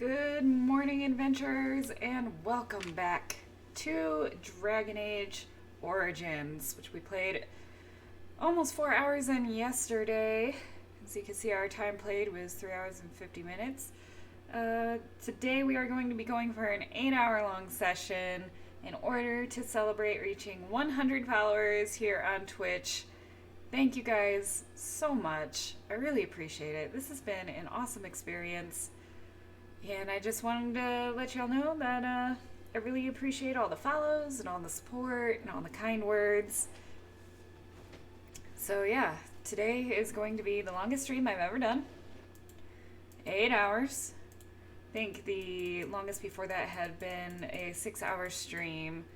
Good morning, adventurers, and welcome back to Dragon Age Origins, which we played almost 4 hours in yesterday. As you can see, our time played was 3 hours and 50 minutes. Today we are going to be going for an 8-hour-long session in order to celebrate reaching 100 followers here on Twitch. Thank you guys so much. I really appreciate it. This has been an awesome experience. And I just wanted to let y'all know that I really appreciate all the follows and all the support and all the kind words. So yeah, today is going to be the longest stream I've ever done. 8 hours. I think the longest before that had been a 6-hour stream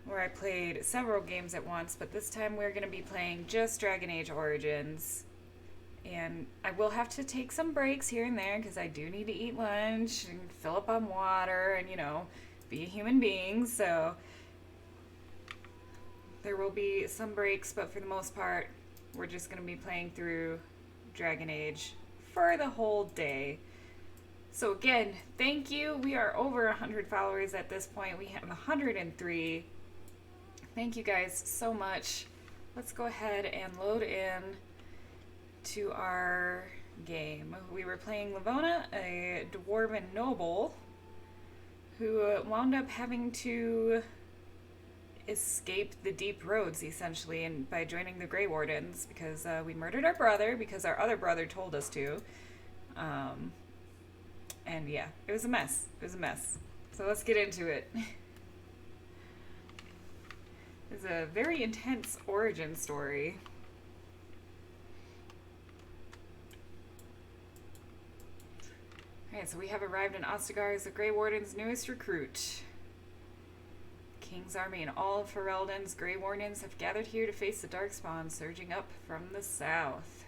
where I played several games at once, but this time we're going to be playing just Dragon Age Origins. And I will have to take some breaks here and there because I do need to eat lunch and fill up on water and, you know, be a human being. So there will be some breaks, but for the most part, we're just going to be playing through Dragon Age for the whole day. So again, thank you. We are over 100 followers at this point. We have 103. Thank you guys so much. Let's go ahead and load in to our game. We were playing Livona, a dwarven noble who wound up having to escape the deep roads essentially, and by joining the Grey Wardens because we murdered our brother because our other brother told us to. And yeah, it was a mess. It was a mess. So let's get into it. It's a very intense origin story. Alright, so we have arrived in Ostagar as the Grey Warden's newest recruit. King's army and all of Ferelden's Grey Wardens have gathered here to face the Darkspawn surging up from the south.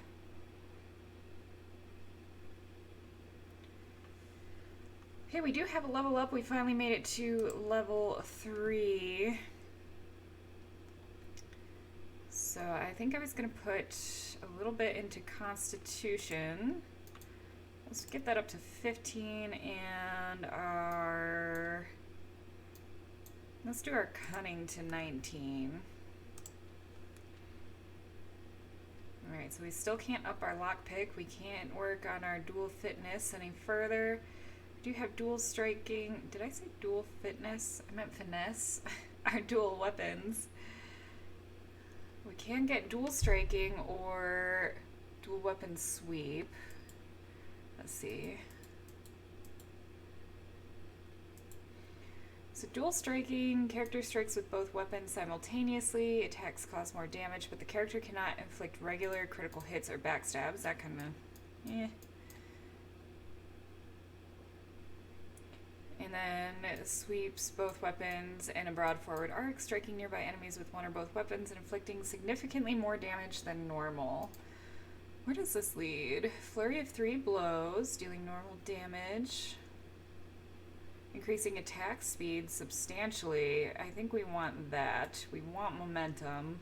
Okay, we do have a level up. We finally made it to level 3. So I think I was going to put a little bit into Constitution. Let's get that up to 15 and let's do our cunning to 19. Alright, so we still can't up our lockpick. We can't work on our dual fitness any further. We do have dual striking. Did I say dual fitness? I meant finesse. Our dual weapons. We can get dual striking or dual weapon sweep. Let's see. So dual striking, character strikes with both weapons simultaneously. Attacks cause more damage, but the character cannot inflict regular critical hits or backstabs. That kind of, And then it sweeps both weapons and a broad forward arc, striking nearby enemies with one or both weapons and inflicting significantly more damage than normal. Where does this lead? Flurry of 3 blows, dealing normal damage. Increasing attack speed substantially. I think we want that. We want momentum.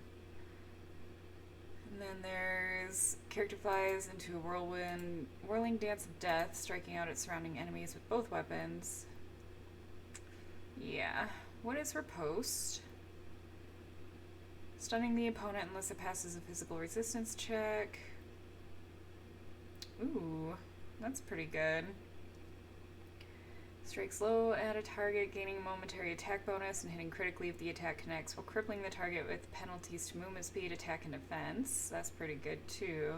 And then there's character flies into a whirling dance of death, striking out at surrounding enemies with both weapons. Yeah. What is riposte? Stunning the opponent unless it passes a physical resistance check. Ooh, that's pretty good. Strikes low at a target, gaining a momentary attack bonus and hitting critically if the attack connects, while crippling the target with penalties to movement speed, attack, and defense. That's pretty good too.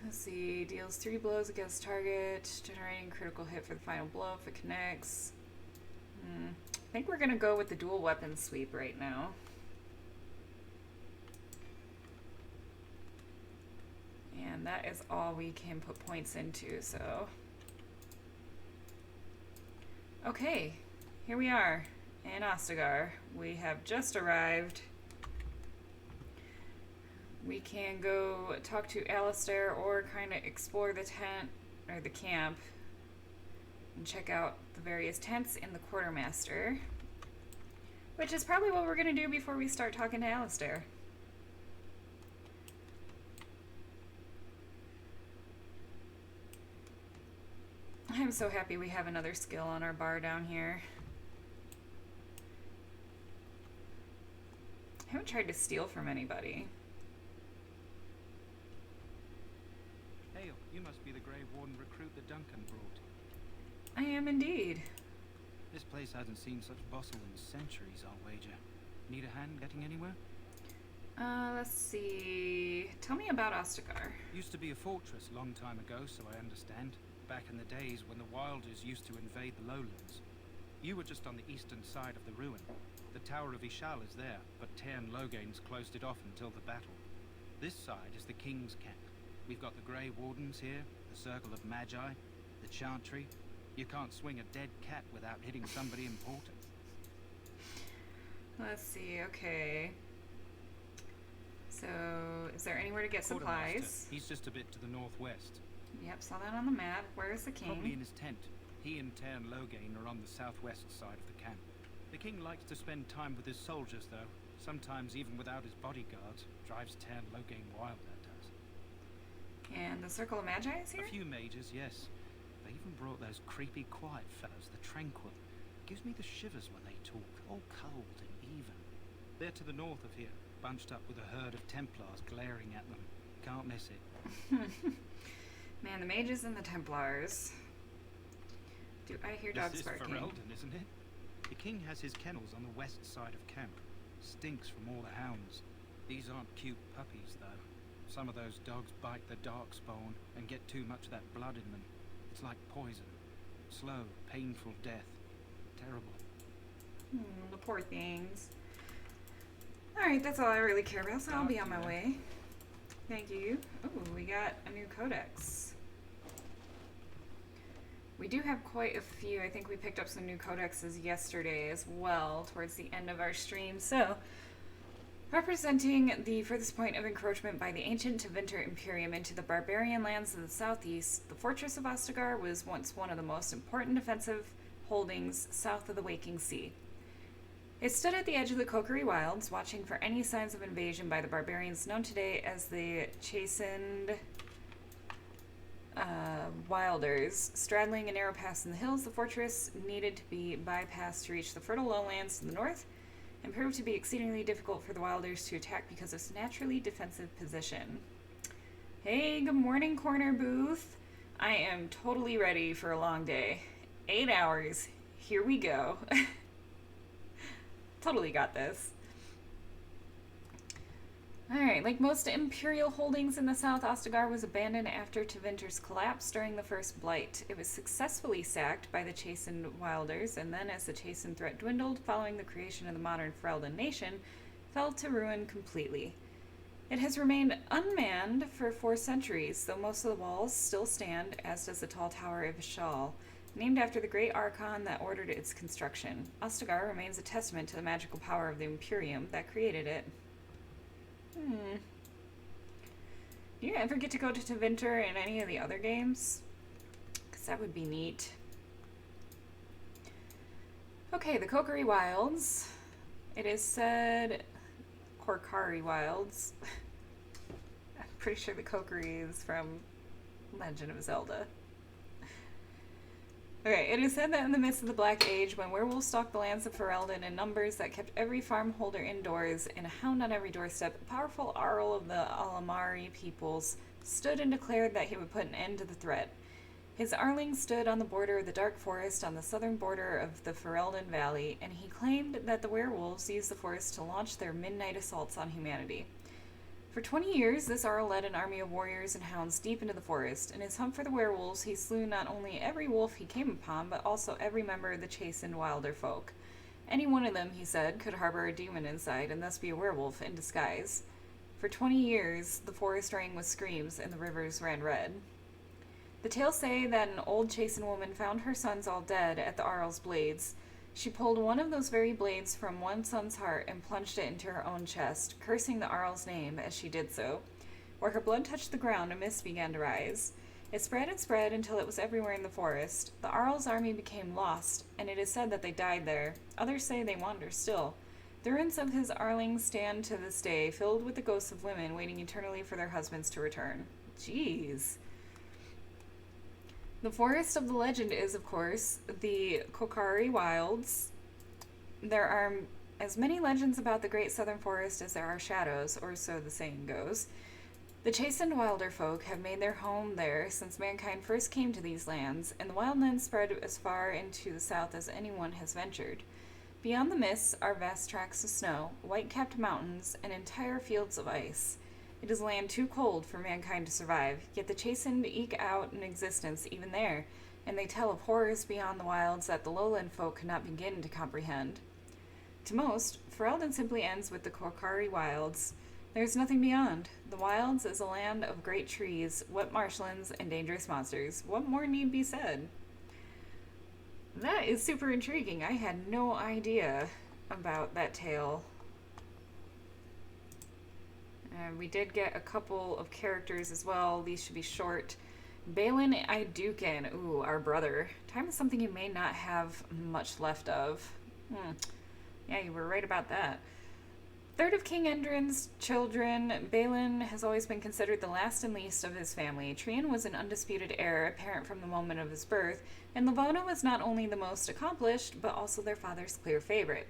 Let's see, deals 3 blows against target, generating critical hit for the final blow if it connects. I think we're gonna go with the dual weapon sweep right now. And that is all we can put points into, so. Okay, here we are in Ostagar. We have just arrived. We can go talk to Alistair or kind of explore the tent, or the camp, and check out the various tents in the quartermaster. Which is probably what we're going to do before we start talking to Alistair. I'm so happy we have another skill on our bar down here. I haven't tried to steal from anybody. Hail, you must be the Grey Warden recruit that Duncan brought. I am indeed. This place hasn't seen such bustle in centuries, I'll wager. Need a hand getting anywhere? Let's see. Tell me about Ostagar. Used to be a fortress a long time ago, so I understand. Back in the days when the Wilders used to invade the lowlands. You were just on the eastern side of the ruin. The Tower of Ishal is there, but Tairn Logain's closed it off until the battle. This side is the King's camp. We've got the Grey Wardens here, the Circle of Magi, the Chantry. You can't swing a dead cat without hitting somebody important. Let's see, okay. So, is there anywhere to get supplies? He's just a bit to the northwest. Yep, saw that on the map. Where is the king? Probably in his tent. He and Tairn Logain are on the southwest side of the camp. The king likes to spend time with his soldiers, though. Sometimes even without his bodyguards. Drives Tairn Logain wild, that does. And the Circle of Magi is here? A few mages, yes. They even brought those creepy, quiet fellows, the Tranquil. Gives me the shivers when they talk, all cold and even. They're to the north of here, bunched up with a herd of Templars glaring at them. Can't miss it. Man, the mages and the Templars. Do I hear dogs barking? This is Ferelden, isn't it? The king has his kennels on the west side of camp. Stinks from all the hounds. These aren't cute puppies, though. Some of those dogs bite the darkspawn and get too much of that blood in them. It's like poison. Slow, painful death. Terrible. The poor things. Alright, that's all I really care about, so I'll be on my way. Thank you. Oh, we got a new codex. We do have quite a few. I think we picked up some new codexes yesterday as well, towards the end of our stream. So, representing the furthest point of encroachment by the ancient Tevinter Imperium into the barbarian lands of the southeast, the fortress of Ostagar was once one of the most important defensive holdings south of the Waking Sea. It stood at the edge of the Kokiri Wilds, watching for any signs of invasion by the barbarians known today as the Chastened Wilders. Straddling a narrow pass in the hills, the fortress needed to be bypassed to reach the fertile lowlands to the north, and proved to be exceedingly difficult for the Wilders to attack because of its naturally defensive position. Hey, good morning, Corner Booth. I am totally ready for a long day. 8 hours. Here we go. Totally got this. Alright, like most Imperial holdings in the south, Ostagar was abandoned after Tevinter's collapse during the First Blight. It was successfully sacked by the Chastened Wilders, and then as the Chastened threat dwindled following the creation of the modern Ferelden nation, fell to ruin completely. It has remained unmanned for 4 centuries, though most of the walls still stand, as does the tall Tower of Ishal, named after the great Archon that ordered its construction. Ostagar remains a testament to the magical power of the Imperium that created it. Do you ever get to go to Tevinter in any of the other games? Because that would be neat. Okay, the Kokiri Wilds. It is said... Korkari Wilds. I'm pretty sure the Kokiri is from Legend of Zelda. Okay, it is said that in the midst of the Black Age, when werewolves stalked the lands of Ferelden in numbers that kept every farm holder indoors and a hound on every doorstep, a powerful Arl of the Alamari peoples stood and declared that he would put an end to the threat. His Arling stood on the border of the Dark Forest on the southern border of the Ferelden Valley, and he claimed that the werewolves used the forest to launch their midnight assaults on humanity. For 20 years, this Arl led an army of warriors and hounds deep into the forest. In his hunt for the werewolves, he slew not only every wolf he came upon, but also every member of the Chastened Wilder folk. Any one of them, he said, could harbor a demon inside and thus be a werewolf in disguise. For 20 years, the forest rang with screams and the rivers ran red. The tales say that an old Chastened woman found her sons all dead at the Arl's blades. She pulled one of those very blades from one son's heart and plunged it into her own chest, cursing the Arl's name as she did so. Where her blood touched the ground, a mist began to rise. It spread and spread until it was everywhere in the forest. The Arl's army became lost, and it is said that they died there. Others say they wander still. The ruins of his Arling stand to this day, filled with the ghosts of women waiting eternally for their husbands to return. Jeez. The forest of the legend is, of course, the Kokari Wilds. There are as many legends about the Great Southern Forest as there are shadows, or so the saying goes. The chastened wilder folk have made their home there since mankind first came to these lands, and the wildlands spread as far into the south as anyone has ventured. Beyond the mists are vast tracts of snow, white-capped mountains, and entire fields of ice. It is land too cold for mankind to survive, yet the chastened eke out an existence even there, and they tell of horrors beyond the wilds that the lowland folk could not begin to comprehend. To most, Ferelden simply ends with the Korkari Wilds. There is nothing beyond. The wilds is a land of great trees, wet marshlands, and dangerous monsters. What more need be said? That is super intriguing. I had no idea about that tale. We did get a couple of characters as well. These should be short. Balin Iduken. Ooh, our brother. Time is something you may not have much left of. Yeah, you were right about that. Third of King Endrin's children, Balin has always been considered the last and least of his family. Trian was an undisputed heir, apparent from the moment of his birth, and Livona was not only the most accomplished, but also their father's clear favorite.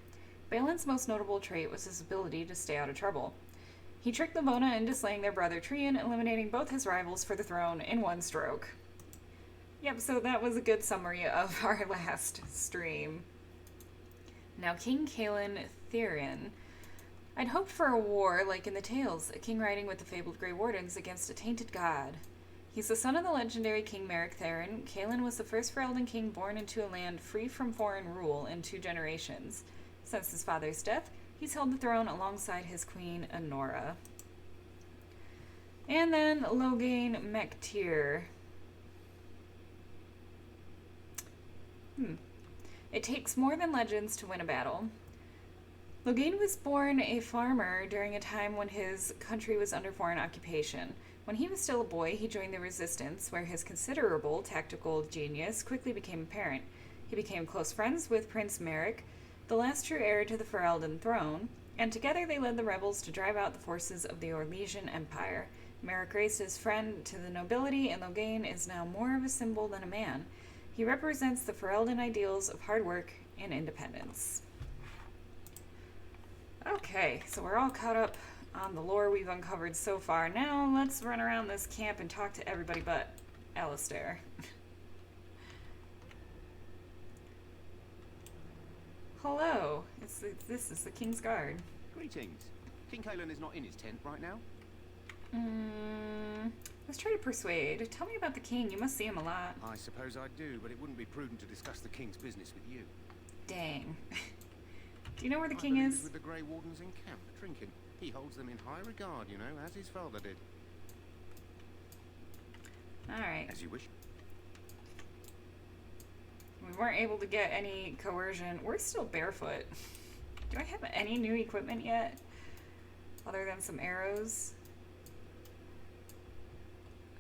Balin's most notable trait was his ability to stay out of trouble. He tricked Livona into slaying their brother Trian, eliminating both his rivals for the throne in one stroke. Yep, so that was a good summary of our last stream. Now, King Kaelin Therin. I'd hoped for a war like in the tales, a king riding with the fabled Grey Wardens against a tainted god. He's the son of the legendary King Merrick Therin. Kaelin was the first Ferelden king born into a land free from foreign rule in 2 generations. Since his father's death, he's held the throne alongside his queen, Anora. And then Loghain Mechtir. It takes more than legends to win a battle. Loghain was born a farmer during a time when his country was under foreign occupation. When he was still a boy, he joined the resistance, where his considerable tactical genius quickly became apparent. He became close friends with Prince Merrick, the last true heir to the Ferelden throne, and together they led the rebels to drive out the forces of the Orlesian Empire. Merrick raised his friend to the nobility, and Loghain is now more of a symbol than a man. He represents the Ferelden ideals of hard work and independence. Okay, so we're all caught up on the lore we've uncovered so far. Now let's run around this camp and talk to everybody but Alistair. Hello, this is the King's Guard. Greetings. King Kaelin is not in his tent right now? Let's try to persuade. Tell me about the king. You must see him a lot. I suppose I do, but it wouldn't be prudent to discuss the king's business with you. Dang. Do you know where the I king believe is? he's with the Grey Wardens in camp, drinking. He holds them in high regard, you know, as his father did. Alright. As you wish. We weren't able to get any coercion. We're still barefoot. Do I have any new equipment yet? Other than some arrows?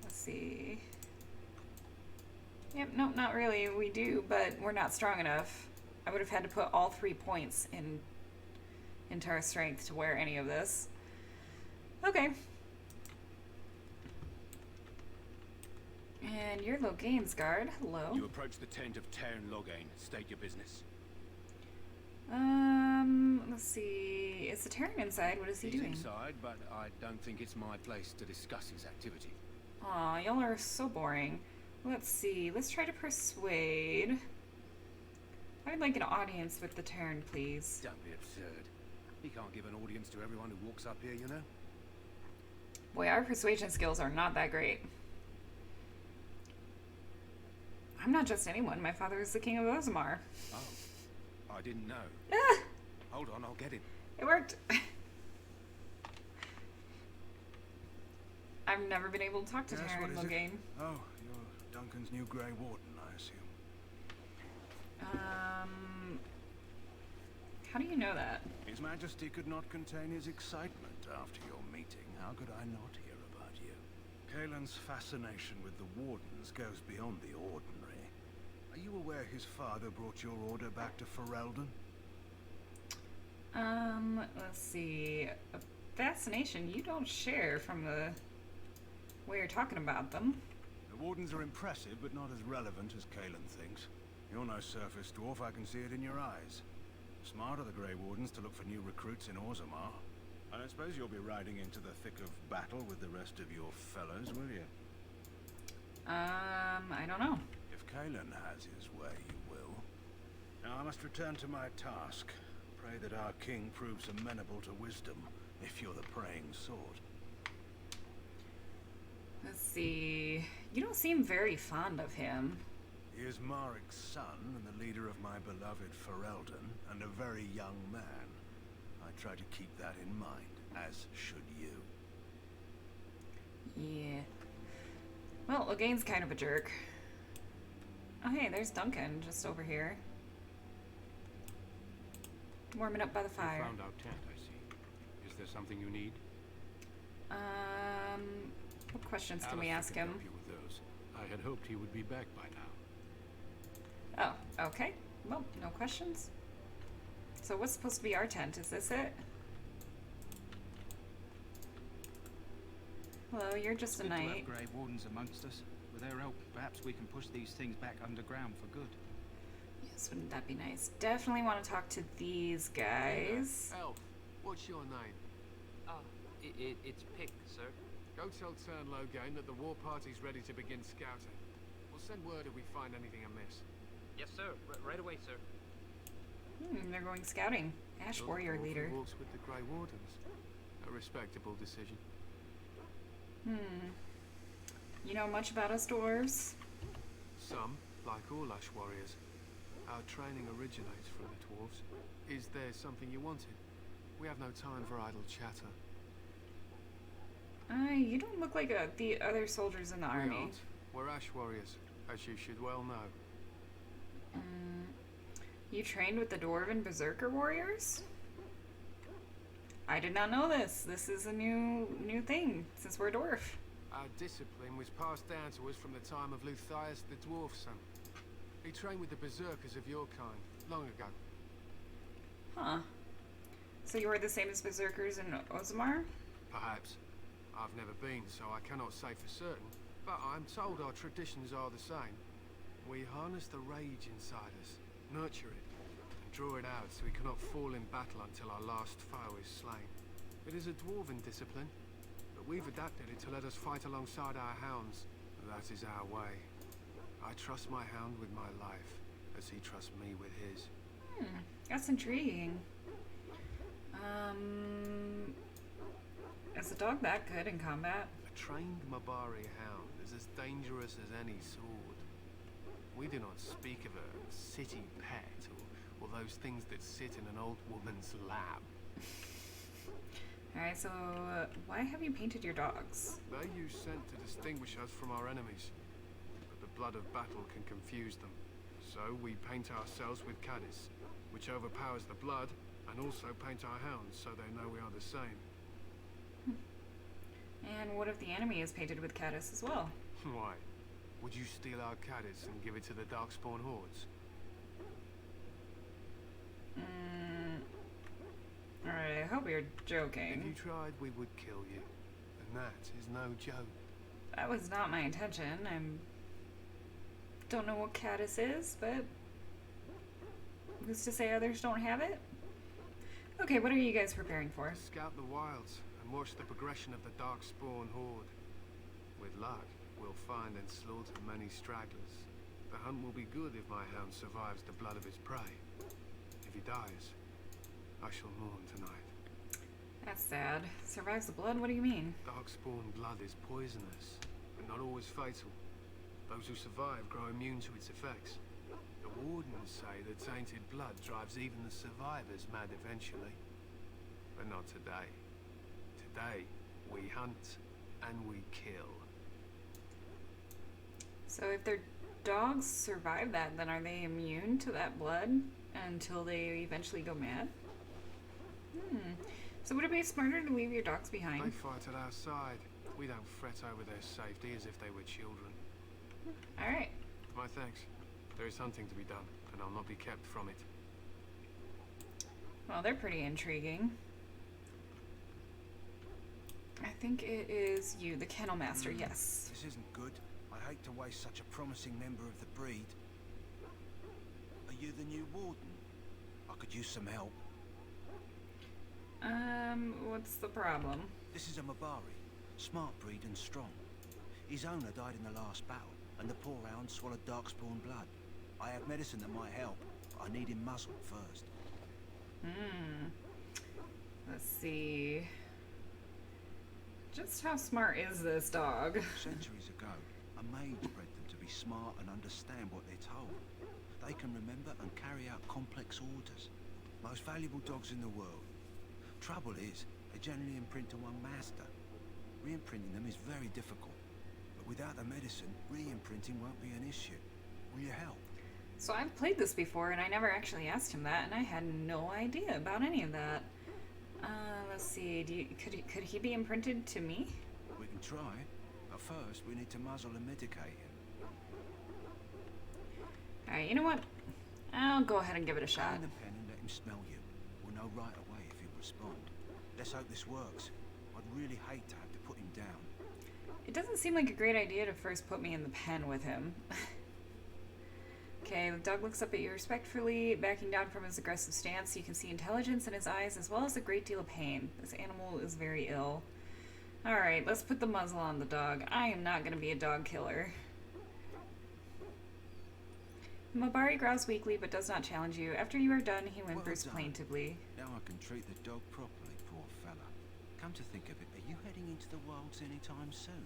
Let's see. Yep, nope, not really. We do, but we're not strong enough. I would have had to put all 3 points into our strength to wear any of this. Okay. And you're Loghain's guard. Hello. You approach the tent of Tairn Loghain. State your business. Let's see. Is the Terran inside? What is he He's doing? inside, but I don't think it's my place to discuss his activity. Aw, y'all are so boring. Let's see. Let's try to persuade. I'd like an audience with the Terran, please. Don't be absurd. He can't give an audience to everyone who walks up here, you know? Boy, our persuasion skills are not that great. I'm not just anyone. My father is the king of Ozamar. Oh, I didn't know. Ah! Hold on, I'll get him. It worked. I've never been able to talk to Yes, Terran what is it? Loghain. Oh, you're Duncan's new Grey Warden, I assume. How do you know that? His Majesty could not contain his excitement after your meeting. How could I not hear about you? Kaelin's fascination with the Wardens goes beyond the ordinary. Are you aware his father brought your order back to Ferelden? Let's see. A fascination you don't share from the way you're talking about them. The The Wardens are impressive, but not as relevant as Kalen thinks. You're no surface dwarf, I can see it in your eyes. Smart of the Grey Wardens to look for new recruits in Orzammar. I don't suppose you'll be riding into the thick of battle with the rest of your fellows, will you? I don't know. If Kalen has his way, you will. Now I must return to my task. Pray that our king proves amenable to wisdom, if you're the praying sort. Let's see. You don't seem very fond of him. He is Marik's son and the leader of my beloved Ferelden, and a very young man. I try to keep that in mind, as should you. Yeah. Well, Logain's kind of a jerk. Oh hey, there's Duncan just over here. Warming up by the fire. You found our tent, I see. Is there something you need? What questions can we Alistair ask can him? help you with those. I had hoped he would be back by now. Oh, okay. Well, no questions. So what's supposed to be our tent? Is this it? Hello, you're just a Good to have knight. Grey Wardens amongst us. With their help, perhaps we can push these things back underground for good. Yes, wouldn't that be nice? Definitely want to talk to these guys. Elf, what's your name? It's Pick, sir. Go tell Tern Logain that the war party's ready to begin scouting. We'll send word if we find anything amiss. Yes, sir. Right away, sir. They're going scouting. Ash Your warrior dwarf leader. walks with the Grey Wardens. A respectable decision. You know much about us dwarves? Some, like all Ash warriors. Our training originates from the dwarves. Is there something you wanted? We have no time for idle chatter. You don't look like the other soldiers in the We army. aren't. We're Ash warriors, as you should well know. You trained with the Dwarven Berserker warriors? I did not know this. This is a new thing since we're a dwarf. Our discipline was passed down to us from the time of Luthias the dwarf son. He trained with the berserkers of your kind, long ago. Huh. So you are the same as berserkers in Orzammar? Perhaps. I've never been, so I cannot say for certain, but I'm told our traditions are the same. We harness the rage inside us, nurture it, and draw it out so we cannot fall in battle until our last foe is slain. It is a dwarven discipline, but we've adapted it to let us fight alongside our hounds. That is our way. I trust my hound with my life, as he trusts me with his. That's intriguing. Is a dog that good in combat? A trained Mabari hound is as dangerous as any sword. We do not speak of a city pet or those things that sit in an old woman's lap. Alright, so why have you painted your dogs? They use scent to distinguish us from our enemies, but the blood of battle can confuse them. So we paint ourselves with caddis, which overpowers the blood, and also paint our hounds so they know we are the same. And what if the enemy is painted with caddis as well? Why? Would you steal our caddis and give it to the Darkspawn hordes? Alright, I hope you're If joking. you tried, we would kill you. And that is no joke. That was not my intention. Don't know what caddis is, but who's to say others don't have it? Okay, what are you guys preparing for? Scout the wilds and watch the progression of the Darkspawn horde. With luck, we'll find and slaughter many stragglers. The hunt will be good if my hound survives the blood of his prey. If he dies, I shall mourn tonight. That's sad. Survives the blood? What do you mean? Darkspawn blood is poisonous, but not always fatal. Those who survive grow immune to its effects. The Wardens say that tainted blood drives even the survivors mad eventually. But not today. Today, we hunt and we kill. So if their dogs survive that, then are they immune to that blood until they eventually go mad? So would it be smarter to leave your dogs They behind? fight at our side. We don't fret over their safety as if they were children. Alright. My thanks. There is hunting to be done, and I'll not be kept from it. Well, they're pretty intriguing. I think it is you, the kennel master, yes. This isn't good. I hate to waste such a promising member of the breed. Are you the new warden? I could use some help. What's the problem? This is a Mabari, smart breed and strong. His owner died in the last battle, and the poor hound swallowed darkspawn blood. I have medicine that might help, but I need him muzzled first. Let's see. Just how smart is this dog? Centuries ago, a mage bred them to be smart and understand what they're told. They can remember and carry out complex orders. Most valuable dogs in the world. Trouble is, they generally imprint to one master. Re-imprinting them is very difficult. But without the medicine, re-imprinting won't be an issue. Will you help? So I've played this before, and I never actually asked him that, and I had no idea about any of that. Let's see. Could he be imprinted to me? We can try, but first we need to muzzle and medicate him. Alright, you know what? I'll go ahead and give it a shot. Find the pen and let him smell you. We'll know right away if he'll respond. Let's hope this works. I'd really hate to have to put him down. It doesn't seem like a great idea to first put me in the pen with him. Okay, the dog looks up at you respectfully, backing down from his aggressive stance. You can see intelligence in his eyes as well as a great deal of pain. This animal is very ill. Alright, let's put the muzzle on the dog. I am not going to be a dog killer. Mabari growls weakly but does not challenge you. After you are done, he whimpers done. plaintively. Now I can treat the dog properly, poor fella. Come to think of it, are you heading into the wilds anytime soon?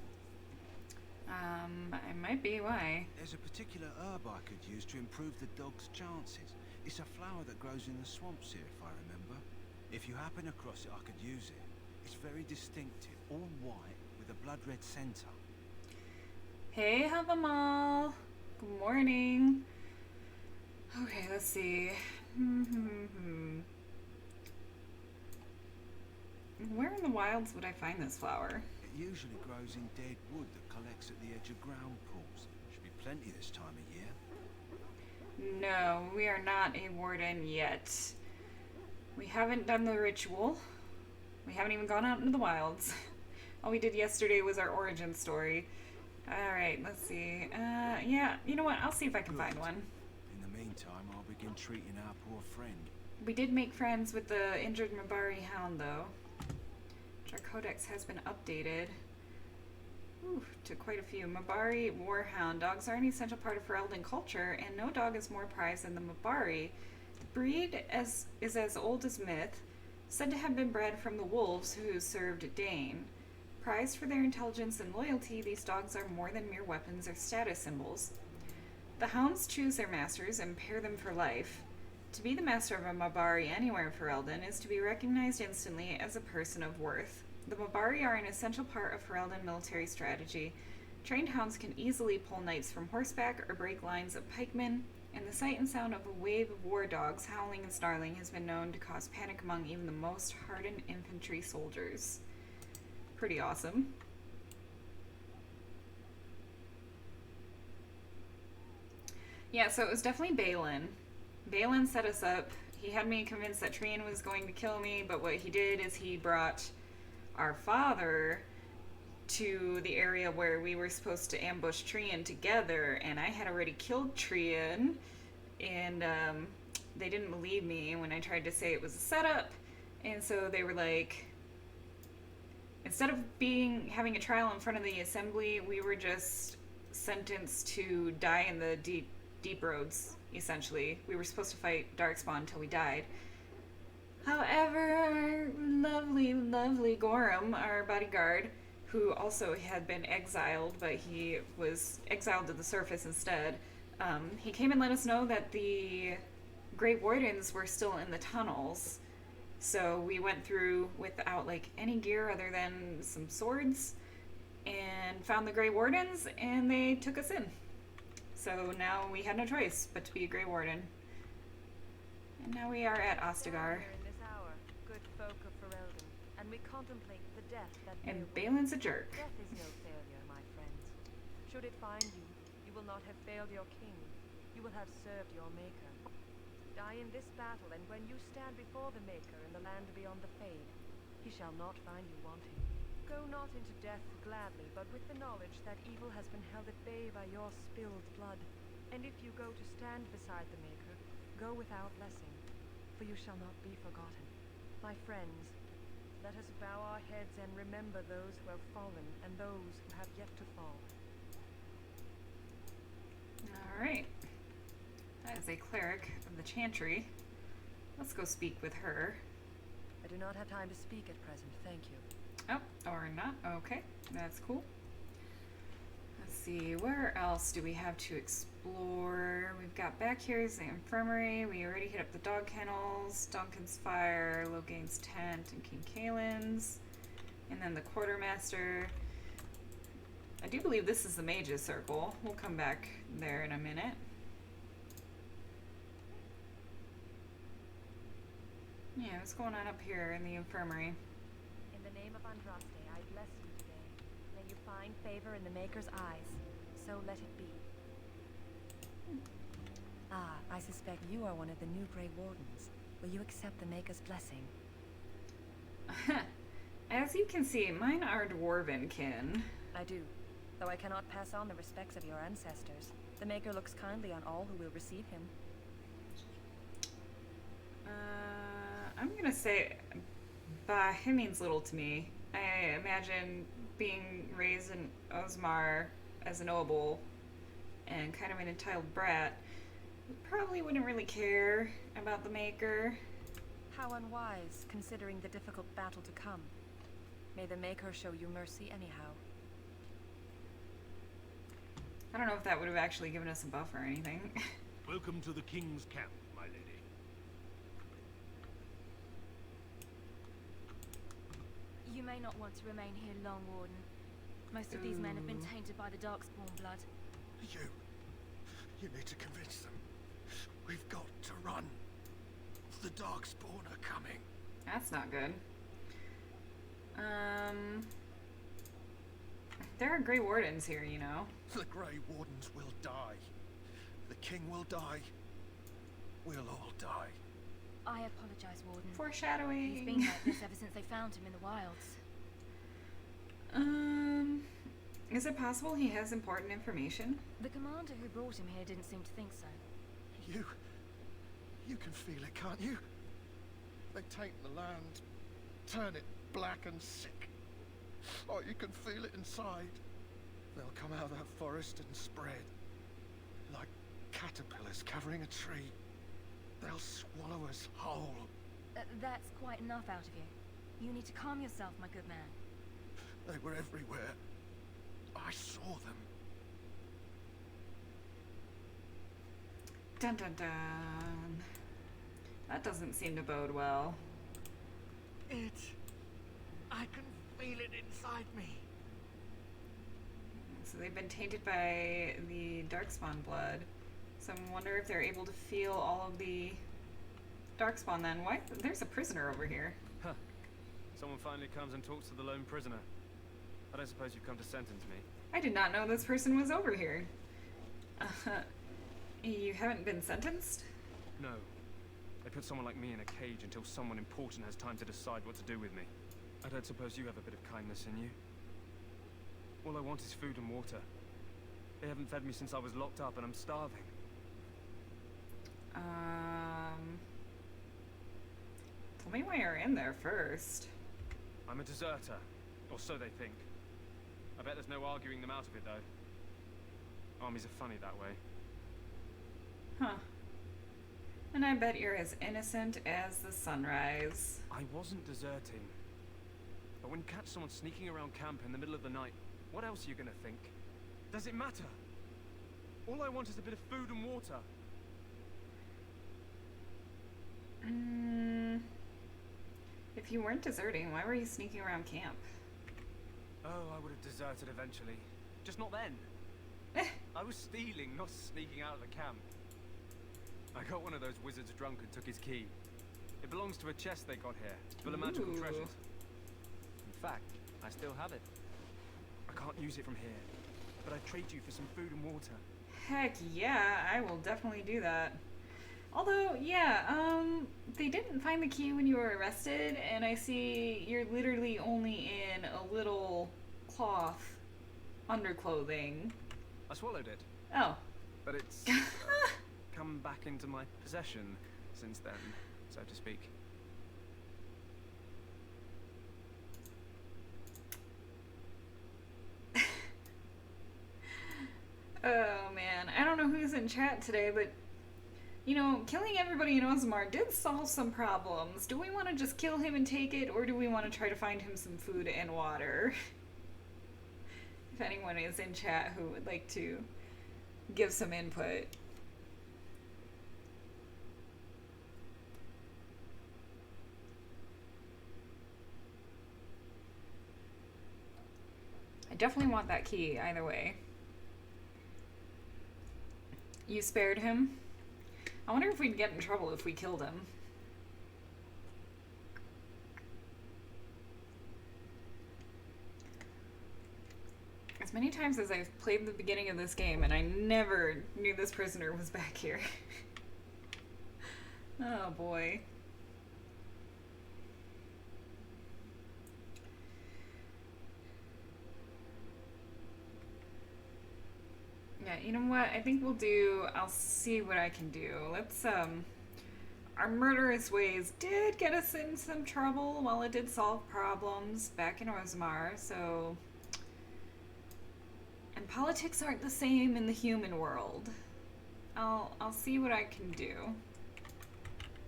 I might be. Why? There's a particular herb I could use to improve the dog's chances. It's a flower that grows in the swamps here, if I remember. If you happen across it, I could use it. It's very distinctive, all white, with a blood-red centre. Hey, Havamal. Good morning. Okay, let's see. Where in the wilds would I find this flower? It usually grows in dead wood that collects at the edge of ground pools. Should be plenty this time of year. No, we are not a warden yet. We haven't done the ritual. We haven't even gone out into the wilds. All we did yesterday was our origin story. Alright, let's see. Yeah, you know what? I'll see if I can find one. In the meantime, I'll begin treating our poor friend. We did make friends with the injured Mabari hound, though. Our codex has been updated to quite a few. Mabari Warhound. Dogs are an essential part of Ferelden culture, and no dog is more prized than the Mabari. The breed is as old as myth, said to have been bred from the wolves who served Dane. Prized for their intelligence and loyalty, these dogs are more than mere weapons or status symbols. The hounds choose their masters and pair them for life. To be the master of a Mabari anywhere in Ferelden is to be recognized instantly as a person of worth. The Mabari are an essential part of Ferelden military strategy. Trained hounds can easily pull knights from horseback or break lines of pikemen, and the sight and sound of a wave of war dogs howling and snarling has been known to cause panic among even the most hardened infantry soldiers. Pretty awesome. Yeah, so it was definitely Balin. Balin set us up. He had me convinced that Trian was going to kill me, but what he did is he brought our father to the area where we were supposed to ambush Trian together, and I had already killed Trian, and they didn't believe me when I tried to say it was a setup, and so they were like, instead of having a trial in front of the assembly, we were just sentenced to die in the deep roads. Essentially, we were supposed to fight Darkspawn until we died. However, our lovely Gorham, our bodyguard, who also had been exiled, but he was exiled to the surface instead, he came and let us know that the Grey Wardens were still in the tunnels. So we went through without any gear other than some swords and found the Grey Wardens, and they took us in. So now we had no choice but to be a Grey Warden. And now we are at Ostagar. In this hour, good folk of Ferelden, and we contemplate the death that And they will. Balin's a jerk. Death is no failure, my friends. Should it find you, you will not have failed your king. You will have served your maker. Die in this battle, and when you stand before the maker in the land beyond the Fade, he shall not find you wanting. Go not into death gladly, but with the knowledge that evil has been held at bay by your spilled blood. And if you go to stand beside the Maker, go without blessing, for you shall not be forgotten. My friends, let us bow our heads and remember those who have fallen and those who have yet to fall. Alright. As a cleric of the Chantry, let's go speak with her. I do not have time to speak at present, thank you. Oh, or not. Okay, that's cool. Let's see, where else do we have to explore? We've got back here is the infirmary. We already hit up the dog kennels, Duncan's Fire, Logain's tent, and King Kaelin's. And then the quartermaster. I do believe this is the Mage's circle. We'll come back there in a minute. Yeah, what's going on up here in the infirmary? In the name of Andraste, I bless you today. May you find favor in the Maker's eyes. So let it be. Ah, I suspect you are one of the new Grey Wardens. Will you accept the Maker's blessing? As you can see, mine are dwarven kin. I do, though I cannot pass on the respects of your ancestors. The Maker looks kindly on all who will receive him. I'm gonna say Bah means little to me. I imagine being raised in Osmar as a noble and kind of an entitled brat, probably wouldn't really care about the Maker. How unwise, considering the difficult battle to come. May the Maker show you mercy anyhow. I don't know if that would have actually given us a buff or anything. Welcome to the King's camp, my lady. You may not want to remain here long, Warden. Most of these men have been tainted by the Darkspawn blood. You need to convince them. We've got to run. The Darkspawn are coming. That's not good. There are Grey Wardens here, you know. The Grey Wardens will die. The King will die. We'll all die. I apologize, Warden. Foreshadowing. He's been like this ever since they found him in the wilds. Is it possible he has important information? The commander who brought him here didn't seem to think so. You can feel it, can't you? They taint the land, turn it black and sick. Oh, you can feel it inside. They'll come out of that forest and spread. Like caterpillars covering a tree. They'll swallow us whole. That's quite enough out of you. You need to calm yourself, my good man. They were everywhere. I saw them. Dun dun dun. That doesn't seem to bode well. I can feel it inside me. So they've been tainted by the Darkspawn blood. So I wonder if they're able to feel all of the Darkspawn then. Why? There's a prisoner over here. Huh. Someone finally comes and talks to the lone prisoner. I don't suppose you've come to sentence me. I did not know this person was over here. You haven't been sentenced? No. They put someone like me in a cage until someone important has time to decide what to do with me. I don't suppose you have a bit of kindness in you. All I want is food and water. They haven't fed me since I was locked up and I'm starving. Tell me why you're in there first. I'm a deserter. Or so they think. I bet there's no arguing them out of it, though. Armies are funny that way. Huh. And I bet you're as innocent as the sunrise. I wasn't deserting. But when you catch someone sneaking around camp in the middle of the night, what else are you gonna think? Does it matter? All I want is a bit of food and water. If you weren't deserting, why were you sneaking around camp? Oh, I would have deserted eventually. Just not then. I was stealing, not sneaking out of the camp. I got one of those wizards drunk and took his key. It belongs to a chest they got here, full of magical treasures. In fact, I still have it. I can't use it from here, but I'd trade you for some food and water. Heck yeah, I will definitely do that. Although, yeah, they didn't find the key when you were arrested, and I see you're literally only in a little cloth underclothing. I swallowed it, Oh. but it's come back into my possession since then, so to speak. Oh man, I don't know who's in chat today, but you know, killing everybody in Ostagar did solve some problems. Do we want to just kill him and take it, or do we want to try to find him some food and water? If anyone is in chat who would like to give some input. I definitely want that key, either way. You spared him? I wonder if we'd get in trouble if we killed him. As many times as I've played the beginning of this game, and I never knew this prisoner was back here. Oh boy. Yeah, you know what? I think I'll see what I can do. Let's, our murderous ways did get us in some trouble while it did solve problems back in Ostagar, so... And politics aren't the same in the human world. I'll see what I can do.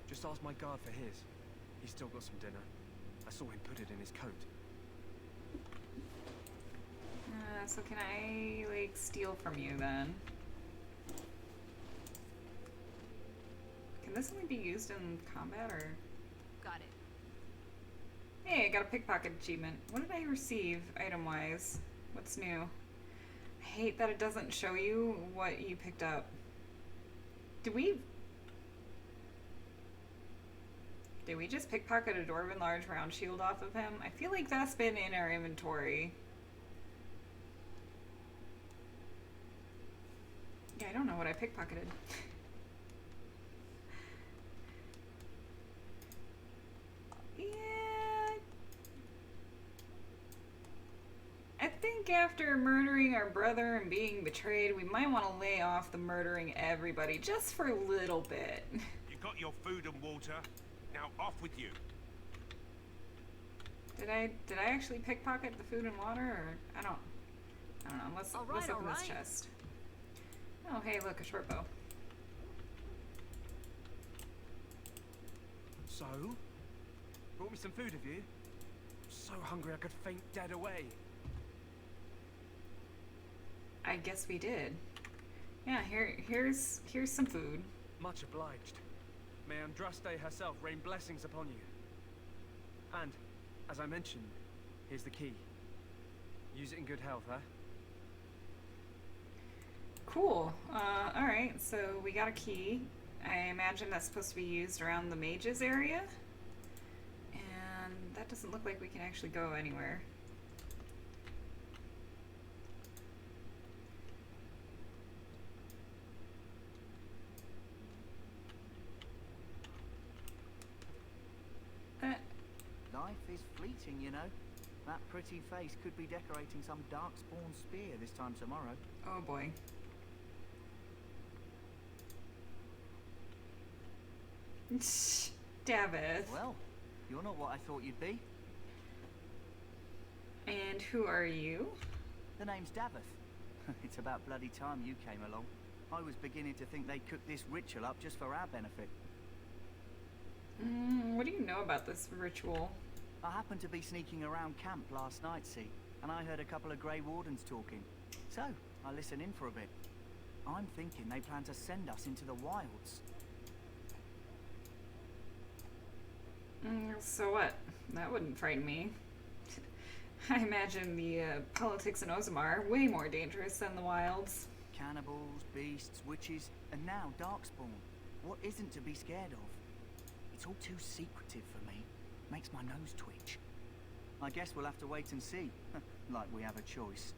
Just ask my guard for his. He's still got some dinner. I saw him put it in his coat. So can I, like, steal from you then? Can this only be used in combat, or? Got it. Hey, I got a pickpocket achievement. What did I receive, item-wise? What's new? I hate that it doesn't show you what you picked up. Did we just pickpocket a dwarven large round shield off of him? I feel like that's been in our inventory. Yeah, I don't know what I pickpocketed. Yeah. I think after murdering our brother and being betrayed, we might want to lay off the murdering everybody just for a little bit. You got your food and water. Now off with you. Did I actually pickpocket the food and water, or I don't know. Let's open this chest. Oh, hey, look, a short bow. So? Brought me some food, have you? I'm so hungry I could faint dead away. I guess we did. Yeah, here's some food. Much obliged. May Andraste herself rain blessings upon you. And, as I mentioned, here's the key. Use it in good health, huh? Cool. Alright, so we got a key. I imagine that's supposed to be used around the Mage's area. And that doesn't look like we can actually go anywhere. Life is fleeting, you know. That pretty face could be decorating some darkspawn spear this time tomorrow. Oh boy. Davith. Well, you're not what I thought you'd be. And who are you? The name's Davith. It's about bloody time you came along. I was beginning to think they'd cook this ritual up just for our benefit. What do you know about this ritual? I happened to be sneaking around camp last night, see, and I heard a couple of Grey Wardens talking. So, I listened in for a bit. I'm thinking they plan to send us into the wilds. So what? That wouldn't frighten me. I imagine the politics in Ostagar are way more dangerous than the wilds. Cannibals, beasts, witches, and now darkspawn. What isn't to be scared of? It's all too secretive for me. Makes my nose twitch. I guess we'll have to wait and see. Like we have a choice.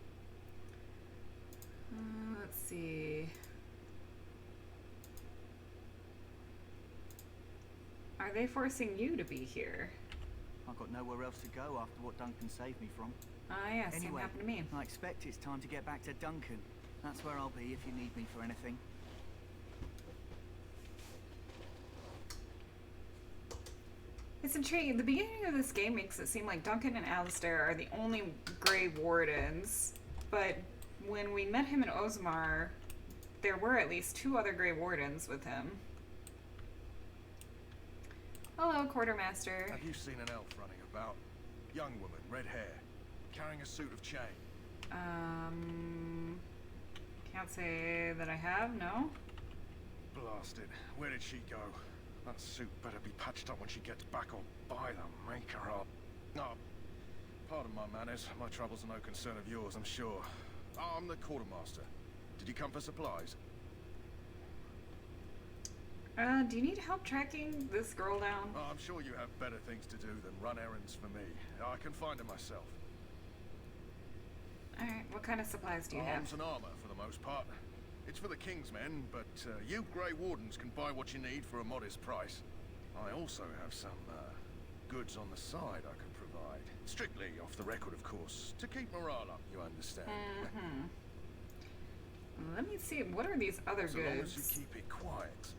Let's see. Are they forcing you to be here? I've got nowhere else to go after what Duncan saved me from. Ah, yes, same Anyway, happened to me. I expect it's time to get back to Duncan. That's where I'll be if you need me for anything. It's intriguing. The beginning of this game makes it seem like Duncan and Alistair are the only Grey Wardens, but when we met him in Ostagar, there were at least 2 other Grey Wardens with him. Hello, Quartermaster. Have you seen an elf running about? Young woman, red hair, carrying a suit of chain. Can't say that I have, no. Blasted. Where did she go? That suit better be patched up when she gets back, or by the maker up. No, pardon my manners. My troubles are no concern of yours, I'm sure. I'm the quartermaster. Did you come for supplies? Do you need help tracking this girl down? Oh, I'm sure you have better things to do than run errands for me. I can find her myself. Alright, what kind of supplies do you Arms have? and armor, for the most part. It's for the King's men, but you Grey Wardens can buy what you need for a modest price. I also have some goods on the side I can provide. Strictly off the record, of course. To keep morale up, you understand. Let me see, what are these other So goods? long as you keep it quiet.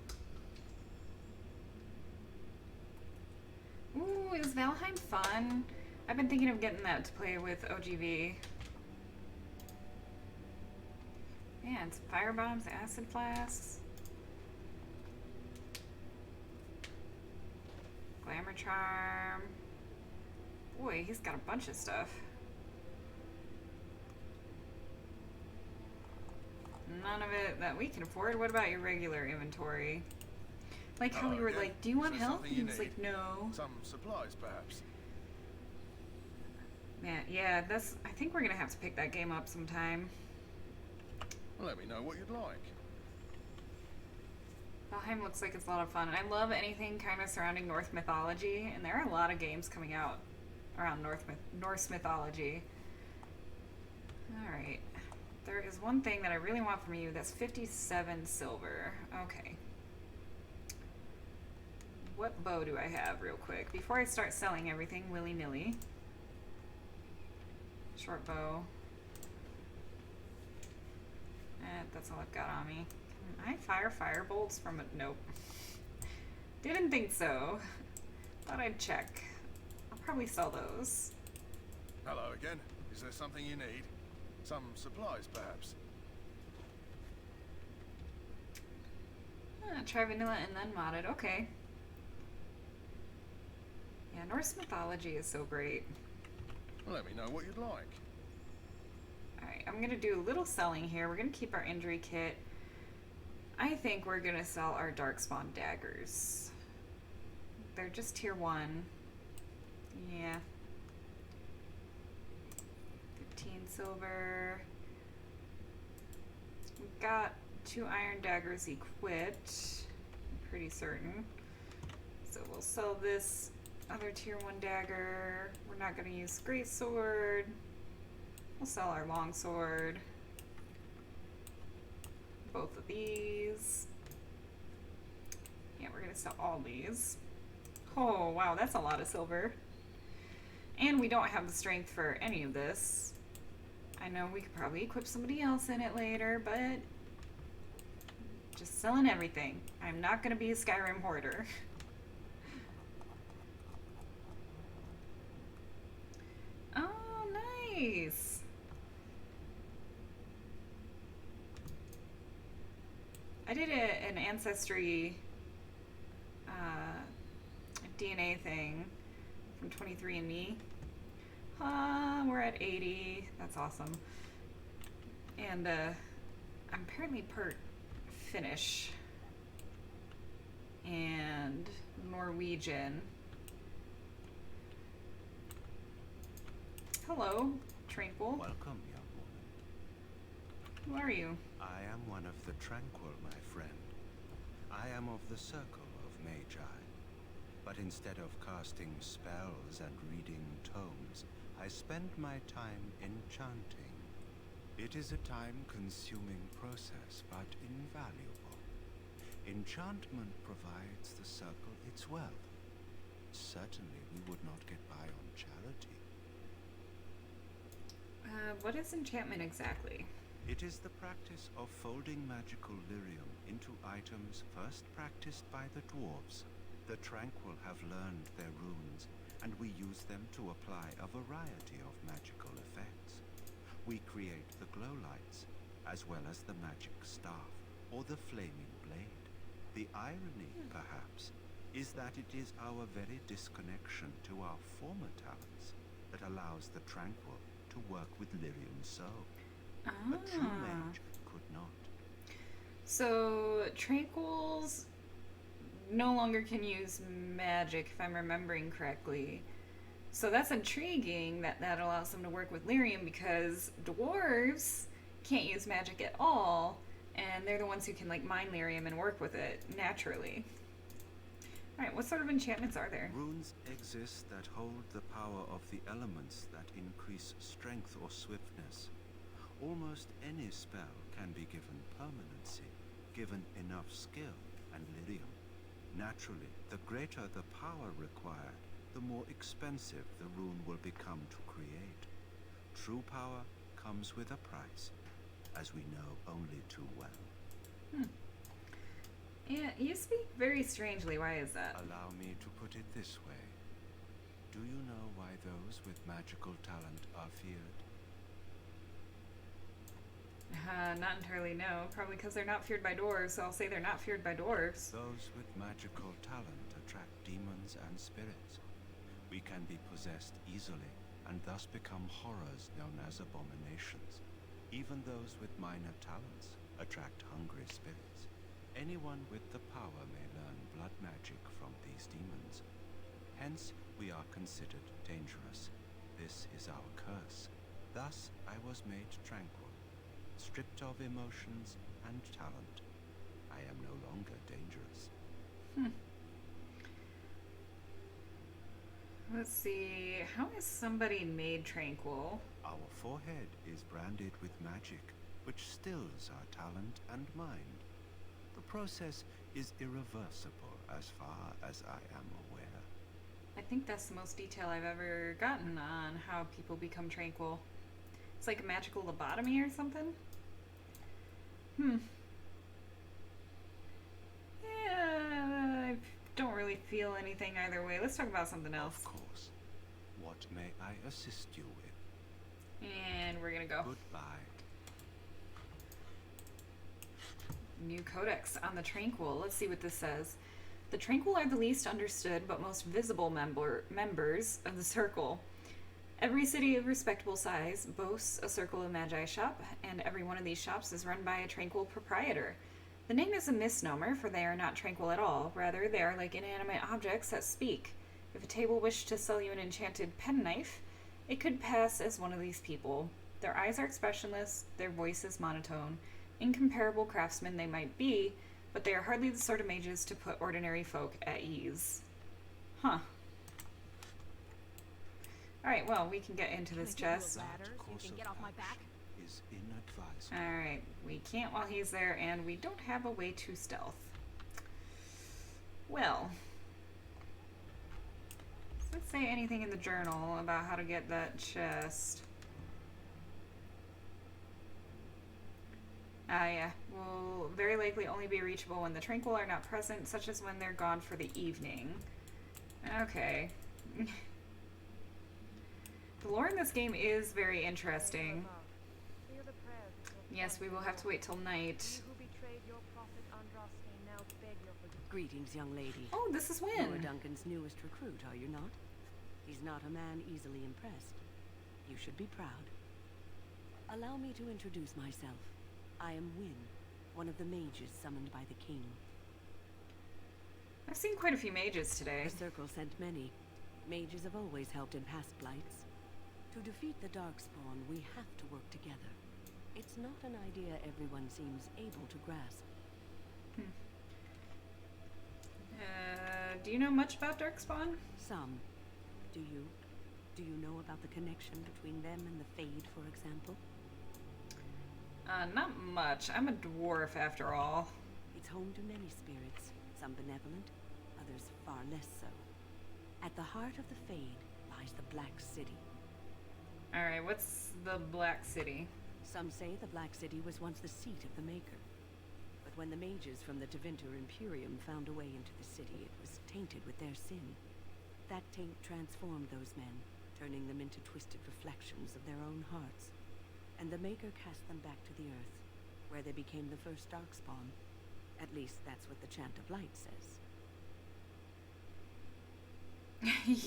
Ooh, is Valheim fun? I've been thinking of getting that to play with OGV. Man, it's fire bombs, acid flasks. Glamour charm. Boy, he's got a bunch of stuff. None of it that we can afford. What about your regular inventory? Like how we were like, do you want help? And he was like, no. Some supplies, perhaps. Man, yeah, that's. I think we're gonna have to pick that game up sometime. Well, let me know what you'd like. Valheim looks like it's a lot of fun. I love anything kind of surrounding Norse mythology, and there are a lot of games coming out around Norse mythology. Alright. There is one thing that I really want from you. That's 57 silver. Okay. What bow do I have real quick? Before I start selling everything willy-nilly. Short bow. That's all I've got on me. Can I fire firebolts from it? Nope. Didn't think so. Thought I'd check. I'll probably sell those. Hello again. Is there something you need? Some supplies, perhaps? Try vanilla and then modded. Okay. Yeah, Norse mythology is so great. Well, let me know what you'd like. Alright, I'm gonna do a little selling here. We're gonna keep our injury kit. I think we're gonna sell our darkspawn daggers. They're just tier 1. Yeah. 15 silver. We've got 2 iron daggers equipped. I'm pretty certain. So we'll sell this other tier 1 dagger. We're not gonna use great sword. We'll sell our longsword. Both of these. Yeah, we're gonna sell all these. Oh, wow, that's a lot of silver. And we don't have the strength for any of this. I know we could probably equip somebody else in it later, but just selling everything. I'm not gonna be a Skyrim hoarder. Oh, nice. I did an ancestry DNA thing from 23andMe. We're at 80. That's awesome. And I'm apparently part Finnish and Norwegian. Hello, Tranquil. Welcome, young woman. Who are you? I am one of the Tranquil, my friend. I am of the circle of Mage. But instead of casting spells and reading tomes, I spend my time enchanting. It is a time-consuming process, but invaluable. Enchantment provides the circle its wealth, certainly we would not get by on charity. What is enchantment exactly? It is the practice of folding magical lyrium into items first practiced by the dwarves. The Tranquil have learned their runes, and we use them to apply a variety of magical effects. We create the glow lights, as well as the magic staff, or the flaming blade. The irony, perhaps, is that it is our very disconnection to our former talents that allows the Tranquil to work with lyrium so. A true mage could not. So, Tranquils no longer can use magic, if I'm remembering correctly. So that's intriguing that that allows them to work with lyrium, because dwarves can't use magic at all, and they're the ones who can like mine lyrium and work with it naturally. Alright, what sort of enchantments are there? Runes exist that hold the power of the elements that increase strength or swiftness. Almost any spell can be given permanency, given enough skill and lyrium. Naturally, the greater the power required, the more expensive the rune will become to create. True power comes with a price, as we know only too well. Yeah, you speak very strangely. Why is that? Allow me to put it this way. Do you know why those with magical talent are feared? Not entirely, no. Probably because they're not feared by dwarves, so I'll say they're not feared by dwarves. Those with magical talent attract demons and spirits. We can be possessed easily, and thus become horrors known as abominations. Even those with minor talents attract hungry spirits. Anyone with the power may learn blood magic from these demons. Hence, we are considered dangerous. This is our curse. Thus, I was made tranquil, stripped of emotions and talent. I am no longer dangerous. Let's see. How is somebody made tranquil? Our forehead is branded with magic, which stills our talent and mind. The process is irreversible as far as I am aware. I think that's the most detail I've ever gotten on how people become tranquil. It's like a magical lobotomy or something? Yeah, I don't really feel anything either way. Let's talk about something else. Of course. What may I assist you with? And we're gonna go. Goodbye. New codex on the Tranquil. Let's see what this says. The Tranquil are the least understood but most visible members of the Circle. Every city of respectable size boasts a Circle of Magi shop, and every one of these shops is run by a Tranquil proprietor. The name is a misnomer, for they are not tranquil at all. Rather, they are like inanimate objects that speak. If a table wished to sell you an enchanted penknife, it could pass as one of these people. Their eyes are expressionless, their voice is monotone. Incomparable craftsmen they might be, but they are hardly the sort of mages to put ordinary folk at ease. Huh. Alright, well, we can get into this chest. You can get off my back. Is inadvisable. Alright, we can't while he's there, and we don't have a way to stealth. Well, does it say anything in the journal about how to get that chest? Yeah, will very likely only be reachable when the Tranquil are not present, such as when they're gone for the evening. Okay. The lore in this game is very interesting. Yes, we will have to wait till night. Greetings, young lady. Oh, this is Wynn. You're Duncan's newest recruit, are you not? He's not a man easily impressed. You should be proud. Allow me to introduce myself. I am Wynn, one of the mages summoned by the king. I've seen quite a few mages today. The Circle sent many. Mages have always helped in past blights. To defeat the Darkspawn, we have to work together. It's not an idea everyone seems able to grasp. Do you know much about Darkspawn? Some. Do you? Do you know about the connection between them and the Fade, for example? Not much. I'm a dwarf, after all. It's home to many spirits, some benevolent, others far less so. At the heart of the Fade lies the Black City. Alright, what's the Black City? Some say the Black City was once the seat of the Maker. But when the mages from the Tevinter Imperium found a way into the city, it was tainted with their sin. That taint transformed those men, turning them into twisted reflections of their own hearts. And the Maker cast them back to the Earth, where they became the first Darkspawn. At least that's what the Chant of Light says.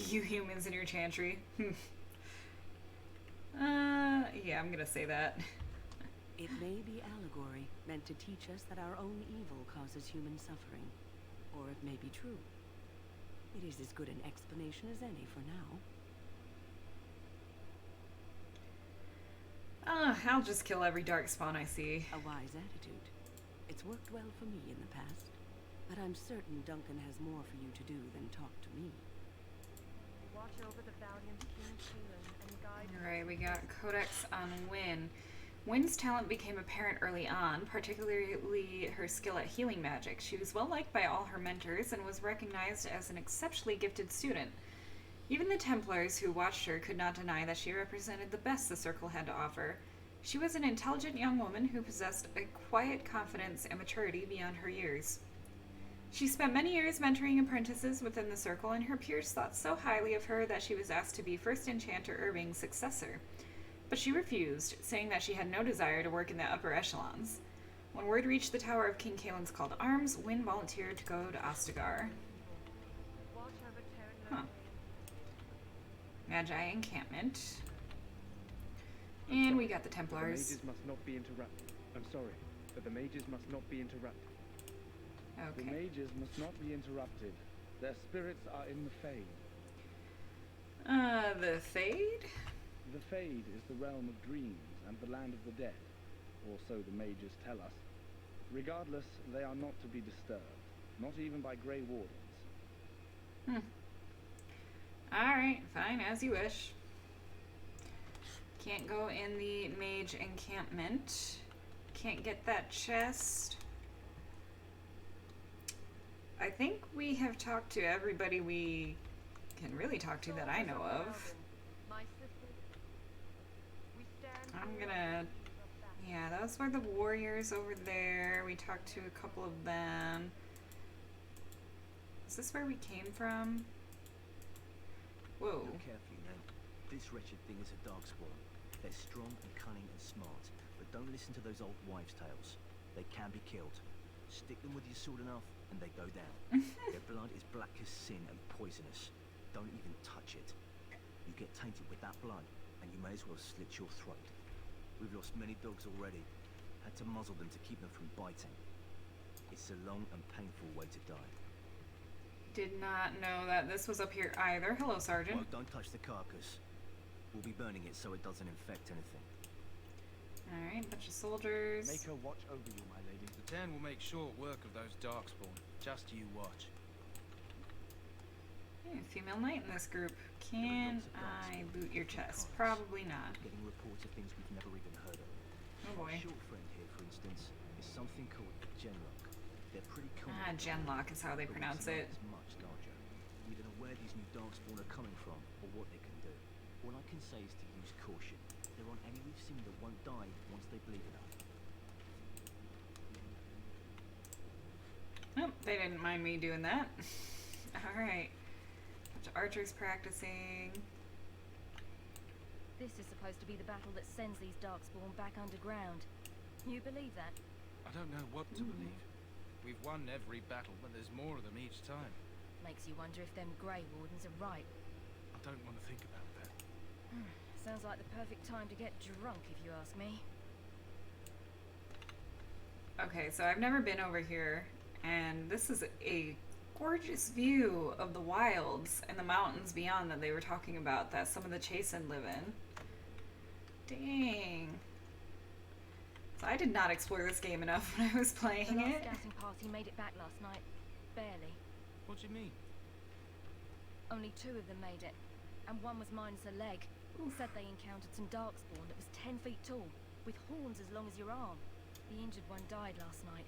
You humans in your chantry. Yeah, I'm gonna say that. It may be allegory, meant to teach us that our own evil causes human suffering. Or it may be true. It is as good an explanation as any for now. I'll just kill every darkspawn I see. A wise attitude. It's worked well for me in the past. But I'm certain Duncan has more for you to do than talk to me. Watch over the valiant King Kalen and guide. Alright, we got Codex on Wynn. Wynn's talent became apparent early on, particularly her skill at healing magic. She was well liked by all her mentors and was recognized as an exceptionally gifted student. Even the Templars who watched her could not deny that she represented the best the Circle had to offer. She was an intelligent young woman who possessed a quiet confidence and maturity beyond her years. She spent many years mentoring apprentices within the Circle, and her peers thought so highly of her that she was asked to be First Enchanter Irving's successor. But she refused, saying that she had no desire to work in the upper echelons. When word reached the Tower of King Kalen's called arms, Wynn volunteered to go to Ostagar. Huh. Magi encampment. And we got the Templars. The mages must not be interrupted. I'm sorry, but the mages must not be interrupted. Okay. The mages must not be interrupted. Their spirits are in the Fade. The Fade? The Fade is the realm of dreams and the land of the dead, or so the mages tell us. Regardless, they are not to be disturbed, not even by Grey Wardens. Alright, fine, as you wish. Can't go in the Mage encampment. Can't get that chest. I think we have talked to everybody we can really talk to that I know of. I'm gonna... Yeah, those were the warriors over there. We talked to a couple of them. Is this where we came from? Whoa. Look carefully now. This wretched thing is a darkspawn. They're strong and cunning and smart, but don't listen to those old wives' tales. They can be killed. Stick them with your sword enough, and they go down. Their blood is black as sin and poisonous. Don't even touch it. You get tainted with that blood, and you may as well slit your throat. We've lost many dogs already. Had to muzzle them to keep them from biting. It's a long and painful way to die. Did not know that this was up here either. Hello, Sergeant. Well, don't touch the carcass. We'll be burning it so it doesn't infect anything. Alright, bunch of soldiers. Make her watch over you, my lady. The 10 will make short work of those darkspawn. Just you watch. Hey, female knight in this group. Can I loot your chest? Probably not. Getting reports of things we've never even heard of. Oh boy. My short friend here, for instance, is something called Genlock. They're pretty common. Genlock is how they pronounce it. It's much larger. We don't know where these new darkspawn are coming from or what they can do. All I can say is to use caution. There aren't any we've seen that won't die once they bleed enough. Nope, they didn't mind me doing that. Alright. Bunch of archers practicing. This is supposed to be the battle that sends these darkspawn back underground. You believe that? I don't know what to believe. We've won every battle, but there's more of them each time. Makes you wonder if them Grey Wardens are right. I don't want to think about that. Sounds like the perfect time to get drunk, if you ask me. Okay, so I've never been over here, and this is a gorgeous view of the wilds and the mountains beyond that they were talking about that some of the Chasen live in. Dang. So I did not explore this game enough when I was playing The last it. scouting party made it back last night. Barely. What do you mean? Only 2 of them made it, and one was minus a leg. Said they encountered some darkspawn that was 10 feet tall, with horns as long as your arm. The injured one died last night.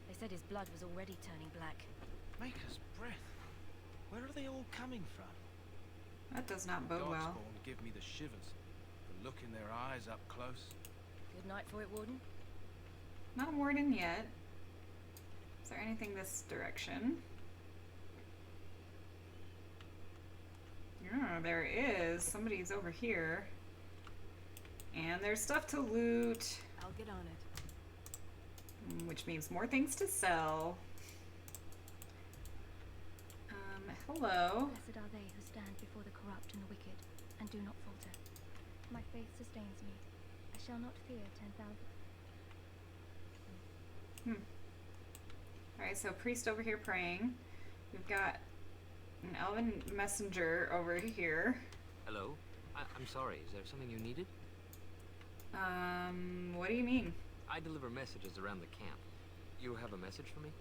They said his blood was already turning black. Maker's breath. Where are they all coming from? That does not bode well. Darkspawn give me the shivers. The look in their eyes up close. Good night for it, Warden. Not a warden yet. Is there anything this direction? Yeah, there is. Somebody's over here. And there's stuff to loot. I'll get on it. Which means more things to sell. Hello. Blessed are they who stand before the corrupt and the wicked, and do not falter. My faith sustains me. I shall not fear 10,000. Alright, so priest over here praying. We've got an elven messenger over here. Hello? I'm sorry, is there something you needed? What do you mean? I deliver messages around the camp. You have a message for me?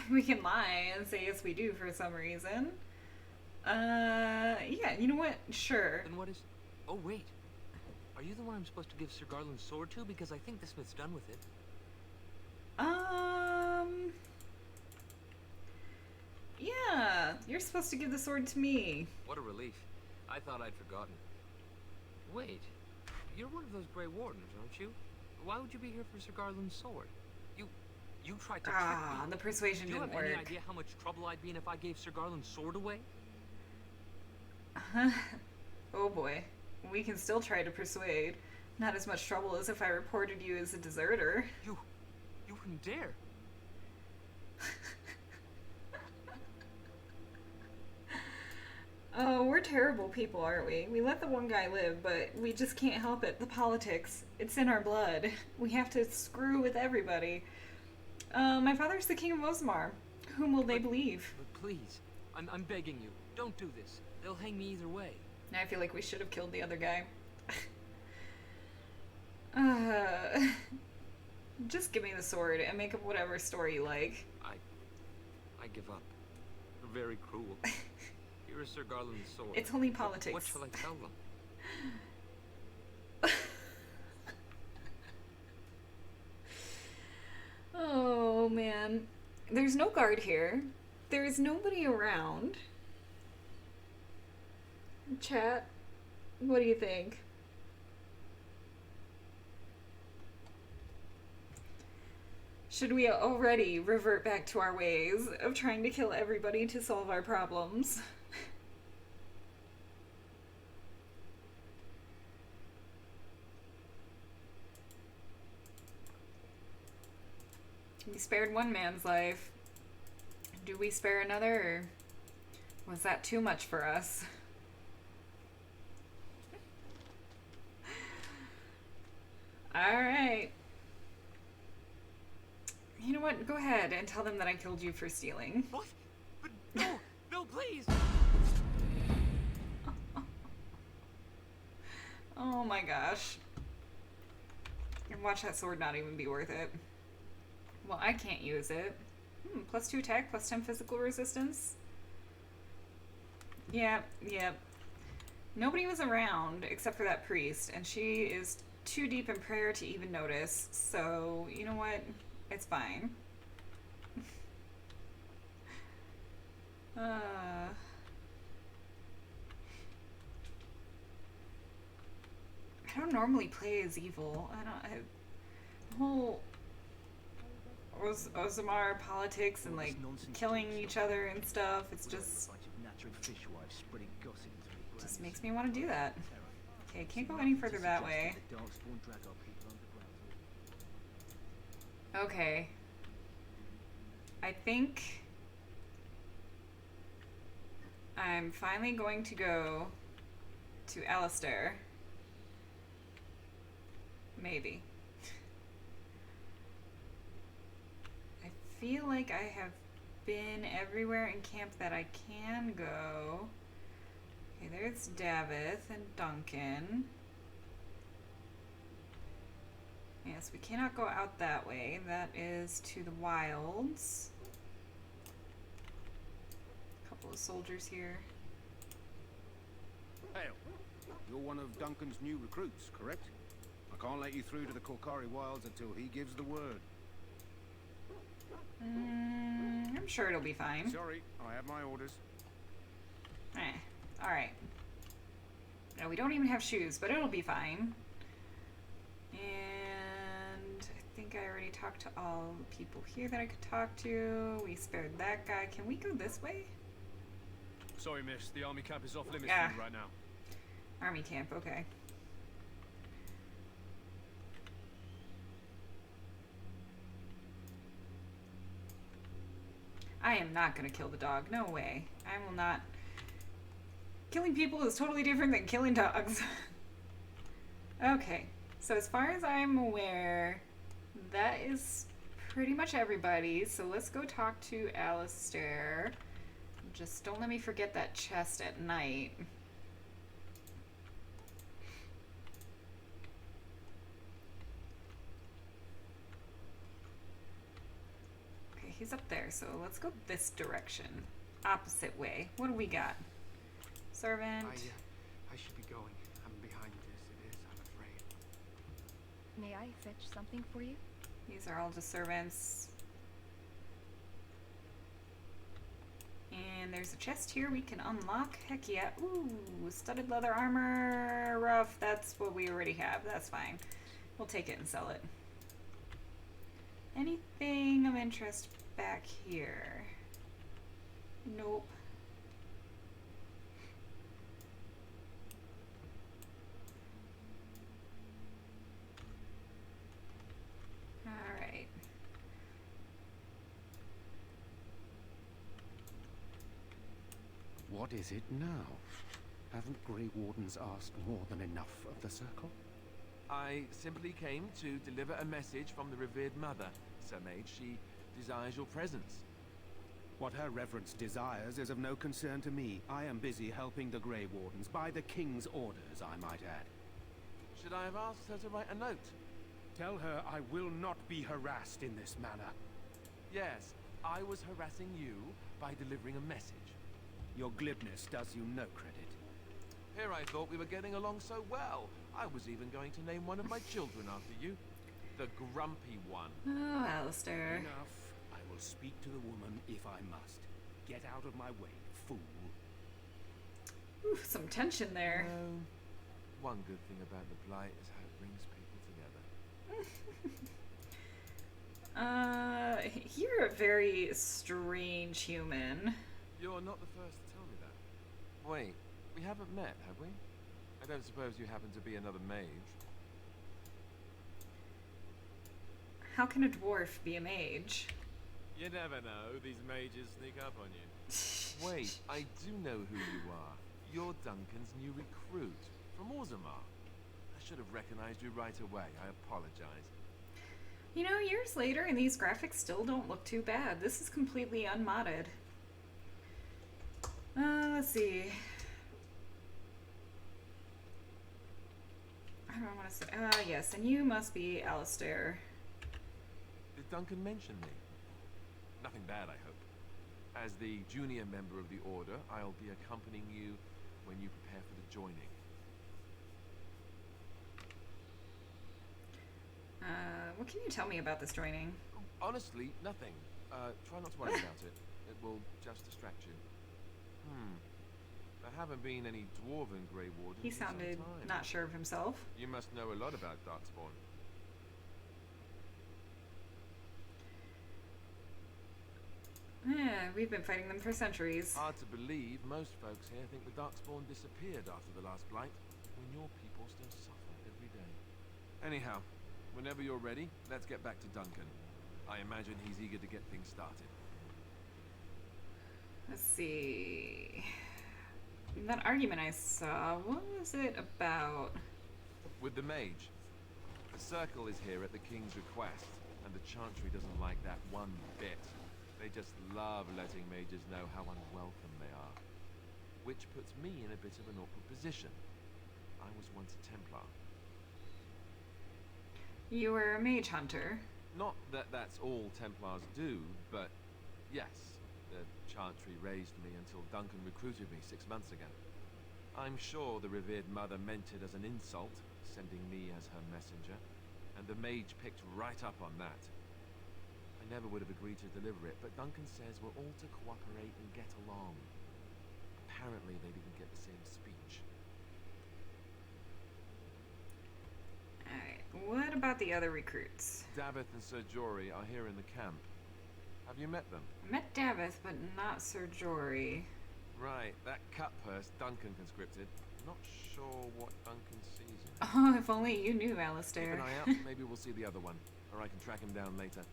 We can lie and say yes we do for some reason. Yeah, you know what? Sure. Then what is... Oh, wait. Are you the one I'm supposed to give Sir Garland's sword to? Because I think the smith's done with it. Yeah, you're supposed to give the sword to me. What a relief. I thought I'd forgotten. Wait, you're one of those Grey Wardens, aren't you? Why would you be here for Sir Garland's sword? You tried to trick me. The persuasion didn't work. Do you have any idea how much trouble I'd be in if I gave Sir Garland's sword away? Oh boy. We can still try to persuade. Not as much trouble as if I reported you as a deserter. You wouldn't dare. Oh, we're terrible people, aren't we? We let the one guy live, but we just can't help it. The politics. It's in our blood. We have to screw with everybody. My father's the king of Osmar. Whom will they believe? But please, I'm begging you, don't do this. They'll hang me either way. I feel like we should have killed the other guy. Just give me the sword and make up whatever story you like. I give up. You're very cruel. Here is Sir Garland's sword. It's only politics. What shall I tell them? Oh man. There's no guard here. There is nobody around. Chat, what do you think? Should we already revert back to our ways of trying to kill everybody to solve our problems? We spared one man's life. Do we spare another, or was that too much for us? Alright. You know what? Go ahead and tell them that I killed you for stealing. What? But no! No, please! Oh my gosh. And watch that sword not even be worth it. Well, I can't use it. +2 attack, +10 physical resistance. Yep. Nobody was around except for that priest, and she is too deep in prayer to even notice. So, you know what? It's fine. I don't normally play as evil. The whole Ozamar politics and like killing each other and stuff. It's just makes me want to do that. Okay, can't go any further that way. Okay. I think I'm finally going to go to Alistair. Maybe. I feel like I have been everywhere in camp that I can go. Okay, there's Davith and Duncan. Yes, we cannot go out that way. That is to the wilds. A couple of soldiers here. Hail. You're one of Duncan's new recruits, correct? I can't let you through to the Korkari wilds until he gives the word. I'm I'm sure it'll be fine. Sorry, I have my orders. Alright. No, we don't even have shoes, but it'll be fine. And I think I already talked to all the people here that I could talk to. We spared that guy. Can we go this way? Sorry, miss. The army camp is off limits Yeah. for you right now. Army camp, okay. I am not gonna kill the dog. No way. I will not. Killing people is totally different than killing dogs. Okay. So as far as I'm aware, that is pretty much everybody. So let's go talk to Alistair. Just don't let me forget that chest at night. Okay, he's up there, so let's go this direction. Opposite way. What do we got? Servant. I should be going. I'm behind this. It is, I'm afraid. May I fetch something for you? These are all just servants. And there's a chest here we can unlock. Heck yeah. Ooh, studded leather armor. Rough. That's what we already have. That's fine. We'll take it and sell it. Anything of interest back here? Nope. Alright. What is it now? Haven't Grey Wardens asked more than enough of the Circle? I simply came to deliver a message from the revered mother, Sir Mage. She desires your presence. What her reverence desires is of no concern to me. I am busy helping the Grey Wardens, by the King's orders, I might add. Should I have asked her to write a note? Tell her I will not be harassed in this manner. Yes, I was harassing you by delivering a message. Your glibness does you no credit. Here I thought we were getting along so well. I was even going to name one of my children after you. The grumpy one. Oh, Alistair. Enough. I will speak to the woman if I must. Get out of my way, fool. Ooh, some tension there. One good thing about the Blight is how it brings people together. You're a very strange human. You're not the first to tell me that. Wait, we haven't met, have we? I don't suppose you happen to be another mage? How can a dwarf be a mage? You never know. These mages sneak up on you. Wait, I do know who you are. You're Duncan's new recruit from Orzammar. I should have recognized you right away. I apologize. You know, years later, and these graphics still don't look too bad. This is completely unmodded. Let's see. I don't want to say. Yes, and you must be Alistair. Did Duncan mention me? Nothing bad, I hope. As the junior member of the Order, I'll be accompanying you when you prepare for the joining. What can you tell me about this joining? Honestly, nothing. Try not to worry about it. It will just distract you. There haven't been any dwarven Grey Wardens. He sounded not sure of himself. You must know a lot about Darkspawn. Yeah, we've been fighting them for centuries. Hard to believe most folks here think the Darkspawn disappeared after the last Blight, when your people still suffer every day. Anyhow, whenever you're ready, let's get back to Duncan. I imagine he's eager to get things started. Let's see. That argument I saw, what was it about? With the Mage. The Circle is here at the King's request, and the Chantry doesn't like that one bit. They just love letting mages know how unwelcome they are. Which puts me in a bit of an awkward position. I was once a Templar. You were a mage hunter. Not that that's all Templars do, but yes. The Chantry raised me until Duncan recruited me 6 months ago. I'm sure the revered mother meant it as an insult, sending me as her messenger, and the Mage picked right up on that. I I never would have agreed to deliver it, but Duncan says we're all to cooperate and get along. Apparently they didn't get the same speech. Alright, what about the other recruits? Davith and Sir Jory are here in the camp. Have you met them? I met Davith, but not Sir Jory. Right, that cut purse Duncan conscripted. Not sure what Duncan sees in it. Oh, if only you knew, Alistair. Keep an eye out, maybe we'll see the other one. Or I can track him down later.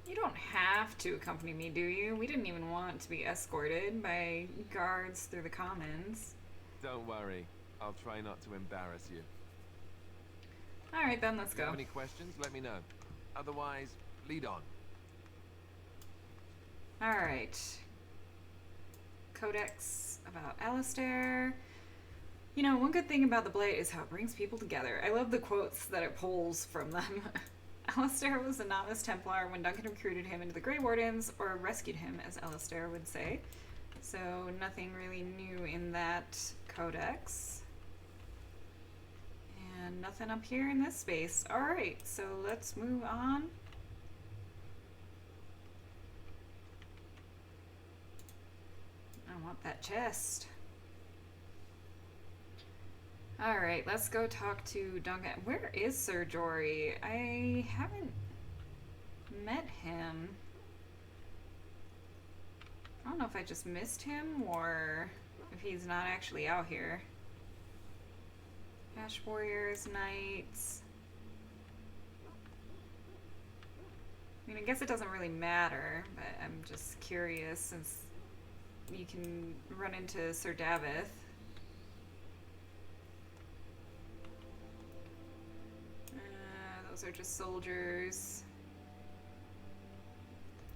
You don't have to accompany me, do you? We didn't even want to be escorted by guards through the commons. Don't worry. I'll try not to embarrass you. Alright then, let's If you go. have any questions, let me know. Otherwise, lead on. Alright. Codex about Alistair. You know, one good thing about the Blade is how it brings people together. I love the quotes that it pulls from them. Alistair was a novice Templar when Duncan recruited him into the Grey Wardens, or rescued him, as Alistair would say. So, nothing really new in that codex. And nothing up here in this space. Alright, so let's move on. I want that chest. Alright, let's go talk to Duncan. Where is Sir Jory? I haven't met him. I don't know if I just missed him or if he's not actually out here. Ash Warriors, Knights. I mean, I guess it doesn't really matter, but I'm just curious since you can run into Sir Davith. Those are just soldiers.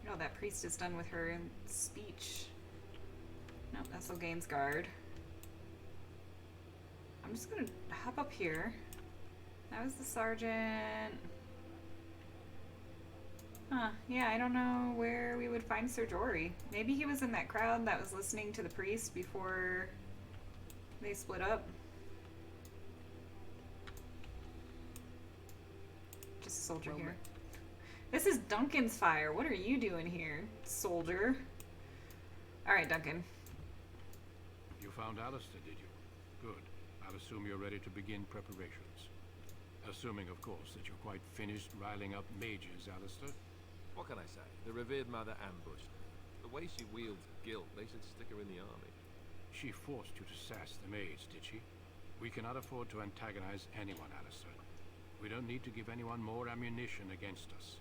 Oh, that priest is done with her speech. Nope, that's Loghain's guard. I'm just gonna hop up here. That was the sergeant. Huh, yeah, I don't know where we would find Sir Jory. Maybe he was in that crowd that was listening to the priest before they split up. Just a soldier here. This is Duncan's fire. What are you doing here, soldier? Alright, Duncan. You found Alistair, did you? Good. I'll assume you're ready to begin preparations. Assuming, of course, that you're quite finished riling up mages, Alistair. What can I say? The revered mother ambushed her. The way she wields guilt, they should stick her in the army. She forced you to sass the mage, did she? We cannot afford to antagonize anyone, Alistair. We don't need to give anyone more ammunition against us.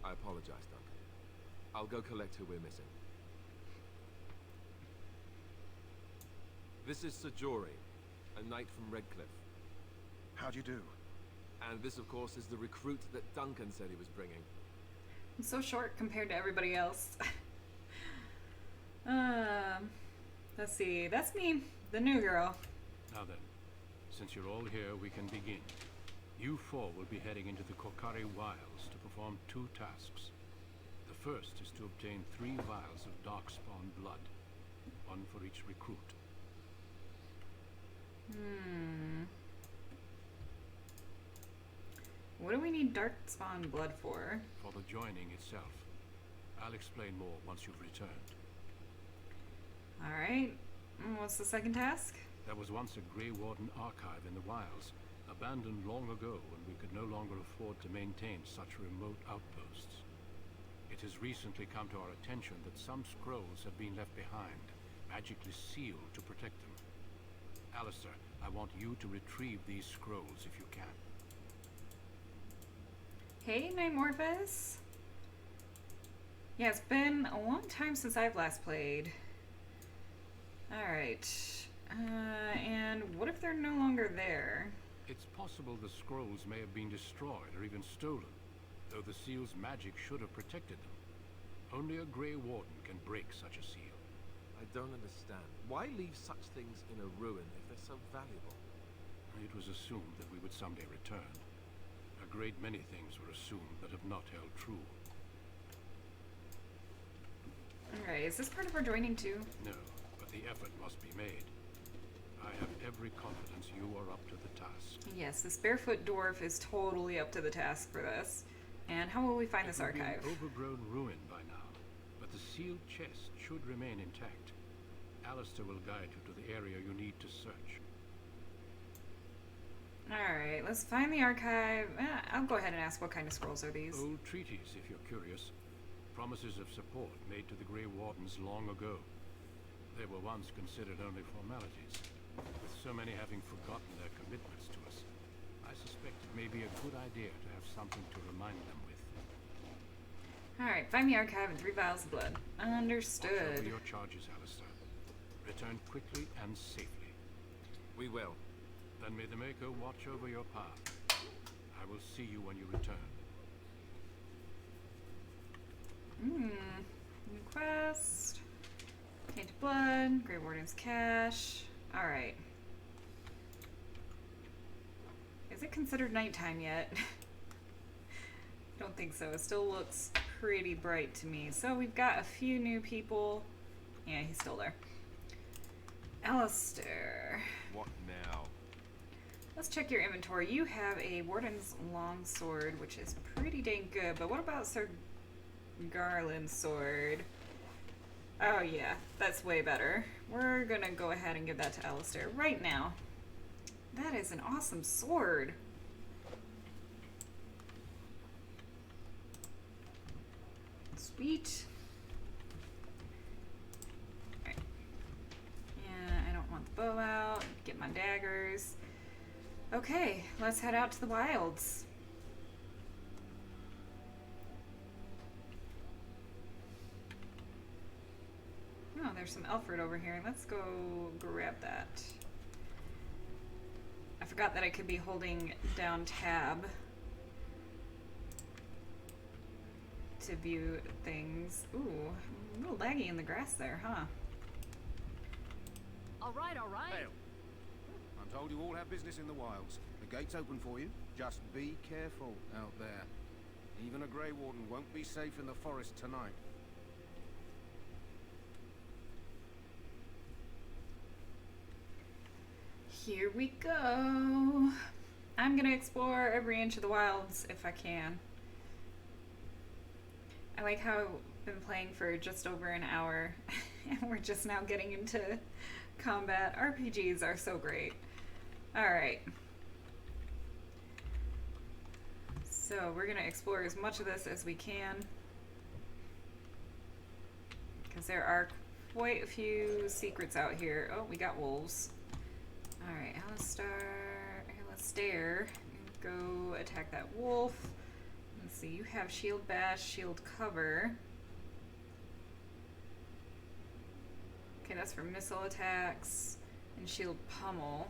I apologize, Duncan. I'll go collect who we're missing. This is Sir Jory, a knight from Redcliffe. How'd you do? And this, of course, is the recruit that Duncan said he was bringing. I'm so short compared to everybody else. Let's see. That's me, the new girl. Now then, since you're all here, we can begin. You four will be heading into the Kokari Wilds to perform 2 tasks. The first is to obtain 3 vials of darkspawn blood, 1 for each recruit. What do we need darkspawn blood for? For the joining itself. I'll explain more once you've returned. Alright. What's the second task? There was once a Grey Warden archive in the wilds, abandoned long ago when we could no longer afford to maintain such remote outposts. It has recently come to our attention that some scrolls have been left behind, magically sealed to protect them. Alistair, I want you to retrieve these scrolls if you can. Hey, Nymorphous. Yeah, it's been a long time since I've last played. Alright. And what if they're no longer there? It's possible the scrolls may have been destroyed or even stolen, though the seal's magic should have protected them. Only a Grey Warden can break such a seal. I don't understand. Why leave such things in a ruin if they're so valuable? It was assumed that we would someday return. A great many things were assumed that have not held true. Alright, is this part of our joining too? No, but the effort must be made. I have every confidence you are up to the task. Yes, this barefoot dwarf is totally up to the task for this. And how will we find this It will be archive? an overgrown ruin by now, but the sealed chest should remain intact. Alistair will guide you to the area you need to search. Alright, let's find the archive. I'll go ahead and ask what kind of scrolls are these. Old treaties, if you're curious. Promises of support made to the Grey Wardens long ago. They were once considered only formalities, with so many having forgotten their commitments to us. I suspect it may be a good idea to have something to remind them with. Alright, find the archive and 3 vials of blood. Watch Understood. over your charges, Alistair. Return quickly and safely. We will. Then may the Maker watch over your path. I will see you when you return. New quest. Tainted blood. Grey Warden's cache. Alright. Is it considered nighttime yet? Don't think so. It still looks pretty bright to me. So we've got a few new people. Yeah, he's still there. Alistair. What now? Let's check your inventory. You have a Warden's longsword, which is pretty dang good. But what about Sir Garland's sword? Oh yeah, that's way better. We're gonna go ahead and give that to Alistair right now. That is an awesome sword. Sweet. Alright. Yeah, I don't want the bow out. Get my daggers. Okay, let's head out to the wilds. Oh, there's some elf fruit over here. Let's go grab that. I forgot that I could be holding down tab to view things. Ooh, a little laggy in the grass there, huh? All right, all right. Hail. I'm told you all have business in the wilds. The gate's open for you. Just be careful out there. Even a Grey Warden won't be safe in the forest tonight. Here we go. I'm gonna explore every inch of the wilds if I can. I like how I've been playing for just over an hour and we're just now getting into combat. RPGs are so great. Alright. So we're gonna explore as much of this as we can, because there are quite a few secrets out here. Oh, we got wolves. Alright, Alistair, go attack that wolf. Let's see, you have shield bash, shield cover. Okay, that's for missile attacks, and shield pummel.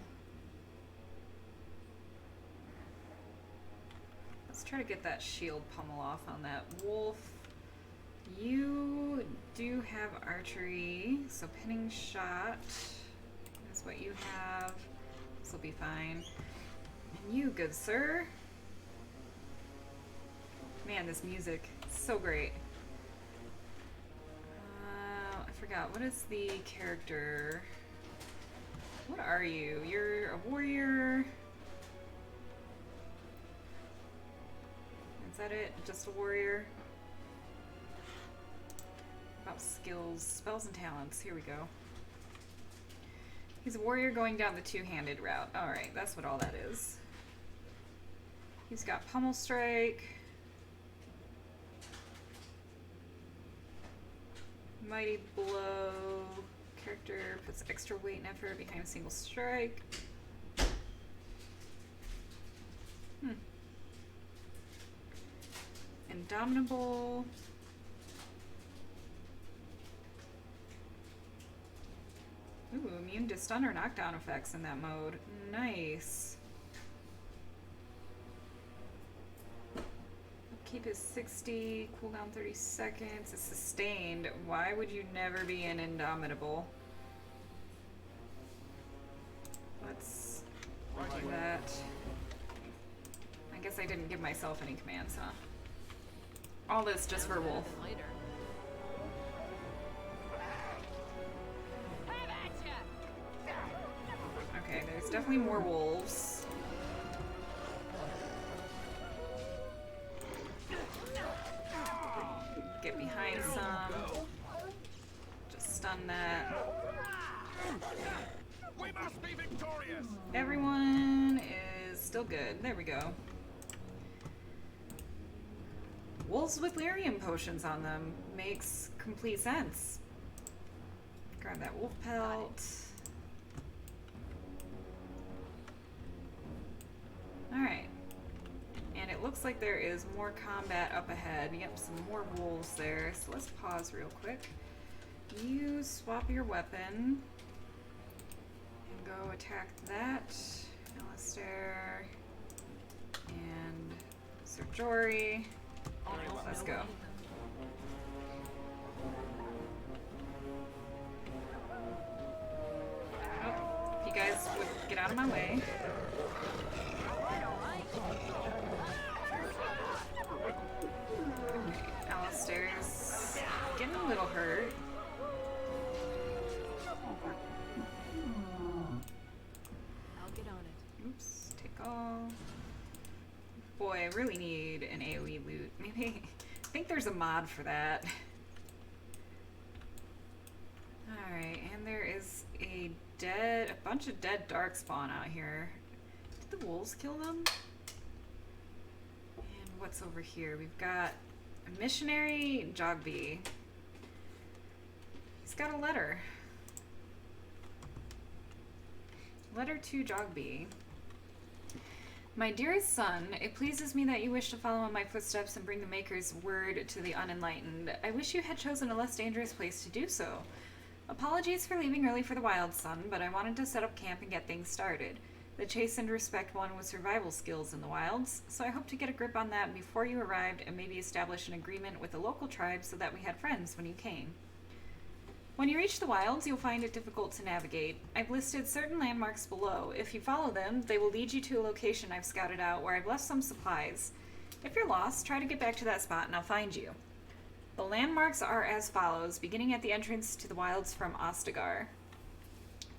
Let's try to get that shield pummel off on that wolf. You do have archery, so pinning shot is what you have. This will be fine. And you, good sir. Man, this music, so great. I forgot, what is the character? What are you? You're a warrior? Is that it? Just a warrior? About skills, spells and talents. Here we go. He's a warrior going down the two-handed route. Alright, that's what all that is. He's got pummel strike. Mighty blow. Character puts extra weight and effort behind a single strike. Indomitable. Ooh, immune to stun or knockdown effects in that mode. Nice. Upkeep is 60, cooldown 30 seconds. It's sustained. Why would you never be an Indomitable? Let's do that. I guess I didn't give myself any commands, huh? All this just for Wolf. There's definitely more wolves. Get behind some. Just stun that. We must be victorious. Everyone is still good. There we go. Wolves with lyrium potions on them makes complete sense. Grab that wolf pelt. Alright. And it looks like there is more combat up ahead. Yep, some more wolves there. So let's pause real quick. You swap your weapon. And go attack that. Alistair. And Sir Jory. Let's go. Oh, if you guys would get out of my way. Alistair's getting a little hurt. I'll get on it. Oops, take all. Boy, I really need an AoE loot. Maybe, I think there's a mod for that. Alright, and there is a bunch of dead darkspawn out here. Did the wolves kill them? And what's over here? We've got a missionary Jogby. He's got a letter. Letter to Jogby. My dearest son, it pleases me that you wish to follow in my footsteps and bring the Maker's word to the unenlightened. I wish you had chosen a less dangerous place to do so. Apologies for leaving early for the wild, son, but I wanted to set up camp and get things started. The chastened respect one with survival skills in the wilds, so I hope to get a grip on that before you arrived and maybe establish an agreement with the local tribe so that we had friends when you came. When you reach the wilds, you'll find it difficult to navigate. I've listed certain landmarks below. If you follow them, they will lead you to a location I've scouted out where I've left some supplies. If you're lost, try to get back to that spot and I'll find you. The landmarks are as follows, beginning at the entrance to the wilds from Ostagar.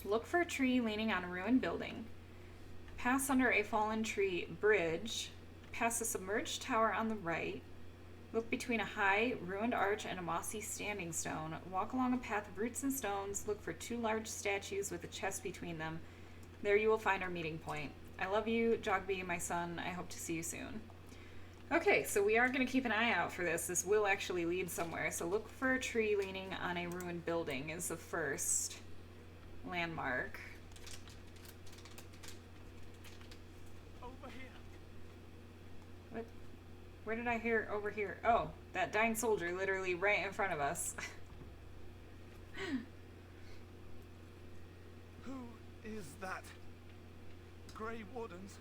Look for a tree leaning on a ruined building. Pass under a fallen tree bridge. Pass a submerged tower on the right. Look between a high, ruined arch and a mossy standing stone. Walk along a path of roots and stones. Look for 2 large statues with a chest between them. There you will find our meeting point. I love you, Jogby, my son. I hope to see you soon. Okay, so we are going to keep an eye out for this. This will actually lead somewhere. So look for a tree leaning on a ruined building is the first landmark. Over here. What? Where did I hear over here? Oh, that dying soldier literally right in front of us. Who is that? Grey Wardens?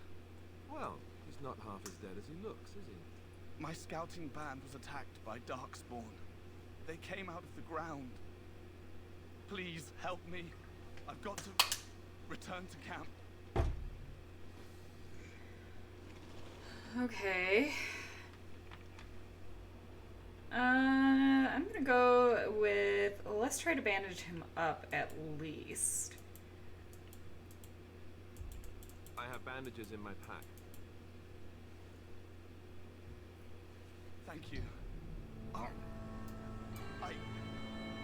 Well, he's not half as dead as he looks, is he? My scouting band was attacked by darkspawn. They came out of the ground. Please help me. I've got to return to camp. Okay. I'm gonna go with, let's try to bandage him up at least. I have bandages in my pack. Thank you. I've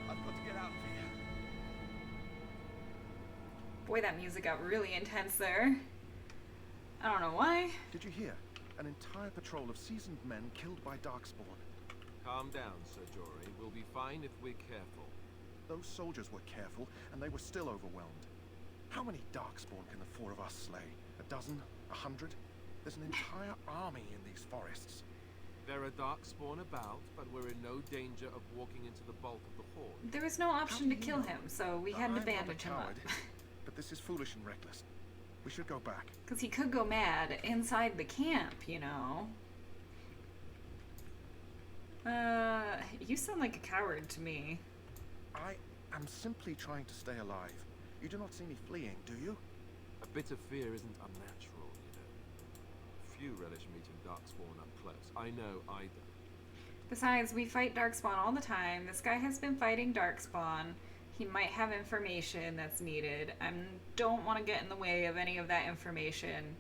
got to get out of here. Boy, that music got really intense there. I don't know why. Did you hear? An entire patrol of seasoned men killed by darkspawn. Calm down, Sir Jory. We'll be fine if we're careful. Those soldiers were careful, and they were still overwhelmed. How many darkspawn can the 4 of us slay? 12? 100? There's an entire army in these forests. There are darkspawn about, but we're in no danger of walking into the bulk of the horde. There was no option to kill him, so we had to bandage him up. But this is foolish and reckless. We should go back. Because he could go mad inside the camp, you know. You sound like a coward to me. I am simply trying to stay alive. You do not see me fleeing, do you? A bit of fear isn't unnatural, you know. Few relish meeting darkspawn up close. I know I don't. Besides, we fight darkspawn all the time. This guy has been fighting darkspawn. He might have information that's needed. I don't want to get in the way of any of that information,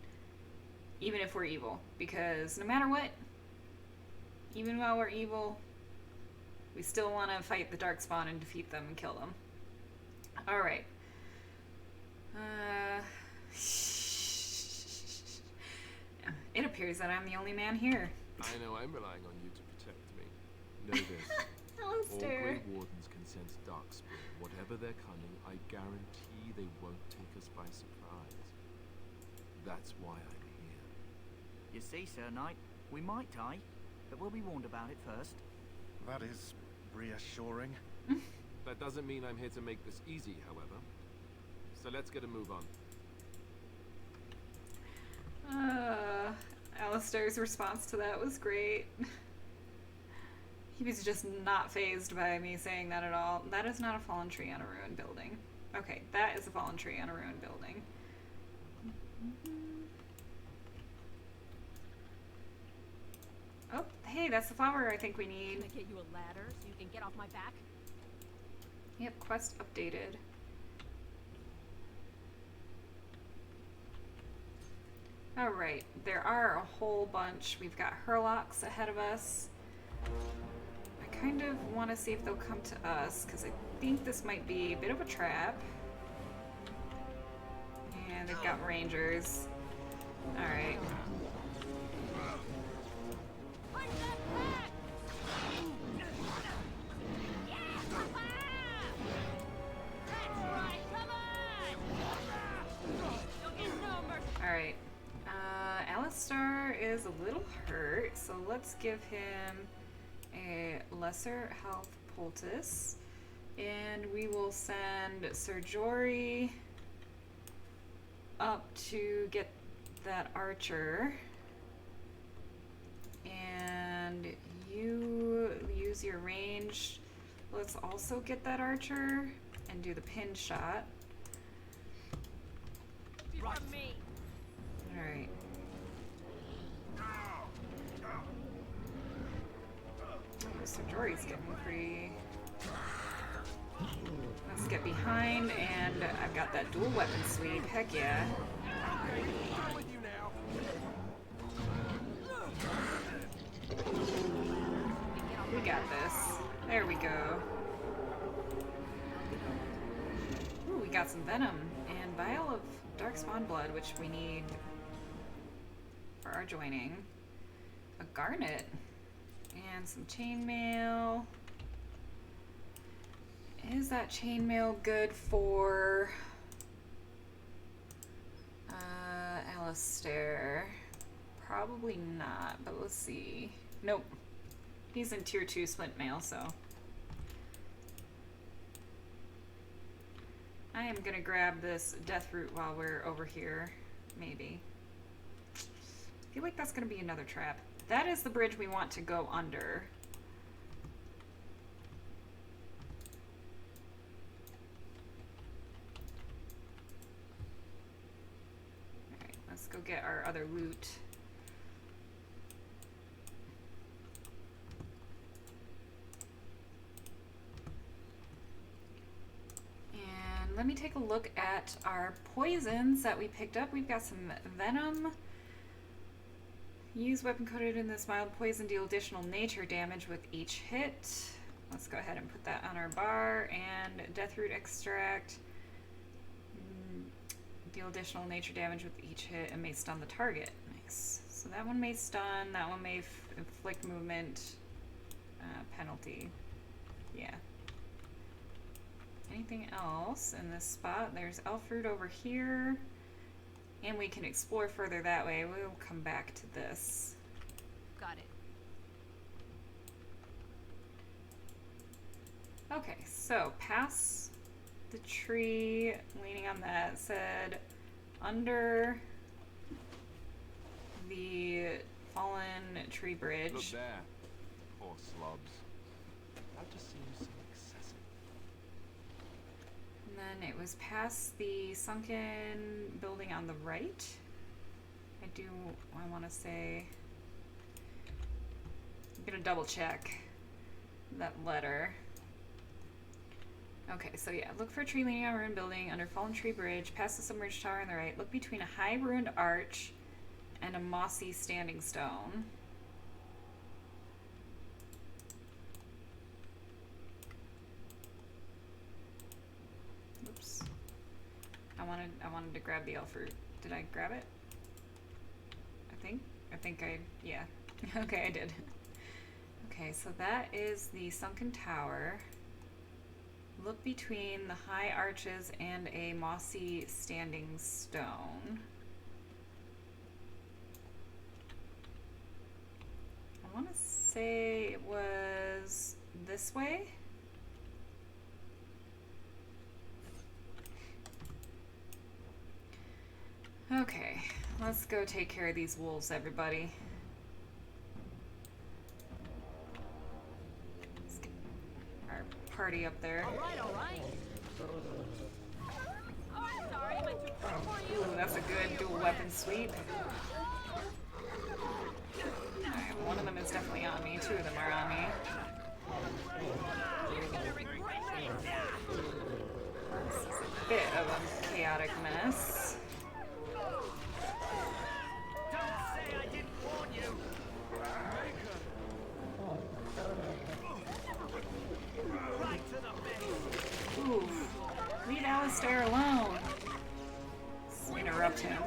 even if we're evil. Because no matter what, even while we're evil, we still want to fight the Darkspawn and defeat them and kill them. Alright. It appears that I'm the only man here. I know I'm relying on you to protect me. Know this. All Alistair. Grey Wardens can sense Darkspawn. Whatever their cunning, I guarantee they won't take us by surprise. That's why I'm here. You see, Sir Knight, we might die, but we'll be warned about it first. That is reassuring. That doesn't mean I'm here to make this easy, however. So let's get a move on. Alistair's response to that was great. He was just not fazed by me saying that at all. That is not a fallen tree on a ruined building. Okay, that is a fallen tree on a ruined building. Oh, hey, that's the flower I think we need. Can I get you a ladder so you can get off my back? Yep, quest updated. Alright, there are a whole bunch. We've got Hurlocks ahead of us. I kind of want to see if they'll come to us, because I think this might be a bit of a trap. And they've got Rangers. Alright. Alright. Alistair is a little hurt, so let's give him a lesser health poultice. And we will send Sir Jory up to get that archer. And you use your range. Let's also get that archer and do the pin shot. Right. Me. Alright. Mr. Jory's getting free. Let's get behind, and I've got that dual weapon sweep. Heck yeah. We got this. There we go. Ooh, we got some venom and vial of Darkspawn blood, which we need for our joining. A garnet and some chainmail. Is that chainmail good for Alistair? Probably not, but let's see. Nope. He's in tier 2 splint mail, so I am gonna grab this death root while we're over here, maybe. I feel like that's gonna be another trap. That is the bridge we want to go under. Alright, let's go get our other loot. Let me take a look at our poisons that we picked up. We've got some venom. Use weapon coated in this mild poison, deal additional nature damage with each hit. Let's go ahead and put that on our bar. And deathroot extract. Deal additional nature damage with each hit and may stun the target. Nice. So that one may stun, that one may inflict movement penalty. Yeah. Anything else in this spot? There's elf fruit over here, and we can explore further that way. We'll come back to this. Got it. Okay, so past the tree, leaning on that, said under the fallen tree bridge. Look there. Poor slobs. That just seems so excessive. And then it was past the sunken building on the right. I want to say, I'm gonna double check that letter. Okay, so yeah, look for a tree leaning on a ruined building under fallen tree bridge, past the submerged tower on the right. Look between a high ruined arch and a mossy standing stone. Oops. I wanted to grab the elf fruit. Did I grab it? I think yeah. Okay, I did. Okay, so that is the sunken tower. Look between the high arches and a mossy standing stone. I want to say it was this way. Okay, let's go take care of these wolves, everybody. Let's get our party up there. All right. Oh, I'm sorry. Am I too quick for you? Ooh, that's a good dual weapon sweep. Alright, one of them is definitely on me. Two of them are on me. You're gonna regret it. This is a bit of a chaotic mess. Ooh, leave Alistair alone. Let's interrupt him.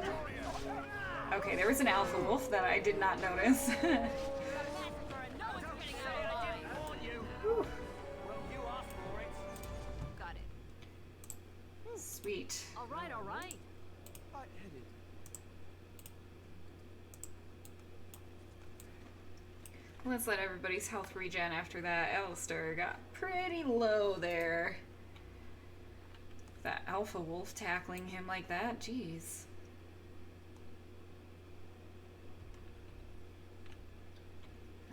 Okay, there was an alpha wolf that I did not notice. Got it. Sweet. All right. Let's let everybody's health regen after that. Alistair got pretty low there. That alpha wolf tackling him like that, jeez.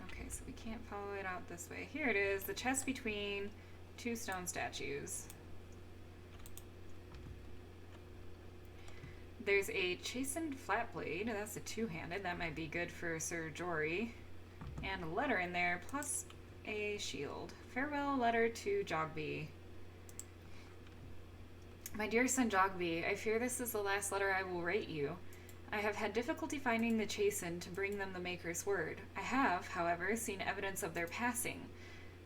Okay, so we can't follow it out this way. Here it is, the chest between two stone statues. There's a chastened flat blade, that's a two-handed, that might be good for Sir Jory. And a letter in there, plus a shield. Farewell letter to Jogby. My dear son Jogby, I fear this is the last letter I will write you. I have had difficulty finding the chastened to bring them the Maker's word. I have, however, seen evidence of their passing.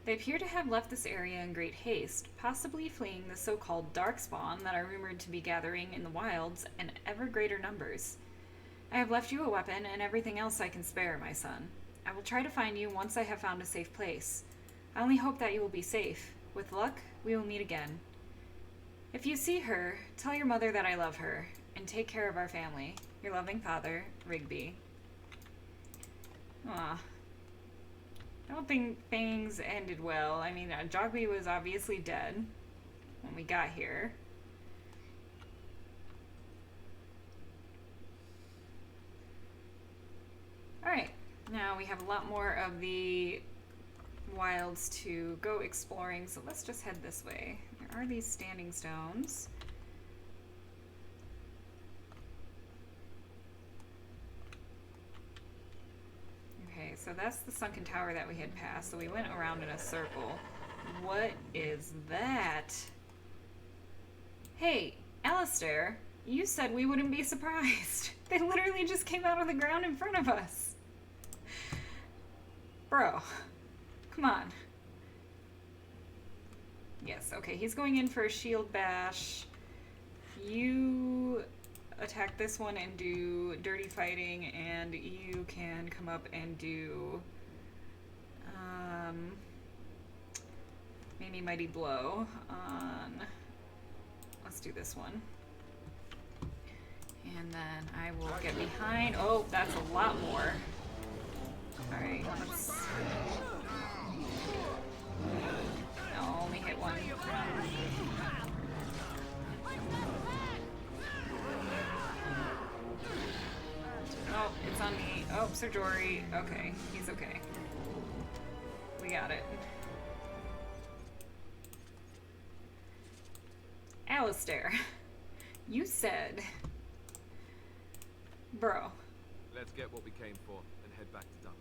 They appear to have left this area in great haste, possibly fleeing the so-called darkspawn that are rumored to be gathering in the wilds in ever greater numbers. I have left you a weapon and everything else I can spare, my son. I will try to find you once I have found a safe place. I only hope that you will be safe. With luck, we will meet again. If you see her, tell your mother that I love her, and take care of our family. Your loving father, Rigby. Aw. I don't think things ended well. I mean, Jogby was obviously dead when we got here. Alright. Now we have a lot more of the wilds to go exploring, so let's just head this way. There are these standing stones. Okay, so that's the sunken tower that we had passed, so we went around in a circle. What is that? Hey, Alistair, you said we wouldn't be surprised. They literally just came out of the ground in front of us. Bro, come on. Yes, okay, he's going in for a shield bash. You attack this one and do dirty fighting, and you can come up and do maybe mighty blow on, let's do this one. And then I will get behind. Oh, that's a lot more. Alright, let's... I'll only hit one. Oh, it's on me. Oh, Sir Jory. Okay, he's okay. We got it. Alistair, you said... Bro. Let's get what we came for and head back to Duncan.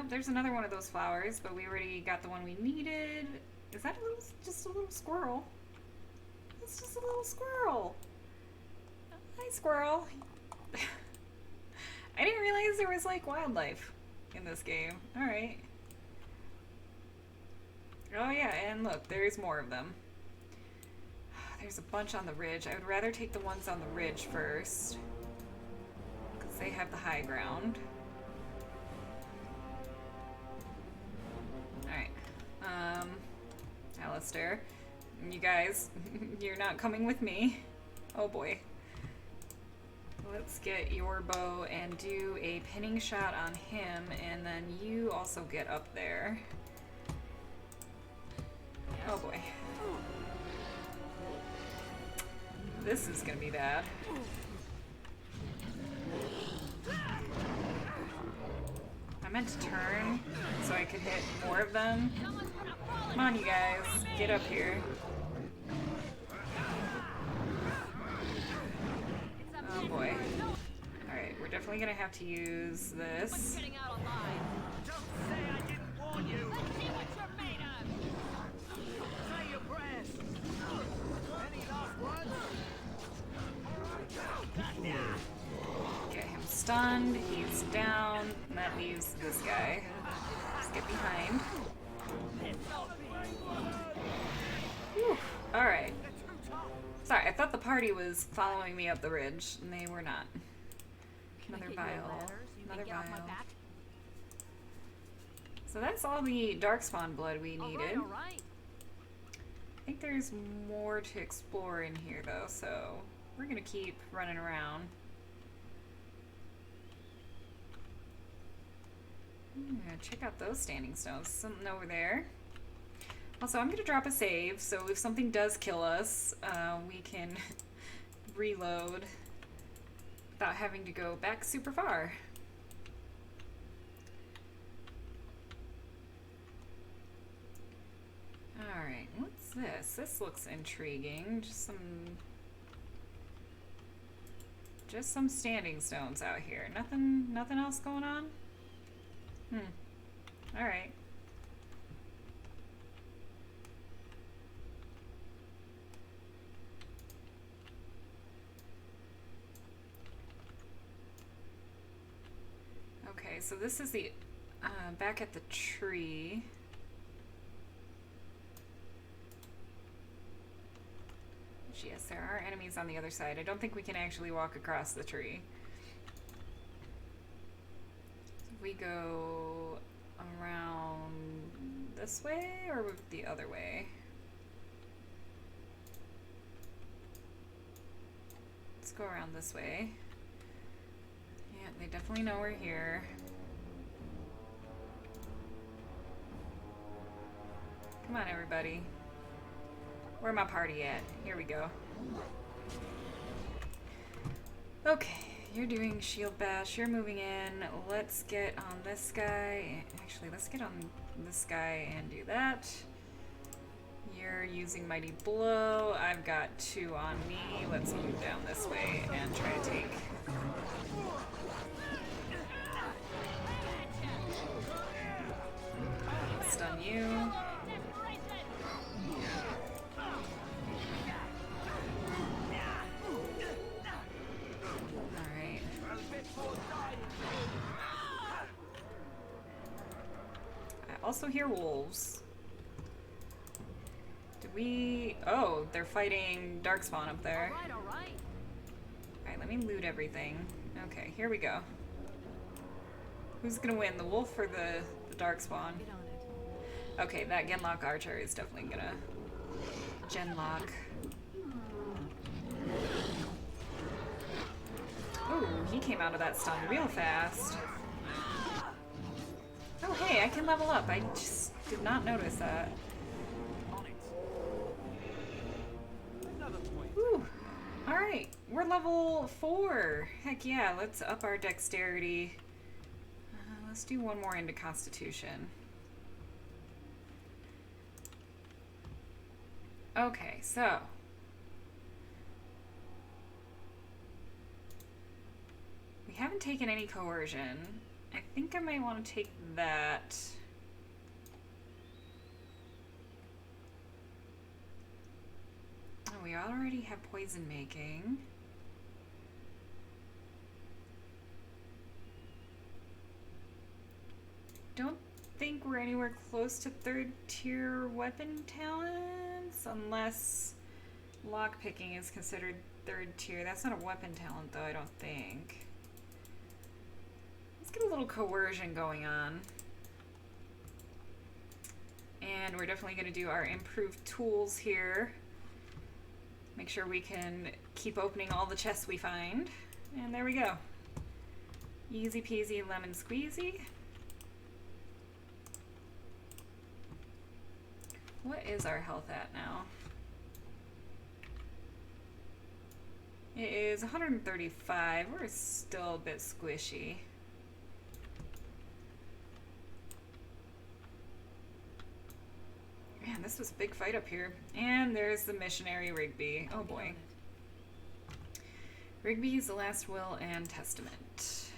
Nope, there's another one of those flowers, but we already got the one we needed. Is that just a little squirrel? It's just a little squirrel. Hi, squirrel. I didn't realize there was like wildlife in this game. Alright. Oh yeah, and look, there's more of them. There's a bunch on the ridge. I would rather take the ones on the ridge first, because they have the high ground. Alright. Alistair. You guys, you're not coming with me. Oh boy. Let's get your bow and do a pinning shot on him, and then you also get up there. Oh boy. This is gonna be bad. I meant to turn so I could hit more of them. Come on, you guys. Get up here. Oh boy. Alright, we're definitely gonna have to use this. Get him stunned, he's down, and that leaves this guy. Let's get behind. Alright. Sorry, I thought the party was following me up the ridge, and they were not. Another vial. Another vial. So that's all the darkspawn blood we needed. I think there's more to explore in here though, so we're gonna keep running around. Yeah, check out those standing stones. Something over there. Also, I'm gonna drop a save, so if something does kill us, we can reload without having to go back super far. Alright, what's this? This looks intriguing. Just some standing stones out here. Nothing else going on? Alright. Okay, so this is the back at the tree. Yes, there are enemies on the other side. I don't think we can actually walk across the tree. So we go around this way or the other way? Let's go around this way. Yeah, they definitely know we're here. Come on, everybody. Where my party at? Here we go. Okay, you're doing shield bash, you're moving in. Let's get on this guy. Actually, let's get on this guy and do that. You're using Mighty Blow. I've got 2 on me. Let's move down this way and try to take... Stun you. I also hear wolves. Did we... Oh, they're fighting darkspawn up there. Alright, let me loot everything. Okay, here we go. Who's gonna win, the wolf or the darkspawn? Okay, that Genlock archer is definitely gonna genlock. Ooh, he came out of that stun real fast. Oh hey, I can level up. I just did not notice that. Ooh. Alright, we're level 4. Heck yeah, let's up our dexterity. Let's do one more into Constitution. Okay, so. We haven't taken any coercion. I think I might want to take that. Oh, we already have poison making. Don't think we're anywhere close to 3rd tier weapon talents, unless lockpicking is considered 3rd tier. That's not a weapon talent though, I don't think. Let's get a little coercion going on. And we're definitely going to do our improved tools here. Make sure we can keep opening all the chests we find. And there we go. Easy peasy lemon squeezy. What is our health at now? It is 135. We're still a bit squishy. Man, this was a big fight up here. And there's the missionary Rigby. Oh boy. Rigby's the last will and testament.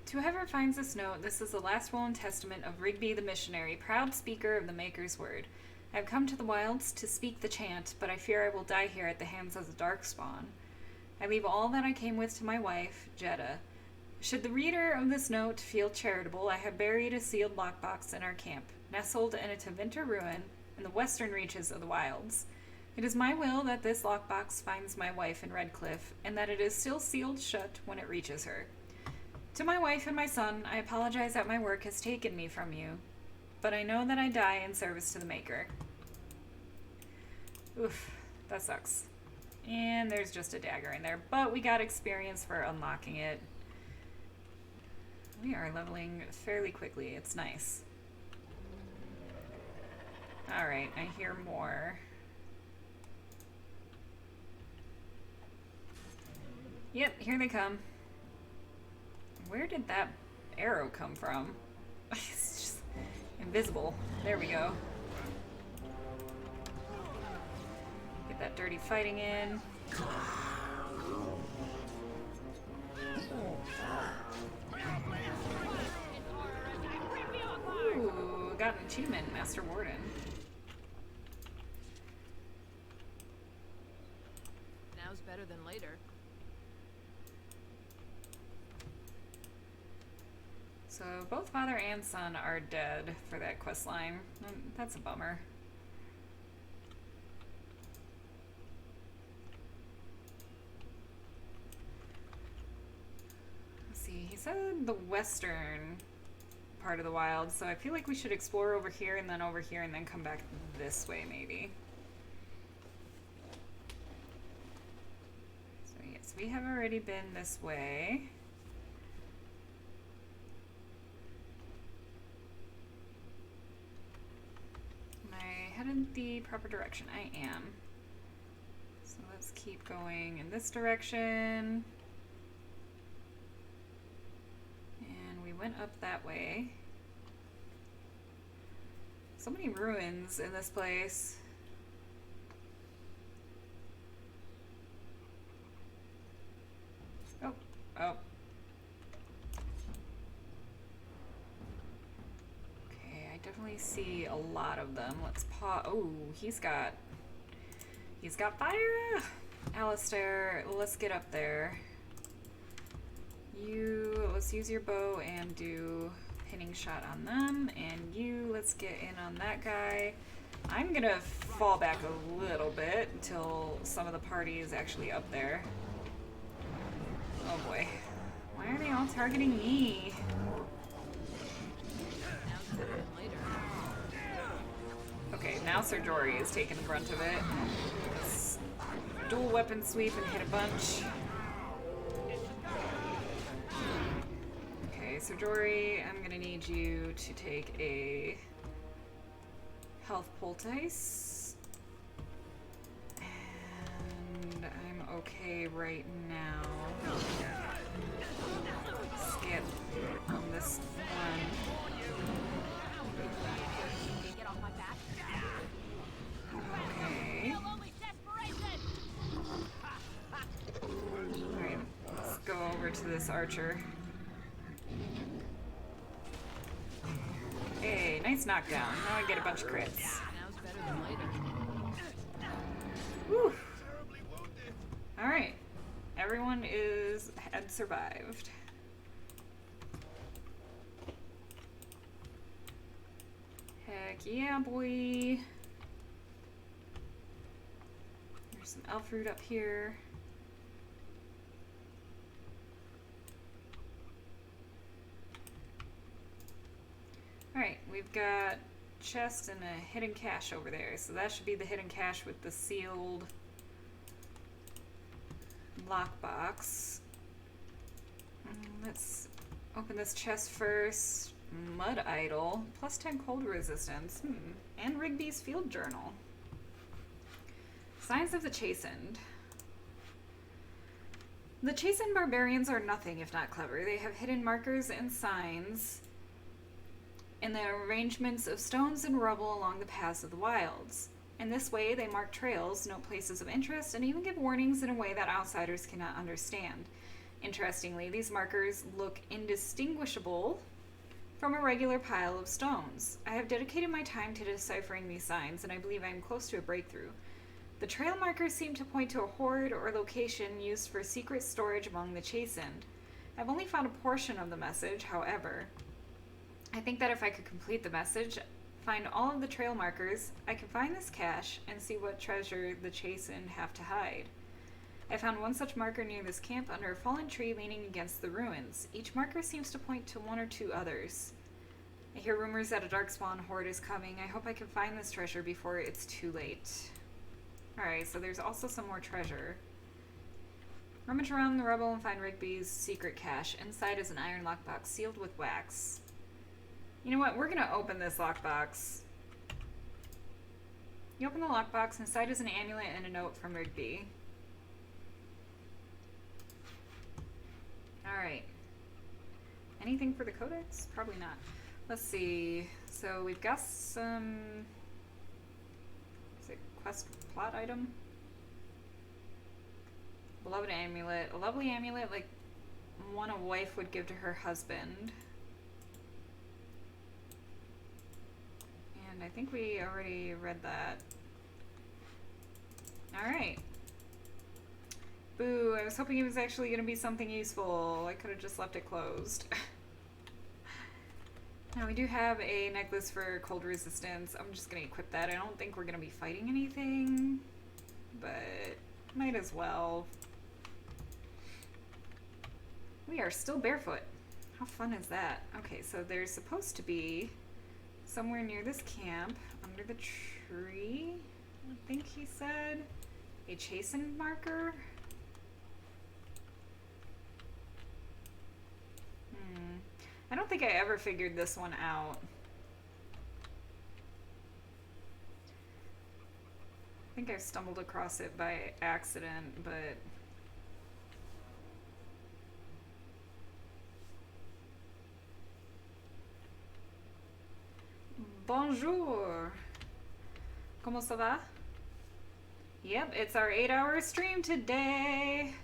To whoever finds this note, this is the last will and testament of Rigby the missionary, proud speaker of the Maker's word. I have come to the wilds to speak the chant, but I fear I will die here at the hands of the Darkspawn. I leave all that I came with to my wife, Jeddah. Should the reader of this note feel charitable, I have buried a sealed lockbox in our camp, nestled in a Tevinter ruin in the western reaches of the wilds. It is my will that this lockbox finds my wife in Redcliffe, and that it is still sealed shut when it reaches her. To my wife and my son, I apologize that my work has taken me from you, but I know that I die in service to the Maker. Oof, that sucks. And there's just a dagger in there, but we got experience for unlocking it. We are leveling fairly quickly. It's nice. Alright, I hear more. Yep, here they come. Where did that arrow come from? It's just invisible. There we go. Get that dirty fighting in. Ooh, got an achievement, Master Warden. Now's better than later. So both father and son are dead for that quest line. That's a bummer. Let's see, he said the western part of the wild, so I feel like we should explore over here and then come back this way maybe. So yes, we have already been this way. Headed the proper direction. I am. So let's keep going in this direction. And we went up that way. So many ruins in this place. Oh, oh. Definitely see a lot of them. Let's pause. Oh, he's got fire. Alistair, let's get up there. Let's use your bow and do pinning shot on them, and let's get in on that guy. I'm gonna fall back a little bit until some of the party is actually up there. Oh boy, why are they all targeting me? Okay, now Sir Jory is taking the brunt of it. Let's dual weapon sweep and hit a bunch. Okay, Sir Jory, I'm gonna need you to take a health poultice. And I'm okay right now. Skip on this one. Okay. over to this archer. Hey, nice knockdown. Now I get a bunch of crits. Now's better than later. Whew. Alright. Everyone had survived. Heck yeah, boy. There's some elf fruit up here. Alright, we've got chest and a hidden cache over there. So that should be the hidden cache with the sealed lockbox. Let's open this chest first. Mud idol, plus 10 cold resistance. And Rigby's field journal. Signs of the Chastened. The Chastened barbarians are nothing if not clever. They have hidden markers and signs in the arrangements of stones and rubble along the paths of the wilds. In this way, they mark trails, note places of interest, and even give warnings in a way that outsiders cannot understand. Interestingly, these markers look indistinguishable from a regular pile of stones. I have dedicated my time to deciphering these signs, and I believe I am close to a breakthrough. The trail markers seem to point to a hoard or location used for secret storage among the Chastened. I've only found a portion of the message, however. I think that if I could complete the message, find all of the trail markers, I can find this cache and see what treasure the Chastened have to hide. I found one such marker near this camp under a fallen tree leaning against the ruins. Each marker seems to point to one or two others. I hear rumors that a darkspawn horde is coming. I hope I can find this treasure before it's too late. Alright, so there's also some more treasure. Rummage around the rubble and find Rigby's secret cache. Inside is an iron lockbox sealed with wax. You know what? We're gonna open this lockbox. You open the lockbox. Inside is an amulet and a note from Rigby. Alright. Anything for the codex? Probably not. Let's see. So we've got some... Is it quest plot item? Beloved amulet. A lovely amulet like one a wife would give to her husband. And I think we already read that. Alright. Boo, I was hoping it was actually going to be something useful. I could have just left it closed. Now we do have a necklace for cold resistance. I'm just going to equip that. I don't think we're going to be fighting anything, but might as well. We are still barefoot. How fun is that? Okay, so there's supposed to be somewhere near this camp, under the tree, I think he said, a chastened marker. I don't think I ever figured this one out. I think I stumbled across it by accident, but... Bonjour! Comment ça va? Yep, it's our 8-hour stream today!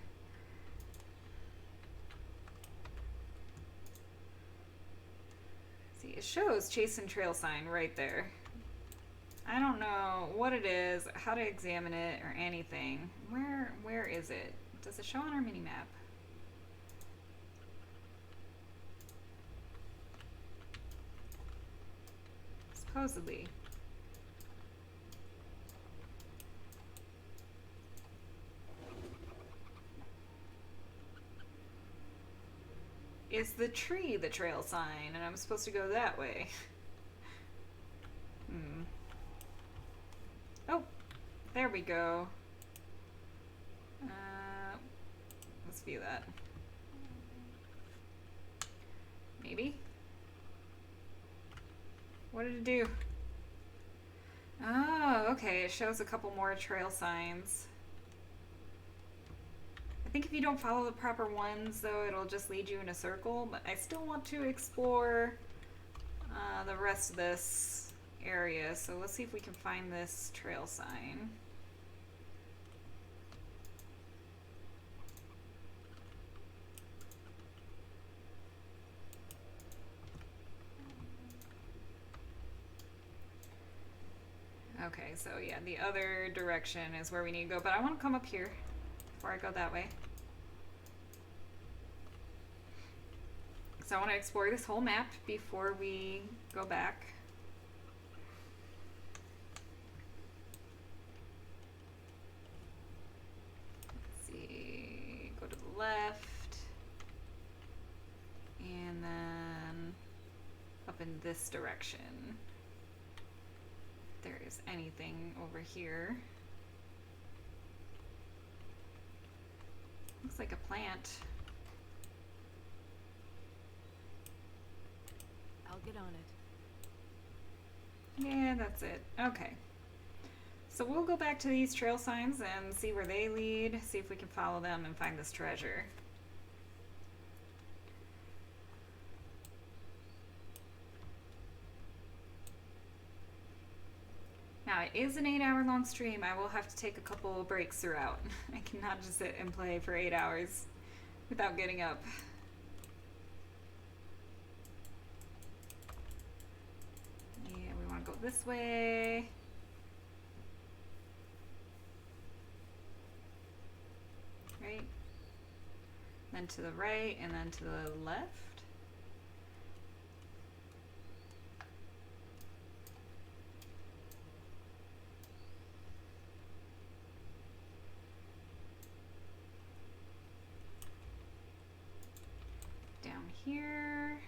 See, it shows Chastened Trail sign right there. I don't know what it is, how to examine it, or anything. Where is it? Does it show on our mini-map? Supposedly. Is the tree the trail sign, and I'm supposed to go that way? Oh, there we go. Let's view that. Maybe? What did it do? Oh, okay, it shows a couple more trail signs. I think if you don't follow the proper ones, though, it'll just lead you in a circle, but I still want to explore the rest of this area, so let's see if we can find this trail sign. Okay, so yeah, the other direction is where we need to go, but I want to come up here before I go that way. So I want to explore this whole map before we go back. Let's see, go to the left, and then up in this direction. If there is anything over here. Looks like a plant. I'll get on it. Yeah, that's it. Okay. So we'll go back to these trail signs and see where they lead, see if we can follow them and find this treasure. Now, it is an 8-hour long stream. I will have to take a couple of breaks throughout. I cannot just sit and play for 8 hours without getting up. Yeah, we want to go this way. Right. Then to the right, and then to the left. Down here.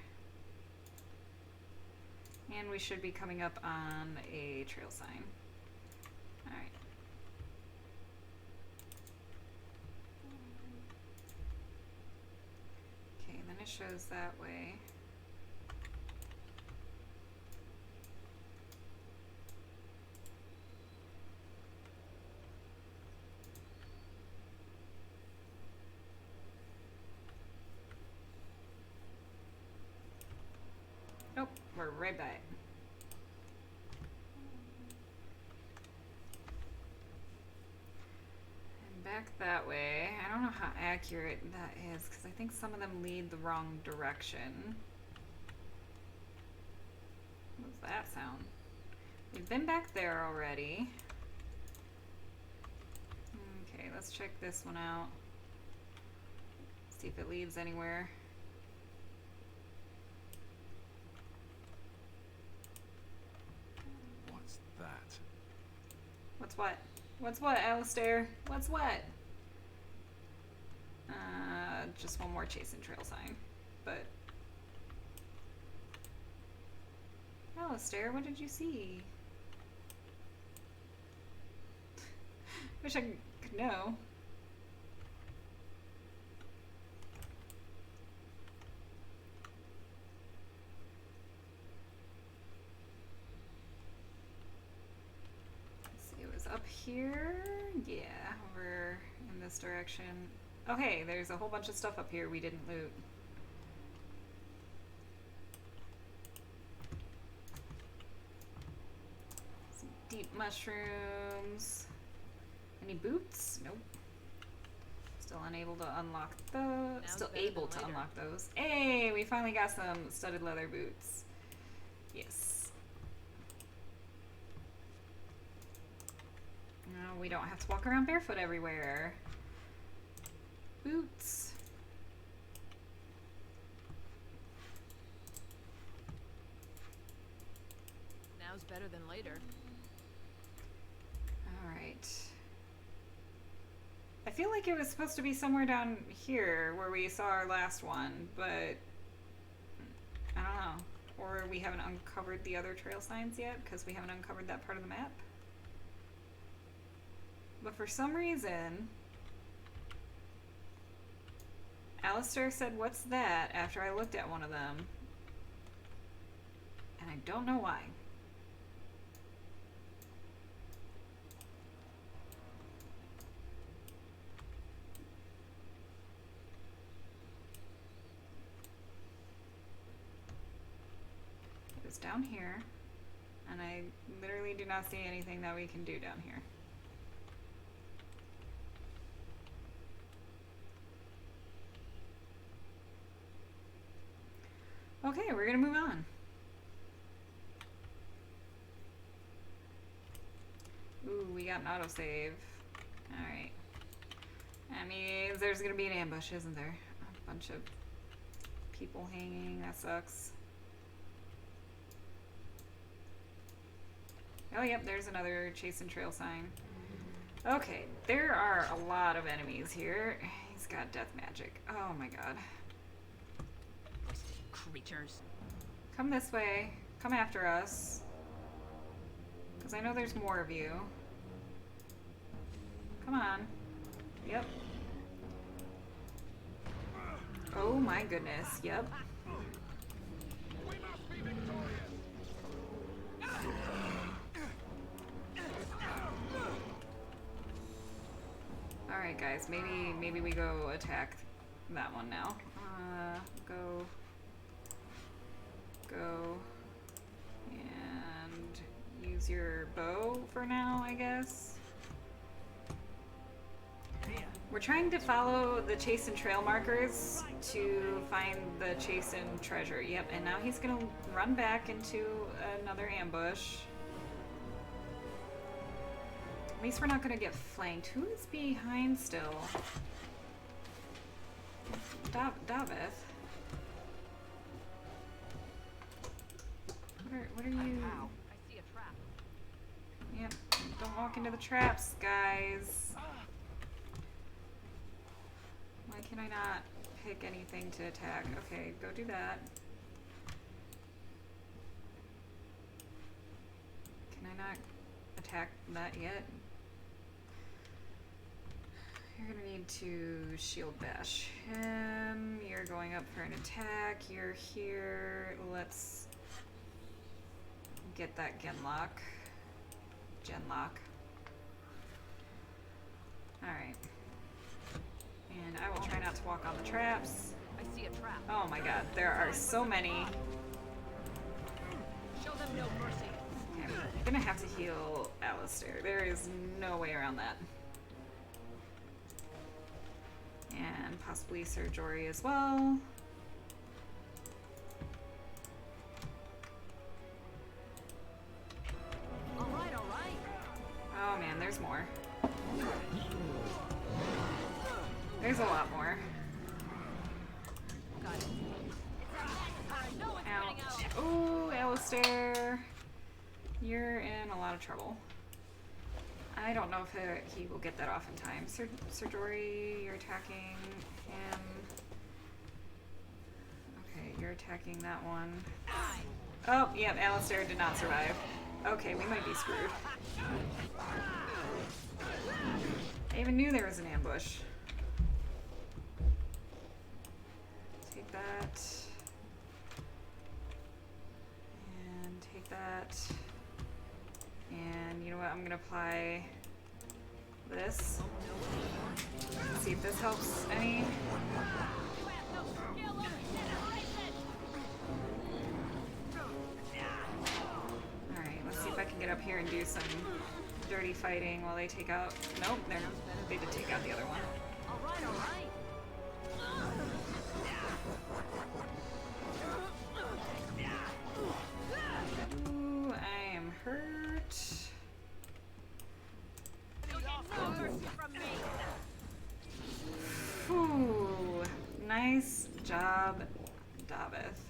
And we should be coming up on a trail sign. Alright. Okay, then it shows that way. Nope, we're right by it. And back that way. I don't know how accurate that is because I think some of them lead the wrong direction. What's that sound? We've been back there already. Okay, let's check this one out. See if it leads anywhere. That. What's what? What's what, Alistair? What's what? Just one more chasing trail sign. But Alistair, what did you see? Wish I could know. Up here, yeah, over in this direction. Oh hey, there's a whole bunch of stuff up here we didn't loot. Some deep mushrooms. Any boots? Nope. Still unable to unlock those. Still able to unlock those. Hey, we finally got some studded leather boots. Yes. No, we don't have to walk around barefoot everywhere. Boots. Now's better than later. Alright. I feel like it was supposed to be somewhere down here where we saw our last one, but I don't know. Or we haven't uncovered the other trail signs yet because we haven't uncovered that part of the map. But for some reason, Alistair said, "What's that?" after I looked at one of them. And I don't know why. It was down here, and I literally do not see anything that we can do down here. Okay, we're gonna move on. got an autosave. Alright. That means there's gonna be an ambush, isn't there? A bunch of people hanging. That sucks. Oh, yep, there's another chase and trail sign. Okay, there are a lot of enemies here. He's got death magic. Oh my god. Creatures. Come this way. Come after us. Because I know there's more of you. Come on. Yep. Oh my goodness. Yep. Alright guys, maybe we go attack that one now. Go. And use your bow for now, I guess. We're trying to follow the chase and trail markers to find the chase and treasure. Yep, and now he's gonna run back into another ambush. At least we're not gonna get flanked. Who is behind still? Davith. What are you? Ow. I see a trap. Yep. Don't walk into the traps, guys. Why can I not pick anything to attack? Okay, go do that. Can I not attack that yet? You're gonna need to shield bash him. You're going up for an attack. You're here. Let's get that Genlock. Alright. And I will try not to walk on the traps. I see a trap. Oh my god, there are so many. Show them no mercy. Okay, I'm gonna have to heal Alistair. There is no way around that. And possibly Sir Jory as well. Alright. Oh man, there's more. There's a lot more. Got it. Ouch. Oh, Alistair. You're in a lot of trouble. I don't know if he will get that off in time. Sir Jory, you're attacking him. Okay, you're attacking that one. Oh, yep, Alistair did not survive. Okay, we might be screwed. I even knew there was an ambush. Take that. And take that. And you know what? I'm gonna apply this. See if this helps any. Alright, let's see if I can get up here and do some dirty fighting while they take out. Nope, they did take out the other one. Alright. Ooh, I am hurt. Ooh, nice job, Davith.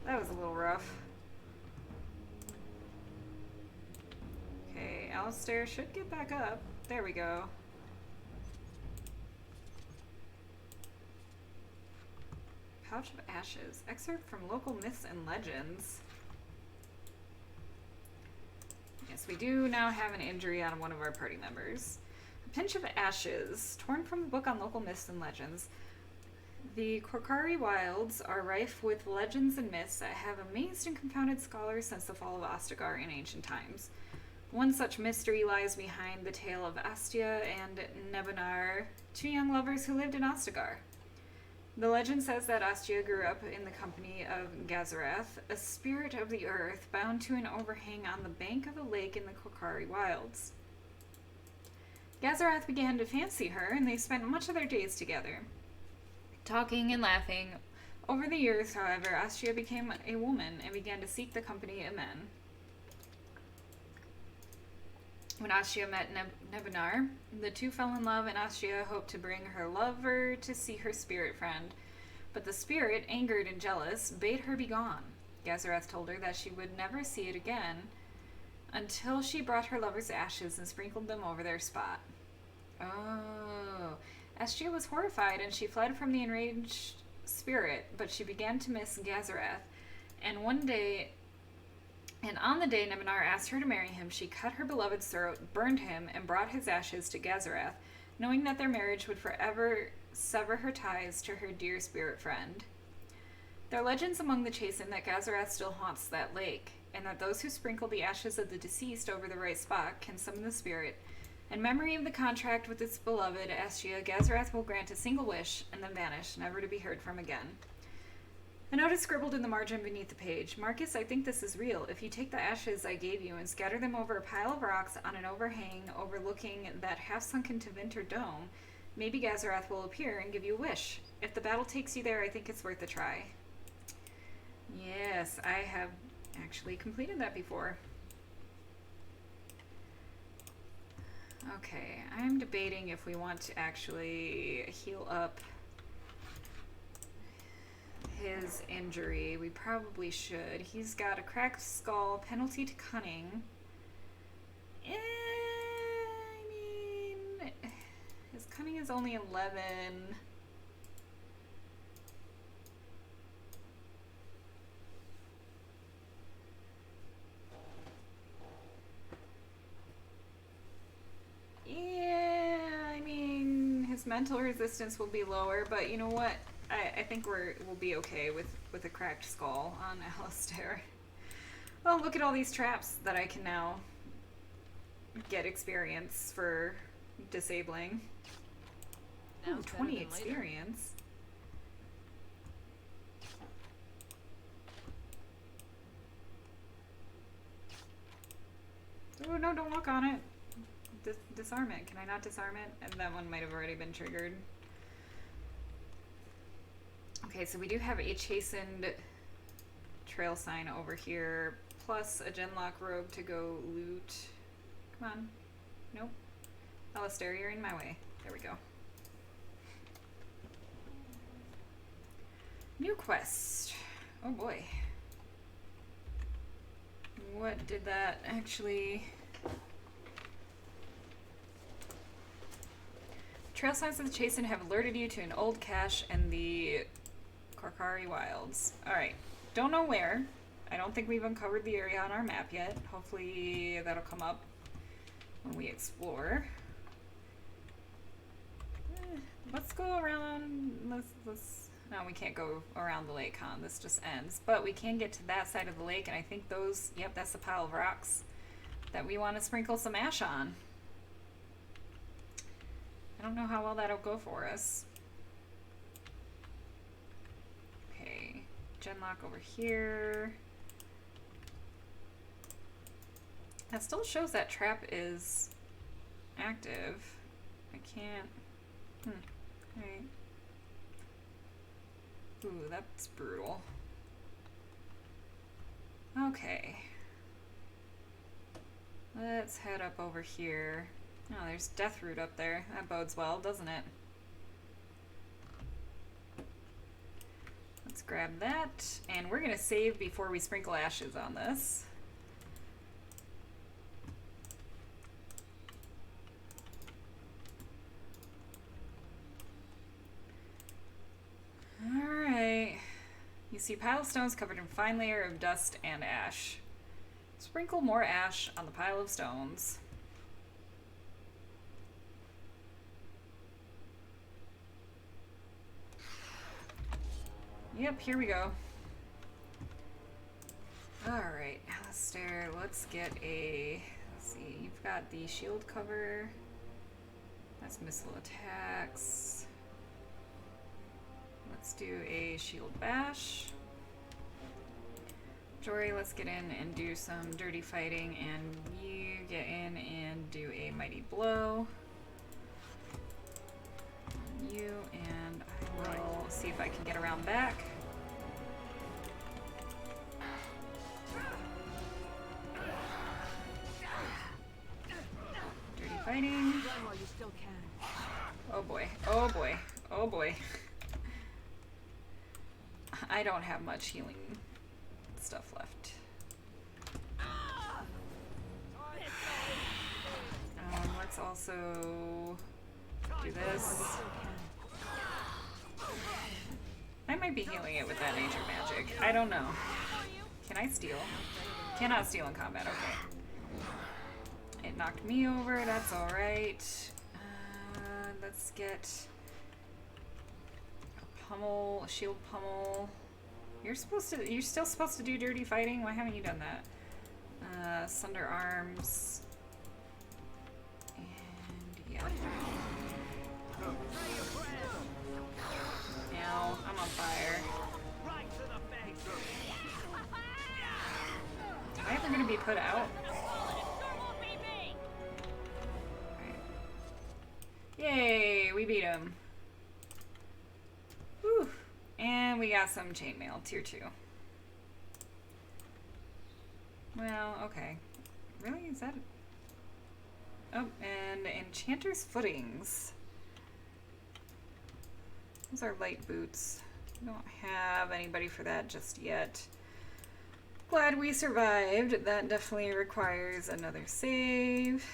That was a little rough. Okay, Alistair should get back up. There we go. Pouch of Ashes. Excerpt from local myths and legends. Yes, we do now have an injury on one of our party members. A pinch of ashes, torn from the book on local myths and legends. The Korkari wilds are rife with legends and myths that have amazed and confounded scholars since the fall of Ostagar in ancient times. One such mystery lies behind the tale of Astia and Nebanar, two young lovers who lived in Ostagar. The legend says that Astia grew up in the company of Gazarath, a spirit of the earth bound to an overhang on the bank of a lake in the Korkari wilds. Gazarath began to fancy her, and they spent much of their days together, talking and laughing. Over the years, however, Astia became a woman and began to seek the company of men. When Astia met Nebinar, the two fell in love, and Astia hoped to bring her lover to see her spirit friend. But the spirit, angered and jealous, bade her be gone. Gazareth told her that she would never see it again until she brought her lover's ashes and sprinkled them over their spot. Oh. Astia was horrified, and she fled from the enraged spirit, but she began to miss Gazareth, and on the day Nebinar asked her to marry him, she cut her beloved's throat, burned him, and brought his ashes to Gazareth, knowing that their marriage would forever sever her ties to her dear spirit friend. There are legends among the Chastened that Gazareth still haunts that lake, and that those who sprinkle the ashes of the deceased over the right spot can summon the spirit. In memory of the contract with its beloved, Astia, Gazareth will grant a single wish and then vanish, never to be heard from again. A note is scribbled in the margin beneath the page. Marcus, I think this is real. If you take the ashes I gave you and scatter them over a pile of rocks on an overhang overlooking that half-sunken Tevinter dome, maybe Gazareth will appear and give you a wish. If the battle takes you there, I think it's worth a try. Yes, I have actually completed that before. Okay, I'm debating if we want to actually heal up his injury. We probably should. He's got a cracked skull, penalty to cunning. I mean, his cunning is only 11. Yeah, I mean, his mental resistance will be lower, but you know what? I think we'll be okay with a cracked skull on Alistair. Oh, look at all these traps that I can now get experience for disabling. Ooh, 20 experience. Oh, no, don't walk on it. Disarm it. Can I not disarm it? And that one might have already been triggered. Okay, so we do have a Chastened trail sign over here, plus a Genlock robe to go loot. Come on. Nope. Alistair, you're in my way. There we go. New quest. Oh boy. What did that actually... Trail signs of the Chastened have alerted you to an old cache in the Korkari Wilds. Alright. Don't know where. I don't think we've uncovered the area on our map yet. Hopefully that'll come up when we explore. Let's go around. Let's. No, we can't go around the lake, huh? This just ends. But we can get to that side of the lake, and I think those... Yep, that's the pile of rocks that we want to sprinkle some ash on. I don't know how well that'll go for us. Okay, Genlock over here. That still shows that trap is active. I can't... Alright. Ooh, that's brutal. Okay. Let's head up over here. Oh, there's Deathroot up there. That bodes well, doesn't it? Let's grab that. And we're going to save before we sprinkle ashes on this. Alright. You see a pile of stones covered in a fine layer of dust and ash. Sprinkle more ash on the pile of stones. Yep, here we go. Alright, Alistair, let's get a... Let's see, you've got the shield cover. That's missile attacks. Let's do a shield bash. Jory, let's get in and do some dirty fighting, and you get in and do a mighty blow. On you, and I will see if I can get around back. Oh boy. Oh boy. Oh boy. I don't have much healing stuff left. Let's also do this. I might be healing it with that nature magic. I don't know. Can I steal? Cannot steal in combat. Okay. It knocked me over. That's alright. Let's get a pummel, a shield pummel. You're still supposed to do dirty fighting? Why haven't you done that? Sunder arms. And yeah. Now I'm on fire. Am I ever gonna be put out? Yay, we beat him. Whew. And we got some chainmail, tier 2. Well, okay. Really? Is that... Oh, and Enchanter's Footings. Those are light boots. We don't have anybody for that just yet. Glad we survived. That definitely requires another save.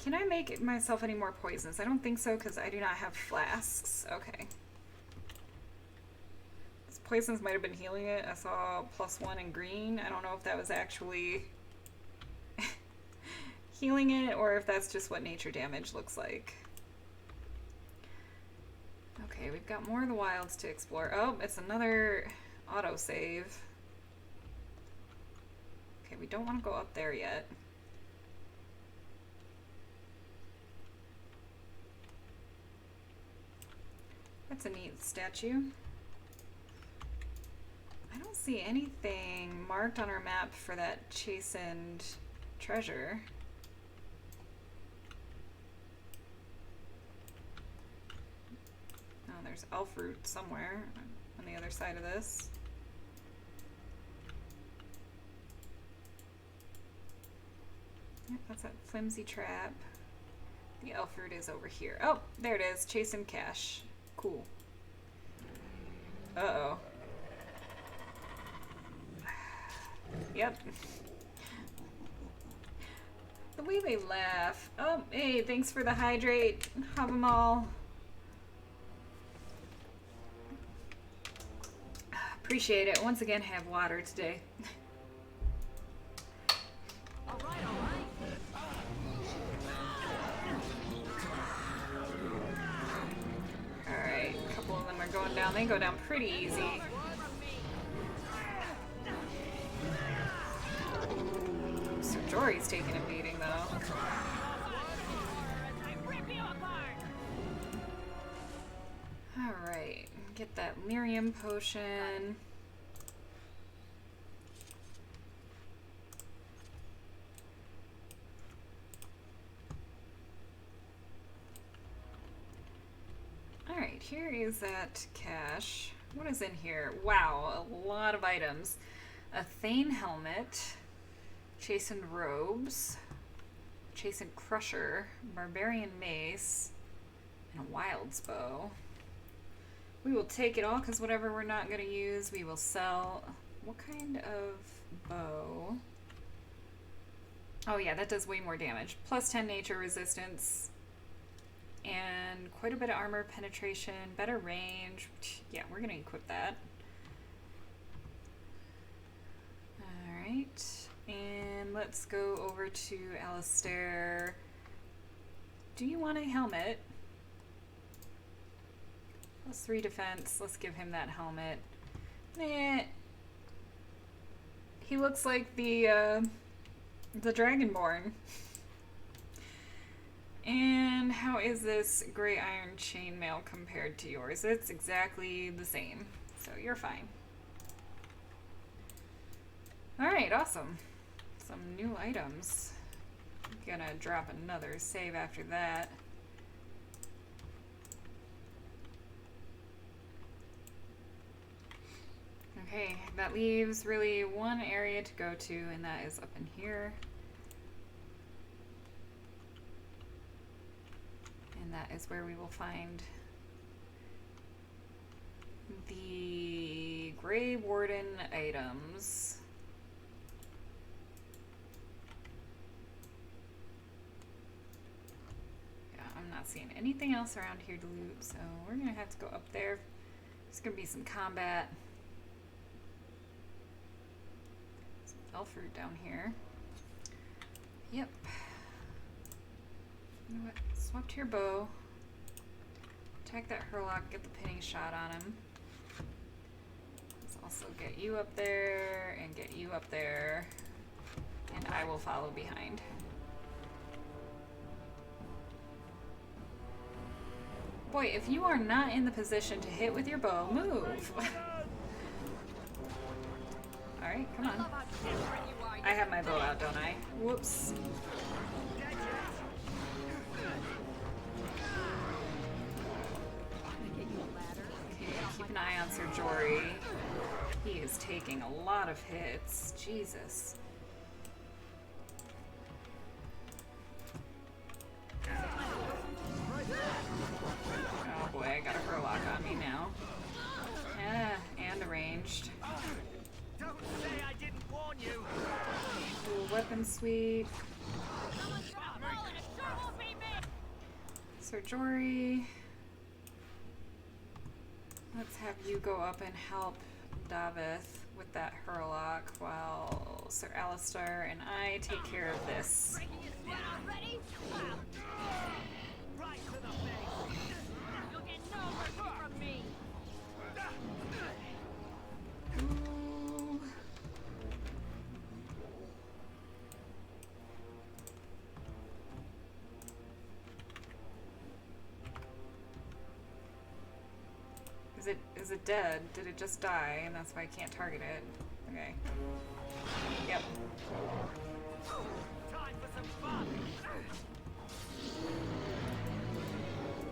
Can I make myself any more poisons? I don't think so because I do not have flasks. Okay. These poisons might have been healing it. I saw +1 in green. I don't know if that was actually healing it or if that's just what nature damage looks like. Okay, we've got more of the wilds to explore. Oh, it's another autosave. Okay, we don't want to go up there yet. That's a neat statue. I don't see anything marked on our map for that chastened treasure. Oh, there's elf root somewhere on the other side of this. Yep, that's that flimsy trap. The elf root is over here. Oh, there it is. Chastened cache. Cool. Uh-oh. Yep. The way they laugh. Oh, hey, thanks for the hydrate. Have them all. Appreciate it. Once again, have water today. Alright, a couple of them are going down. They go down pretty easy. Sir Jory's taking a beating, though. Alright, get that lyrium potion. Alright, here is that cache. What is in here? Wow, a lot of items. A Thane helmet, chastened robes, chastened crusher, barbarian mace, and a wild's bow. We will take it all because whatever we're not going to use, we will sell. What kind of bow? Oh yeah, that does way more damage. Plus 10 nature resistance. And quite a bit of armor penetration, better range. Yeah, we're going to equip that. Alright. And let's go over to Alistair. Do you want a helmet? +3 defense. Let's give him that helmet. Nah. He looks like the Dragonborn. And how is this gray iron chainmail compared to yours? It's exactly the same, so you're fine. Alright, awesome. Some new items. I'm gonna drop another save after that. Okay, that leaves really one area to go to, and that is up in here. that is where we will find the Grey Warden items. Yeah, I'm not seeing anything else around here to loot, so we're gonna have to go up there. There's gonna be some combat. Some elf fruit down here. Yep. You know what? Swap to your bow. Attack that Hurlock, get the pinning shot on him. Let's also get you up there and get you up there. And I will follow behind. Boy, if you are not in the position to hit with your bow, move! Alright, come on. I have my bow out, don't I? Whoops. Okay, keep an eye on Sir Jory. He is taking a lot of hits. Jesus. Oh boy, I got a Hurlock on me now. Yeah, and arranged. Don't say I didn't warn you. Cool weapon sweep. Sir Jory. Let's have you go up and help Davith with that Hurlock while Sir Alistair and I take care of this. Right to the face. You'll get no mercy from me. Ooh. Is it dead? Did it just die and that's why I can't target it? Okay. Yep. Time for some fun.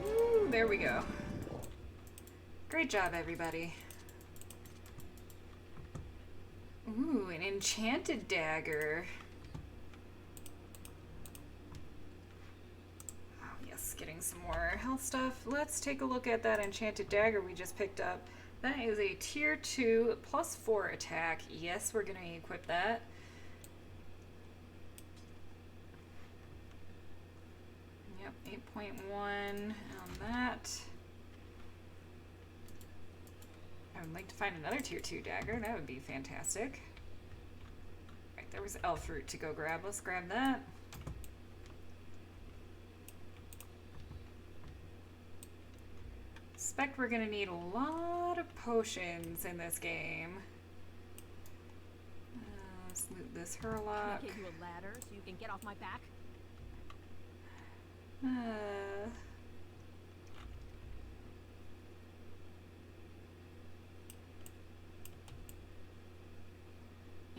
Ooh, there we go. Great job, everybody. Ooh, an enchanted dagger. Oh, yes, getting some more health stuff. Let's take a look at that enchanted dagger we just picked up. That is a tier 2 +4 attack. Yes, we're going to equip that. Yep, 8.1 on that. I would like to find another tier 2 dagger. That would be fantastic. Right, there was elf fruit to go grab. Let's grab that. Suspect we're gonna need a lot of potions in this game. Let's loot this Hurlock. Can I give you a ladder so you can get off my back?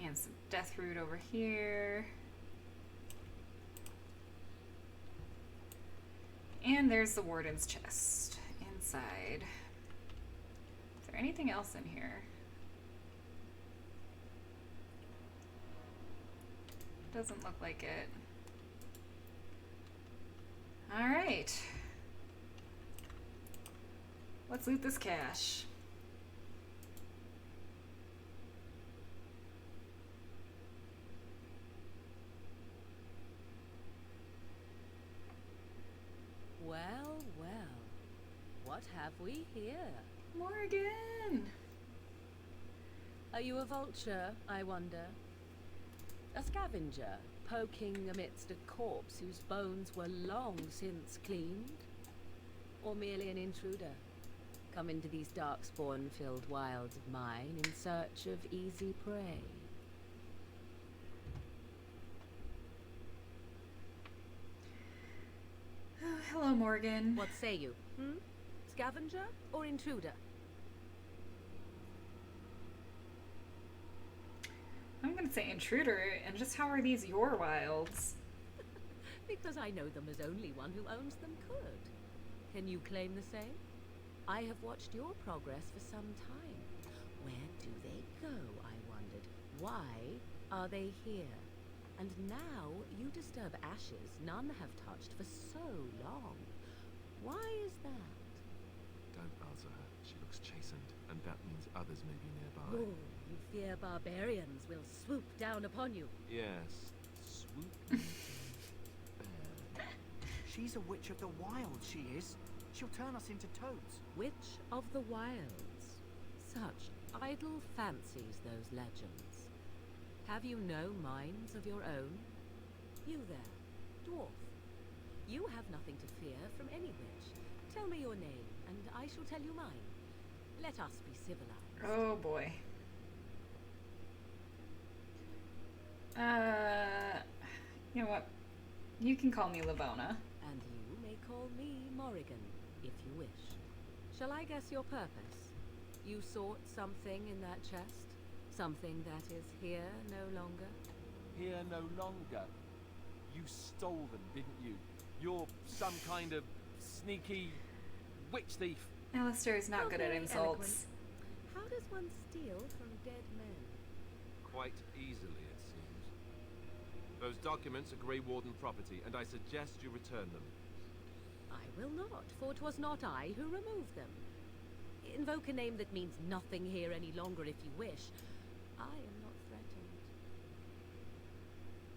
And some death root over here. And there's the Warden's chest inside. Is there anything else in here? Doesn't look like it. All right. Let's loot this cache. Well, well. What have we here? Morgan! Are you a vulture, I wonder? A scavenger, poking amidst a corpse whose bones were long since cleaned? Or merely an intruder, come into these darkspawn-filled wilds of mine in search of easy prey? Oh, hello, Morgan. What say you? Scavenger or intruder? I'm gonna say intruder, and just how are these your wilds? Because I know them as only one who owns them could. Can you claim the same? I have watched your progress for some time. Where do they go, I wondered. Why are they here? And now you disturb ashes none have touched for so long. Why is that? Don't answer her. She looks chastened, and that means others may be nearby. Oh, you fear barbarians will swoop down upon you. Yes. Swoop. She's a witch of the wild, she is. She'll turn us into toads. Witch of the wilds. Such idle fancies, those legends. Have you no minds of your own? You there, dwarf. You have nothing to fear from any witch. Tell me your name, and I shall tell you mine. Let us be civilized. Oh boy. You know what? You can call me Livona. And you may call me Morrigan, if you wish. Shall I guess your purpose? You sought something in that chest? Something that is here no longer? Here no longer. You stole them, didn't you? You're some kind of sneaky witch thief. Alistair is not good at insults. How does one steal from dead men? Quite easily, it seems. Those documents are Grey Warden property, and I suggest you return them. I will not, for 'twas not I who removed them. Invoke a name that means nothing here any longer if you wish. I am not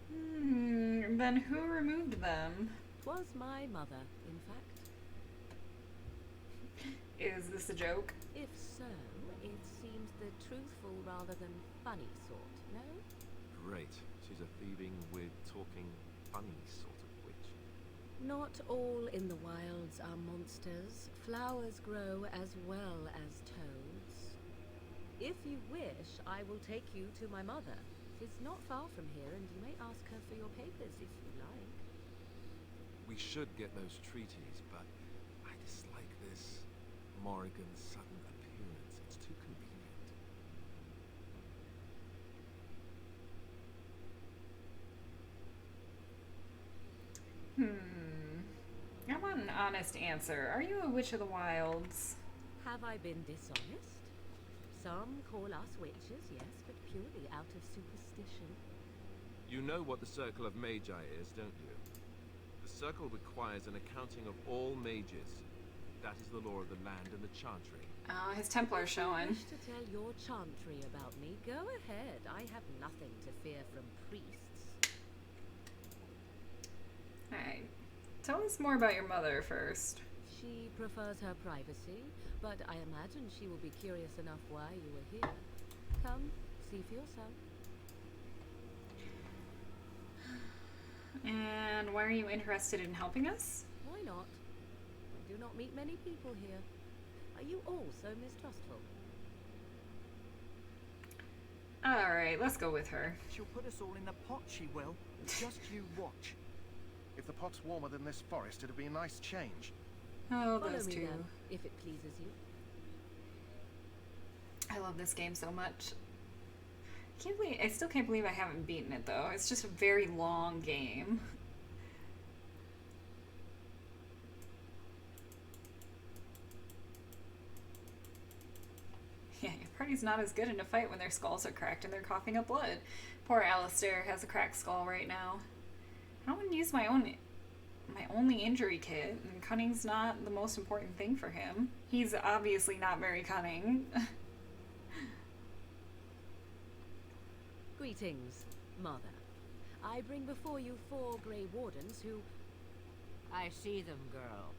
threatened. Then who removed them? 'Twas my mother, in fact. Is this a joke? If so, it seems the truthful rather than funny sort, no? Great. She's a thieving, weird, talking, funny sort of witch. Not all in the wilds are monsters. Flowers grow as well as toads. If you wish, I will take you to my mother. 'Tis not far from here, and you may ask her for your papers if you like. We should get those treaties, but I dislike this Morrigan's sudden appearance. It's too convenient. I want an honest answer. Are you a witch of the wilds? Have I been dishonest? Some call us witches, yes, but purely out of superstition. You know what the Circle of Magi is, don't you? The Circle requires an accounting of all mages. That is the law of the land and the chantry. Oh, his Templar showing. If you wish to tell your chantry about me, go ahead. I have nothing to fear from priests. Alright. Tell us more about your mother first. She prefers her privacy, but I imagine she will be curious enough why you were here. Come, see for yourself. And why are you interested in helping us? Why not? I do not meet many people here. Are you all so mistrustful? Alright, let's go with her. She'll put us all in the pot, she will. Just you watch. If the pot's warmer than this forest, it'll be a nice change. Oh, Follow those me two. then, if it pleases you. I love this game so much. I still can't believe I haven't beaten it though. It's just a very long game. Yeah, your party's not as good in a fight when their skulls are cracked and they're coughing up blood. Poor Alistair has a cracked skull right now. I don't want to use my only injury kit, and cunning's not the most important thing for him. He's obviously not very cunning. Greetings, Mother. I bring before you 4 Grey Wardens who... I see them, girl.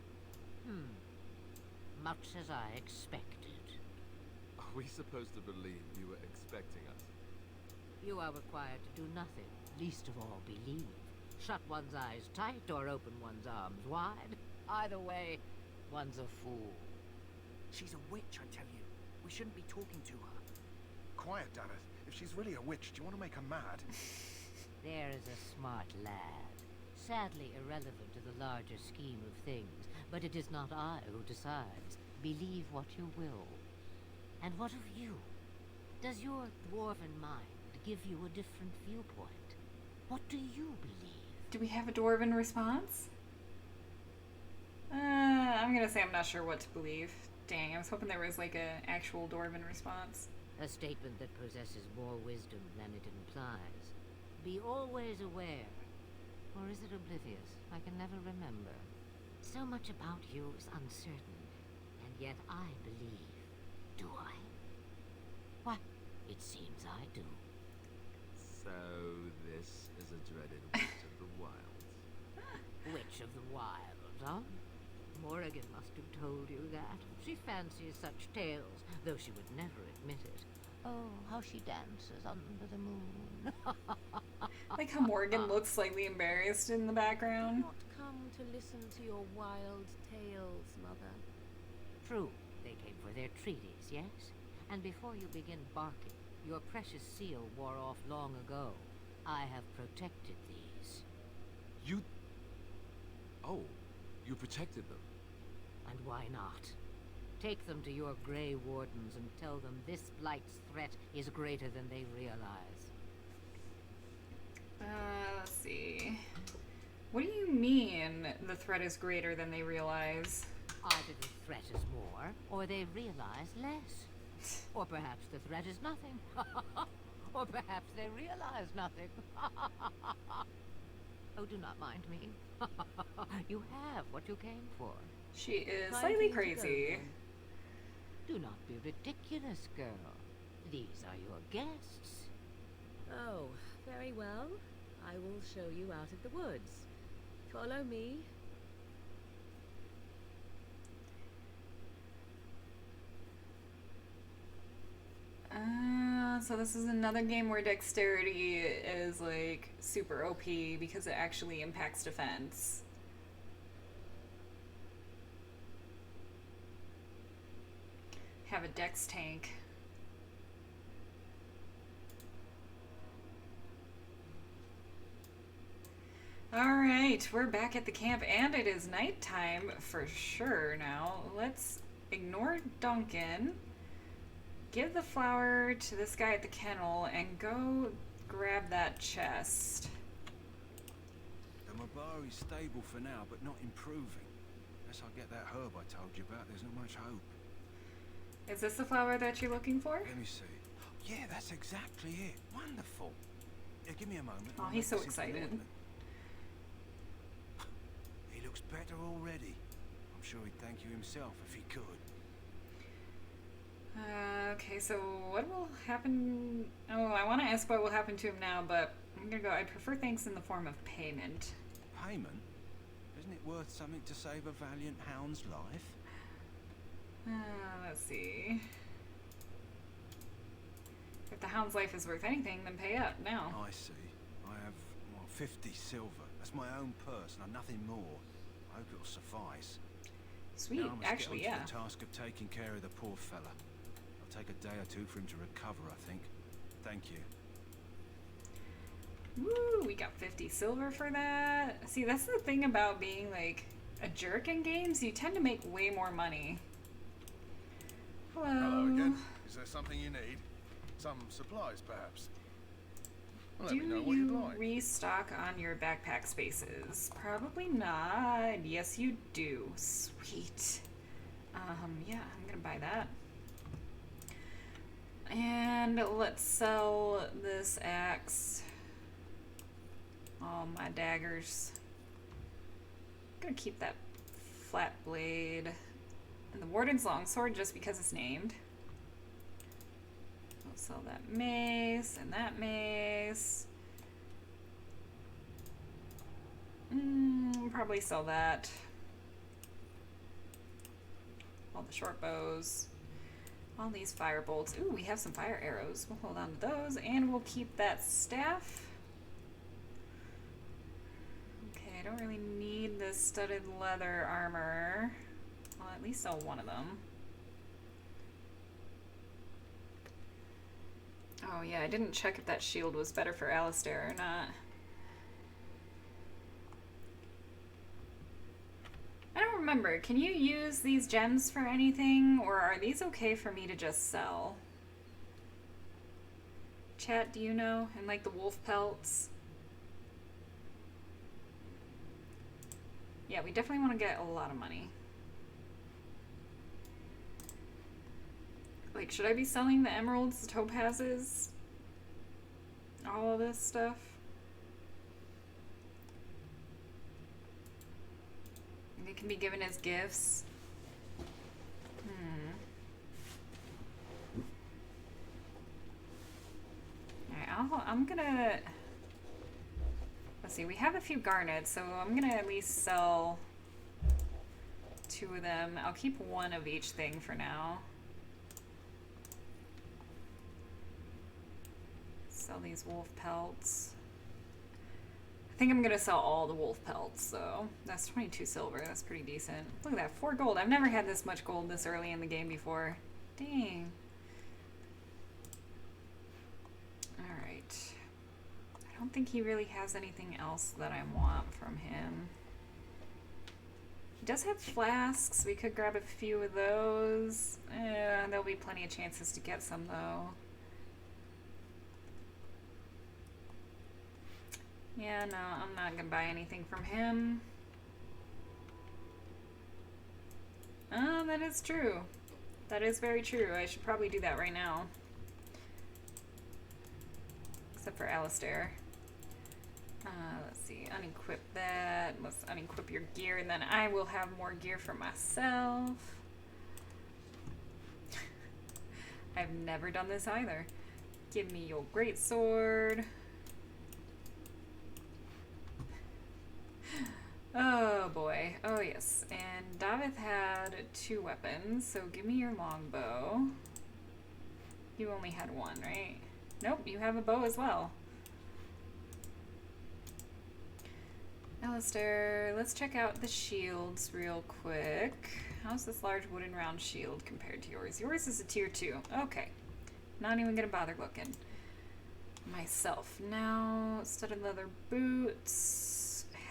Much as I expected. Are we supposed to believe you were expecting us? You are required to do nothing, least of all believe. Shut one's eyes tight or open one's arms wide. Either way, one's a fool. She's a witch, I tell you. We shouldn't be talking to her. Quiet, Dareth. If she's really a witch, do you want to make her mad? There is a smart lad. Sadly irrelevant to the larger scheme of things, but it is not I who decides. Believe what you will. And what of you? Does your dwarven mind give you a different viewpoint? What do you believe? Do we have a dwarven response? I'm gonna say I'm not sure what to believe. Dang, I was hoping there was like an actual dwarven response. A statement that possesses more wisdom than it implies. Be always aware. Or is it oblivious? I can never remember. So much about you is uncertain, and yet I believe. Do I? Why, it seems I do. So this is a dreaded witch of the wilds. Witch of the Wild, huh? Morrigan must have told you that. She fancies such tales, though she would never admit it. Oh, how she dances under the moon. Like how Morgan looks slightly embarrassed in the background. Not come to listen to your wild tales, Mother. True, they came for their treaties, yes? And before you begin barking, your precious seal wore off long ago. I have protected these. You... Oh, you protected them. And why not? Take them to your Grey Wardens and tell them this blight's threat is greater than they realize. Let's see. What do you mean the threat is greater than they realize? Either the threat is more, or they realize less. Or perhaps the threat is nothing. Or perhaps they realize nothing. Oh, do not mind me. You have what you came for. She is slightly crazy. Do not be ridiculous, girl. These are your guests. Oh, very well. I will show you out of the woods. Follow me. So this is another game where dexterity is like super OP because it actually impacts defense. Have a dex tank. Alright, we're back at the camp and it is nighttime for sure now. Let's ignore Duncan, give the flower to this guy at the kennel, and go grab that chest. The Mabari's stable for now, but not improving. Unless I get that herb I told you about, there's not much hope. Is this the flower that you're looking for? Let me see. Yeah, that's exactly it. Wonderful. Yeah, give me a moment. Oh, I'll he's make so this into excited. ointment. He looks better already. I'm sure he'd thank you himself if he could. Okay, so what will happen? Oh, I want to ask what will happen to him now, but I'm gonna go. I prefer thanks in the form of payment. Payment? Isn't it worth something to save a valiant hound's life? Let's see. If the hound's life is worth anything, then pay up now. I see. I have, well, 50 silver. That's my own purse, and nothing more. I hope it'll suffice. Sweet, Now I must actually, get on yeah. to the task of taking care of the poor fella. It'll take a day or two for him to recover, I think. Thank you. Woo, we got 50 silver for that. See, that's the thing about being like a jerk in games. You tend to make way more money. Hello. Hello again. Is there something you need? Some supplies, perhaps? Let Do me know what you'd you like. restock on your backpack spaces? Probably not. Yes, you do. Sweet. Yeah, I'm gonna buy that. And let's sell this axe. All my daggers. I'm gonna keep that flat blade. And the Warden's longsword just because it's named. I'll sell that mace and that mace. Probably sell that. All the short bows. All these fire bolts. Ooh, we have some fire arrows. We'll hold on to those, and we'll keep that staff. Okay, I don't really need this studded leather armor. I'll at least sell one of them. Oh yeah, I didn't check if that shield was better for Alistair or not. I don't remember. Can you use these gems for anything, or are these okay for me to just sell? Chat, do you know? And like the wolf pelts? Yeah, we definitely want to get a lot of money. Like, should I be selling the emeralds, the topazes? All of this stuff? They can be given as gifts. Alright, I'm gonna... Let's see, we have a few garnets, so I'm gonna at least sell 2 of them. I'll keep 1 of each thing for now. Sell these wolf pelts. I think I'm gonna sell all the wolf pelts, so that's 22 silver. That's pretty decent. Look at that, 4 gold. I've never had this much gold this early in the game before. Dang. Alright. I don't think he really has anything else that I want from him. He does have flasks. We could grab a few of those. There'll be plenty of chances to get some, though. Yeah, no, I'm not gonna buy anything from him. That is true. That is very true. I should probably do that right now. Except for Alistair. Let's see, unequip that. Let's unequip your gear, and then I will have more gear for myself. I've never done this either. Give me your greatsword. Oh boy. Oh yes. And David had 2 weapons, so give me your longbow. You only had 1, right? Nope, you have a bow as well. Alistair, let's check out the shields real quick. How's this large wooden round shield compared to yours? Yours is a tier 2. Okay. Not even gonna bother looking. Myself. Now, studded leather boots.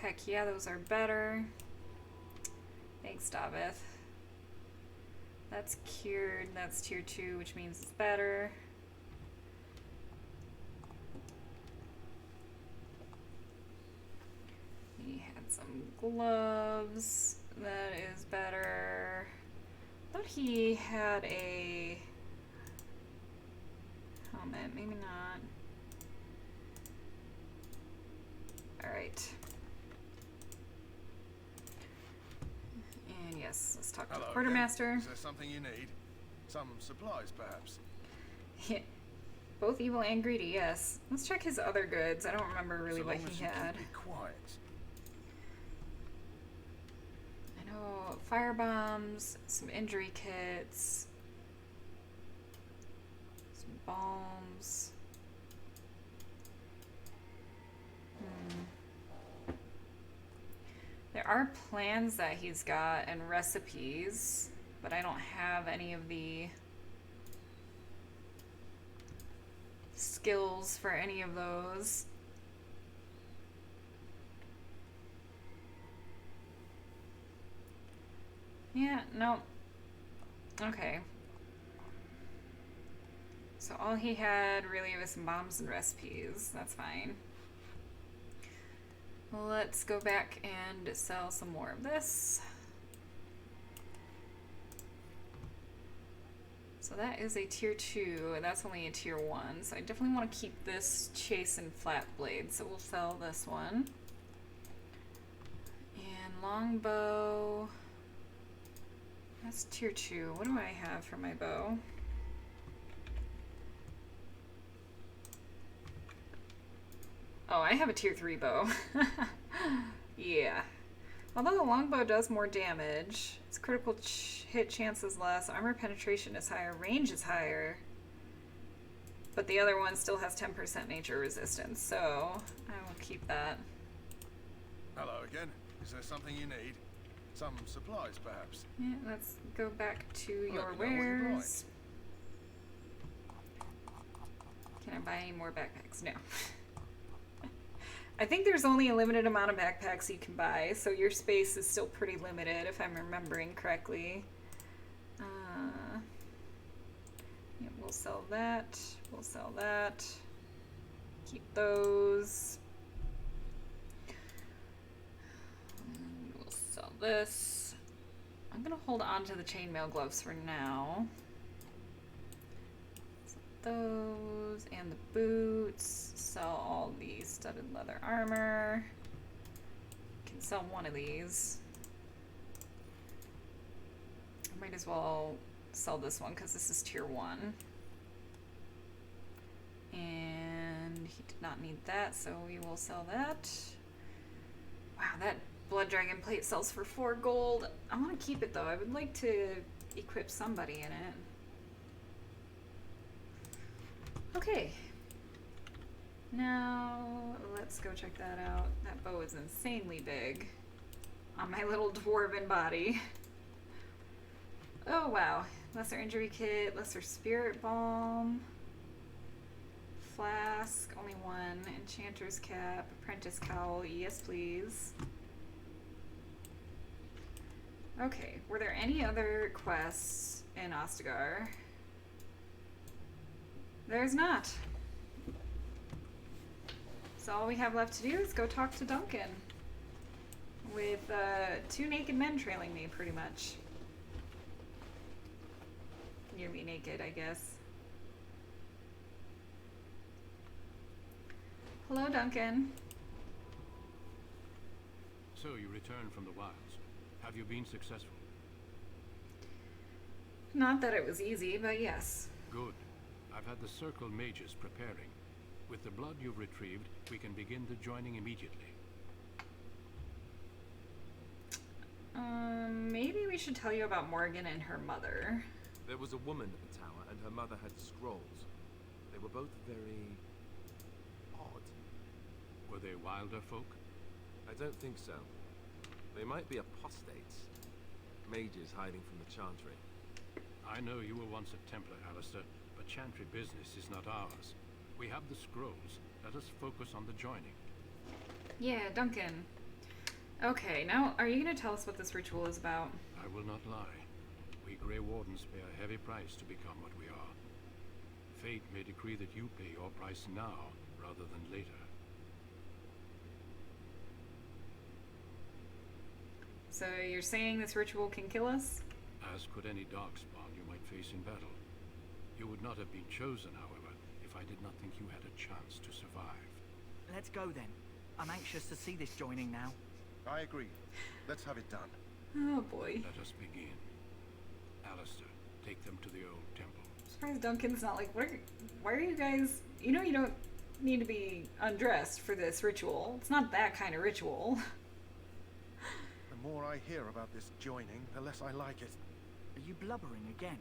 Heck yeah, those are better. Thanks, David. That's cured. That's tier 2, which means it's better. He had some gloves. That is better. I thought he had a helmet. Maybe not. Alright. And yes, let's talk to the quartermaster. Is there something you need? Some supplies, perhaps? Yeah. Both evil and greedy, yes. Let's check his other goods. I don't remember really what he had. Be quiet. I know fire bombs, some injury kits, some bombs. There are plans that he's got and recipes, but I don't have any of the skills for any of those. Yeah, no. Okay. So all he had really was some bombs and recipes. That's fine. Let's go back and sell some more of this. So that is a tier 2, and that's only a tier 1. So I definitely want to keep this chase and flat blade. So we'll sell this one. And longbow. That's tier 2. What do I have for my bow? Oh, I have a tier 3 bow. Yeah. Although the longbow does more damage, its critical hit chance is less, armor penetration is higher, range is higher. But the other one still has 10% nature resistance, so I will keep that. Hello again. Is there something you need? Some supplies, perhaps? Yeah, let's go back to your Let me know what you'd wares. Can I buy any more backpacks? No. I think there's only a limited amount of backpacks you can buy, so your space is still pretty limited if I'm remembering correctly. Yeah, we'll sell that. We'll sell that. Keep those. We'll sell this. I'm gonna hold on to the chainmail gloves for now. Those and the boots. Sell all the studded leather armor. Can sell one of these. Might as well sell this one because this is tier 1. And he did not need that, so we will sell that. Wow, that blood dragon plate sells for 4 gold. I want to keep it though. I would like to equip somebody in it. Okay. Now, let's go check that out. That bow is insanely big on my little dwarven body. Oh wow. Lesser injury kit, lesser spirit balm, flask, only 1, enchanter's cap, apprentice cowl, yes please. Okay, were there any other quests in Ostagar? There's not. So all we have left to do is go talk to Duncan. With 2 naked men trailing me, pretty much. Near me naked, I guess. Hello, Duncan. So you returned from the wilds. Have you been successful? Not that it was easy, but yes. Good. I've had the circle mages preparing. With the blood you've retrieved, we can begin the joining immediately. Maybe we should tell you about Morgan and her mother. There was a woman at the tower, and her mother had scrolls. They were both very odd. Were they wilder folk? I don't think so. They might be apostates. Mages hiding from the Chantry. I know you were once a Templar, Alistair, but Chantry business is not ours. We have the scrolls. Let us focus on the joining. Yeah, Duncan. Okay, now are you going to tell us what this ritual is about? I will not lie. We Grey Wardens pay a heavy price to become what we are. Fate may decree that you pay your price now, rather than later. So you're saying this ritual can kill us? As could any darkspawn you might face in battle. You would not have been chosen, however, if I did not think you had a chance to survive. Let's go then. I'm anxious to see this joining now. I agree. Let's have it done. Oh boy. Let us begin. Alistair, take them to the old temple. I'm surprised Duncan's not like, why are you guys... You know you don't need to be undressed for this ritual. It's not that kind of ritual. The more I hear about this joining, the less I like it. Are you blubbering again?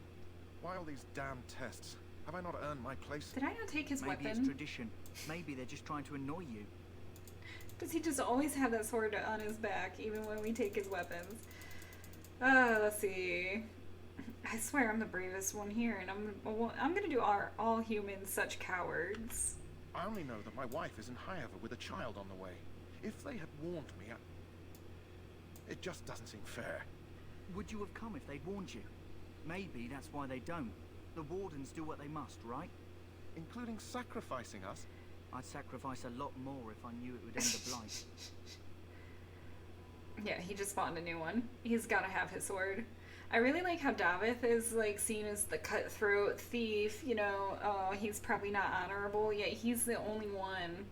Why all these damn tests? Have I not earned my place? Did I not take his weapon? Maybe it's tradition. Maybe they're just trying to annoy you. Does he just always have that sword on his back, even when we take his weapons? Let's see. I swear I'm the bravest one here, and I'm gonna do all humans such cowards. I only know that my wife is in Highover with a child on the way. If they had warned me, it just doesn't seem fair. Would you have come if they'd warned you? Maybe that's why they don't. The Wardens do what they must, right? Including sacrificing us? I'd sacrifice a lot more if I knew it would end the blight. Yeah, he just spawned a new one. He's gotta have his sword. I really like how Davith is like seen as the cutthroat thief, you know, he's probably not honorable, yet he's the only one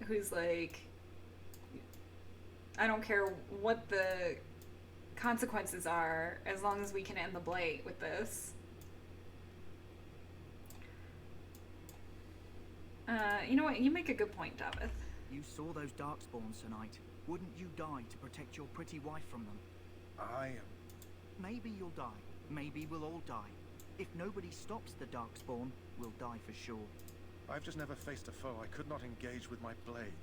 who's like, I don't care what the consequences are, as long as we can end the blight with this. You know what? You make a good point, Davith. You saw those darkspawns tonight. Wouldn't you die to protect your pretty wife from them? Maybe you'll die. Maybe we'll all die. If nobody stops the darkspawn, we'll die for sure. I've just never faced a foe I could not engage with my blade.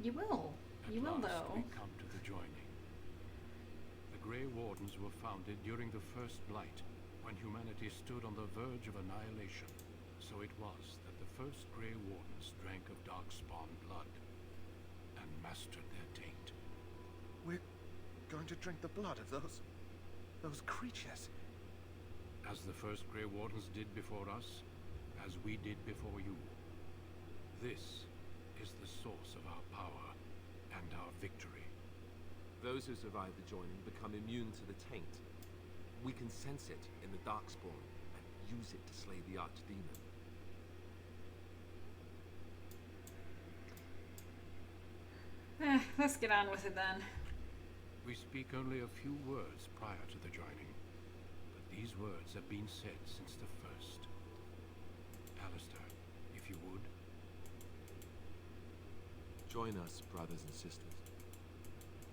You will. You will, though. We come to the joining. The Grey Wardens were founded during the First Blight, when humanity stood on the verge of annihilation. So it was that the first Grey Wardens drank of darkspawn blood and mastered their taint. We're going to drink the blood of those creatures. As the first Grey Wardens did before us, as we did before you. This is the source of our power and our victory. Those who survive the joining become immune to the taint. We can sense it in the darkspawn and use it to slay the archdemon. Let's get on with it then. We speak only a few words prior to the joining. These words have been said since the first. Alistair, if you would. Join us, brothers and sisters.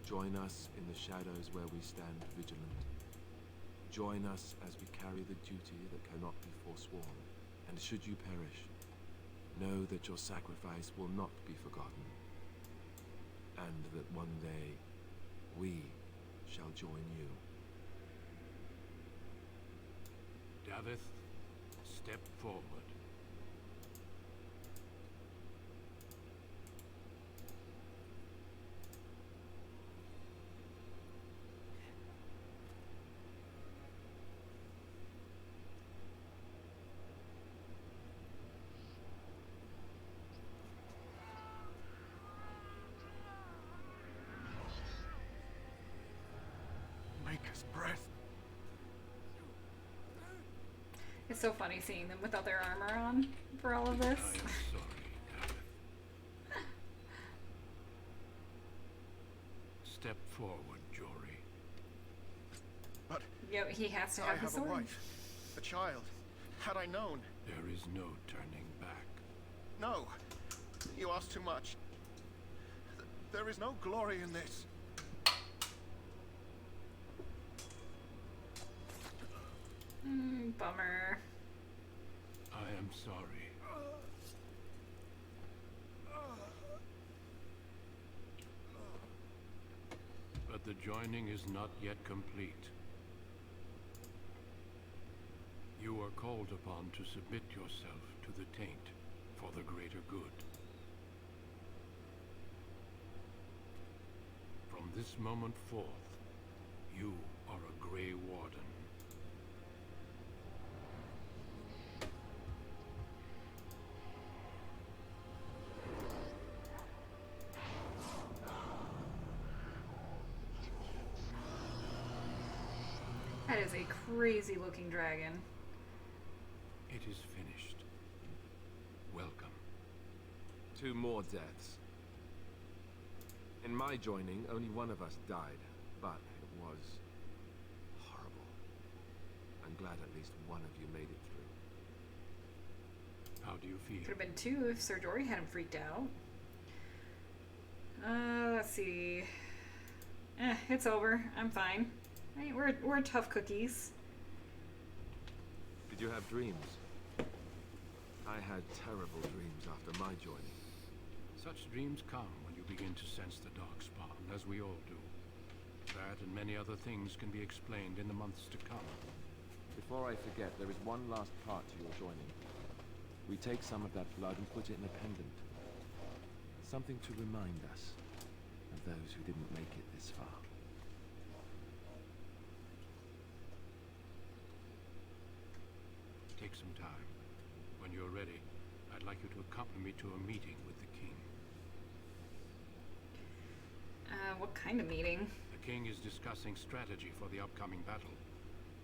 Join us in the shadows where we stand vigilant. Join us as we carry the duty that cannot be forsworn. And should you perish, know that your sacrifice will not be forgotten. And that one day, we shall join you. Davith, step forward. Maker's breath. It's so funny seeing them without their armor on for all of this. I am sorry, Davith. Step forward, Jory. But Yep, he has to I have the have a sword. wife, a child. Had I known. There is no turning back. No, you ask too much. There is no glory in this. Bummer. I am sorry. But the joining is not yet complete. You are called upon to submit yourself to the taint for the greater good. From this moment forth, you are a Grey Warden. That is a crazy looking dragon. It is finished. Welcome. 2 more deaths. In my joining, only one of us died, but it was horrible. I'm glad at least one of you made it through. How do you feel? Could have been 2 if Sir Jory hadn't freaked out. Let's see. It's over. I'm fine. Right, we're tough cookies. Did you have dreams? I had terrible dreams after my joining. Such dreams come when you begin to sense the darkspawn, as we all do. That and many other things can be explained in the months to come. Before I forget, there is one last part to your joining. We take some of that blood and put it in a pendant. Something to remind us of those who didn't make it this far. Take some time. When you're ready, I'd like you to accompany me to a meeting with the king. What kind of meeting? The king is discussing strategy for the upcoming battle.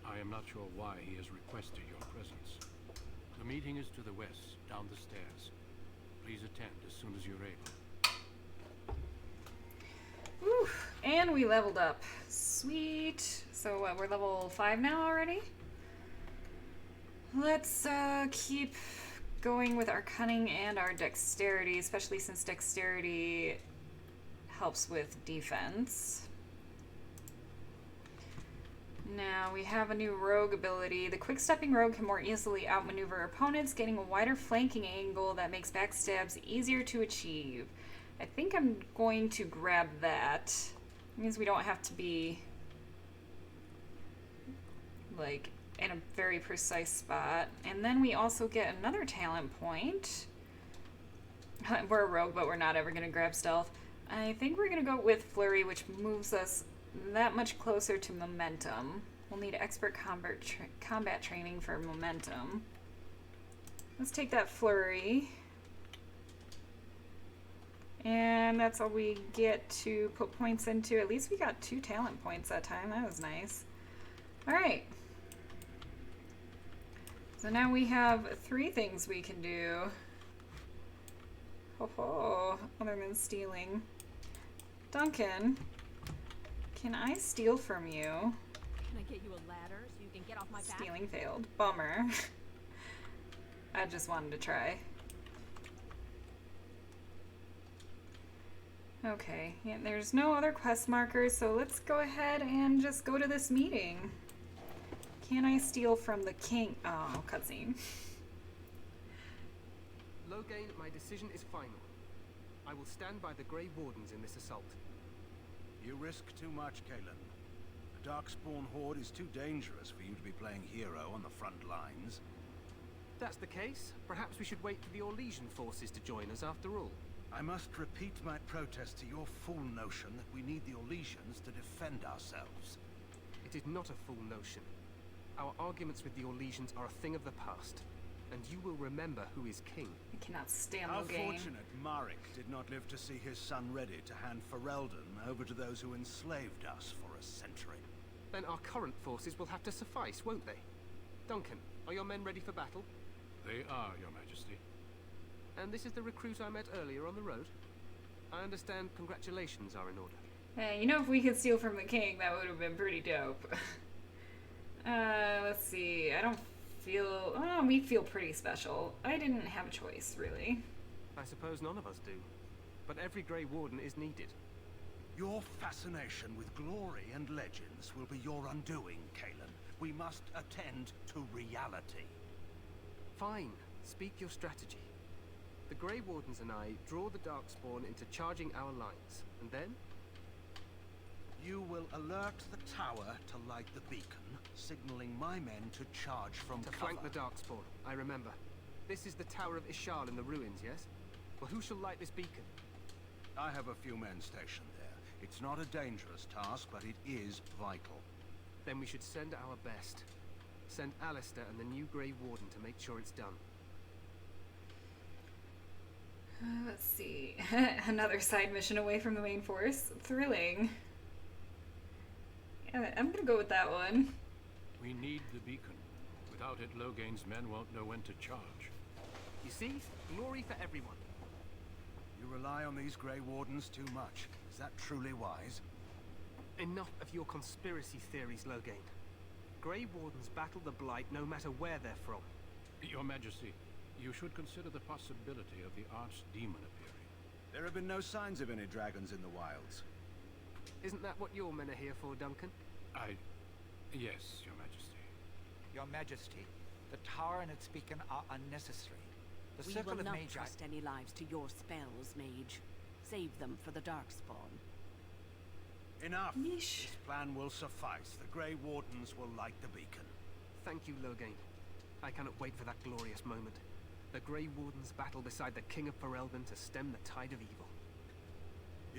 I am not sure why he has requested your presence. The meeting is to the west, down the stairs. Please attend as soon as you're able. Whew. And we leveled up. Sweet. So what, we're level 5 now already? Let's keep going with our cunning and our dexterity, especially since dexterity helps with defense. Now we have a new rogue ability. The quick-stepping rogue can more easily outmaneuver opponents, getting a wider flanking angle that makes backstabs easier to achieve. I think I'm going to grab that. It means we don't have to be like in a very precise spot. And then we also get another talent point. We're a rogue, but we're not ever going to grab stealth. I think we're going to go with flurry, which moves us that much closer to momentum. We'll need expert combat training for momentum. Let's take that flurry. And that's all we get to put points into. At least we got 2 talent points that time. That was nice. Alright. So now we have 3 things we can do. Ho, other than stealing. Duncan, can I steal from you? Can I get you a ladder so you can get off my back? Stealing failed. Bummer. I just wanted to try. Okay, yeah, there's no other quest markers, so let's go ahead and just go to this meeting. Can I steal from the king? Oh, cutscene. Loghain, my decision is final. I will stand by the Grey Wardens in this assault. You risk too much, Kalen. The Darkspawn Horde is too dangerous for you to be playing hero on the front lines. If that's the case, perhaps we should wait for the Orlesian forces to join us after all. I must repeat my protest to your fool notion that we need the Orlesians to defend ourselves. It is not a fool notion. Our arguments with the Orlesians are a thing of the past, and you will remember who is king. I cannot stand How Loghain. fortunate Marek did not live to see his son ready to hand Ferelden over to those who enslaved us for a century. Then our current forces will have to suffice, won't they? Duncan, are your men ready for battle? They are, Your Majesty. And this is the recruit I met earlier on the road? I understand congratulations are in order. Hey, you know, if we could steal from the king, that would have been pretty dope. Let's see. I don't feel... Oh, we feel pretty special. I didn't have a choice, really. I suppose none of us do. But every Grey Warden is needed. Your fascination with glory and legends will be your undoing, Kalen. We must attend to reality. Fine. Speak your strategy. The Grey Wardens and I draw the Darkspawn into charging our lines, and then? You will alert the tower to light the beacon, signaling my men to charge from To cover. flank the Darkspawn, I remember. This is the Tower of Ishal in the ruins, yes? Well, who shall light this beacon? I have a few men stationed there. It's not a dangerous task, but it is vital. Then we should send our best. Send Alistair and the new Grey Warden to make sure it's done. Let's see. Another side mission away from the main force. Thrilling. Yeah, I'm gonna go with that one. We need the beacon. Without it, Loghain's men won't know when to charge. You see? Glory for everyone. You rely on these Grey Wardens too much. Is that truly wise? Enough of your conspiracy theories, Loghain. Grey Wardens battle the Blight no matter where they're from. Your Majesty, you should consider the possibility of the archdemon appearing. There have been no signs of any dragons in the wilds. Isn't that what your men are here for, Duncan? Yes, Your Majesty. Your Majesty, the tower and its beacon are unnecessary. The We circle will of not Mage... trust any lives to your spells, Mage. Save them for the Darkspawn. Enough. Yeesh. This plan will suffice. The Grey Wardens will light the beacon. Thank you, Loghain. I cannot wait for that glorious moment. The Grey Wardens battle beside the King of Ferelden to stem the tide of evil.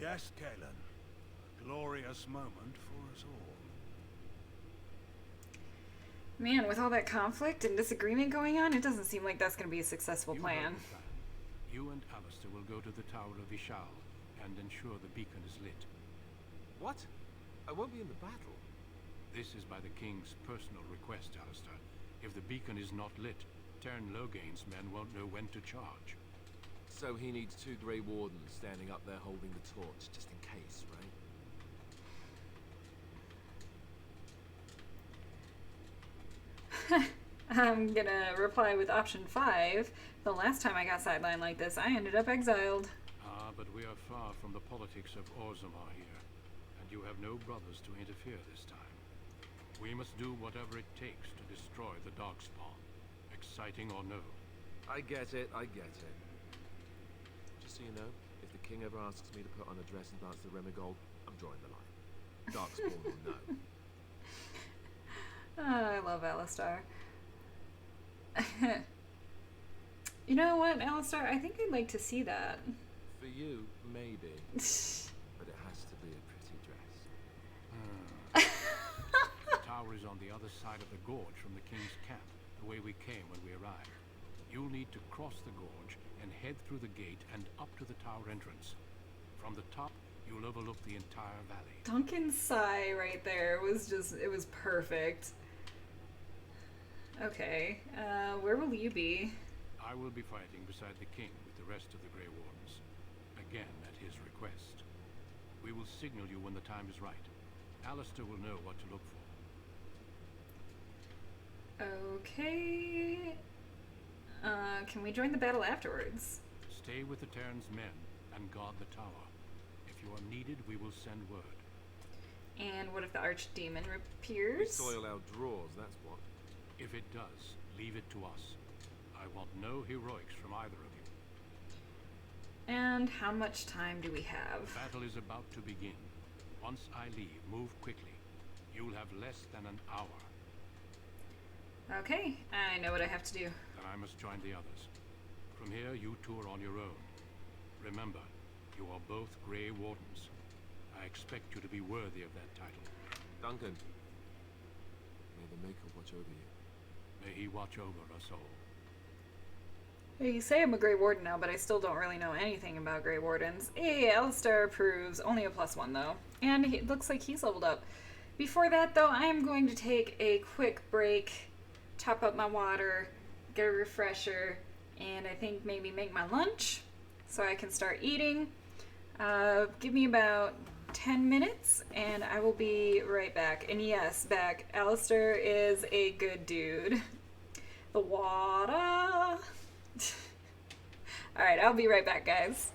Yes, Kalen. A glorious moment for us all. Man, with all that conflict and disagreement going on, it doesn't seem like that's gonna be a successful You plan. heard the plan. You and Alistair will go to the Tower of Ishal and ensure the beacon is lit. What? I won't be in the battle. This is by the King's personal request, Alistair. If the beacon is not lit, Tern Loghain's men won't know when to charge. So he needs 2 Grey Wardens standing up there holding the torch, just in case, right? I'm gonna reply with option 5. The last time I got sidelined like this, I ended up exiled. But we are far from the politics of Orzammar here, and you have no brothers to interfere this time. We must do whatever it takes to destroy the Darkspawn, exciting or no. I get it, I get it. Just so you know, if the king ever asks me to put on a dress and dance the Remigold, I'm drawing the line. Darkspawn will know. I love Alistair. You know what, Alistair? I think I'd like to see that. For you, maybe. But it has to be a pretty dress. The tower is on the other side of the gorge from the King's camp, the way we came when we arrived. You'll need to cross the gorge and head through the gate and up to the tower entrance. From the top, you'll overlook the entire valley. Duncan's sigh right there was just, it was perfect. Okay, where will you be? I will be fighting beside the King with the rest of the Grey Wardens. Again, at his request. We will signal you when the time is right. Alistair will know what to look for. Okay. Can we join the battle afterwards? Stay with the Terran's men and guard the tower. If you are needed, we will send word. And what if the archdemon We appears? soil our drawers, that's what. If it does, leave it to us. I want no heroics from either of you. And how much time do we have? The battle is about to begin. Once I leave, move quickly. You'll have less than an hour. Okay, I know what I have to do. Then I must join the others. From here, you two are on your own. Remember, you are both Grey Wardens. I expect you to be worthy of that title. Duncan, may the Maker watch over you. May he watch over us all. Hey, you say I'm a Grey Warden now, but I still don't really know anything about Grey Wardens. Hey, Alistair approves. Only a +1 though. And it looks like he's leveled up. Before that though, I am going to take a quick break, top up my water, get a refresher, and I think maybe make my lunch so I can start eating. Give me about 10 minutes and I will be right back. And yes, back. Alistair is a good dude. The water. Alright, I'll be right back, guys.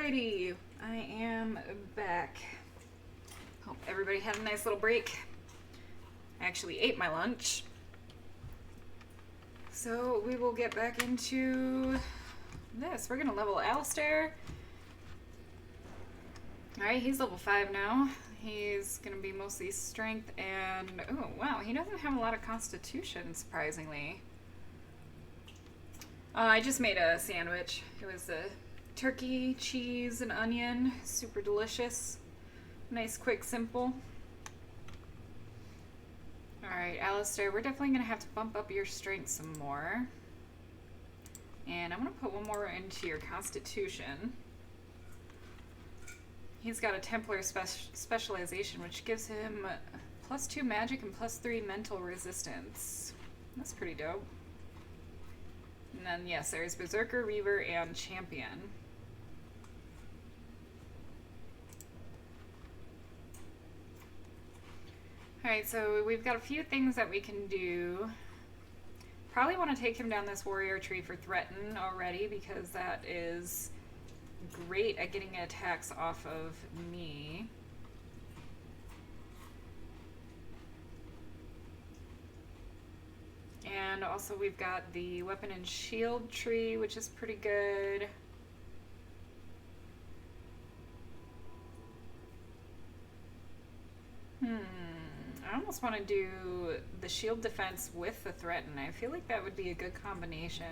Alrighty, I am back. Hope everybody had a nice little break. I actually ate my lunch. So we will get back into this. We're gonna level Alistair. Alright, he's level 5 now. He's gonna be mostly strength and... oh, wow, he doesn't have a lot of constitution, surprisingly. I just made a sandwich. It was a turkey, cheese, and onion. Super delicious. Nice, quick, simple. Alright, Alistair, we're definitely going to have to bump up your strength some more. And I'm going to put one more into your constitution. He's got a Templar specialization, which gives him +2 magic and +3 mental resistance. That's pretty dope. And then, yes, there's Berserker, Reaver, and Champion. Alright, so we've got a few things that we can do. Probably want to take him down this warrior tree for Threaten already, because that is great at getting attacks off of me. And also we've got the weapon and shield tree, which is pretty good. I almost want to do the shield defense with the threaten. I feel like that would be a good combination.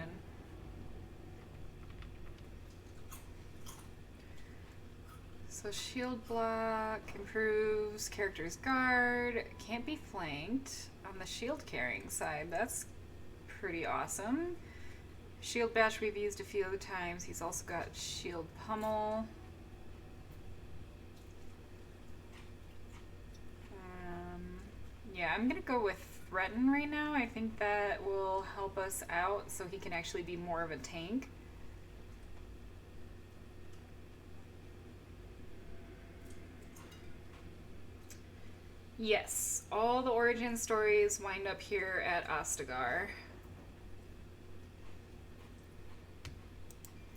So shield block improves character's guard, can't be flanked on the shield carrying side. That's pretty awesome. Shield bash we've used a few other times. He's also got shield pummel. Yeah, I'm gonna go with threaten right now. I think that will help us out so he can actually be more of a tank. Yes, all the origin stories wind up here at Ostagar.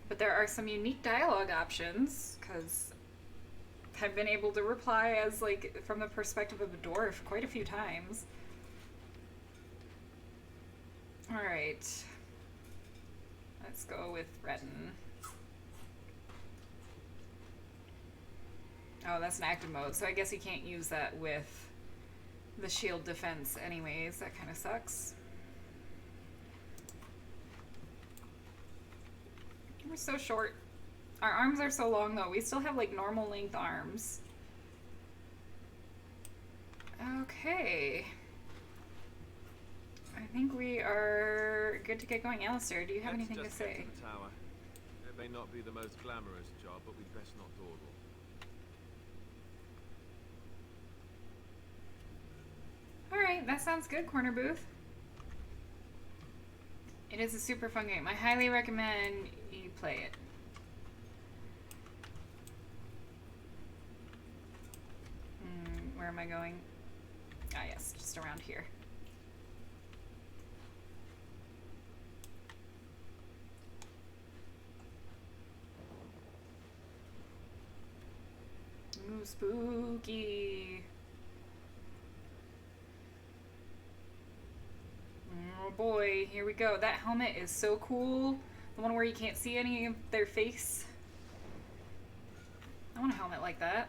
But there are some unique dialogue options, because I've been able to reply as, like, from the perspective of a dwarf quite a few times. Alright. Let's go with threaten. Oh, that's an active mode, so I guess you can't use that with the shield defense anyways. That kind of sucks. We're so short. Our arms are so long though. We still have like normal length arms. Okay. I think we are good to get going. Alistair, do you have anything to say? The tower. It may not be the most glamorous job, but we'd best not dawdle. Alright, that sounds good, Corner Booth. It is a super fun game. I highly recommend you play it. Where am I going? Ah, yes, just around here. Ooh, spooky. Oh boy, here we go. That helmet is so cool. The one where you can't see any of their face. I want a helmet like that.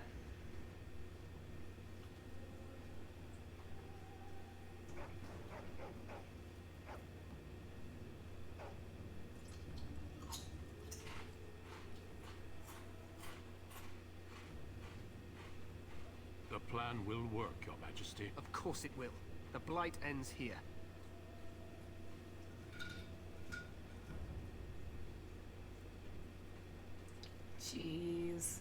The plan will work, Your Majesty. Of course it will. The blight ends here. Jeez.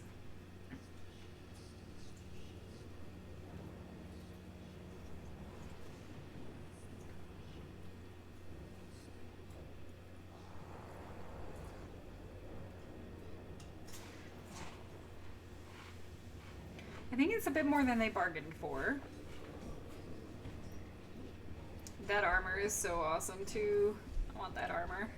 I think it's a bit more than they bargained for. That armor is so awesome too. I want that armor.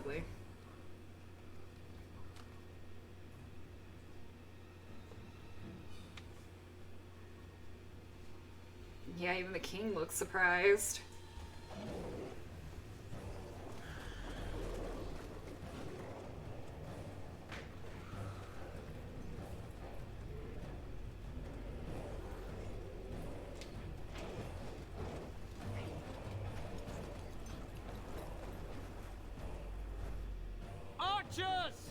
ugly. Yeah, even the king looks surprised. Archers!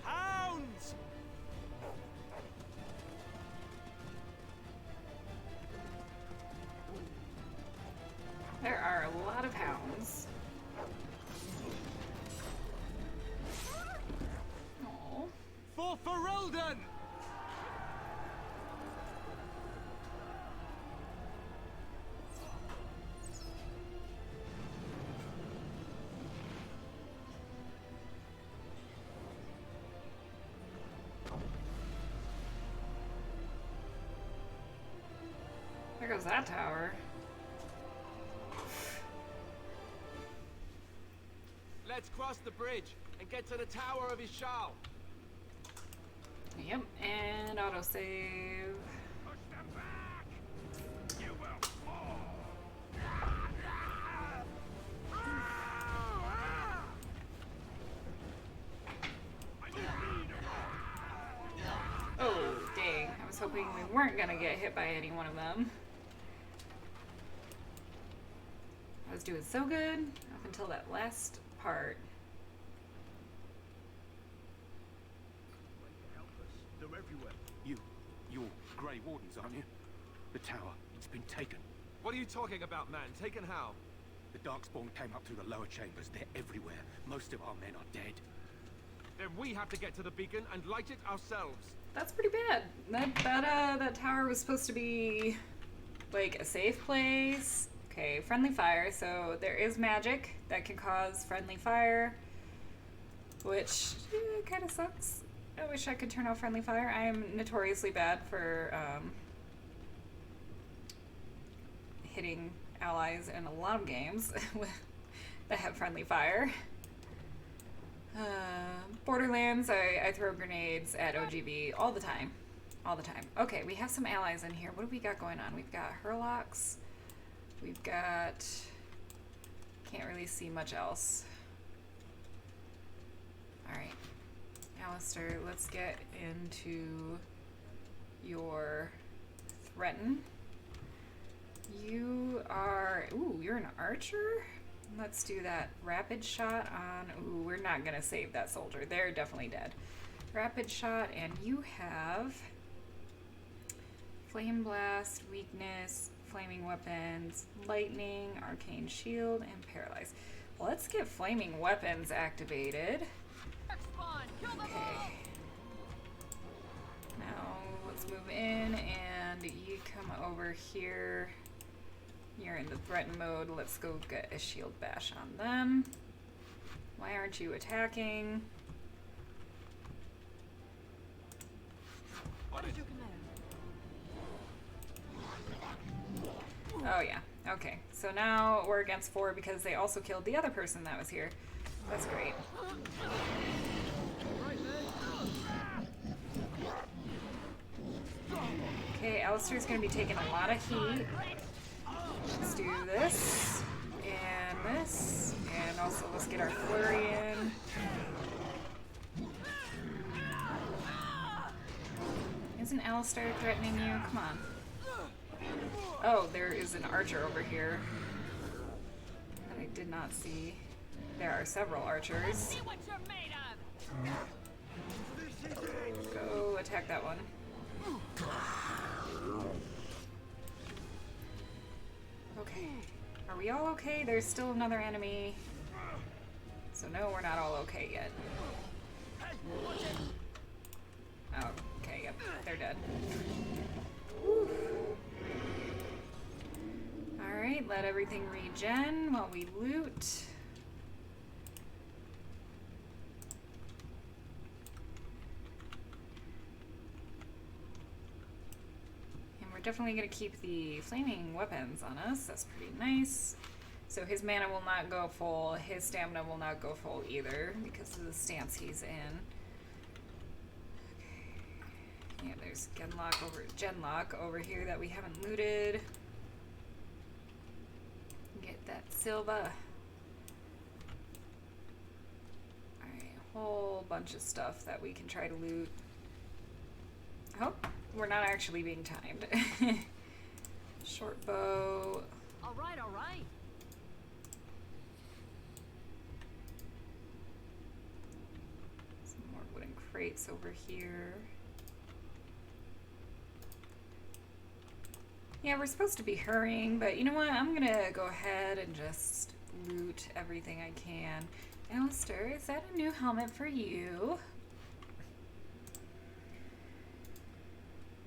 Hounds! There are a lot of hounds. Oh. For Ferelden! There goes that tower. Let's cross the bridge and get to the Tower of Ishal. Yep, and autosave. Push them back! You will fall! Oh, dang. I was hoping we weren't gonna get hit by any one of them. I was doing so good up until that last part. They're everywhere. You're Grey Wardens, aren't you? The tower, it's been taken. What are you talking about, man? Taken how? The Darkspawn came up through the lower chambers. They're everywhere. Most of our men are dead. Then we have to get to the beacon and light it ourselves. That's pretty bad. That tower was supposed to be like a safe place. Okay, friendly fire. So there is magic that can cause friendly fire, which kind of sucks. I wish I could turn off friendly fire. I am notoriously bad for hitting allies in a lot of games that have friendly fire. Borderlands, I throw grenades at OGB all the time. All the time. Okay, we have some allies in here. What do we got going on? We've got Hurlocks. We've got... Can't really see much else. Alright. Alistair, let's get into your threaten. You are... Ooh, you're an archer? Let's do that rapid shot on... Ooh, we're not gonna save that soldier. They're definitely dead. Rapid shot, and you have... Flame Blast, Weakness, Flaming Weapons, Lightning, Arcane Shield, and Paralyze. Let's get Flaming Weapons activated. Okay. Now, let's move in, and you come over here. You're in the threaten mode. Let's go get a shield bash on them. Why aren't you attacking? What is your command? Oh yeah, okay. So now we're against 4 because they also killed the other person that was here. That's great. Okay, Alistair's gonna be taking a lot of heat. Let's do this, and also let's get our flurry in. Isn't Alistair threatening you? Come on. Oh, there is an archer over here that I did not see. There are several archers. See what you're made of. Go attack that one. Okay. Are we all okay? There's still another enemy. So no, we're not all okay yet. Oh, okay, yep. They're dead. Whew. Alright, let everything regen while we loot. definitely going to keep the flaming weapons on us. That's pretty nice. So his mana will not go full. His stamina will not go full either because of the stance he's in. Okay. Yeah, there's Genlock over here that we haven't looted. Get that Silva. Alright, a whole bunch of stuff that we can try to loot. I hope we're not actually being timed. Short bow. Alright, alright. Some more wooden crates over here. Yeah, we're supposed to be hurrying, but you know what? I'm gonna go ahead and just loot everything I can. Alistair, is that a new helmet for you?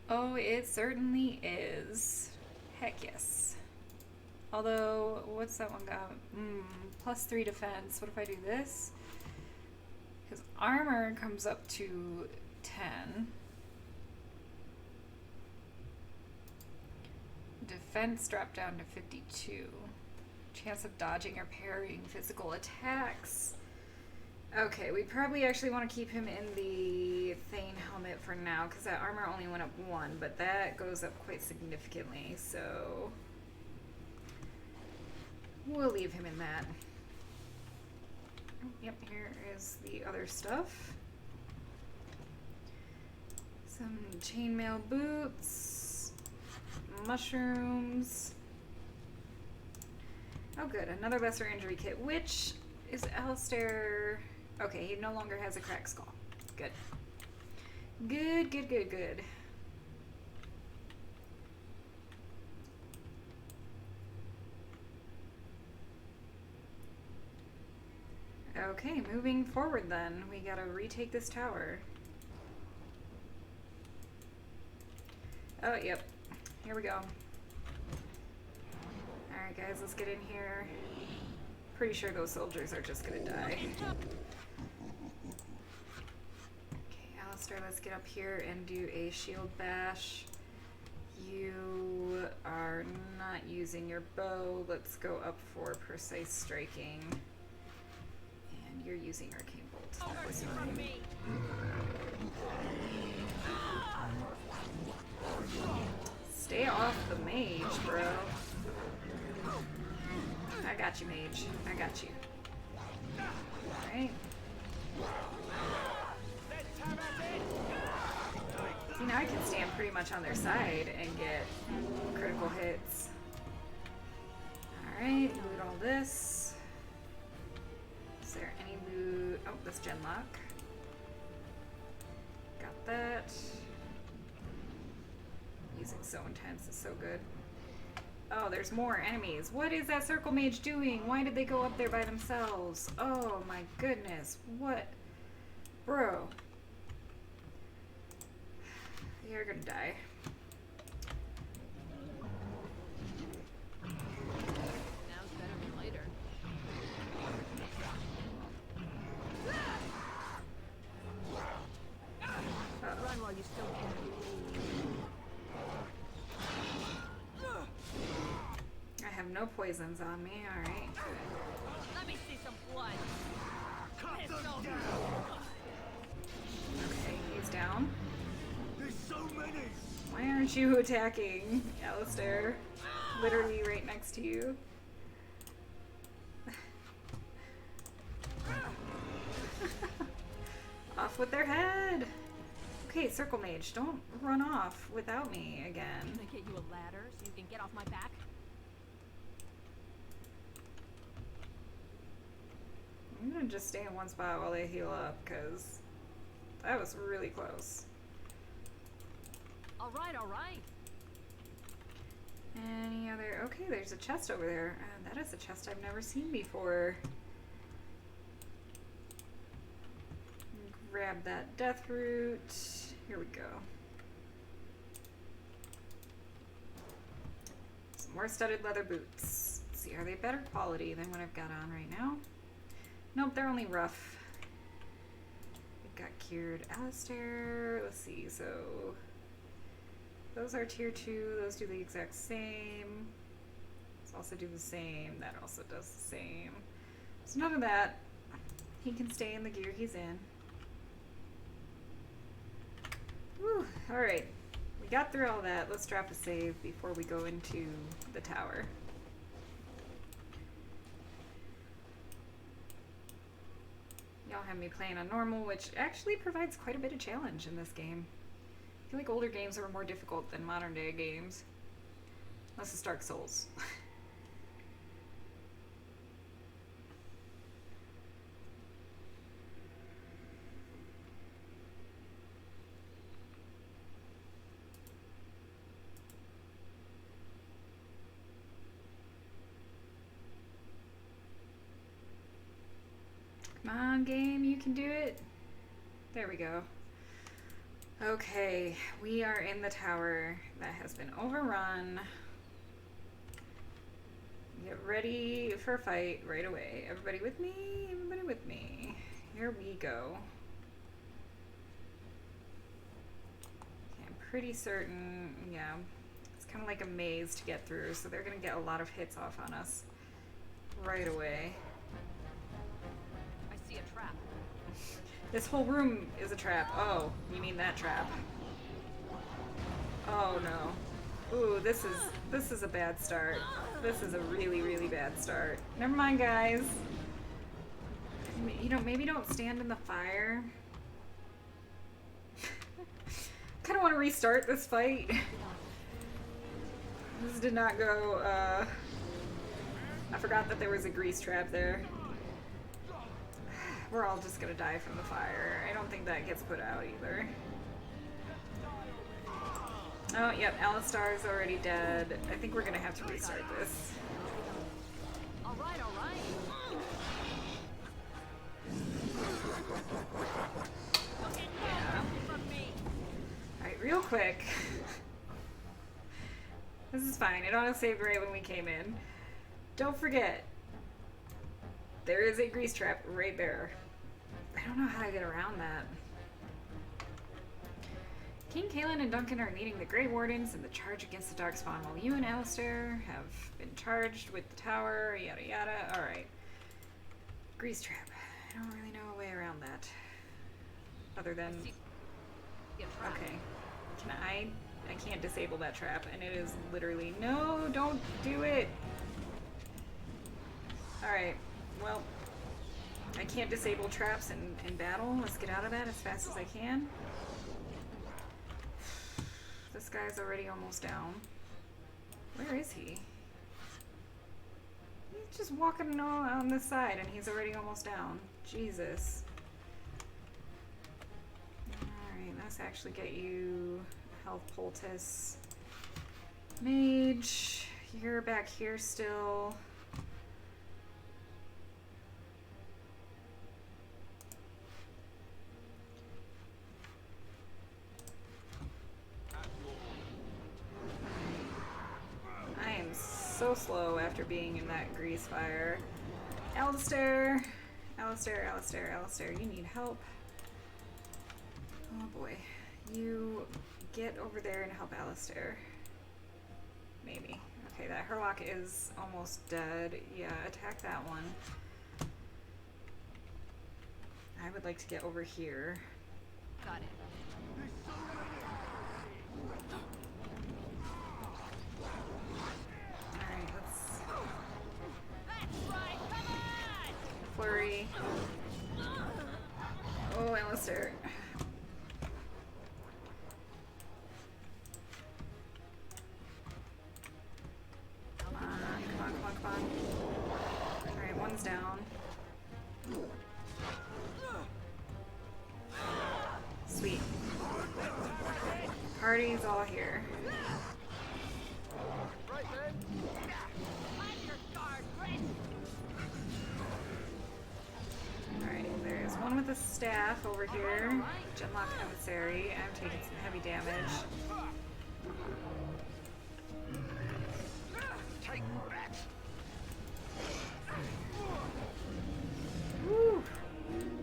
Oh, it certainly is. Heck yes. Although, what's that one got? +3 defense. What if I do this? His armor comes up to 10. Defense dropped down to 52. Chance of dodging or parrying physical attacks. Okay, we probably actually want to keep him in the Thane helmet for now, because that armor only went up 1, but that goes up quite significantly, so we'll leave him in that. Oh, yep, here is the other stuff. Some chainmail boots, mushrooms. Oh good, another lesser injury kit, which is Alistair. Okay, he no longer has a cracked skull. Good. Good, good, good, good. Okay, moving forward then. We gotta retake this tower. Oh, yep. Here we go. Alright guys, let's get in here. Pretty sure those soldiers are just gonna die. Okay, Alistair, let's get up here and do a shield bash. You are not using your bow. Let's go up for precise striking. And you're using arcane bolt. That was fine. Stay off the mage, bro. I got you, mage. I got you. Alright. See, now I can stand pretty much on their side and get critical hits. Alright, loot all this. Is there any loot? Oh, this Genlock. Got that. Music's so intense, it's so good. Oh, there's more enemies. What is that circle mage doing? Why did they go up there by themselves? Oh my goodness. What? Bro. You're gonna die. Now's better than later. Run while you still can. I have no poisons on me, alright. Let me see some blood. Okay, he's down. There's so many. Why aren't you attacking, Alistair? Literally right next to you. Off with their head! Okay, circle mage, don't run off without me again. Can I get you a ladder so you can get off my back? I'm gonna just stay in one spot while they heal up, because that was really close. Alright, alright. Any other? Okay, there's a chest over there. That is a chest I've never seen before. Grab that death root. Here we go. Some more studded leather boots. Let's see, are they better quality than what I've got on right now? Nope, they're only rough. It got cured. Alistair, let's see, so Those are tier 2. Those do the exact same. Those also do the same. That also does the same. So none of that. He can stay in the gear he's in. Whew. Alright. We got through all that. Let's drop a save before we go into the tower. Y'all have me playing on normal, which actually provides quite a bit of challenge in this game. I feel like older games are more difficult than modern day games. Unless it's Dark Souls. Come on, game, you can do it. There we go. Okay, we are in the tower that has been overrun. Get ready for a fight right away. Everybody with me? Everybody with me. Here we go. Okay, I'm pretty certain, yeah, it's kind of like a maze to get through, so they're gonna get a lot of hits off on us right away. I see a trap. This whole room is a trap. Oh, you mean that trap. Oh no. Ooh, this is a bad start. This is a really, really bad start. Never mind, guys. You know, maybe don't stand in the fire. Kinda wanna restart this fight. This did not go, I forgot that there was a grease trap there. We're all just gonna die from the fire. I don't think that gets put out either. Oh, yep, Alistair is already dead. I think we're gonna have to restart this. Alright, alright. Yeah. Alright, real quick. This is fine. It auto-saved right when we came in. Don't forget, there is a grease trap right there. I don't know how to get around that. King Kaelin and Duncan are leading the Grey Wardens in the charge against the Darkspawn, while you and Alistair have been charged with the tower, yada yada. Alright. Grease trap. I don't really know a way around that. Other than... Okay. Can I can't disable that trap, and it is literally... No, don't do it! Alright. Well, I can't disable traps in battle. Let's get out of that as fast as I can. This guy's already almost down. Where is he? He's just walking on this side and he's already almost down. Jesus. Alright, let's actually get you health poultice. Mage, you're back here still. So slow after being in that grease fire. Alistair! Alistair, Alistair, Alistair, you need help. Oh boy. You get over there and help Alistair. Maybe. Okay, that Herlock is almost dead. Yeah, attack that one. I would like to get over here. Got it. Flurry. Oh, Alistair. Come on, come on, come on, come on. Alright, one's down. Sweet. Party's all here. One with a staff over here. Genlock Emissary. I'm taking some heavy damage. Woo!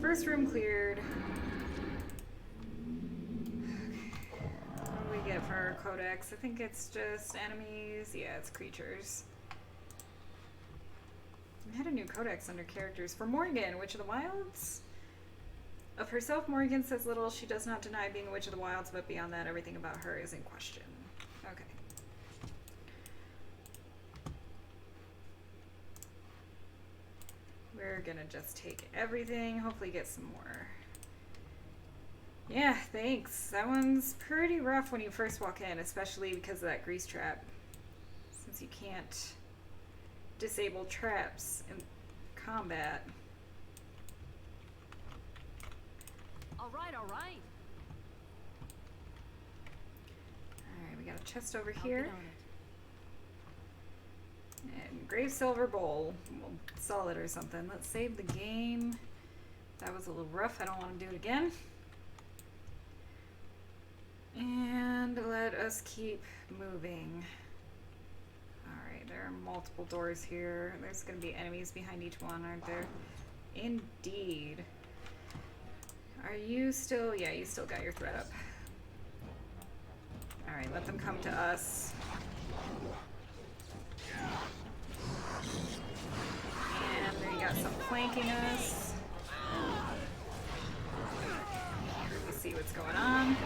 First room cleared. Okay. What do we get for our codex. I think it's just enemies. Yeah, it's creatures. I had a new codex under characters for Morgan, Witch of the Wilds. Of herself, Morgan says little. She does not deny being a Witch of the Wilds, but beyond that, everything about her is in question. Okay. We're gonna just take everything, hopefully get some more. Yeah, thanks. That one's pretty rough when you first walk in, especially because of that grease trap. Since you can't disable traps in combat. Alright. Alright, we got a chest over I'll here. get on it. And grave silver bowl. We'll sell it or something. Let's save the game. That was a little rough. I don't want to do it again. And let us keep moving. Alright, there are multiple doors here. There's going to be enemies behind each one, aren't there? Indeed. Are you still... Yeah, you still got your threat up. Alright, let them come to us. And there you got some flanking us. Let's see what's going on.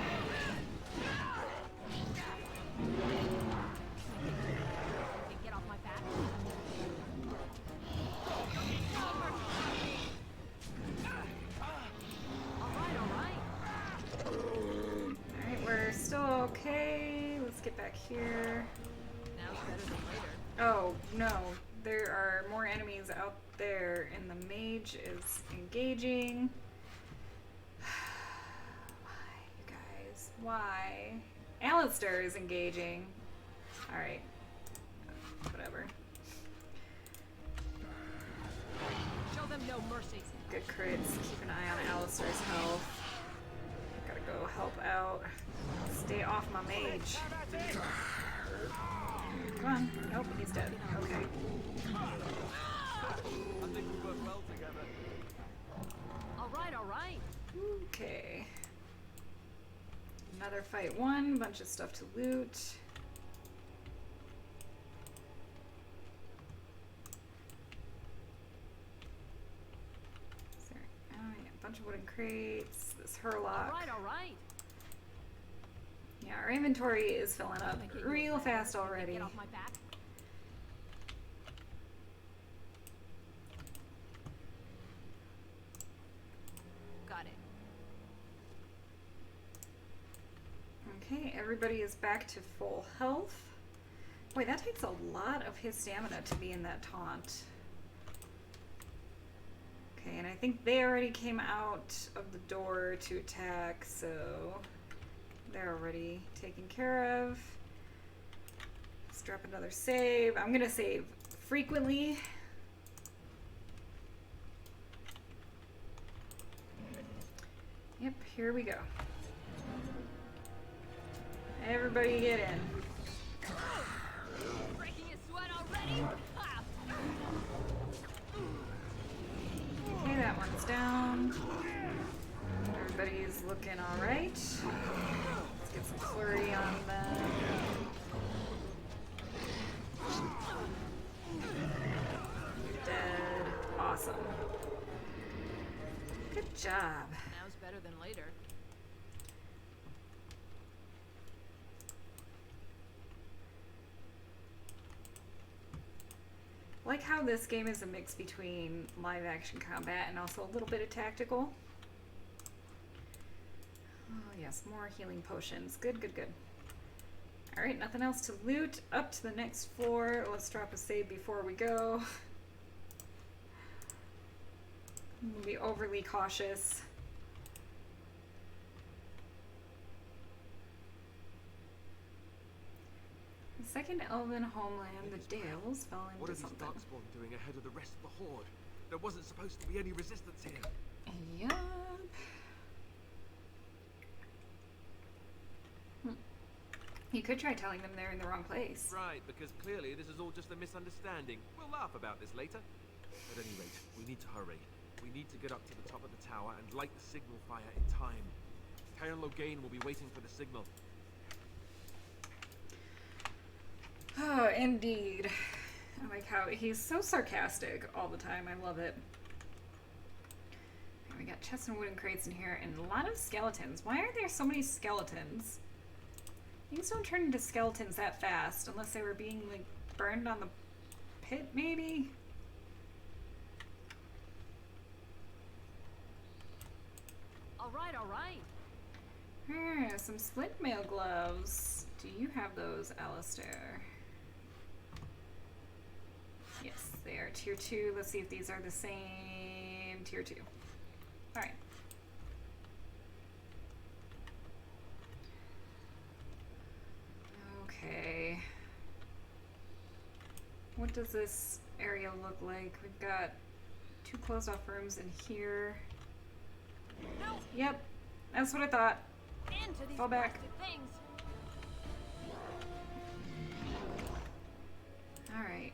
Get off my back. Alright, we're still okay. Let's get back here. Now's better than later. Oh, no. There are more enemies out there, and the mage is engaging. Why, you guys? Why? Alistair is engaging. Alright. Whatever. Show them no mercy. Good crits. Keep an eye on Alistair's health. Gotta go help out. Stay off my mage. Come on. Nope, he's dead. Okay. I think we work well together. Alright. Okay. Another fight one. Bunch of stuff to loot. Is there, oh yeah, a bunch of wooden crates. This Hurlock. Alright. Yeah, our inventory is filling up real fast already. Get off my back. Got it. Okay, everybody is back to full health. Boy, that takes a lot of his stamina to be in that taunt. Okay, and I think they already came out of the door to attack, so they're already taken care of. Let's drop another save. I'm gonna save frequently. Yep, here we go. Everybody get in. Breaking his sweat already? Ha! Okay, that one's down. Everybody's looking alright. Let's get some flurry on them. Dead. Awesome. Good job. Now's better than later. Like how this game is a mix between live action combat and also a little bit of tactical. Oh yes, more healing potions. Good. Alright, nothing else to loot. Up to the next floor. Let's drop a save before we go. We'll be overly cautious. The second elven homeland, the Dales, fell What into are these something. darkspawn doing ahead of the rest of the horde? There wasn't supposed to be any resistance here. Yup. You could try telling them they're in the wrong place. Right, because clearly this is all just a misunderstanding. We'll laugh about this later. At any rate, we need to hurry. We need to get up to the top of the tower and light the signal fire in time. Karen Logain will be waiting for the signal. indeed. I like how he's so sarcastic all the time. I love it. We got chests and wooden crates in here, and a lot of skeletons. Why are there so many skeletons? Things don't turn into skeletons that fast, unless they were being, like, burned on the pit, maybe? Alright, alright. Some splint mail gloves. Do you have those, Alistair? Yes, they are tier 2. Let's see if these are the same tier 2. Alright. Okay. What does this area look like? We've got 2 closed off rooms in here. No. Yep, that's what I thought. Into these Fall back. things. Alright.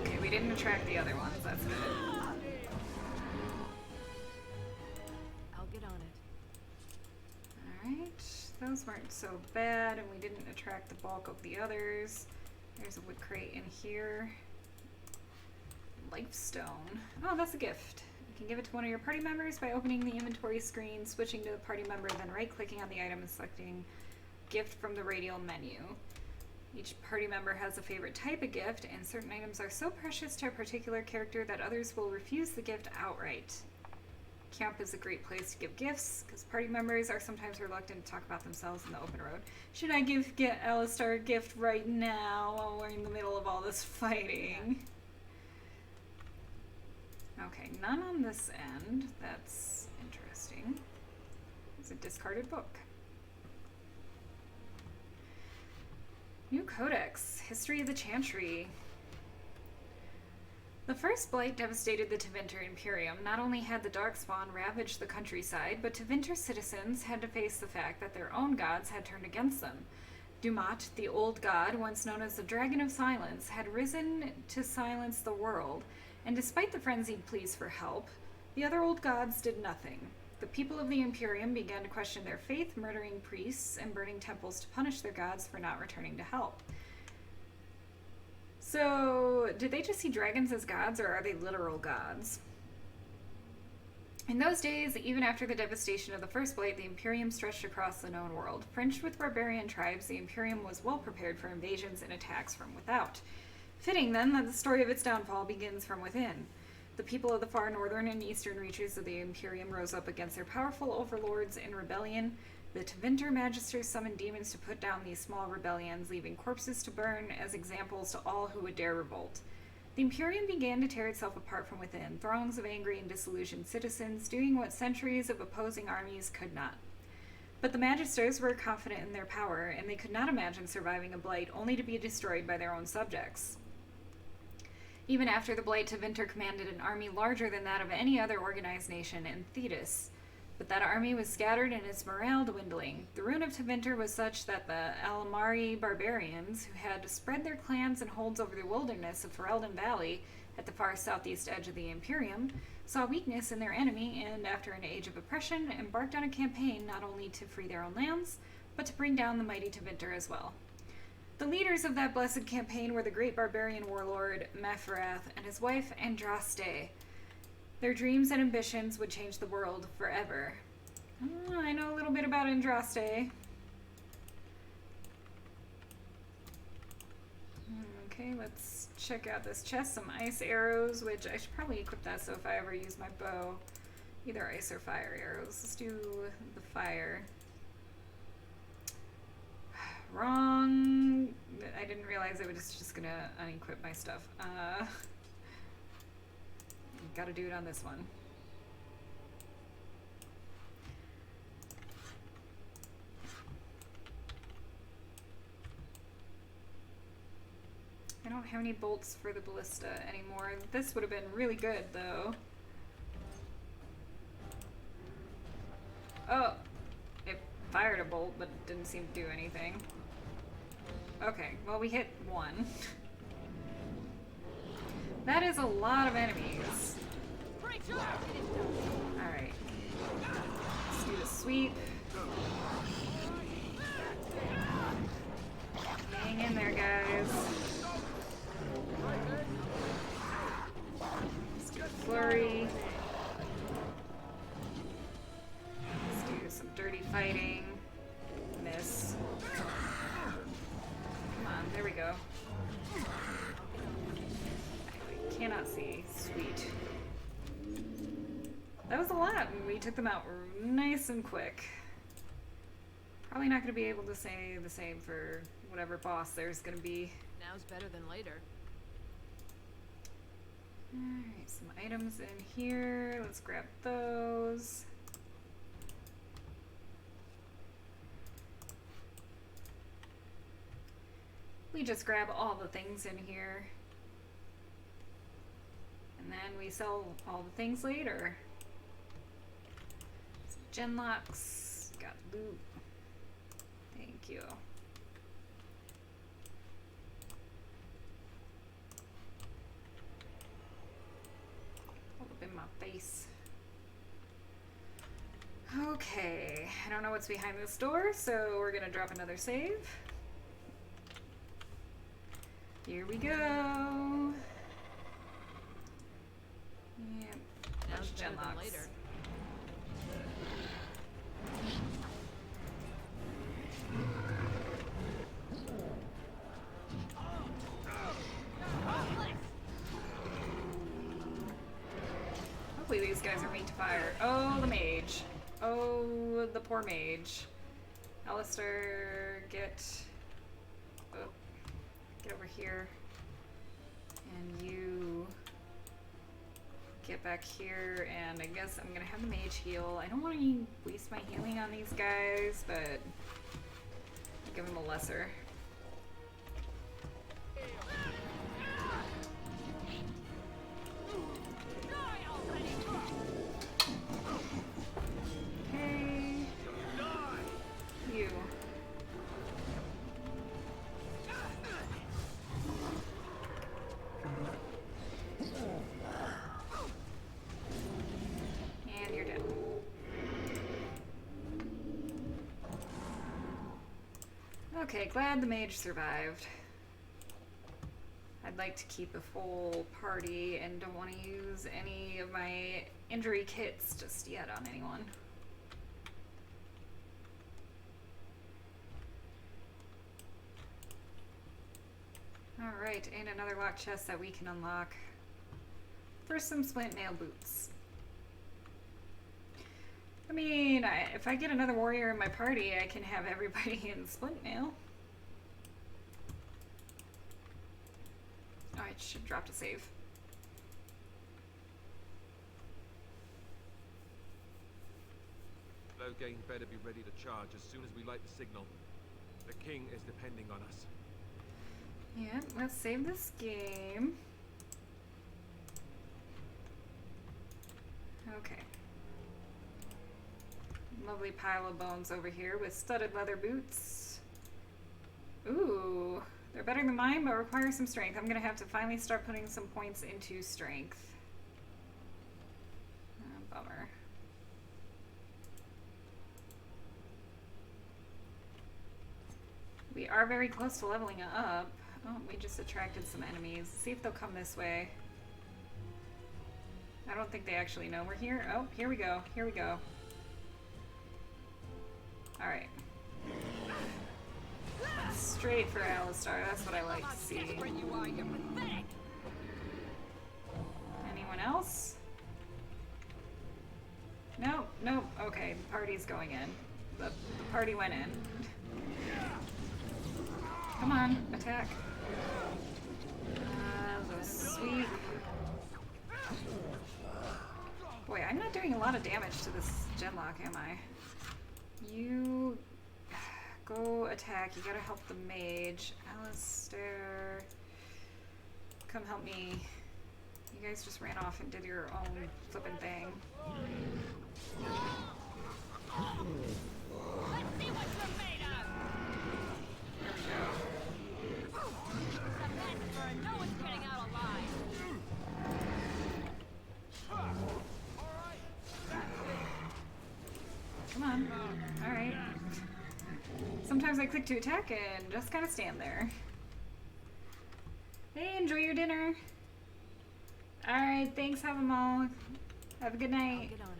Okay, we didn't attract the other ones, that's good. I'll get on it. Alright, those weren't so bad, and we didn't attract the bulk of the others. There's a wood crate in here. Lifestone. Oh, that's a gift. You can give it to one of your party members by opening the inventory screen, switching to the party member, then right-clicking on the item and selecting gift from the radial menu. Each party member has a favorite type of gift, and certain items are so precious to a particular character that others will refuse the gift outright. Camp is a great place to give gifts, because party members are sometimes reluctant to talk about themselves in the open road. Should I get Alistair a gift right now while we're in the middle of all this fighting? Okay, none on this end. That's interesting. It's a discarded book. New Codex, History of the Chantry. The first blight devastated the Tevinter Imperium. Not only had the Darkspawn ravaged the countryside, but Tevinter citizens had to face the fact that their own gods had turned against them. Dumat, the old god, once known as the Dragon of Silence, had risen to silence the world, and despite the frenzied pleas for help, the other old gods did nothing. The people of the Imperium began to question their faith, murdering priests and burning temples to punish their gods for not returning to help. So, did they just see dragons as gods, or are they literal gods? In those days, even after the devastation of the First Blight, the Imperium stretched across the known world. Fringed with barbarian tribes, the Imperium was well prepared for invasions and attacks from without. Fitting, then, that the story of its downfall begins from within. The people of the far northern and eastern reaches of the Imperium rose up against their powerful overlords in rebellion. The Tevinter Magisters summoned demons to put down these small rebellions, leaving corpses to burn as examples to all who would dare revolt. The Imperium began to tear itself apart from within, throngs of angry and disillusioned citizens doing what centuries of opposing armies could not. But the Magisters were confident in their power, and they could not imagine surviving a blight only to be destroyed by their own subjects. Even after the blight, Tevinter commanded an army larger than that of any other organized nation in Thetis. But that army was scattered and its morale dwindling. The ruin of Tevinter was such that the Alamari barbarians, who had spread their clans and holds over the wilderness of Ferelden Valley at the far southeast edge of the Imperium, saw weakness in their enemy and, after an age of oppression, embarked on a campaign not only to free their own lands, but to bring down the mighty Tevinter as well. The leaders of that blessed campaign were the great barbarian warlord Meferath and his wife Andraste. Their dreams and ambitions would change the world forever. Oh, I know a little bit about Andraste. Okay, let's check out this chest. Some ice arrows, which I should probably equip that so if I ever use my bow, either ice or fire arrows. Let's do the fire. Wrong. I didn't realize it was just gonna unequip my stuff. Gotta do it on this one. I don't have any bolts for the ballista anymore. This would have been really good, though. Oh! It fired a bolt, but didn't seem to do anything. Okay, well, we hit one. That is a lot of enemies. That was a lot, and we took them out nice and quick. Probably not going to be able to say the same for whatever boss there's going to be. Now's better than later. Alright, some items in here. Let's grab those. We just grab all the things in here. And then we sell all the things later. Some genlocks. Got loot. Thank you. All up in my face. Okay, I don't know what's behind this door, so we're gonna drop another save. Here we go. Yep, Now's gen better than locks. later. Hopefully these guys are weak to fire. Oh, the mage. Oh, the poor mage. Alistair, get over here. And you get back here, and I guess I'm gonna have the mage heal. I don't want to waste my healing on these guys, but I'll give them a lesser. Okay. You. And you're dead. Okay, glad the mage survived. I'd like to keep a full party and don't want to use any of my injury kits just yet on anyone. Alright, and another locked chest that we can unlock. First, some splint nail boots. I mean, if I get another warrior in my party, I can have everybody in splint nail. Oh, I should have dropped a save. Loghain better be ready to charge as soon as we light the signal. The king is depending on us. Yeah, let's save this game. Okay. Lovely pile of bones over here with studded leather boots. Ooh, they're better than mine, but require some strength. I'm gonna have to finally start putting some points into strength. Bummer. We are very close to leveling up. Oh, we just attracted some enemies. See if they'll come this way. I don't think they actually know we're here. Oh, here we go. Here we go. Alright. Straight for Alistair. That's what I like to see. Anyone else? Nope, nope. Okay, the party's going in. The party went in. Come on, attack. The sweep. Boy, I'm not doing a lot of damage to this genlock, am I? You go attack. You gotta help the mage. Alistair, come help me. You guys just ran off and did your own flippin' thing. Let's see what you're made of. There we go. No one's getting out alive. Come on. Alright. Sometimes I click to attack and just kind of stand there. Hey, enjoy your dinner. Alright, thanks, have them all. Have a good night. I'll get on it.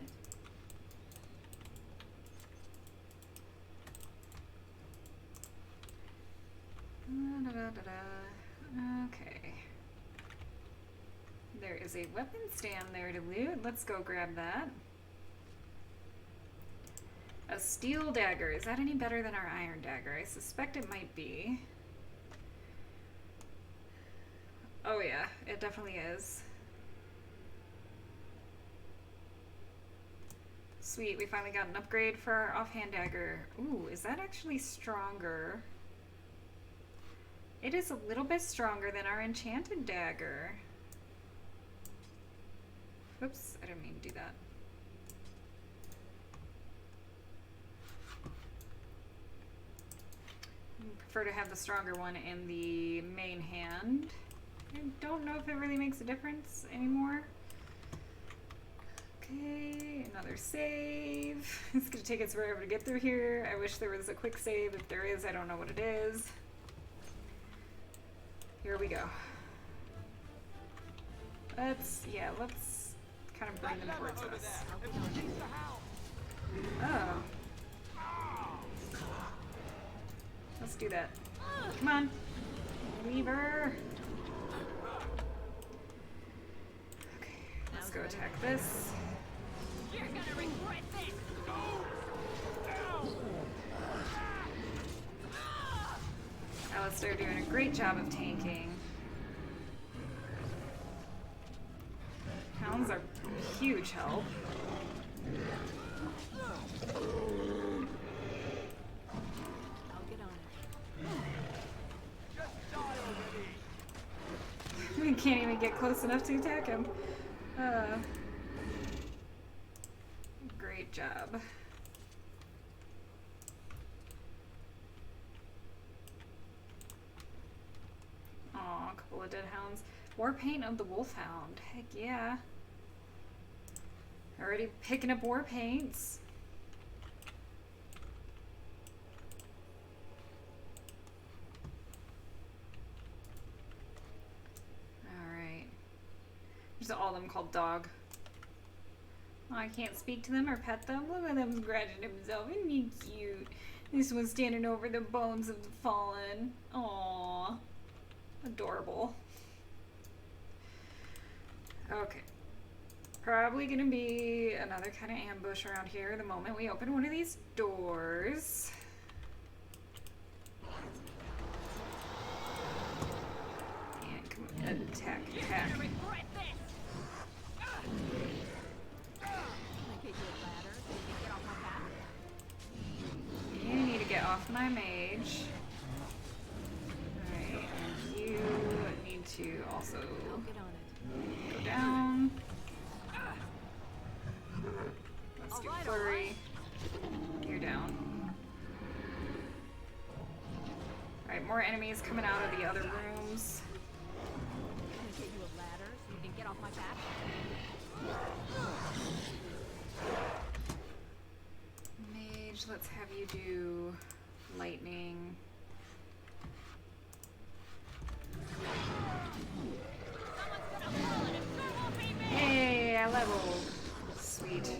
Okay. There is a weapon stand there to loot. Let's go grab that. A steel dagger. Is that any better than our iron dagger? I suspect it might be. Oh yeah, it definitely is. Sweet, we finally got an upgrade for our offhand dagger. Ooh, is that actually stronger? It is a little bit stronger than our enchanted dagger. Oops, I didn't mean to do that. I prefer to have the stronger one in the main hand. I don't know if it really makes a difference anymore. Okay, another save. It's gonna take us forever to get through here. I wish there was a quick save. If there is, I don't know what it is. Here we go. Let's kind of bring them towards us. Oh. Let's do that. Come on. Lever. Okay, let's go attack this. You're gonna regret this. Alistair doing a great job of tanking. Hounds are huge help. I'll get on We can't even get close enough to attack him. Great job. Aw, a couple of dead hounds. War paint of the wolfhound. Heck yeah. Already picking up war paints. Alright. There's all of them called dog. Oh, I can't speak to them or pet them. Look at them scratching himself. Isn't he cute? This one's standing over the bones of the fallen. Aww. Adorable. Okay. Probably gonna be another kind of ambush around here the moment we open one of these doors. And come on, attack, attack. You need to get off my mage. Alright, and you need to also go down. Let's do flurry. You're down. Alright, more enemies coming out of the other rooms. Can I get you a ladder so you can get off my back? Mage, let's have you do lightning. Hey, I leveled. Sweet.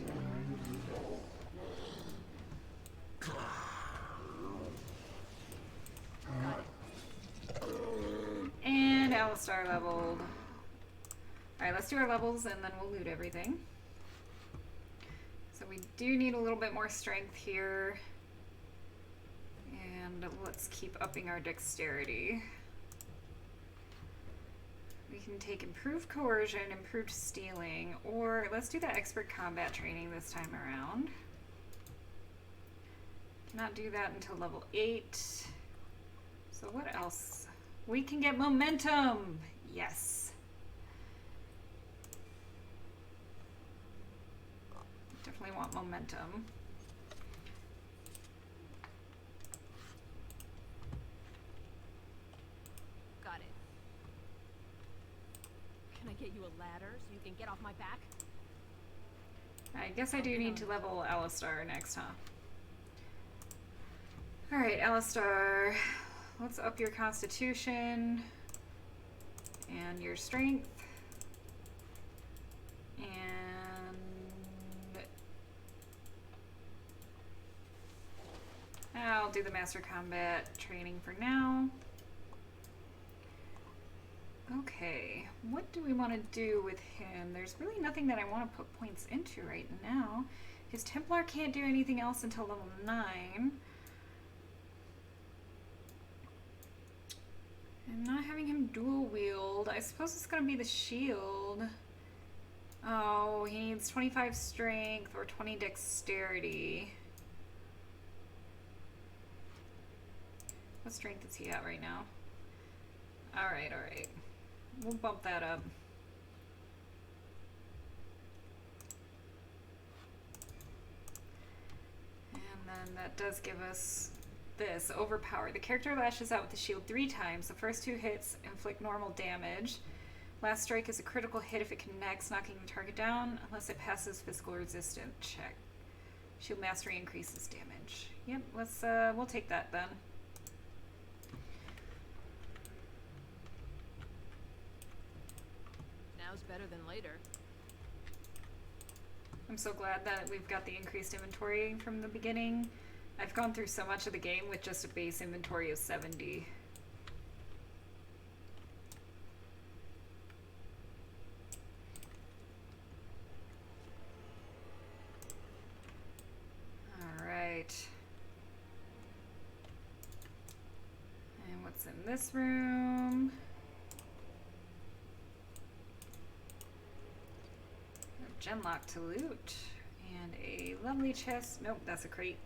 And Alistair leveled. Alright, let's do our levels and then we'll loot everything. So we do need a little bit more strength here. And let's keep upping our dexterity. We can take improved coercion, improved stealing, or let's do that expert combat training this time around. Cannot do that until level 8. So what else? We can get momentum! Yes. Definitely want momentum. Got it. Can I get you a ladder so you can get off my back? I guess I do need to level Alistair next, huh? Alright, Alistair. Let's up your constitution and your strength. And I'll do the master combat training for now. Okay, what do we want to do with him? There's really nothing that I want to put points into right now. His Templar can't do anything else until level 9. And not having him dual wield. I suppose it's gonna be the shield. Oh, he needs 25 strength or 20 dexterity. What strength is he at right now? Alright, alright. We'll bump that up. And then that does give us this, overpower. The character lashes out with the shield 3 times. The first 2 hits inflict normal damage. Last strike is a critical hit if it connects, knocking the target down, unless it passes physical resistance check. Shield mastery increases damage. Yep, let's we'll take that then. Now's better than later. I'm so glad that we've got the increased inventory from the beginning. I've gone through so much of the game with just a base inventory of 70. Alright. And what's in this room? Genlock to loot. And a lovely chest. Nope, that's a crate.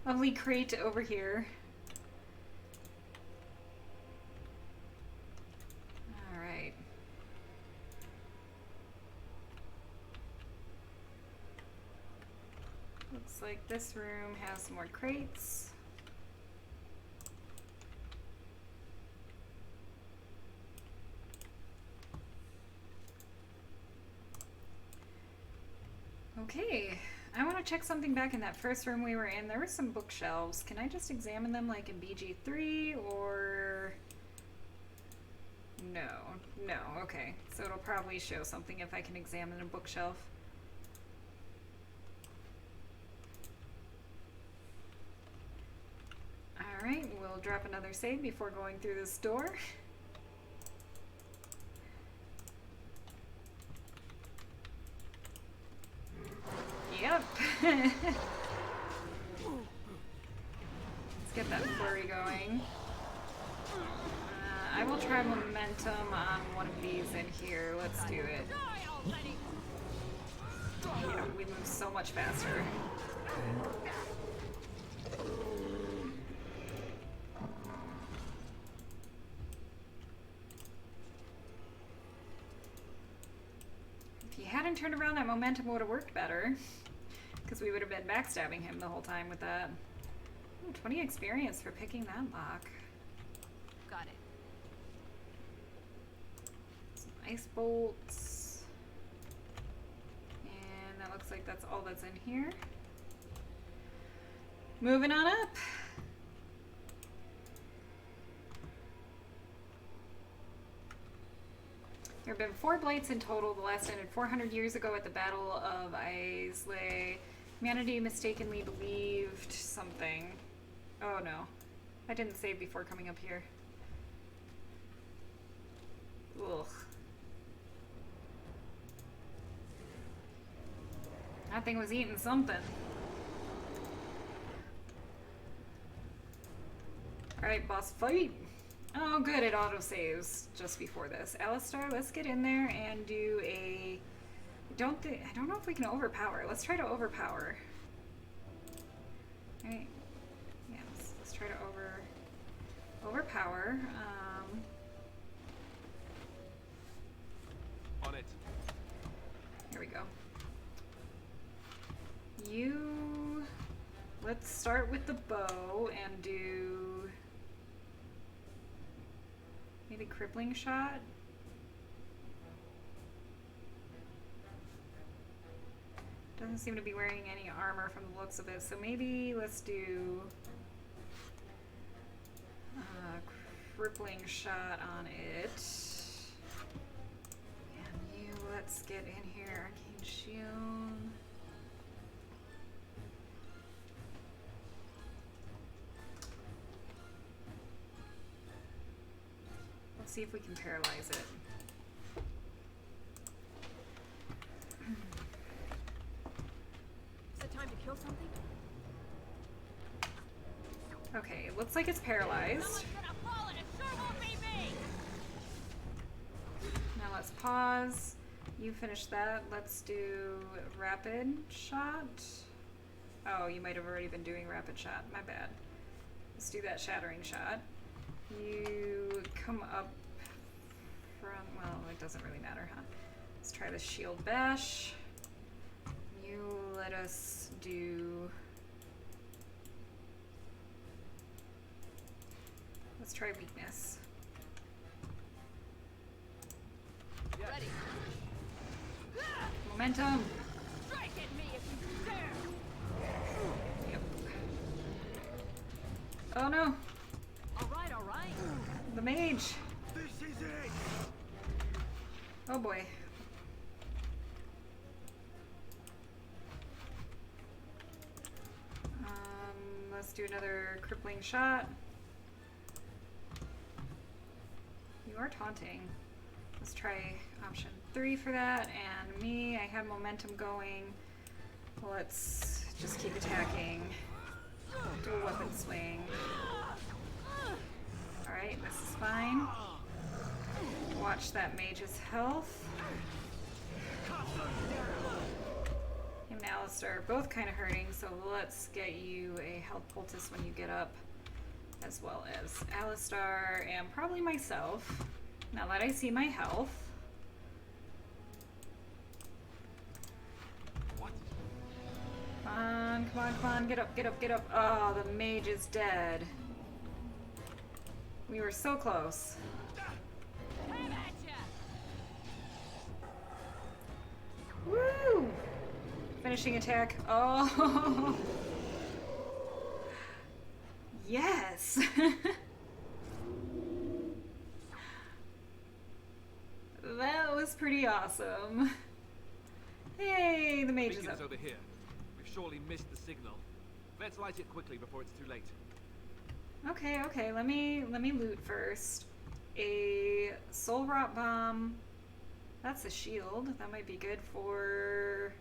Lovely crate over here. Alright. Looks like this room has some more crates. Okay, I want to check something back in that first room we were in. There were some bookshelves. Can I just examine them like in BG3 or... No, no, okay. So it'll probably show something if I can examine a bookshelf. Alright, we'll drop another save before going through this door. Yep. Let's get that flurry going. I will try momentum on one of these in here. Let's do it. Yeah, we move so much faster. If he hadn't turned around, that momentum would have worked better. Because we would have been backstabbing him the whole time with that. Ooh, 20 experience for picking that lock. Got it. Some ice bolts. And that looks like that's all that's in here. Moving on up. There have been 4 blights in total. The last ended 400 years ago at the Battle of Islay. Humanity mistakenly believed something. Oh no. I didn't save before coming up here. Ugh. That thing was eating something. Alright, boss fight. Oh good, it auto-saves just before this. Alistair, let's get in there and do a... I don't know if we can overpower. Let's try to overpower. Right. Yes, let's try to overpower. On it. Here we go. Let's start with the bow and do maybe crippling shot. Doesn't seem to be wearing any armor from the looks of it, so maybe let's do crippling shot on it. And you, let's get in here, arcane shield. Let's see if we can paralyze it. looks like it's paralyzed. Now let's pause. You finish that. Let's do rapid shot. Oh, you might have already been doing rapid shot. My bad. Let's do that shattering shot. You come up from, well, it doesn't really matter, huh? Let's try the shield bash. You let us do, let's try weakness. Ready. Momentum. Strike at me if you dare. Yep. Oh no. All right, all right. The mage. This is it. Oh boy. Let's do another crippling shot. You are taunting. Let's try option 3 for that. And me, I have momentum going. Let's just keep attacking. Do a weapon swing. Alright, this is fine. Watch that mage's health. Him and Alistair are both kind of hurting, so let's get you a health poultice when you get up, as well as Alistair and probably myself, now that I see my health. What? Come on, come on, come on, get up, get up, get up. Oh, the mage is dead. We were so close. Woo! Finishing attack. Oh! Yes! That was pretty awesome. Hey, the mage is Beacon's up. over here. We've surely missed the signal. Let's light it quickly before it's too late. Okay, okay, let me loot first. A soul rot bomb. That's a shield. That might be good for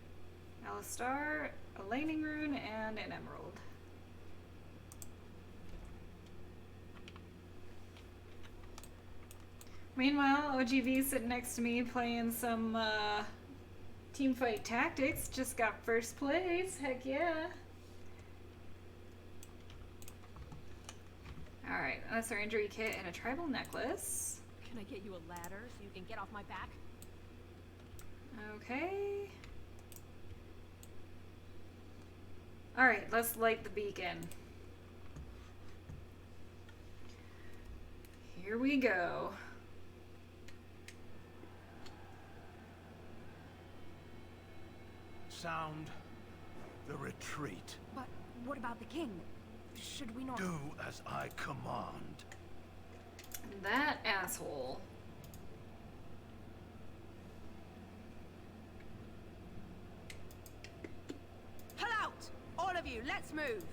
Alistair, a lightning rune, and an emerald. Meanwhile, OGV sitting next to me playing some teamfight tactics. Just got first place. Heck yeah. Alright, that's our injury kit and a tribal necklace. Can I get you a ladder so you can get off my back? Okay. Alright, let's light the beacon. Here we go. Sound the retreat. But what about the king? Should we not... Do as I command. That asshole. Pull out! All of you, let's move!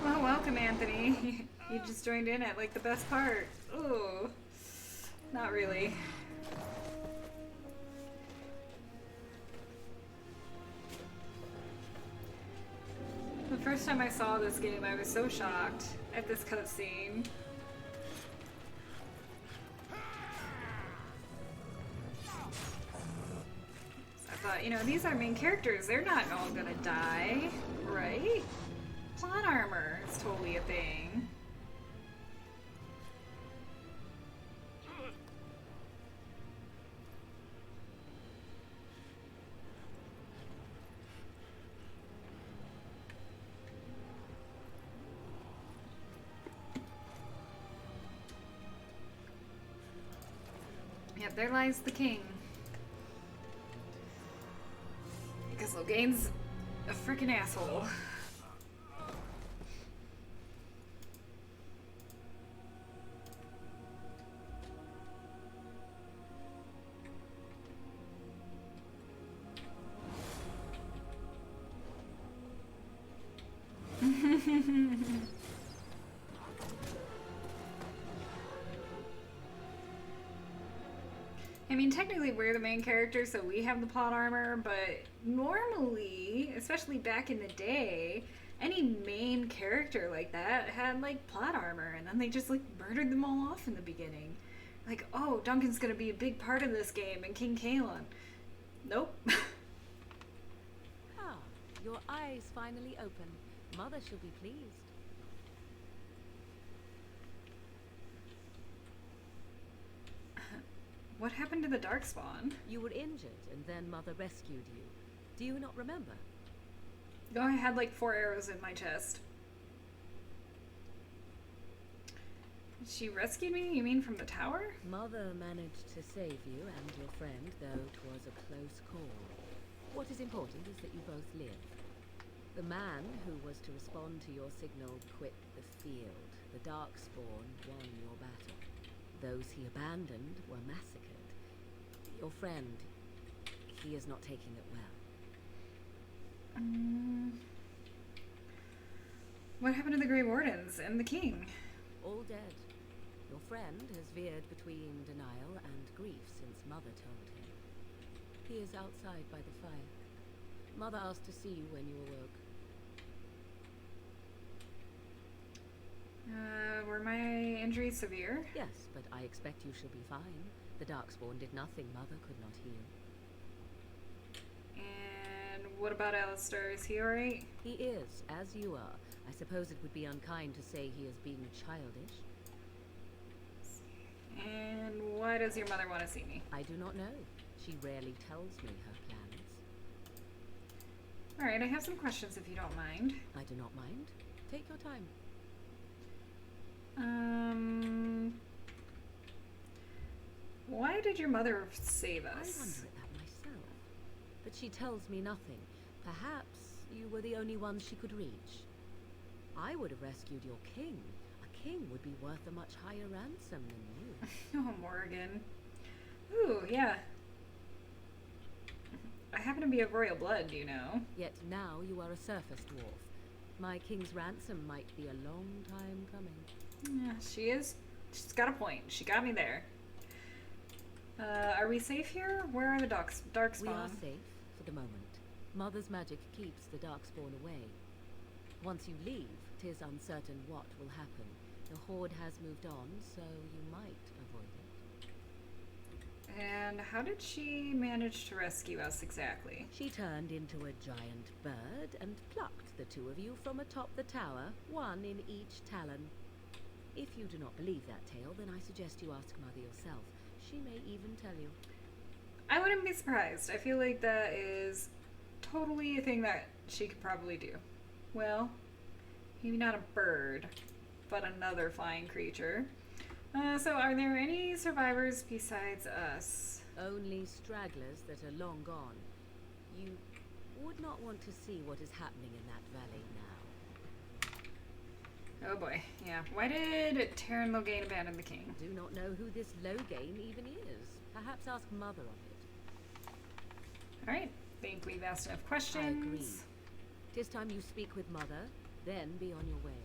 Well, welcome, Anthony. You just joined in at like the best part. Ooh, not really. The first time I saw this game, I was so shocked at this cutscene. I thought, you know, these are main characters. They're not all gonna die, right? Plot armor is totally a thing. Yep, there lies the king. Because Loghain's a freaking asshole. I mean, technically we're the main character, so we have the plot armor, but normally, especially back in the day, any main character like that had, like, plot armor, and then they just, like, murdered them all off in the beginning. Like, oh, Duncan's gonna be a big part of this game, and King Kaelin. Nope. Ah, your eyes finally open. Mother shall be pleased. What happened to the Darkspawn? You were injured, and then Mother rescued you. Do you not remember? Oh, I had like 4 arrows in my chest. She rescued me? You mean from the tower? Mother managed to save you and your friend, though 'twas a close call. What is important is that you both live. The man who was to respond to your signal quit the field. The Darkspawn won your battle. Those he abandoned were massacred. Your friend, he is not taking it well. What happened to the Grey Wardens and the king? All dead. Your friend has veered between denial and grief since Mother told him. He is outside by the fire. Mother asked to see you when you awoke. Were my injuries severe? Yes, but I expect you shall be fine. The Darkspawn did nothing Mother could not heal. And what about Alistair? Is he alright? He is, as you are. I suppose it would be unkind to say he is being childish. And why does your mother want to see me? I do not know. She rarely tells me her plans. Alright, I have some questions if you don't mind. I do not mind. Take your time. Why did your mother save us? I wonder at that myself. But she tells me nothing. Perhaps you were the only ones she could reach. I would have rescued your king. A king would be worth a much higher ransom than you. Oh, Morgan. Ooh, yeah. I happen to be of royal blood, you know. Yet now you are a surface dwarf. My king's ransom might be a long time coming. Yeah, she is. She's got a point. She got me there. Are we safe here? Where are the Darkspawn? We are safe for the moment. Mother's magic keeps the Darkspawn away. Once you leave, 'tis uncertain what will happen. The Horde has moved on, so you might avoid it. And how did she manage to rescue us exactly? She turned into a giant bird and plucked the two of you from atop the tower, one in each talon. If you do not believe that tale, then I suggest you ask Mother yourself. She may even tell you. I wouldn't be surprised. I feel like that is totally a thing that she could probably do. Well, maybe not a bird, but another flying creature. So are there any survivors besides us? Only stragglers that are long gone. You would not want to see what is happening in that valley now. Oh boy, yeah. Why did Terran Loghain abandon the king? Do not know who this Loghain even is. Perhaps ask Mother of it. Alright, think we've asked enough questions. I agree. 'Tis time you speak with Mother, then be on your way.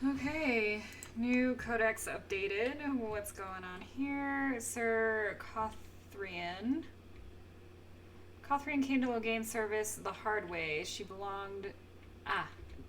Okay, new codex updated. What's going on here? Sir Cothrian. Cothrian came to Loghain's service the hard way. She belonged...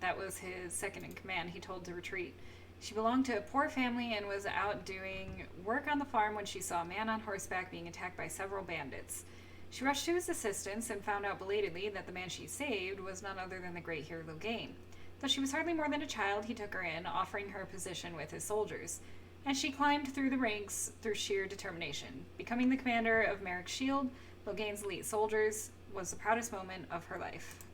that was his second in command. He told to retreat. She belonged to a poor family and was out doing work on the farm when she saw a man on horseback being attacked by several bandits. She rushed to his assistance and found out belatedly that the man she saved was none other than the great hero Loghain. Though she was hardly more than a child, he took her in, offering her a position with his soldiers. And she climbed through the ranks through sheer determination. Becoming the commander of Merrick's shield, Loghain's elite soldiers, was the proudest moment of her life.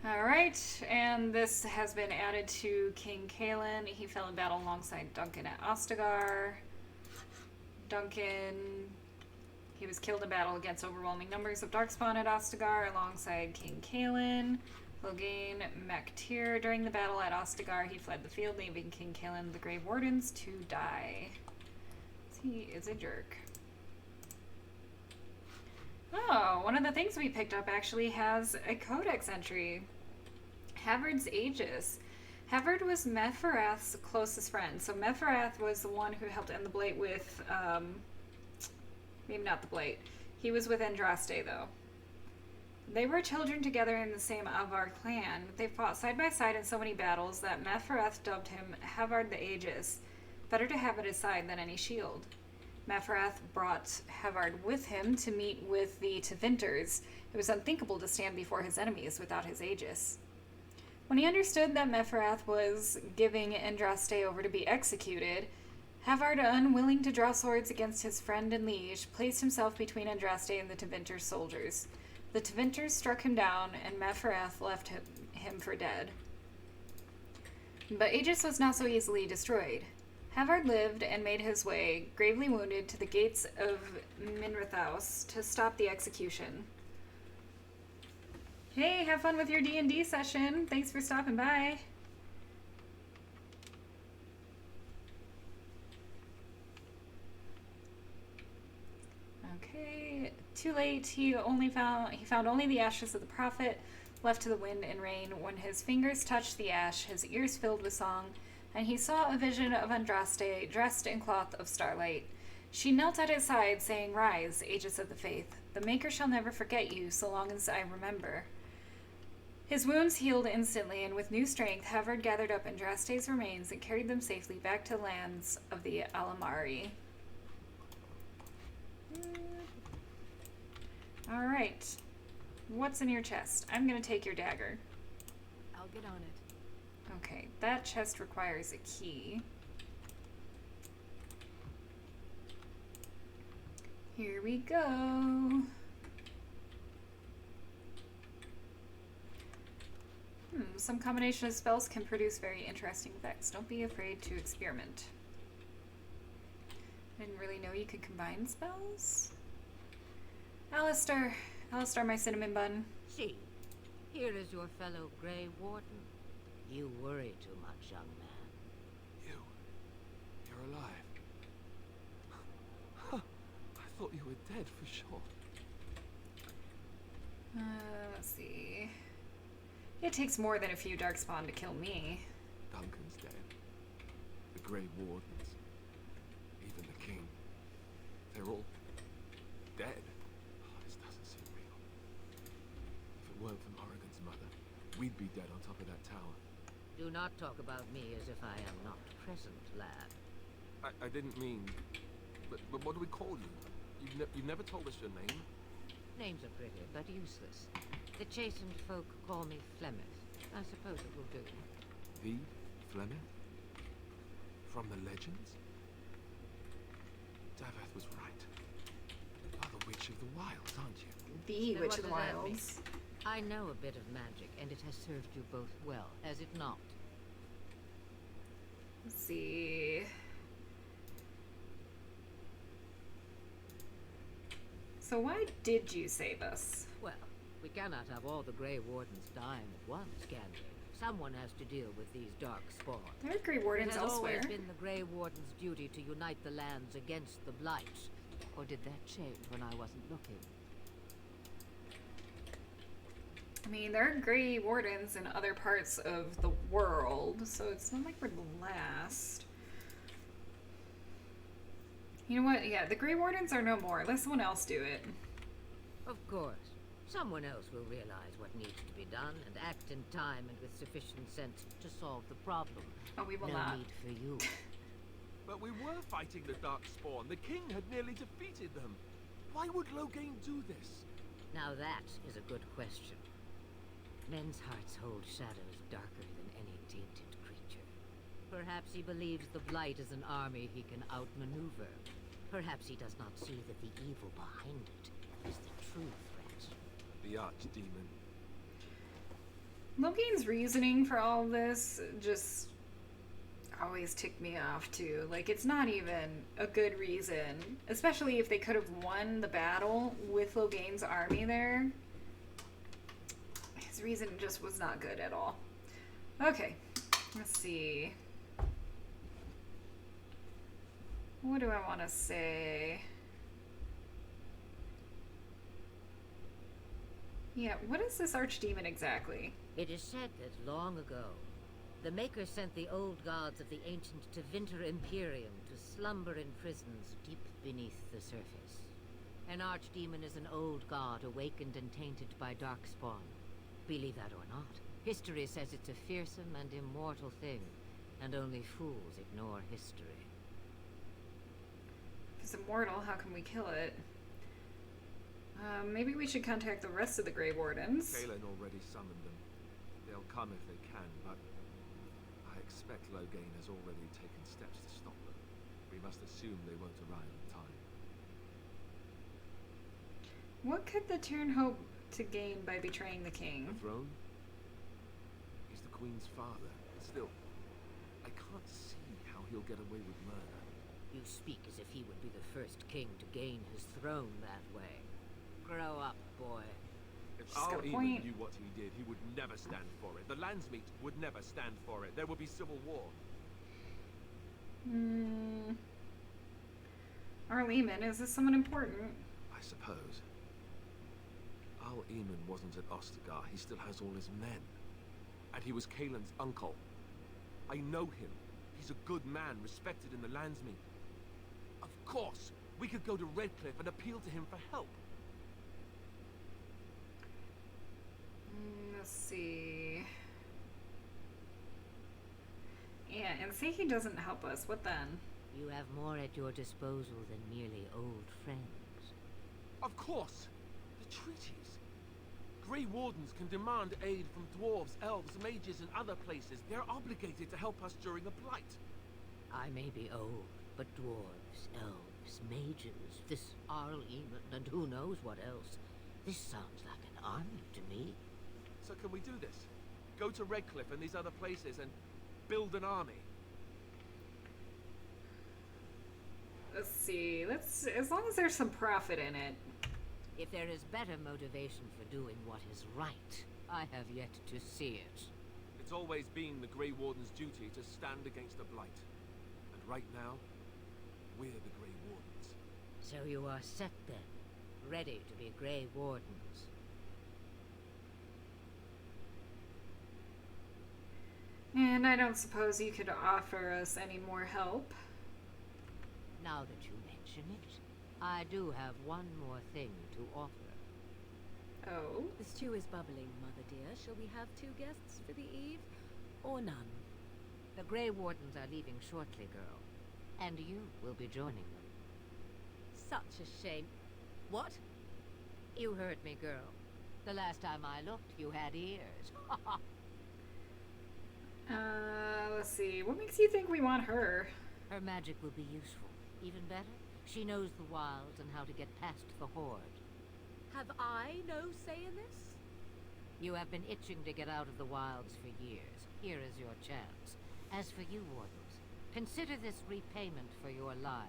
Alright, and this has been added to King Kalen. He fell in battle alongside Duncan at Ostagar. Duncan, he was killed in battle against overwhelming numbers of Darkspawn at Ostagar alongside King Kalen. Loghain Mactyr. During the battle at Ostagar, he fled the field, leaving King Kalen and the Grey Wardens to die. He is a jerk. Oh, one of the things we picked up actually has a codex entry. Havard's Aegis. Havard was Mepharath's closest friend. So Mepharath was the one who helped end the Blight with, maybe not the Blight. He was with Andraste, though. They were children together in the same Alvar clan. They fought side by side in so many battles that Mepharath dubbed him Havard the Aegis. Better to have at his side than any shield. Mepharath brought Havard with him to meet with the Tevinters. It was unthinkable to stand before his enemies without his Aegis. When he understood that Mepharath was giving Andraste over to be executed, Havard, unwilling to draw swords against his friend and liege, placed himself between Andraste and the Tevinter soldiers. The Tevinters struck him down, and Mepharath left him for dead. But Aegis was not so easily destroyed. Havard lived and made his way, gravely wounded, to the gates of Minrathaus to stop the execution. Hey, have fun with your D&D session. Thanks for stopping by. Okay, too late. He found only the ashes of the prophet, left to the wind and rain. When his fingers touched the ash, his ears filled with song, and he saw a vision of Andraste, dressed in cloth of starlight. She knelt at his side, saying, "Rise, Aegis of the Faith. The Maker shall never forget you, so long as I remember." His wounds healed instantly, and with new strength, Havard gathered up Andraste's remains and carried them safely back to the lands of the Alamari. Alright. What's in your chest? I'm gonna take your dagger. I'll get on it. Okay, that chest requires a key. Here we go. Some combination of spells can produce very interesting effects. Don't be afraid to experiment. I didn't really know you could combine spells. Alistair, my cinnamon bun. See, here is your fellow Grey Warden. You worry too much, young man. You're alive. I thought you were dead for sure. Let's see. It takes more than a few Darkspawn to kill me. Duncan's dead. The Grey Wardens. Even the King. They're all dead. Oh, this doesn't seem real. If it weren't for Morrigan's mother, we'd be dead on top of that tower. Do not talk about me as if I am not present, lad. I didn't mean... But what do we call you? You've never told us your name? Names are pretty, but useless. The chastened folk call me Flemeth. I suppose it will do. The Flemeth? From the legends? Davath was right. You are the Witch of the Wilds, aren't you? The Then Witch what of the does that mean? Wilds. I know a bit of magic, and it has served you both well, has it not? Let's see. So why did you save us? Well, we cannot have all the Grey Wardens dying at once, can we? Someone has to deal with these dark spawns. There are Grey Wardens It has elsewhere. always been the Grey Warden's duty to unite the lands against the Blight. Or did that change when I wasn't looking? I mean, there are Grey Wardens in other parts of the world, so it's not like we're the last. You know what? Yeah, the Grey Wardens are no more. Let someone else do it. Of course. Someone else will realize what needs to be done and act in time and with sufficient sense to solve the problem. Oh, we will no not. need for you. But we were fighting the Darkspawn. The King had nearly defeated them. Why would Loghain do this? Now that is a good question. Men's hearts hold shadows darker than any tainted creature. Perhaps he believes the Blight is an army he can outmaneuver. Perhaps he does not see that the evil behind it is the true threat. The archdemon. Logan's reasoning for all of this just always ticked me off too. Like, it's not even a good reason, especially if they could have won the battle with Logain's army there. His reason just was not good at all. Okay, let's see. What do I want to say? Yeah, what is this archdemon exactly? It is said that long ago, the Maker sent the old gods of the ancient Tevinter Imperium to slumber in prisons deep beneath the surface. An archdemon is an old god awakened and tainted by darkspawn. Believe that or not, history says it's a fearsome and immortal thing, and only fools ignore history. If it's immortal, how can we kill it? Maybe we should contact the rest of the Grey Wardens. Kalen already summoned them. They'll come if they can, but I expect Logain has already taken steps to stop them. We must assume they won't arrive in time. What could the Tyrn hope to gain by betraying the king? The throne? He's the Queen's father. Still, I can't see how he'll get away with murder. You speak as if he would be the first king to gain his throne that way. Grow up, boy. If our Eamon knew what he did, he would never stand for it. The Landsmeet would never stand for it. There would be civil war. Arleman, is this someone important? I suppose. Al Eamon wasn't at Ostagar. He still has all his men. And he was Kalen's uncle. I know him. He's a good man, respected in the Landsmeet. Of course, we could go to Redcliffe and appeal to him for help. Let's see. Yeah, and say he doesn't help us. What then? You have more at your disposal than merely old friends. Of course! The treaties! Grey Wardens can demand aid from dwarves, elves, mages, and other places. They're obligated to help us during a blight. I may be old, but dwarves, elves, mages, this Arl Eamon, and who knows what else. This sounds like an army to me. So can we do this? Go to Redcliffe and these other places and build an army? Let's see. As long as there's some profit in it. If there is better motivation for doing what is right, I have yet to see it. It's always been the Grey Warden's duty to stand against the blight. And right now, we're the Grey Wardens. So you are set then, ready to be Grey Wardens. And I don't suppose you could offer us any more help? Now that you mention it, I do have one more thing to offer. Oh? The stew is bubbling, Mother dear. Shall we have 2 guests for the eve? Or none? The Grey Wardens are leaving shortly, girl. And you will be joining them. Such a shame. What? You heard me, girl. The last time I looked, you had ears. Let's see. What makes you think we want her? Her magic will be useful. Even better, she knows the wilds and how to get past the Horde. Have I no say in this? You have been itching to get out of the wilds for years. Here is your chance. As for you, Wardens, consider this repayment for your lives.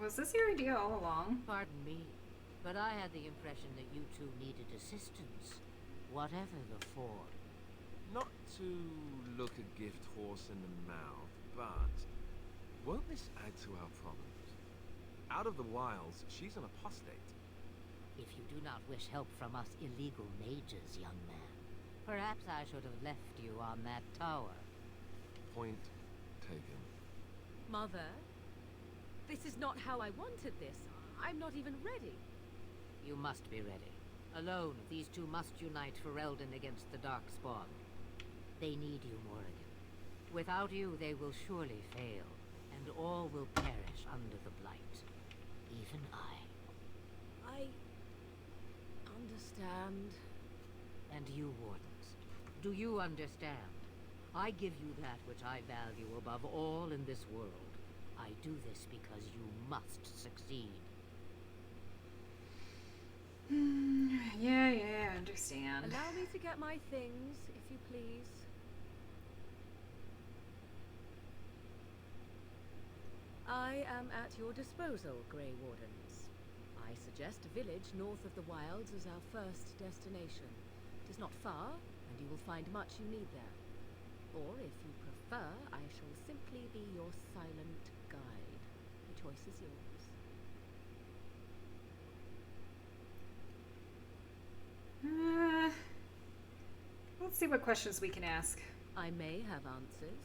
Was this your idea all along? Pardon me, but I had the impression that you two needed assistance. Whatever the form. Not to look a gift horse in the mouth, but won't this add to our problems? Out of the wilds, she's an apostate. If you do not wish help from us illegal mages, young man, perhaps I should have left you on that tower. Point taken. Mother, this is not how I wanted this. I'm not even ready. You must be ready. Alone, these two must unite for Eldon against the Darkspawn. They need you, Morrigan. Without you, they will surely fail, and all will perish under the blight. Even I. Understand. And you, Wardens, do you understand? I give you that which I value above all in this world. I do this because you must succeed. Yeah, I understand. Allow me to get my things, if you please. I am at your disposal, Grey Wardens. I suggest a village north of the Wilds as our first destination. It is not far, and you will find much you need there. Or, if you prefer, I shall simply be your silent guide. The choice is yours. Let's see what questions we can ask. I may have answers.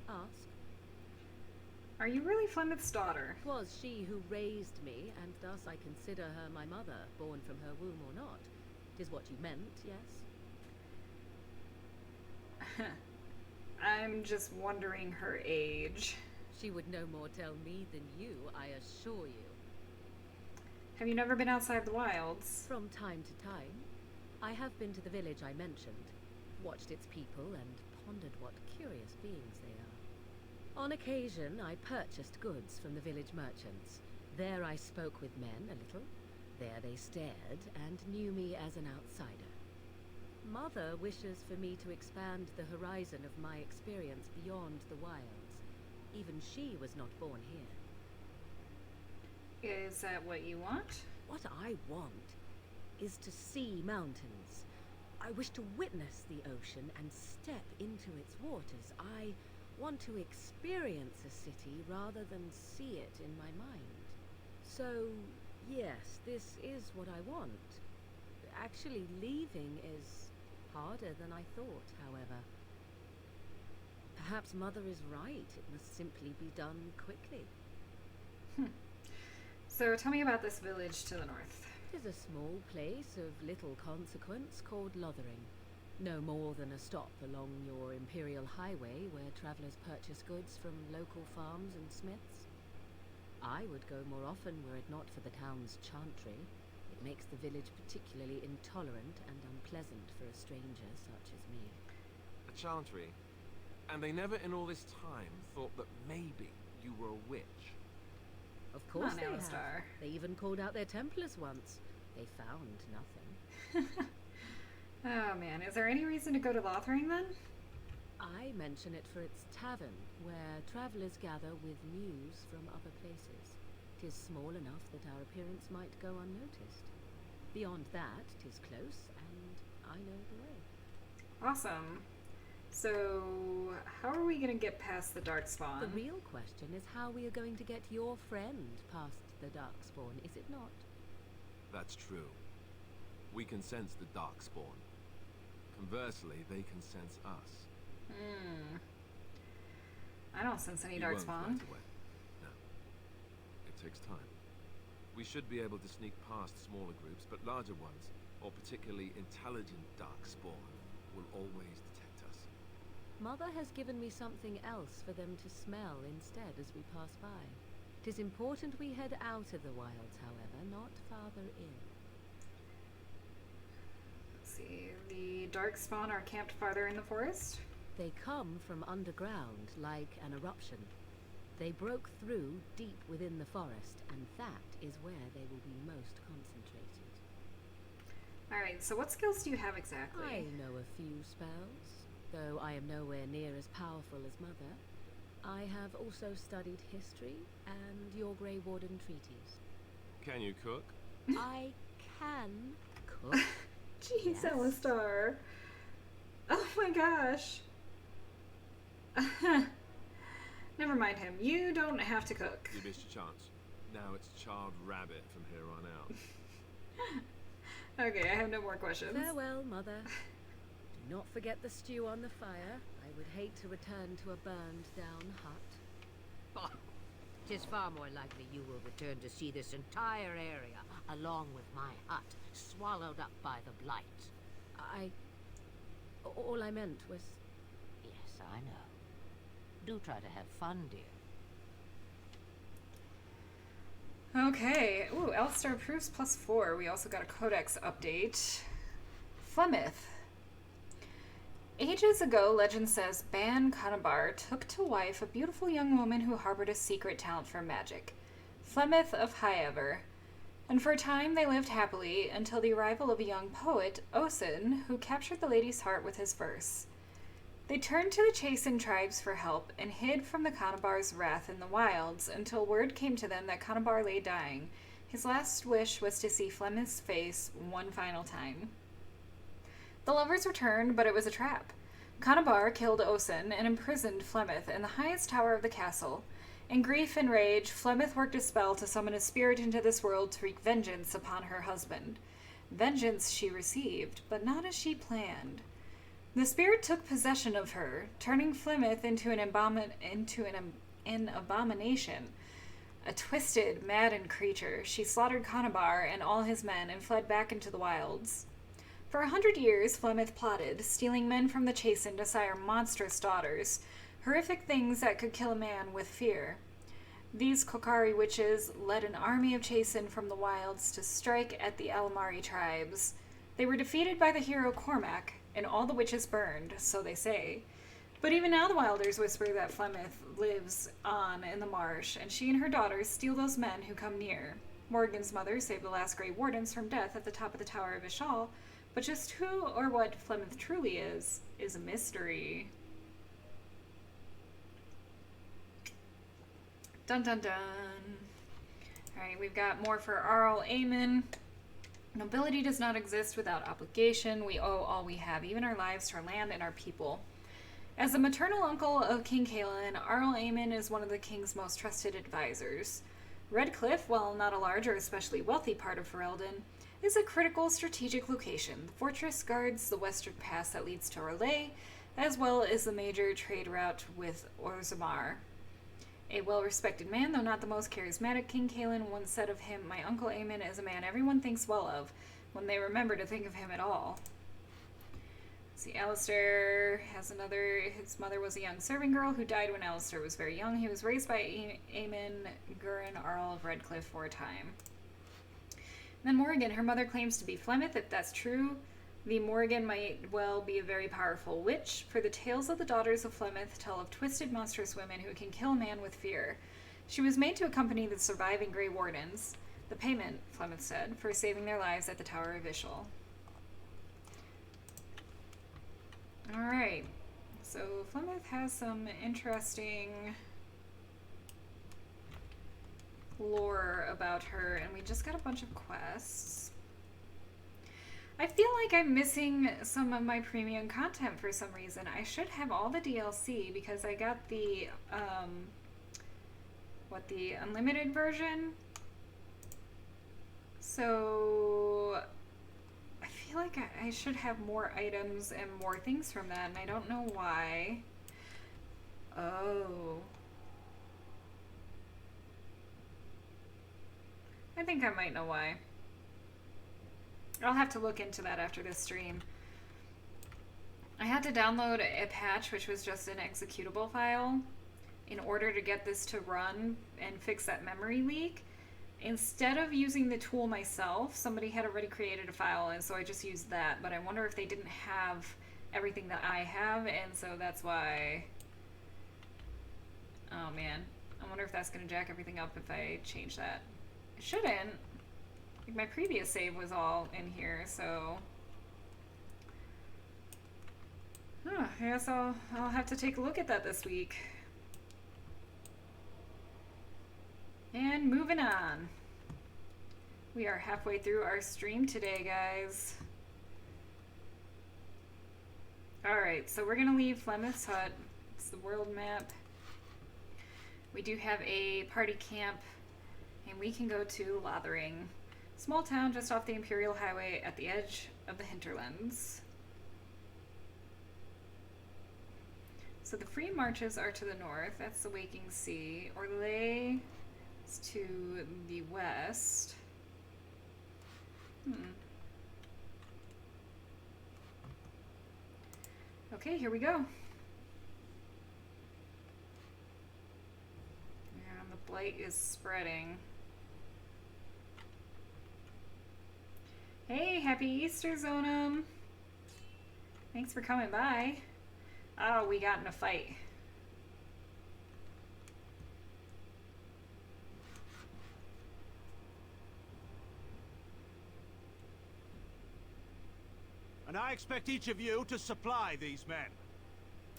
Ask. Are you really Flemeth's daughter? 'Twas she who raised me, and thus I consider her my mother, born from her womb or not. 'Tis what you meant, yes? I'm just wondering her age. She would no more tell me than you, I assure you. Have you never been outside the wilds? From time to time. I have been to the village I mentioned, watched its people, and pondered what curious beings they are. On occasion, I purchased goods from the village merchants. There I spoke with men a little. There they stared and knew me as an outsider. Mother wishes for me to expand the horizon of my experience beyond the wilds. Even she was not born here. Is that what you want? What I want is to see mountains. I wish to witness the ocean and step into its waters. I want to experience a city rather than see it in my mind. So, yes, this is what I want. Actually, leaving is harder than I thought, however. Perhaps Mother is right. It must simply be done quickly. So tell me about this village to the north. It is a small place of little consequence called Lothering. No more than a stop along your Imperial Highway where travelers purchase goods from local farms and smiths. I would go more often were it not for the town's chantry. It makes the village particularly intolerant and unpleasant for a stranger such as me. A chantry? And they never in all this time thought that maybe you were a witch? Of course Come they on, have. Alistair. They even called out their Templars once. They found nothing. Oh man, is there any reason to go to Lothering then? I mention it for its tavern, where travelers gather with news from other places. 'Tis small enough that our appearance might go unnoticed. Beyond that, 'tis close, and I know the way. Awesome. So, how are we gonna get past the Darkspawn? The real question is how we are going to get your friend past the Darkspawn, is it not? That's true. We can sense the Darkspawn. Conversely, they can sense us. I don't sense any You won't Darkspawn. right away. No. It takes time. We should be able to sneak past smaller groups, but larger ones, or particularly intelligent Darkspawn, will always detect us. Mother has given me something else for them to smell instead as we pass by. 'Tis important we head out of the wilds, however, not farther in. Let's see, the Darkspawn are camped farther in the forest? They come from underground, like an eruption. They broke through deep within the forest, and that is where they will be most concentrated. Alright, so what skills do you have exactly? I know a few spells, though I am nowhere near as powerful as Mother. I have also studied history and your Grey Warden treaties. Can you cook? I can cook. Jeez, Yes. Alistair. Oh my gosh. Never mind him. You don't have to cook. You missed your chance. Now it's Child Rabbit from here on out. Okay, I have no more questions. Farewell, Mother. Do not forget the stew on the fire. I would hate to return to a burned-down hut. Tis far more likely you will return to see this entire area, along with my hut, swallowed up by the blight. All I meant was... Yes, I know. Do try to have fun, dear. Okay. Ooh, Alistair approves +4. We also got a codex update. Flemeth. Ages ago, legend says Ban Canabar took to wife a beautiful young woman who harbored a secret talent for magic. Flemeth of Highever. And for a time they lived happily until the arrival of a young poet, Osin, who captured the lady's heart with his verse. They turned to the Chasen tribes for help and hid from the Conabar's wrath in the wilds until word came to them that Conabar lay dying. His last wish was to see Flemeth's face one final time. The lovers returned, but it was a trap. Conabar killed Osin and imprisoned Flemeth in the highest tower of the castle. In grief and rage, Flemeth worked a spell to summon a spirit into this world to wreak vengeance upon her husband. Vengeance she received, but not as she planned. The spirit took possession of her, turning Flemeth into an abomination. A twisted, maddened creature, she slaughtered Conabar and all his men and fled back into the wilds. For 100 years, Flemeth plotted, stealing men from the Chasen to sire monstrous daughters, horrific things that could kill a man with fear. These Kokari witches led an army of Chasen from the wilds to strike at the Alamari tribes. They were defeated by the hero Cormac, and all the witches burned, so they say. But even now the Wilders whisper that Flemeth lives on in the marsh, and she and her daughters steal those men who come near. Morgan's mother saved the last Grey Wardens from death at the top of the Tower of Ishal, but just who or what Flemeth truly is a mystery. Dun dun dun. Alright, we've got more for Arl Aemon. Nobility does not exist without obligation. We owe all we have, even our lives, to our land and our people. As the maternal uncle of King Caelan, Arl Aemon is one of the king's most trusted advisors. Redcliffe, while not a large or especially wealthy part of Ferelden, is a critical strategic location. The fortress guards the western pass that leads to Orlais, as well as the major trade route with Orzammar. A well-respected man, though not the most charismatic, King Caelan once said of him, "My Uncle Aemon is a man everyone thinks well of, when they remember to think of him at all." See, Alistair has his mother was a young serving girl who died when Alistair was very young. He was raised by Aemon Gurin, Arl of Redcliffe, for a time. And then Morrigan, her mother claims to be Flemeth. If that's true, the Morrigan might well be a very powerful witch, for the tales of the daughters of Flemeth tell of twisted, monstrous women who can kill a man with fear. She was made to accompany the surviving Grey Wardens, the payment, Flemeth said, for saving their lives at the Tower of Ishal. Alright, so Flemeth has some interesting lore about her, and we just got a bunch of quests. I feel like I'm missing some of my premium content for some reason. I should have all the DLC because I got the, the unlimited version. So I feel like I should have more items and more things from that, and I don't know why. Oh. I think I might know why. I'll have to look into that after this stream. I had to download a patch, which was just an executable file, in order to get this to run and fix that memory leak. Instead of using the tool myself, somebody had already created a file, and so I just used that. But I wonder if they didn't have everything that I have, and so that's why... Oh man. I wonder if that's going to jack everything up if I change that. It shouldn't. Like, my previous save was all in here, so... Huh, I guess I'll have to take a look at that this week. And moving on. We are halfway through our stream today, guys. Alright, so we're gonna leave Flemeth's Hut. It's the world map. We do have a party camp, and we can go to Lothering. Small town just off the Imperial Highway at the edge of the hinterlands. So the free marches are to the north. That's the Waking Sea. Orlais is to the west. Okay, here we go. Yeah, the blight is spreading. Hey, happy Easter, Zonum. Thanks for coming by. Oh, we got in a fight. And I expect each of you to supply these men.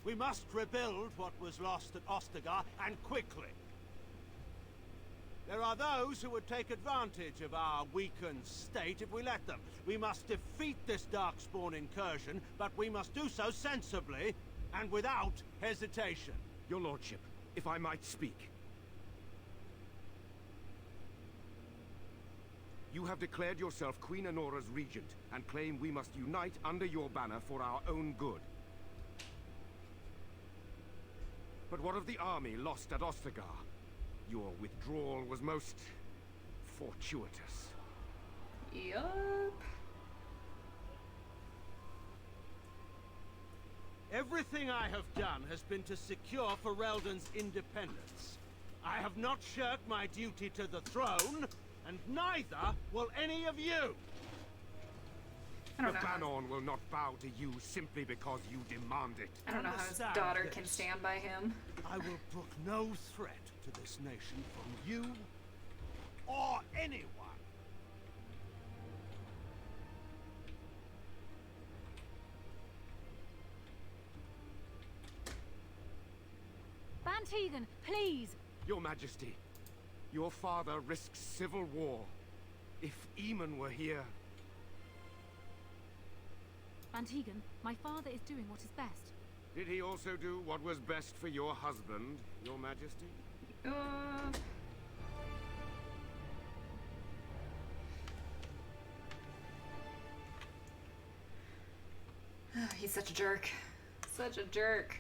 We must rebuild what was lost at Ostagar, and quickly. There are those who would take advantage of our weakened state if we let them. We must defeat this Darkspawn incursion, but we must do so sensibly and without hesitation. Your lordship, if I might speak. You have declared yourself Queen Honora's regent, and claim we must unite under your banner for our own good. But what of the army lost at Ostagar? Your withdrawal was most fortuitous. Yup. Everything I have done has been to secure Ferelden's independence. I have not shirked my duty to the throne, and neither will any of you. The Banon will not bow to you simply because you demand it. I don't know how his daughter can stand by him. I will brook no threat to this nation from you or anyone. Bantegan, please! Your Majesty, your father risks civil war. If Eamon were here... Bantegan, my father is doing what is best. Did he also do what was best for your husband, Your Majesty? He's such a jerk. Such a jerk.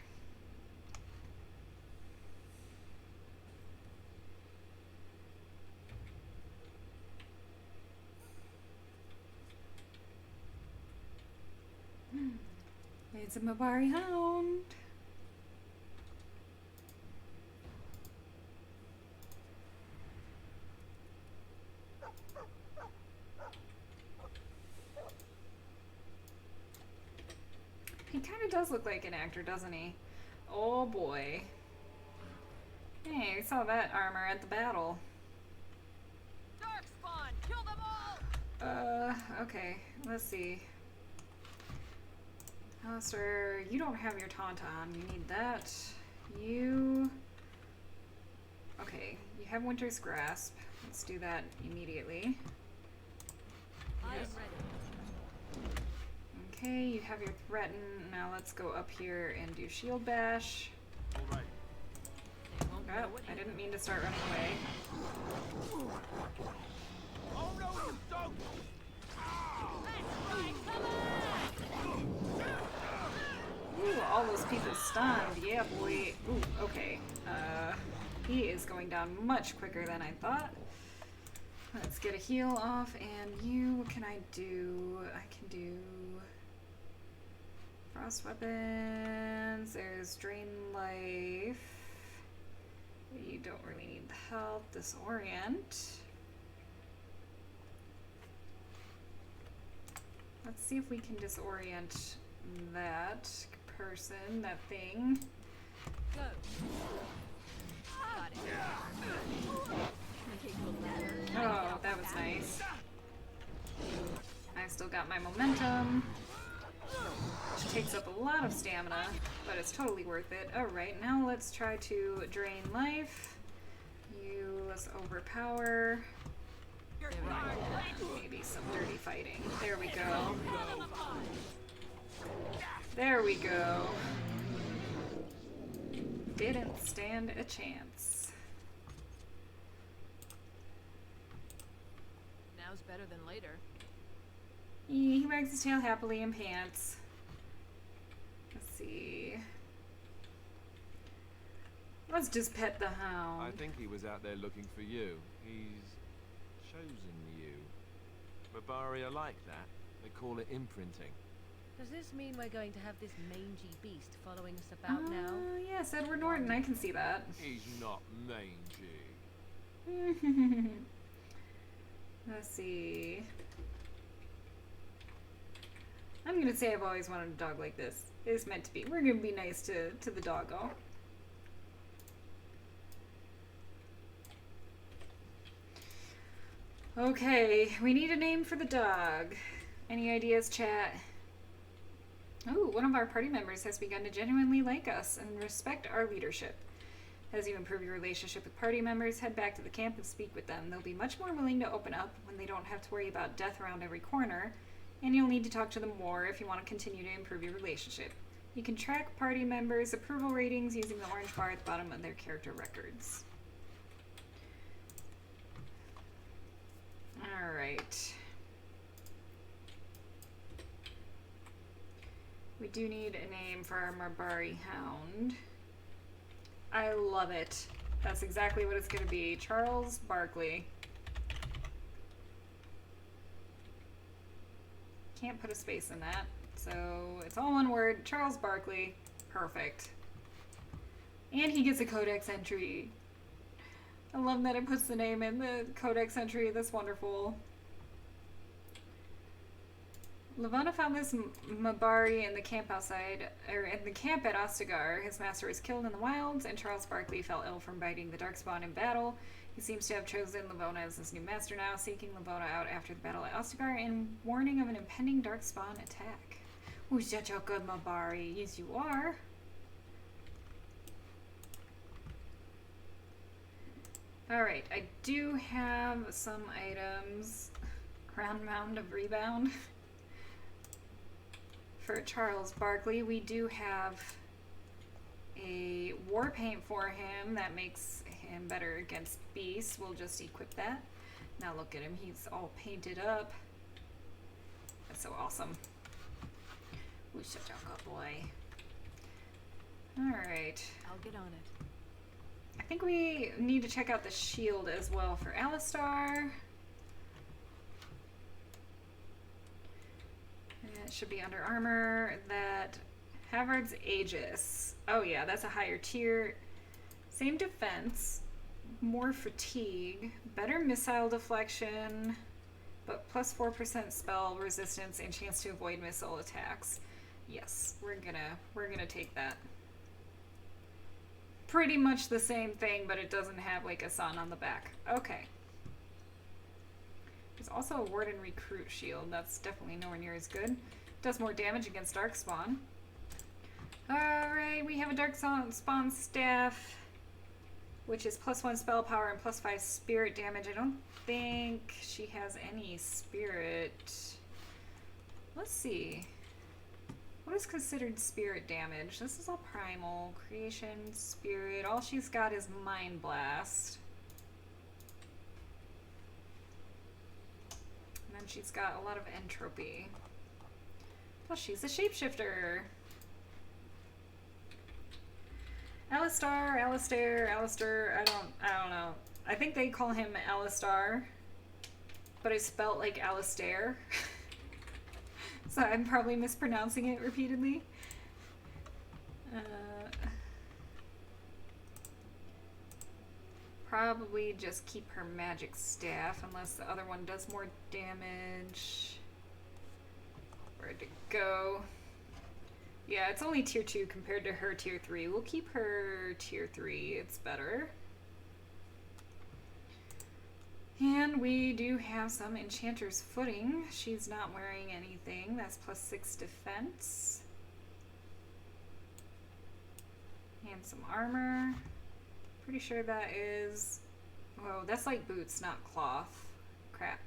It's a Mabari hound. He kind of does look like an actor, doesn't he? Oh boy. Hey, we saw that armor at the battle. Darkspawn, kill them all! Okay, let's see. Alistair, you don't have your tauntaun. You need that. You... Okay, you have Winter's Grasp. Let's do that immediately. I am ready. Okay, you have your Threaten. Now let's go up here and do Shield Bash. All right. Oh, I didn't mean to start running away. Oh no, you don't! Ooh, all those people stunned. Yeah, boy. Ooh, okay. He is going down much quicker than I thought. Let's get a heal off, and you, what can I do? I can do frost weapons. There's drain life. You don't really need the health. Disorient. Let's see if we can disorient that person, that thing. Go. Got it. Oh, that was nice. I still got my momentum, which takes up a lot of stamina, but it's totally worth it. Alright, now let's try to drain life. Let's overpower. Maybe some dirty fighting. There we go. There we go. Didn't stand a chance. Now's better than later. He wags his tail happily and pants. Let's see. Let's just pet the hound. I think he was out there looking for you. He's chosen you. Mabari are like that. They call it imprinting. Does this mean we're going to have this mangy beast following us about now? Yes, Edward Norton, I can see that. He's not mangy. Let's see. I'm gonna say I've always wanted a dog like this. It's meant to be. We're gonna be nice to the doggo. Okay, we need a name for the dog. Any ideas, chat? Ooh, one of our party members has begun to genuinely like us and respect our leadership. As you improve your relationship with party members, head back to the camp and speak with them. They'll be much more willing to open up when they don't have to worry about death around every corner, and you'll need to talk to them more if you want to continue to improve your relationship. You can track party members' approval ratings using the orange bar at the bottom of their character records. Alright. We do need a name for our Mabari Hound. I love it. That's exactly what it's going to be. Charles Barkley. Can't put a space in that. So it's all one word. Charles Barkley. Perfect. And he gets a codex entry. I love that it puts the name in the codex entry. That's wonderful. Lavona found this Mabari in the camp outside, or in the camp at Ostagar. His master was killed in the wilds, and Charles Barkley fell ill from biting the darkspawn in battle. He seems to have chosen Lavona as his new master now, seeking Lavona out after the battle at Ostagar and warning of an impending darkspawn attack. Ooh, such a good Mabari. Yes, you are. Alright, I do have some items. Crown Mound of Rebound. For Charles Barkley, we do have a war paint for him that makes him better against beasts. We'll just equip that. Now look at him, he's all painted up. That's so awesome. Ooh, such a good boy. Alright. I'll get on it. I think we need to check out the shield as well for Alistair. It should be under armor. That Havard's Aegis. Oh yeah, that's a higher tier. Same defense, more fatigue, better missile deflection, but plus 4% spell resistance and chance to avoid missile attacks. Yes, we're gonna take that. Pretty much the same thing, but it doesn't have like a sun on the back. Okay. There's also a Warden Recruit Shield. That's definitely nowhere near as good. Does more damage against Darkspawn. Alright, we have a Darkspawn Staff, which is +1 spell power and +5 spirit damage. I don't think she has any spirit. Let's see. What is considered spirit damage? This is all primal. Creation, spirit. All she's got is Mind Blast. And then she's got a lot of entropy. Plus she's a shapeshifter. Alistair, I don't know. I think they call him Alistair, but it's spelt like Alistair. So I'm probably mispronouncing it repeatedly. Probably just keep her magic staff unless the other one does more damage. Where'd it go? Yeah, it's only tier 2 compared to her tier 3. We'll keep her tier 3. It's better. And we do have some Enchanter's Footing. She's not wearing anything. That's +6 defense. And some armor. Pretty sure that is... Whoa, that's like boots, not cloth. Crap.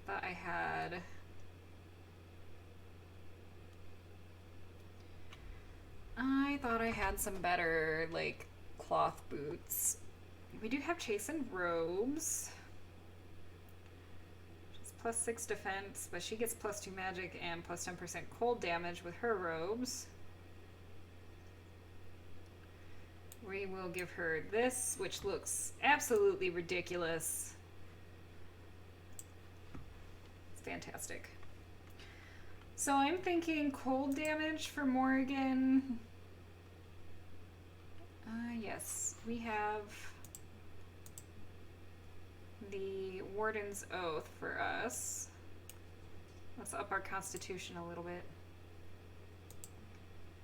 Thought I had... I thought I had some better, like, cloth boots. We do have Chastened Robes. She's +6 defense, but she gets +2 magic and +10% cold damage with her robes. We will give her this, which looks absolutely ridiculous. It's fantastic. So I'm thinking cold damage for Morrigan. Yes, we have the Warden's Oath for us. Let's up our constitution a little bit.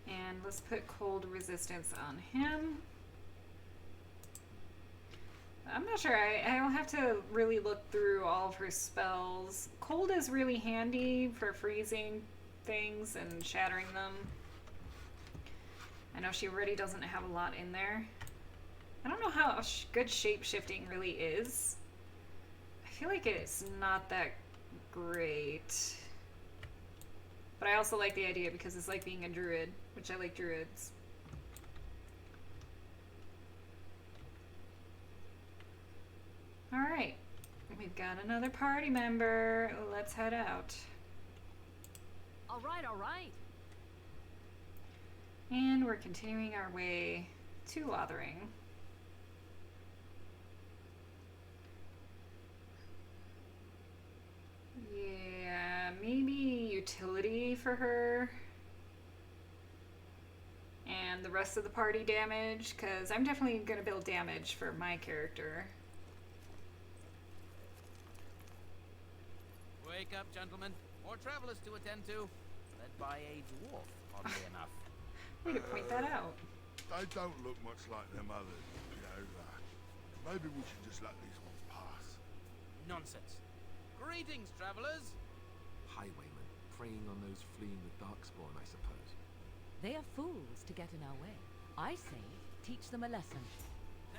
And let's put cold resistance on him. I'm not sure. I'll have to really look through all of her spells. Cold is really handy for freezing things and shattering them. I know she already doesn't have a lot in there. I don't know how good shape-shifting really is. I feel like it's not that great. But I also like the idea because it's like being a druid, which I like druids. Alright, we've got another party member. Let's head out. Alright, alright. And we're continuing our way to Lothering. Yeah, maybe utility for her. And the rest of the party damage, because I'm definitely going to build damage for my character. Wake up, gentlemen. More travelers to attend to. Led by a dwarf, oddly enough. Way to point that out. They don't look much like them others, you know. Maybe we should just let these ones pass. Nonsense. Greetings, travelers. Highwaymen, preying on those fleeing the darkspawn, I suppose. They are fools to get in our way. I say, teach them a lesson.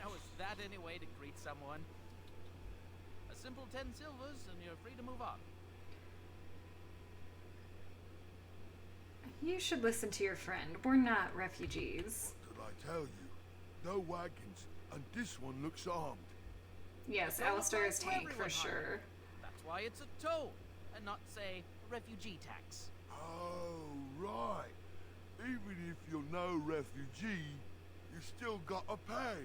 Now is that any way to greet someone? A simple 10 silvers and you're free to move on. You should listen to your friend. We're not refugees. What did I tell you? No wagons, and this one looks armed. Yes, Alistair is tank for sure. That's why it's a toll, and not, say, a refugee tax. Oh, right. Even if you're no refugee, you still gotta pay.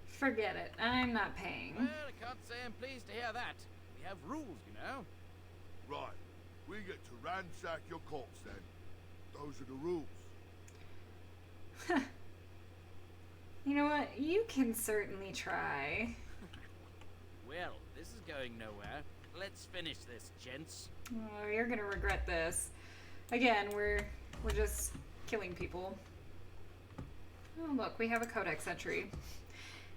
Forget it. I'm not paying. Well, I can't say I'm pleased to hear that. We have rules, you know. Right. We get to ransack your corpse then. Those are the rules. You know what? You can certainly try. Well, this is going nowhere. Let's finish this, gents. Oh, you're gonna regret this. Again, we're just killing people. Oh, look, we have a codex entry.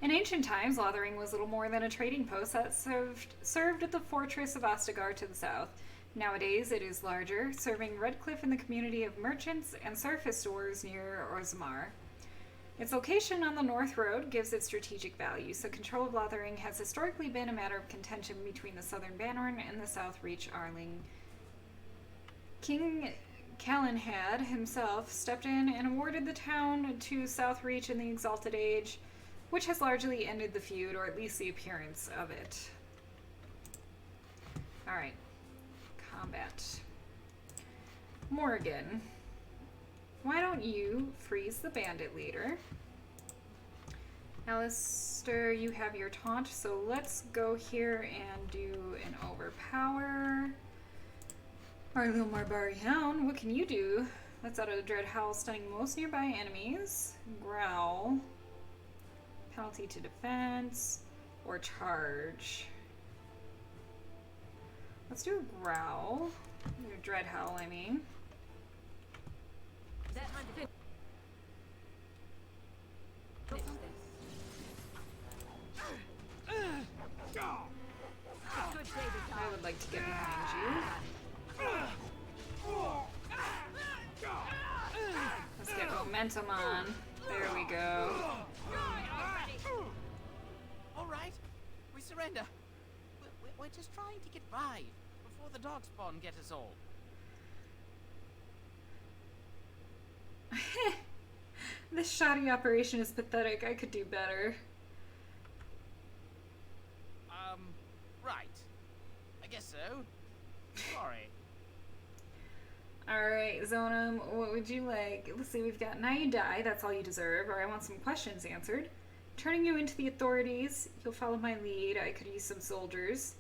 In ancient times, Lothering was little more than a trading post that served the fortress of Ostagar to the south. Nowadays, it is larger, serving Redcliffe and the community of merchants and surface stores near Orzammar. Its location on the North Road gives it strategic value, so control of Lothering has historically been a matter of contention between the Southern Bannerman and the South Reach Arling. King Calenhad himself stepped in and awarded the town to South Reach in the Exalted Age, which has largely ended the feud, or at least the appearance of it. Alright. Combat. Morgan. Why don't you freeze the bandit leader? Alistair, you have your taunt, so let's go here and do an overpower. Our little Marbari Hound, what can you do? Let's out of the Dread Howl, stunning most nearby enemies. Growl. Penalty to defense. Or charge. Let's do a growl. A Dread Howl, I mean. That might fit. Finish this. I would like to get behind you. Let's get momentum on. There we go. All right, we surrender. We're just trying to get by before the darkspawn get us all. This shoddy operation is pathetic. I could do better. Right. I guess so. Sorry. Alright, Zonam, what would you like? Let's see, we've got now you die, that's all you deserve, or I want some questions answered. Turning you into the authorities, you'll follow my lead, I could use some soldiers.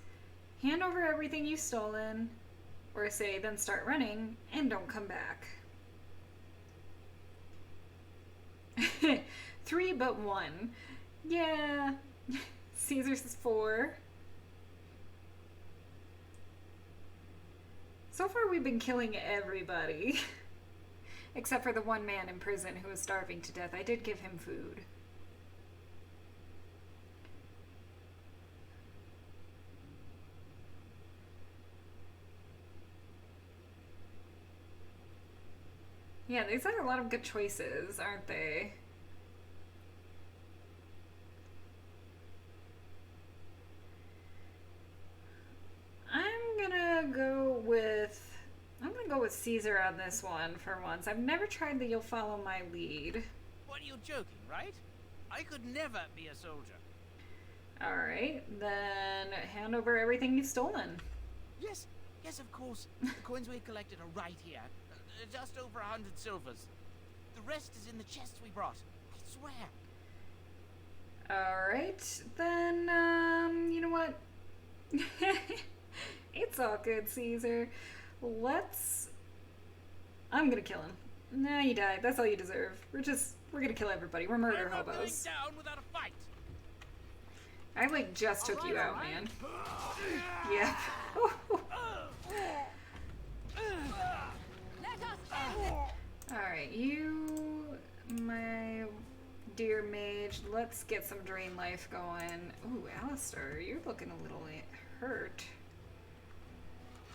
Hand over everything you've stolen, or say, then start running, and don't come back. 3 but 1. Yeah. Caesar's is 4. So far we've been killing everybody. Except for the one man in prison who was starving to death. I did give him food. Yeah, these are a lot of good choices, aren't they? I'm gonna go with Caesar on this one for once. I've never tried the you'll follow my lead. What, are you joking, right? I could never be a soldier. Alright, then hand over everything you've stolen. Yes, yes, of course. The coins we collected are right here. Just over 100 silvers. The rest is in the chests we brought. I swear. Alright, then, you know what? It's all good, Caesar. I'm gonna kill him. Nah, you died. That's all you deserve. We're gonna kill everybody. We're murder hobos. Going down without a fight. I, like, just took you out, man. Yeah. Alright, you, my dear mage, let's get some drain life going. Ooh, Alistair, you're looking a little hurt.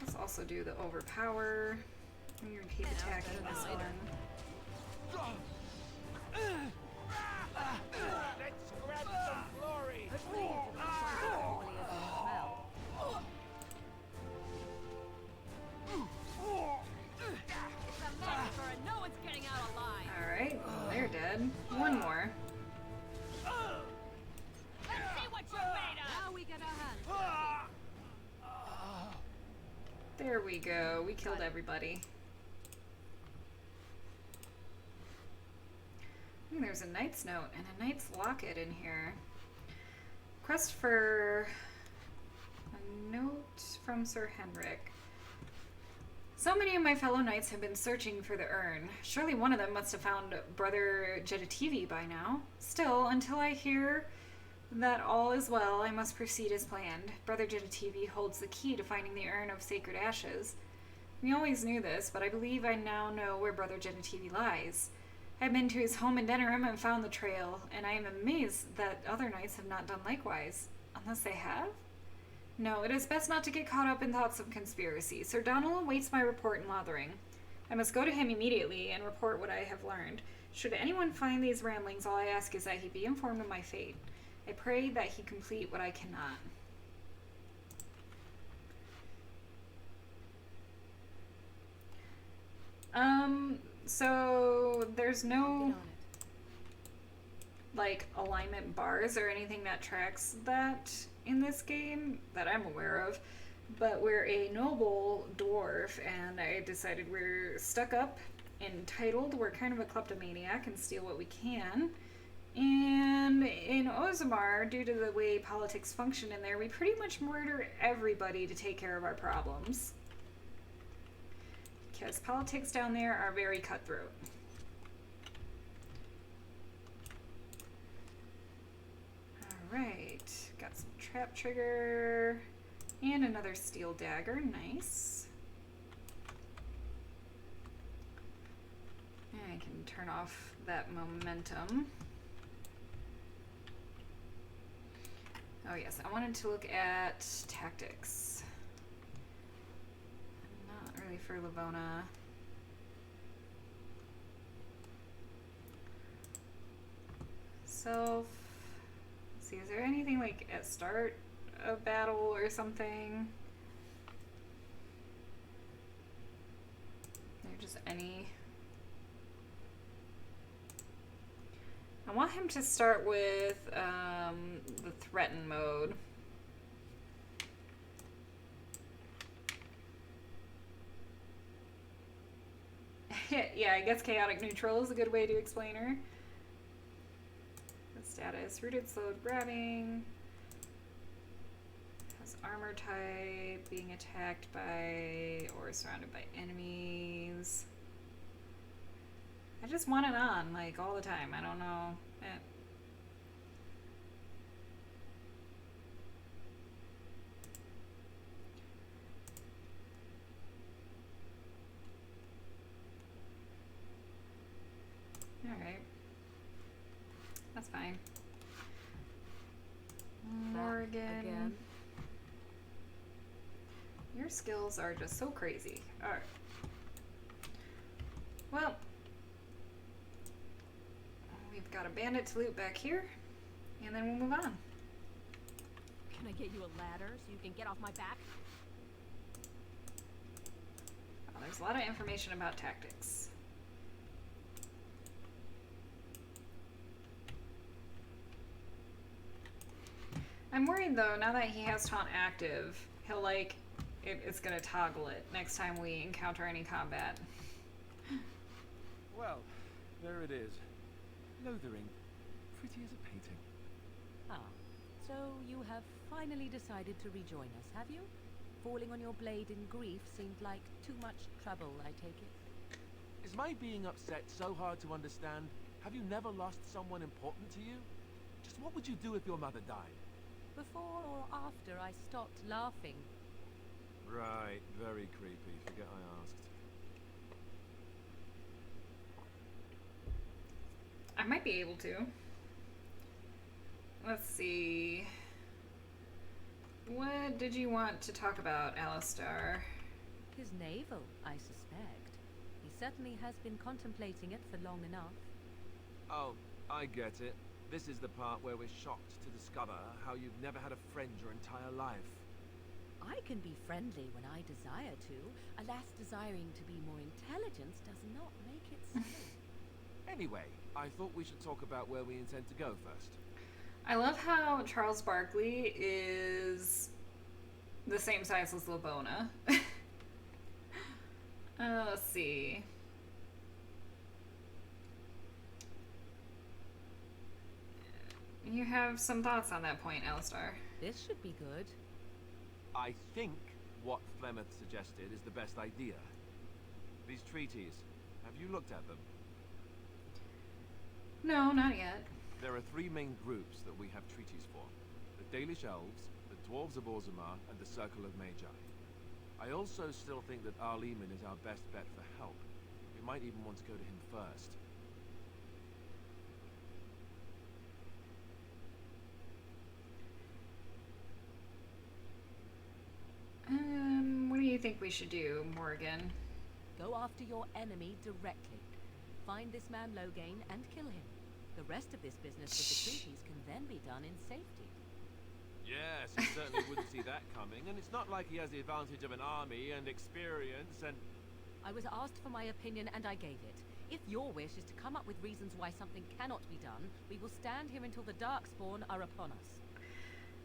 Let's also do the overpower. I'm gonna keep attacking this one. Let's grab some glory. No one's getting out alive. Alright, they're dead. One more. Let's see what you're made of. Now we get our hands. There we go. We killed everybody. Ooh, there's a knight's note and a knight's locket in here. Quest for a note from Sir Henrik. So many of my fellow knights have been searching for the urn. Surely one of them must have found Brother Jeditivi by now. Still, until I hear that all is well, I must proceed as planned. Brother Jeditivi holds the key to finding the urn of sacred ashes. We always knew this, but I believe I now know where Brother Jeditivi lies. I've been to his home in Denerim and found the trail, and I am amazed that other knights have not done likewise. Unless they have? No, it is best not to get caught up in thoughts of conspiracy. Sir Donald awaits my report in Lothering. I must go to him immediately and report what I have learned. Should anyone find these ramblings, all I ask is that he be informed of my fate. I pray that he complete what I cannot. So there's no like alignment bars or anything that tracks that in this game that I'm aware of, but we're a noble dwarf and I decided we're stuck up, entitled, we're kind of a kleptomaniac and steal what we can. And in Ostagar, due to the way politics function in there, we pretty much murder everybody to take care of our problems. Because politics down there are very cutthroat. Alright, got some trap trigger and another steel dagger, nice. And I can turn off that momentum. Oh yes, I wanted to look at tactics. Not really for Livona. Self. Let's see, is there anything like at start of battle or something? There just any. I want him to start with the threaten mode. Yeah, I guess chaotic neutral is a good way to explain her. The status, rooted, slowed, grabbing. Has armor type, being attacked by or surrounded by enemies. I just want it on, like, all the time. I don't know. That's fine. Morgan. Again. Your skills are just so crazy. Alright. Well, we've got a bandit to loot back here, and then we'll move on. Can I get you a ladder so you can get off my back? Oh, there's a lot of information about tactics. I'm worried though, now that he has taunt active, he'll like, it's gonna toggle it next time we encounter any combat. Well, there it is. Lothering. Pretty as a painting. Ah, so you have finally decided to rejoin us, have you? Falling on your blade in grief seemed like too much trouble, I take it. Is my being upset so hard to understand? Have you never lost someone important to you? Just what would you do if your mother died? Before or after I stopped laughing? Right, very creepy. Forget I asked. I might be able to. Let's see. What did you want to talk about, Alistair? His navel, I suspect. He certainly has been contemplating it for long enough. Oh, I get it. This is the part where we're shocked to discover how you've never had a friend your entire life. I can be friendly when I desire to. Alas, desiring to be more intelligent does not make it so. Anyway, I thought we should talk about where we intend to go first. I love how Charles Barkley is the same size as Labona. Let's see. You have some thoughts on that point, Alistair. This should be good. I think what Flemeth suggested is the best idea. These treaties, have you looked at them? No, not yet. There are three main groups that we have treaties for. The Dalish Elves, the Dwarves of Orzammar, and the Circle of Magi. I also still think that Arleman is our best bet for help. We might even want to go to him first. What do you think we should do, Morgan? Go after your enemy directly. Find this man Loghain and kill him. The rest of this business with the treaties can then be done in safety. Yes, he certainly wouldn't see that coming, and it's not like he has the advantage of an army and experience and... I was asked for my opinion and I gave it. If your wish is to come up with reasons why something cannot be done, we will stand here until the Darkspawn are upon us.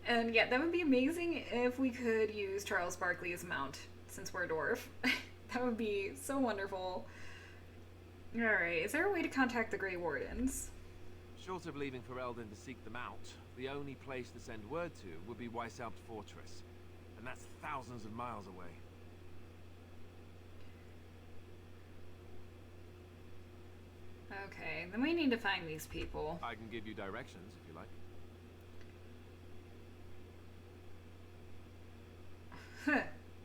And yeah, that would be amazing if we could use Charles Barkley as a mount, since we're a dwarf. That would be so wonderful. Alright, is there a way to contact the Grey Wardens? Short of leaving for Eldon to seek them out, the only place to send word to would be Weishaupt Fortress. And that's thousands of miles away. Okay, then we need to find these people. I can give you directions if you like.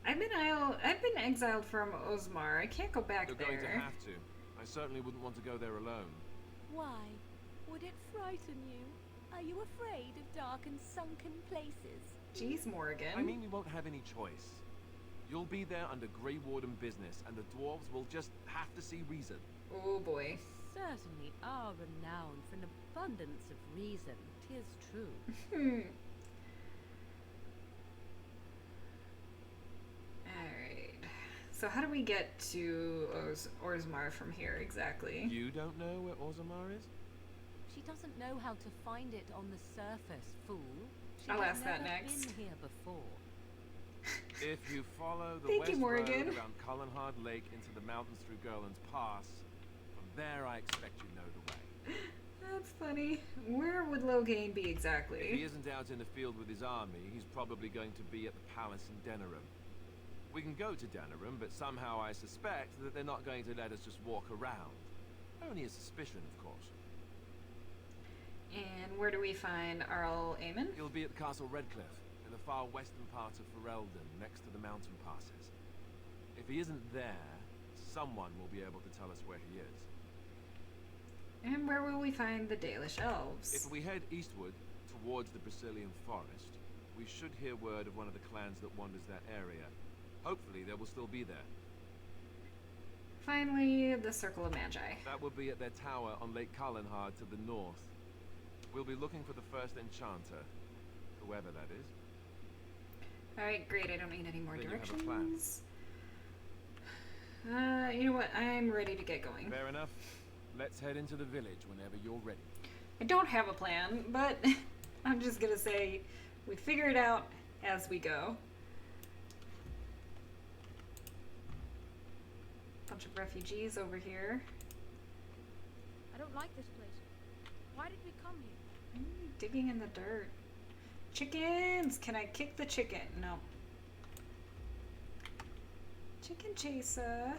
I've been exiled from Osmar. I can't go back You're there. going to have to. I certainly wouldn't want to go there alone. Why? Would it frighten you? Are you afraid of dark and sunken places? Jeez, Morgan. I mean, we won't have any choice. You'll be there under Grey Warden business, and the dwarves will just have to see reason. Oh boy. Certainly are renowned for an abundance of reason, 'tis true. Alright. So how do we get to Orzammar from here exactly? You don't know where Orzammar is? She doesn't know how to find it on the surface, fool. I'll ask that next. She's never been here before. If you follow the Thank west you, Morgan. road around Cullenhard Lake into the mountains through Gerland's Pass, from there I expect you know the way. That's funny. Where would Loghain be If exactly? he isn't out in the field with his army, he's probably going to be at the palace in Denerim. We can go to Denerim, but somehow I suspect that they're not going to let us just walk around. Only a suspicion, of course. And where do we find Arl Aemon? He'll be at the Castle Redcliffe, in the far western part of Ferelden, next to the mountain passes. If he isn't there, someone will be able to tell us where he is. And where will we find the Dalish elves? If we head eastward towards the Brazilian forest, we should hear word of one of the clans that wanders that area. Hopefully they will still be there. Finally, the Circle of Magi. That will be at their tower on Lake Kalenhard to the north. We'll be looking for the first enchanter, whoever that is. Alright, great. I don't need any more Then directions. you have a plan. You know what? I'm ready to get going. Fair enough. Let's head into the village whenever you're ready. I don't have a plan, but I'm just gonna say we figure it out as we go. Bunch of refugees over here. I don't like this place. Why did we come here? Digging in the dirt. Chickens! Can I kick the chicken? No. Chicken chaser.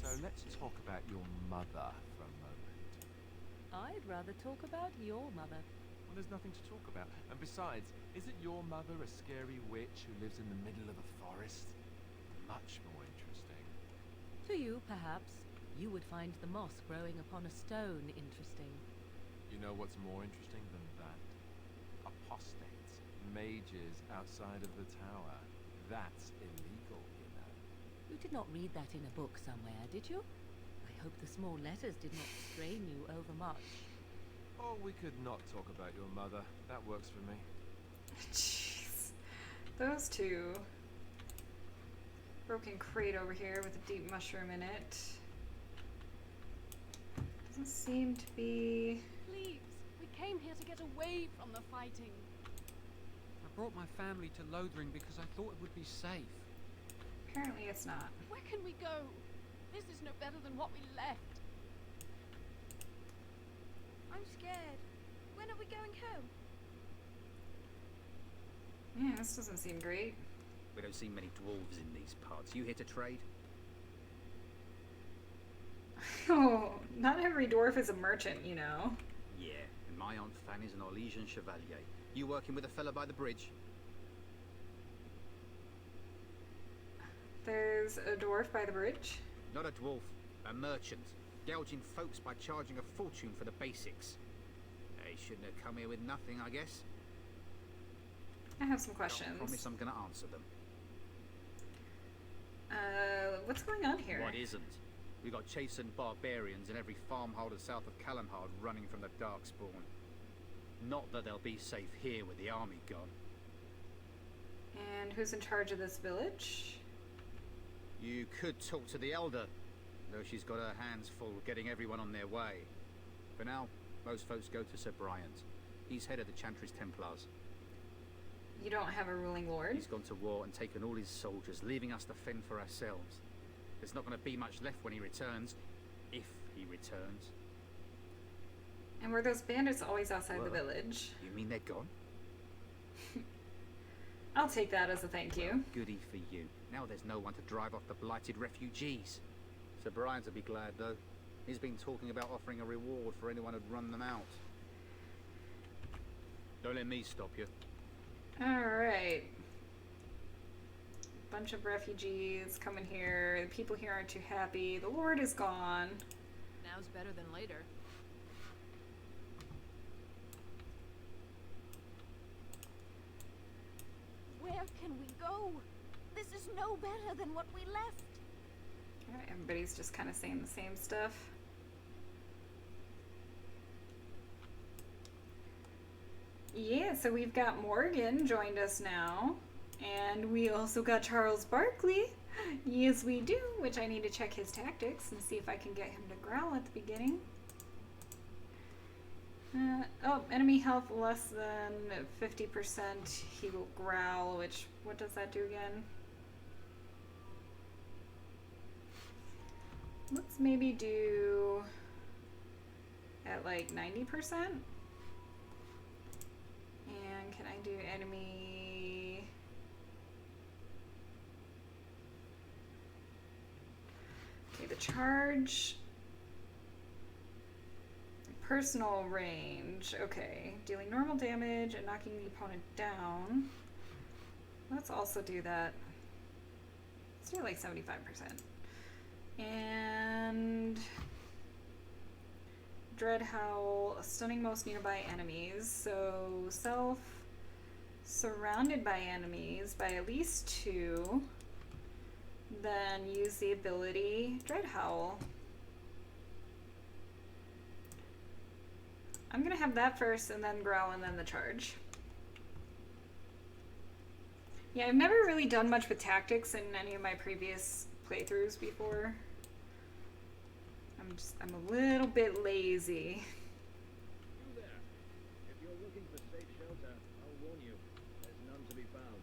So let's talk about your mother for a moment. I'd rather talk about your mother. Well, there's nothing to talk about. And besides, isn't your mother a scary witch who lives in the middle of a forest? Much more interesting. To you, perhaps, you would find the moss growing upon a stone interesting. You know what's more interesting than that? Apostates, mages outside of the tower. That's illegal, you know. You did not read that in a book somewhere, did you? I hope the small letters did not strain you overmuch. Oh, we could not talk about your mother. That works for me. Jeez. Those two. Broken crate over here with a deep mushroom in it. Doesn't seem to be... Please, we came here to get away from the fighting. I brought my family to Lothering because I thought it would be safe. Apparently it's not. Where can we go? This is no better than what we left. I'm scared. When are we going home? Yeah, this doesn't seem great. We don't see many dwarves in these parts. You here to trade? Oh, not every dwarf is a merchant, you know. Yeah, and my Aunt Fanny's an Orlesian chevalier. You working with a fella by the bridge? There's a dwarf by the bridge. Not a dwarf, a merchant. Gouging folks by charging a fortune for the basics. They shouldn't have come here with nothing, I guess. I have some questions. I promise I'm going to answer them. What's going on here? What isn't? We got chastened barbarians in every farmhold south of Kalenhard running from the Darkspawn. Not that they'll be safe here with the army gone. And who's in charge of this village? You could talk to the Elder, though she's got her hands full getting everyone on their way. For now, most folks go to Sir Bryant. He's head of the Chantry's Templars. You don't have a ruling lord? He's gone to war and taken all his soldiers, leaving us to fend for ourselves. There's not going to be much left when he returns, if he returns. And were those bandits always outside the Well, village? You mean they're gone? I'll take that as a thank you. Goody for you. Now there's no one to drive off the blighted refugees. Sir Brian'll be glad, though. He's been talking about offering a reward for anyone who'd run them out. Don't let me stop you. Alright. Bunch of refugees coming here. The people here aren't too happy. The Lord is gone. Now's better than later. Where can we go? This is no better than what we left. Alright, everybody's just kind of saying the same stuff. Yeah, so we've got Morgan joined us now. And we also got Charles Barkley. Yes, we do, which I need to check his tactics and see if I can get him to growl at the beginning. Oh, enemy health less than 50%, he will growl, which, what does that do again? Let's maybe do at like 90%. And can I do enemy? Okay, the charge. Personal range. Okay, dealing normal damage and knocking the opponent down. Let's also do that. Let's do like 75%. And Dread Howl, stunning most nearby enemies. So self surrounded by enemies by at least 2. Then use the ability Dread Howl. I'm gonna have that first and then Growl and then the charge. Yeah, I've never really done much with tactics in any of my previous playthroughs before. I'm a little bit lazy. You there. If you're looking for safe shelter, I'll warn you. There's none to be found.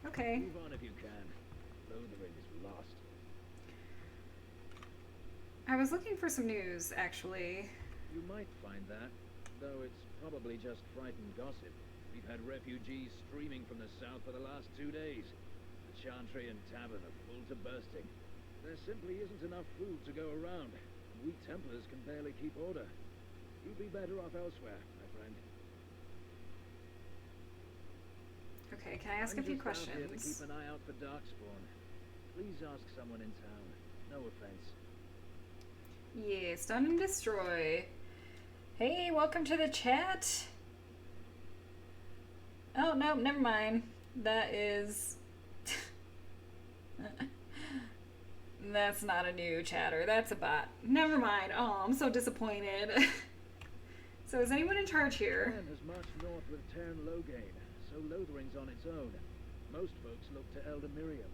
Okay. Move on if you can. Lothering is lost. I was looking for some news, actually. You might find that, though it's probably just frightened gossip. We've had refugees streaming from the south for the last 2 days. The Chantry and Tavern are full to bursting. There simply isn't enough food to go around, and we Templars can barely keep order. You'd be better off elsewhere, my friend. Okay, can I ask a few questions? I'm just out here to keep an eye out for Darkspawn. Please ask someone in town. No offense. Yeah, stun and destroy. Hey, welcome to the chat. Oh, no, never mind. That is... That's not a new chatter. That's a bot. Never mind. Oh, I'm so disappointed. So is anyone in charge here? Cairn has marched north with Terran Loghain, so Lothering's on its own. Most folks look to Elder Miriam.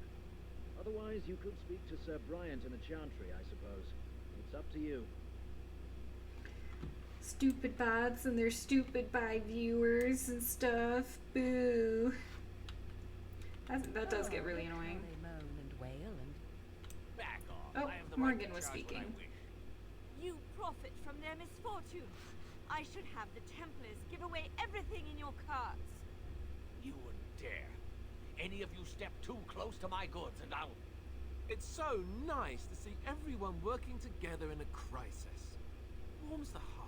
Otherwise, you could speak to Sir Bryant in the Chantry, I suppose. It's up to you. Stupid bots and their stupid bot viewers and stuff. Boo. That does get really annoying. They moan and wail and... Back off. Oh, I have the Morgan right to was charge speaking. what I wish. You profit from their misfortune. I should have the Templars give away everything in your carts. You wouldn't dare. Any of you step too close to my goods and I'll... It's so nice to see everyone working together in a crisis. Warms the heart.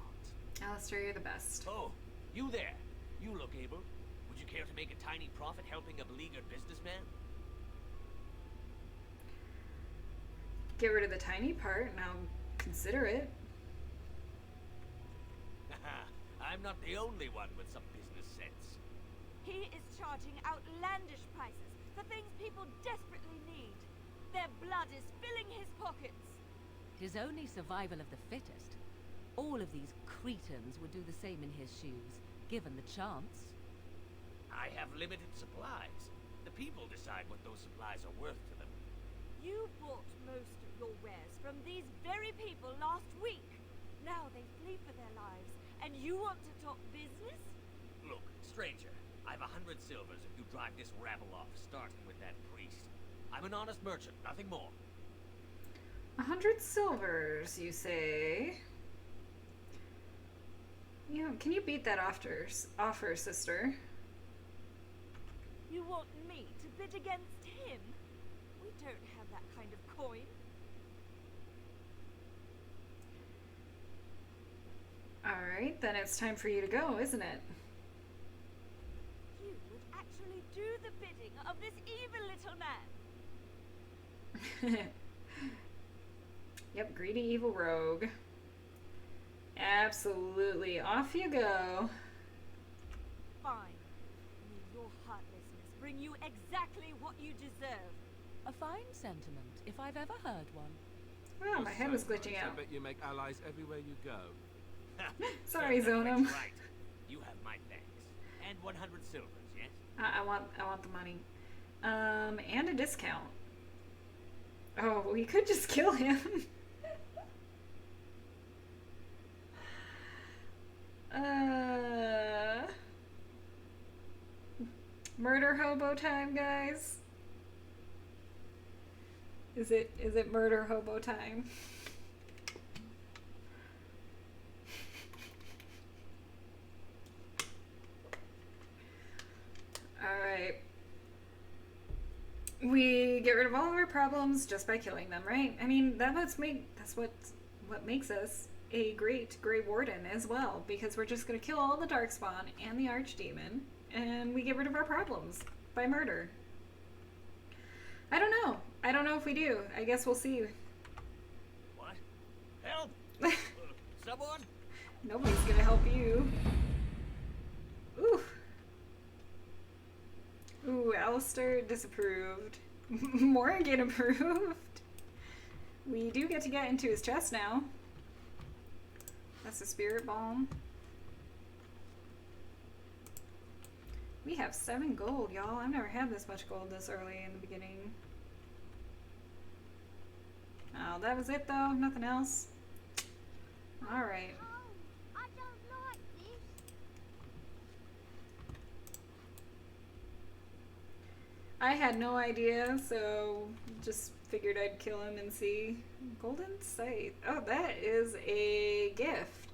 Alistair, you're the best. Oh, you there. You look able. Would you care to make a tiny profit helping a beleaguered businessman? Get rid of the tiny part and I'll consider it. I'm not the only one with some business sense. He is charging outlandish prices for things people desperately need. Their blood is filling his pockets. 'Tis only survival of the fittest. All of these cretins would do the same in his shoes, given the chance. I have limited supplies. The people decide what those supplies are worth to them. You bought most of your wares from these very people last week. Now they flee for their lives, and you want to talk business? Look, stranger, I've 100 silvers if you drive this rabble off, starting with that priest. I'm an honest merchant, nothing more. 100 silvers, you say? You know, can you beat that offer, sister? You want me to bid against him? We don't have that kind of coin. Alright, then it's time for you to go, isn't it? You would actually do the bidding of this evil little man. Yep, greedy evil rogue. Absolutely. Off you go. Fine. May your heartlessness bring you exactly what you deserve. A fine sentiment, if I've ever heard one. Oh, my head was glitching I out. bet you make allies everywhere you go. Sorry, Sir, Zonum. Right. You have my thanks. And 100 silvers, yes? I want the money. And a discount. Oh, we could just kill him. Murder hobo time, guys. Is it murder hobo time? Alright. We get rid of all of our problems just by killing them, right? I mean, that's what makes us a great Grey Warden as well, because we're just gonna kill all the Darkspawn and the archdemon, and we get rid of our problems by murder. I don't know. I don't know if we do. I guess we'll see. What? Help! someone? Nobody's gonna help you. Ooh. Ooh, Alistair disapproved. Morgan approved. We do get to get into his chest now. That's a spirit bomb. We have 7 gold, y'all. I've never had this much gold this early in the beginning. Oh, that was it though? Nothing else? Alright. I don't like this. I had no idea, so just figured I'd kill him and see. Golden Sight. Oh, that is a gift.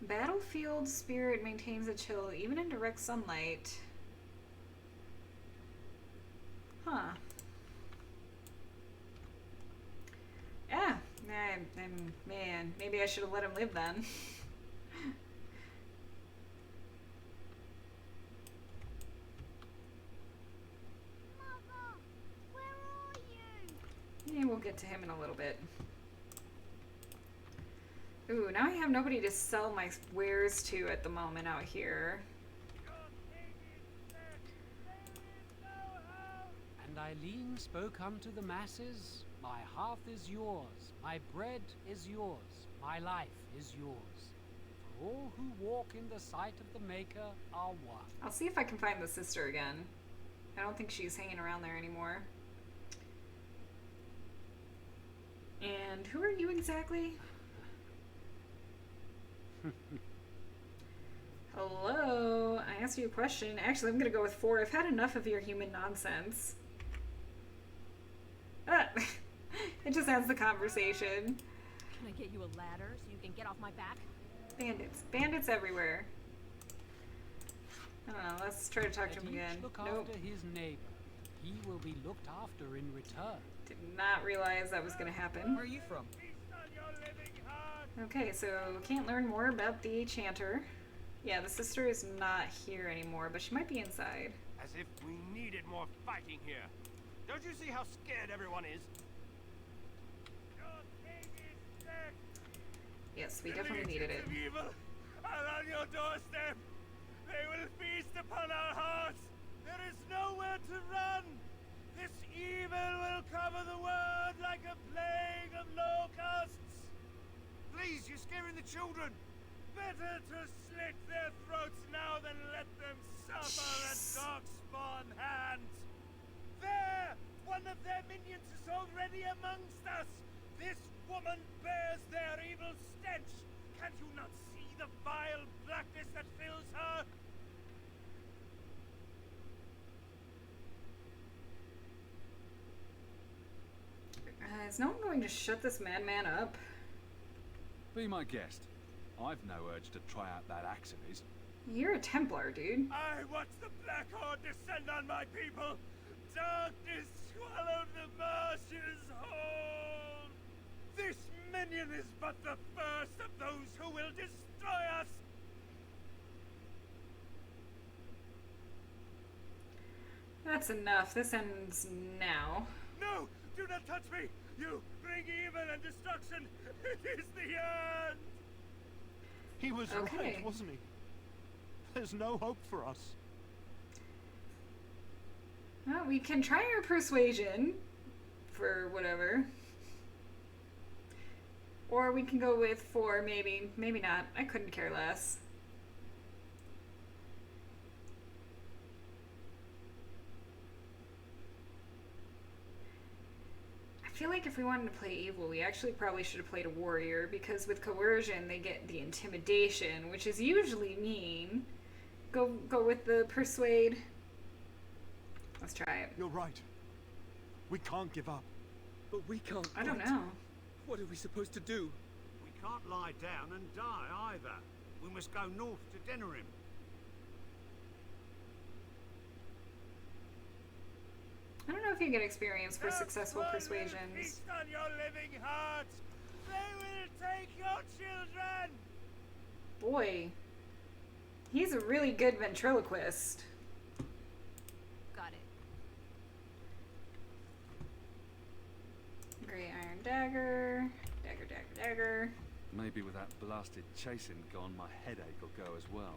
Battlefield Spirit maintains a chill even in direct sunlight. Huh. Yeah. Man, maybe I should have let him live then. Mother, where are you? Yeah, we'll get to him in a little bit. Ooh, now I have nobody to sell my wares to at the moment out here. And Eileen spoke unto the masses, my hearth is yours, my bread is yours, my life is yours. For all who walk in the sight of the Maker are one. I'll see if I can find the sister again. I don't think she's hanging around there anymore. And who are you exactly? Hello? I asked you a question. Actually, I'm gonna go with 4. I've had enough of your human nonsense. Ah. It just ends the conversation. Can I get you a ladder so you can get off my back? Bandits. Bandits everywhere. I don't know. Let's try to talk to him again. Look Nope. after his neighbor. He will be looked after in return. Did not realize that was going to happen. Where are you from? Okay, so can't learn more about the chanter. Yeah, the sister is not here anymore, but she might be inside. As if we needed more fighting here. Don't you see how scared everyone is? Yes, we definitely needed it. Evil are on your doorstep. They will feast upon our hearts. There is nowhere to run. This evil will cover the world like a plague of locusts. Please, you're scaring the children. Better to slit their throats now than let them suffer at darkspawn hands. There! One of their minions is already amongst us. This woman bears their evil stench. Can't you not see the vile blackness that fills her? Is no one going to shut this madman up? Be my guest. I've no urge to try out that axe of his. You're a Templar, dude. I watch the Black Horde descend on my people. Darkness swallowed the marshes whole. This minion is but the first of those who will destroy us. That's enough. This ends now. No! Do not touch me! You bring evil and destruction! It is the end! He was Okay. right, wasn't he? There's no hope for us. Well, we can try our persuasion for whatever. Or we can go with 4, maybe. Maybe not. I couldn't care less. I feel like if we wanted to play evil, we actually probably should have played a warrior, because with coercion they get the intimidation, which is usually mean. Go with the persuade. Let's try it. You're right. We can't give up. But we can't. I don't fight. know. What are we supposed to do? We can't lie down and die either. We must go north to Denerim. I don't know if you get experience for successful persuasions. Feast on your living hearts. They will take your children. Boy, he's a really good ventriloquist. Got it. Grey Iron Dagger. Dagger. Maybe with that blasted chasing gone, my headache will go as well.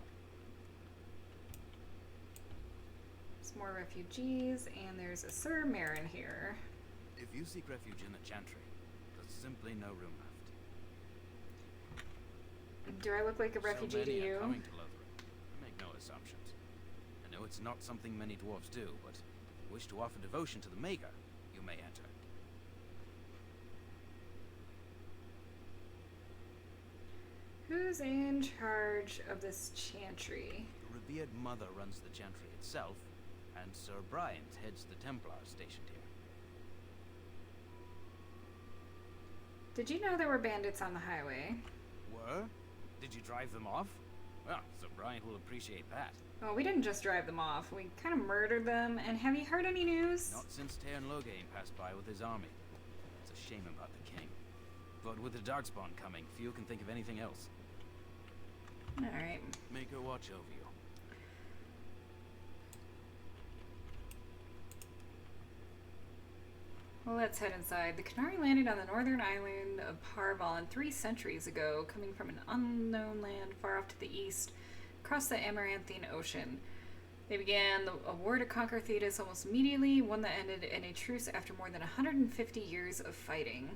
There's more refugees, and there's a Sir Marin here. If you seek refuge in the Chantry, there's simply no room left. Do I look like a refugee to you? Are coming to Lothering. Make no assumptions. I know it's not something many dwarves do, but if you wish to offer devotion to the Maker, you may enter. Who's in charge of this chantry? The revered mother runs the Chantry itself, and Sir Bryant heads the Templars stationed here. Did you know there were bandits on the highway? Were? Did you drive them off? Well, Sir Bryant will appreciate that. Well, we didn't just drive them off. We kind of murdered them. And have you heard any news? Not since Tairn Logain passed by with his army. It's a shame about the king. But with the Darkspawn coming, few can think of anything else. Alright. Make her watch over you. Well, let's head inside. The Canary landed on the northern island of Parvalon 3 centuries ago, coming from an unknown land far off to the east, across the Amaranthine Ocean. They began a war to conquer Thetis almost immediately, one that ended in a truce after more than 150 years of fighting.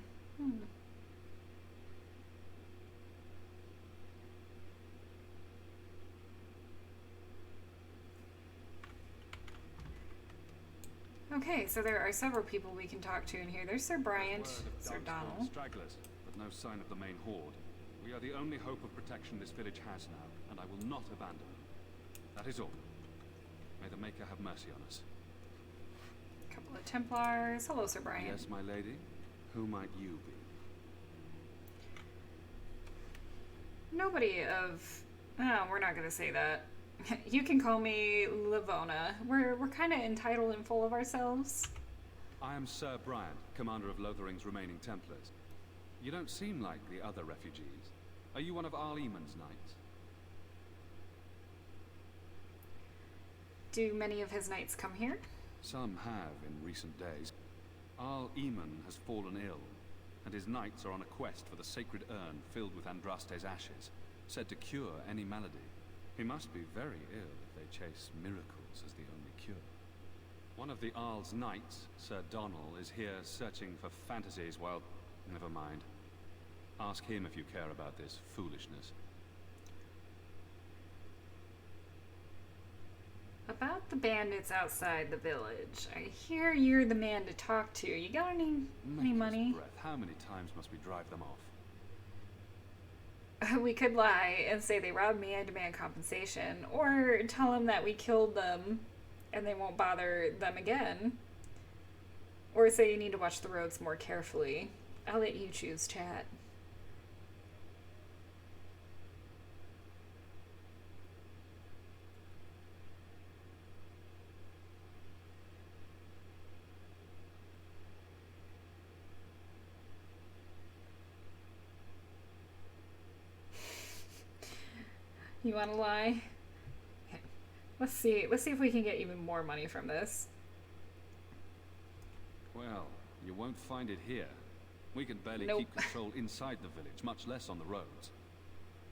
Okay, so there are several people we can talk to in here. There's Sir Bryant, Sir Donald. Stragglers, but no sign of the main horde. We are the only hope of protection this village has now, and I will not abandon them. That is all. May the Maker have mercy on us. A couple of Templars. Hello, Sir Bryant. Yes, my lady. Who might you be? Nobody of... Oh, we're not going to say that. You can call me Livona. We're kind of entitled and full of ourselves. I am Sir Bryant, commander of Lothering's remaining Templars. You don't seem like the other refugees. Are you one of Arl Eamon's knights? Do many of his knights come here? Some have in recent days. Arl Eamon has fallen ill, and his knights are on a quest for the sacred urn filled with Andraste's ashes, said to cure any malady. He must be very ill if they chase miracles as the only cure. One of the Arl's knights, Sir Donald, is here searching for fantasies. Well, never mind. Ask him if you care about this foolishness. About the bandits outside the village. I hear you're the man to talk to. You got any money? Breath. How many times must we drive them off? We could lie and say they robbed me and demand compensation, or tell them that we killed them and they won't bother them again. Or say you need to watch the roads more carefully. I'll let you choose, chat. You want to lie? Okay. Let's see if we can get even more money from this. Well, you won't find it here. We can barely Nope. keep control inside the village, much less on the roads.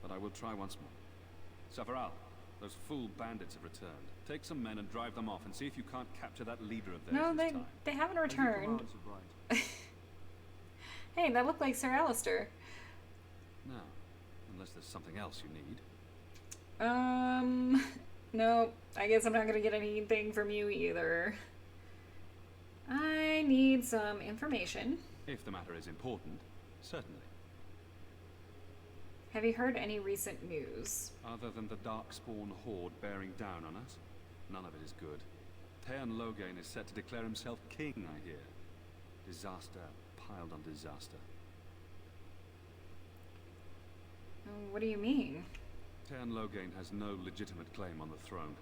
But I will try once more. Savaral, those fool bandits have returned. Take some men and drive them off and see if you can't capture that leader of theirs No, this time. they haven't returned. Hey, that looked like Sir Alistair. No, unless there's something else you need. No, I guess I'm not gonna get anything from you either. I need some information. If the matter is important, certainly. Have you heard any recent news? Other than the Darkspawn horde bearing down on us, none of it is good. Tairn Logain is set to declare himself king, I hear. Disaster piled on disaster. What do you mean? Tairn Logain has no legitimate claim on the throne.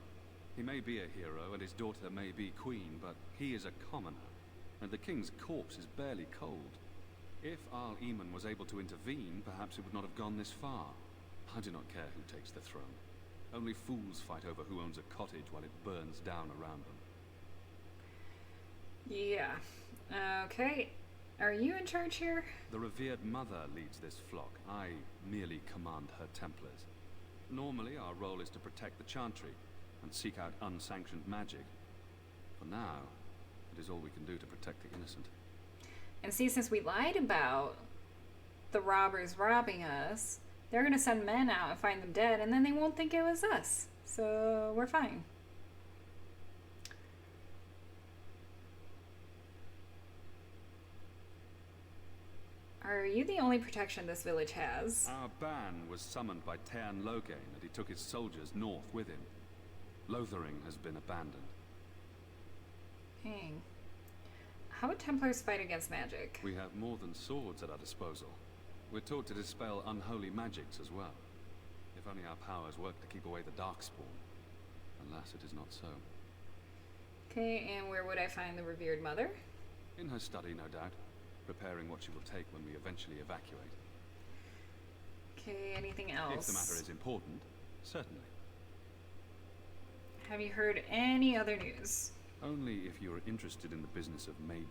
He may be a hero, and his daughter may be queen, but he is a commoner, and the king's corpse is barely cold. If Arl Eamon was able to intervene, perhaps it would not have gone this far. I do not care who takes the throne. Only fools fight over who owns a cottage while it burns down around them. Yeah. Okay. Are you in charge here? The revered mother leads this flock. I merely command her Templars. Normally, our role is to protect the Chantry and seek out unsanctioned magic. For now, it is all we can do to protect the innocent. And see, since we lied about the robbers robbing us, they're gonna send men out and find them dead, and then they won't think it was us. So we're fine. Are you the only protection this village has? Our ban was summoned by Tean Logain, and he took his soldiers north with him. Lothering has been abandoned. Dang. How would Templars fight against magic? We have more than swords at our disposal. We're taught to dispel unholy magics as well. If only our powers work to keep away the Darkspawn. Alas, it is not so. Okay, and where would I find the revered mother? In her study, no doubt. Preparing what she will take when we eventually evacuate. Okay, anything else? If the matter is important, certainly. Have you heard any other news? Only if you are interested in the business of mages.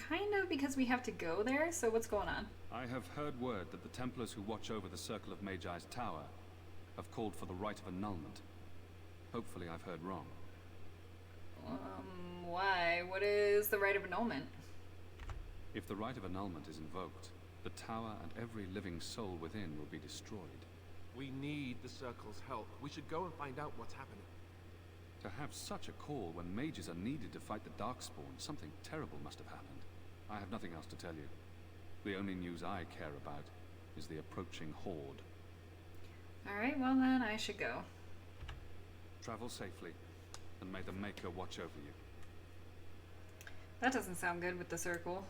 Kind of, because we have to go there, so what's going on? I have heard word that the Templars who watch over the Circle of Magi's tower have called for the rite of annulment. Hopefully I've heard wrong. Why? What is the rite of annulment? If the rite of annulment is invoked, the tower and every living soul within will be destroyed. We need the Circle's help. We should go and find out what's happening. To have such a call when mages are needed to fight the Darkspawn, something terrible must have happened. I have nothing else to tell you. The only news I care about is the approaching horde. Alright, well then I should go. Travel safely, and may the Maker watch over you. That doesn't sound good with the circle.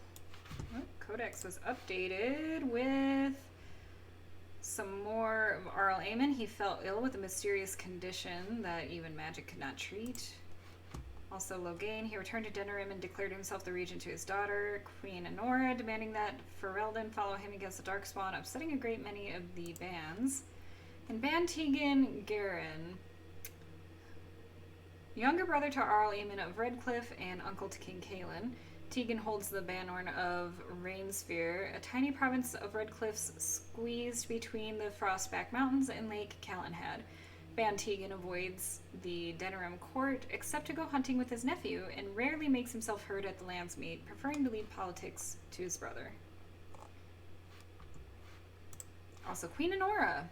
Oh, Codex was updated with some more of Arl Aemon. He fell ill with a mysterious condition that even magic could not treat. Also Logain, he returned to Denerim and declared himself the regent to his daughter, Queen Honora, demanding that Ferelden follow him against the Darkspawn, upsetting a great many of the bands. And Ban Tegan Garen, younger brother to Arl Aemon of Redcliffe and uncle to King Kaelin. Tegan holds the Banorn of Rainsphere, a tiny province of Redcliffs squeezed between the Frostback Mountains and Lake Calenhad. Ban Tegan avoids the Denerim court, except to go hunting with his nephew, and rarely makes himself heard at the Landsmeet, preferring to leave politics to his brother. Also, Queen Honora.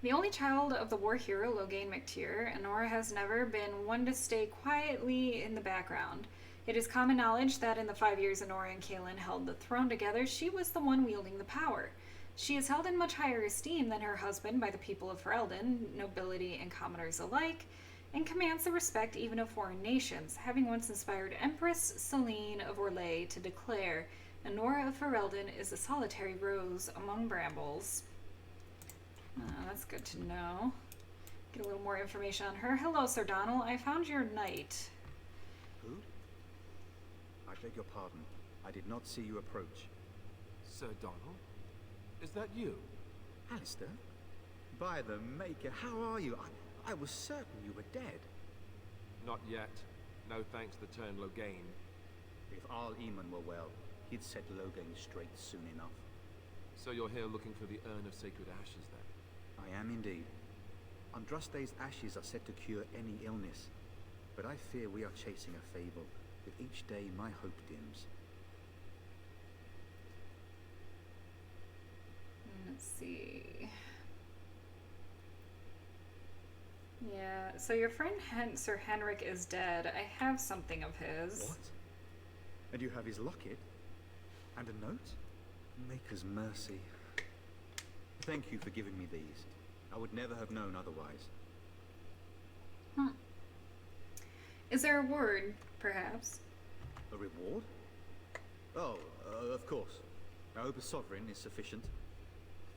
The only child of the war hero Logain MacTyr, Honora has never been one to stay quietly in the background. It is common knowledge that in the 5 years Honora and Kaelin held the throne together, she was the one wielding the power. She is held in much higher esteem than her husband by the people of Ferelden, nobility and commoners alike, and commands the respect even of foreign nations, having once inspired Empress Selene of Orlais to declare, Honora of Ferelden is a solitary rose among brambles. That's good to know. Get a little more information on her. Hello, Sir Donald. I found your knight. Who? I beg your pardon. I did not see you approach. Sir Donald? Is that you? Alistair? By the Maker, how are you? I was certain you were dead. Not yet. No thanks to turn Logain. If Arl Aemon were well, he'd set Logain straight soon enough. So you're here looking for the Urn of Sacred Ashes, then? I am indeed. Andraste's ashes are said to cure any illness, but I fear we are chasing a fable. With each day, my hope dims. Let's see. Yeah, so your friend Sir Henrik is dead. I have something of his. What? And you have his locket? And a note? Maker's mercy. Thank you for giving me these. I would never have known otherwise. Is there a word, perhaps? A reward? Oh, of course. I hope a sovereign is sufficient.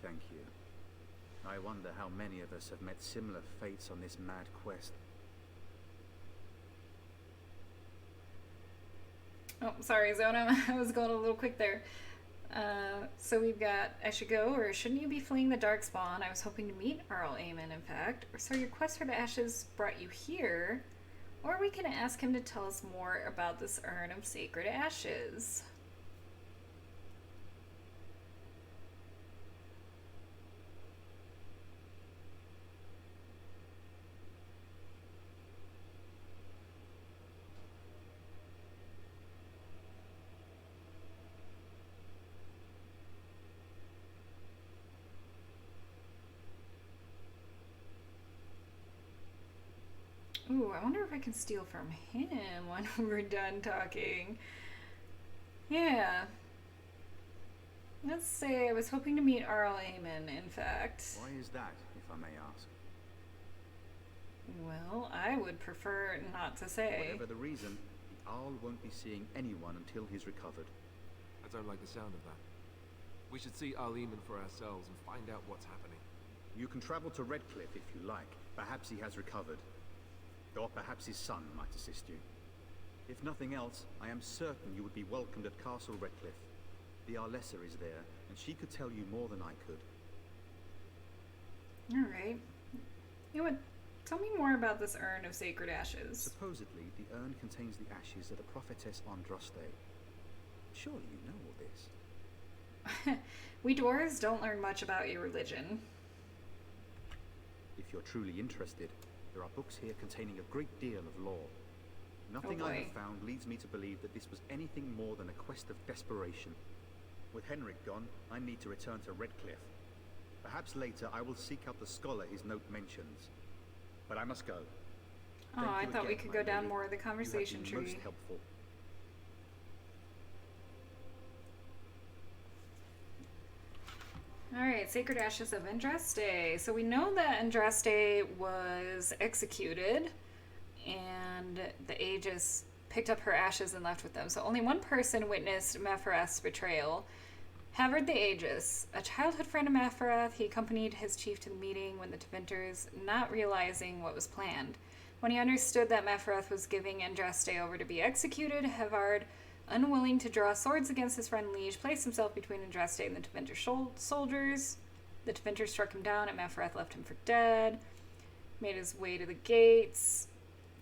Thank you. I wonder how many of us have met similar fates on this mad quest. Oh, sorry, Zona. I was going a little quick there. So we've got, I should go, or shouldn't you be fleeing the Darkspawn? I was hoping to meet Arl Aemon, in fact. Or so your quest for the ashes brought you here. Or we can ask him to tell us more about this urn of sacred ashes. Ooh, I wonder if I can steal from him when we're done talking. Yeah. Let's say I was hoping to meet Arl Amon, in fact. Why is that, if I may ask? Well, I would prefer not to say. Whatever the reason, the Owl won't be seeing anyone until he's recovered. I don't like the sound of that. We should see Arl Amon for ourselves and find out what's happening. You can travel to Redcliffe if you like. Perhaps he has recovered. Or perhaps his son might assist you. If nothing else, I am certain you would be welcomed at Castle Redcliffe. The Arlessa is there, and she could tell you more than I could. Alright. You know what? Tell me more about this urn of sacred ashes. Supposedly, the urn contains the ashes of the prophetess Andraste. Surely you know all this. We dwarves don't learn much about your religion. If you're truly interested, there are books here containing a great deal of lore. Nothing I have found leads me to believe that this was anything more than a quest of desperation. With Henrik gone, I need to return to Redcliffe. Perhaps later I will seek out the scholar his note mentions. But I must go. Oh, I thought we could go down more of the conversation tree. Most helpful. Alright, Sacred Ashes of Andraste. So we know that Andraste was executed, and the Aegis picked up her ashes and left with them. So only one person witnessed Mepharath's betrayal. Havard the Aegis, a childhood friend of Mepharath, he accompanied his chief to the meeting when the Devinters, not realizing what was planned. When he understood that Mepharath was giving Andraste over to be executed, Havard, unwilling to draw swords against his friend Liege, placed himself between Andraste and the Deventer soldiers. The Devinters struck him down, and Mepharath left him for dead. Made his way to the gates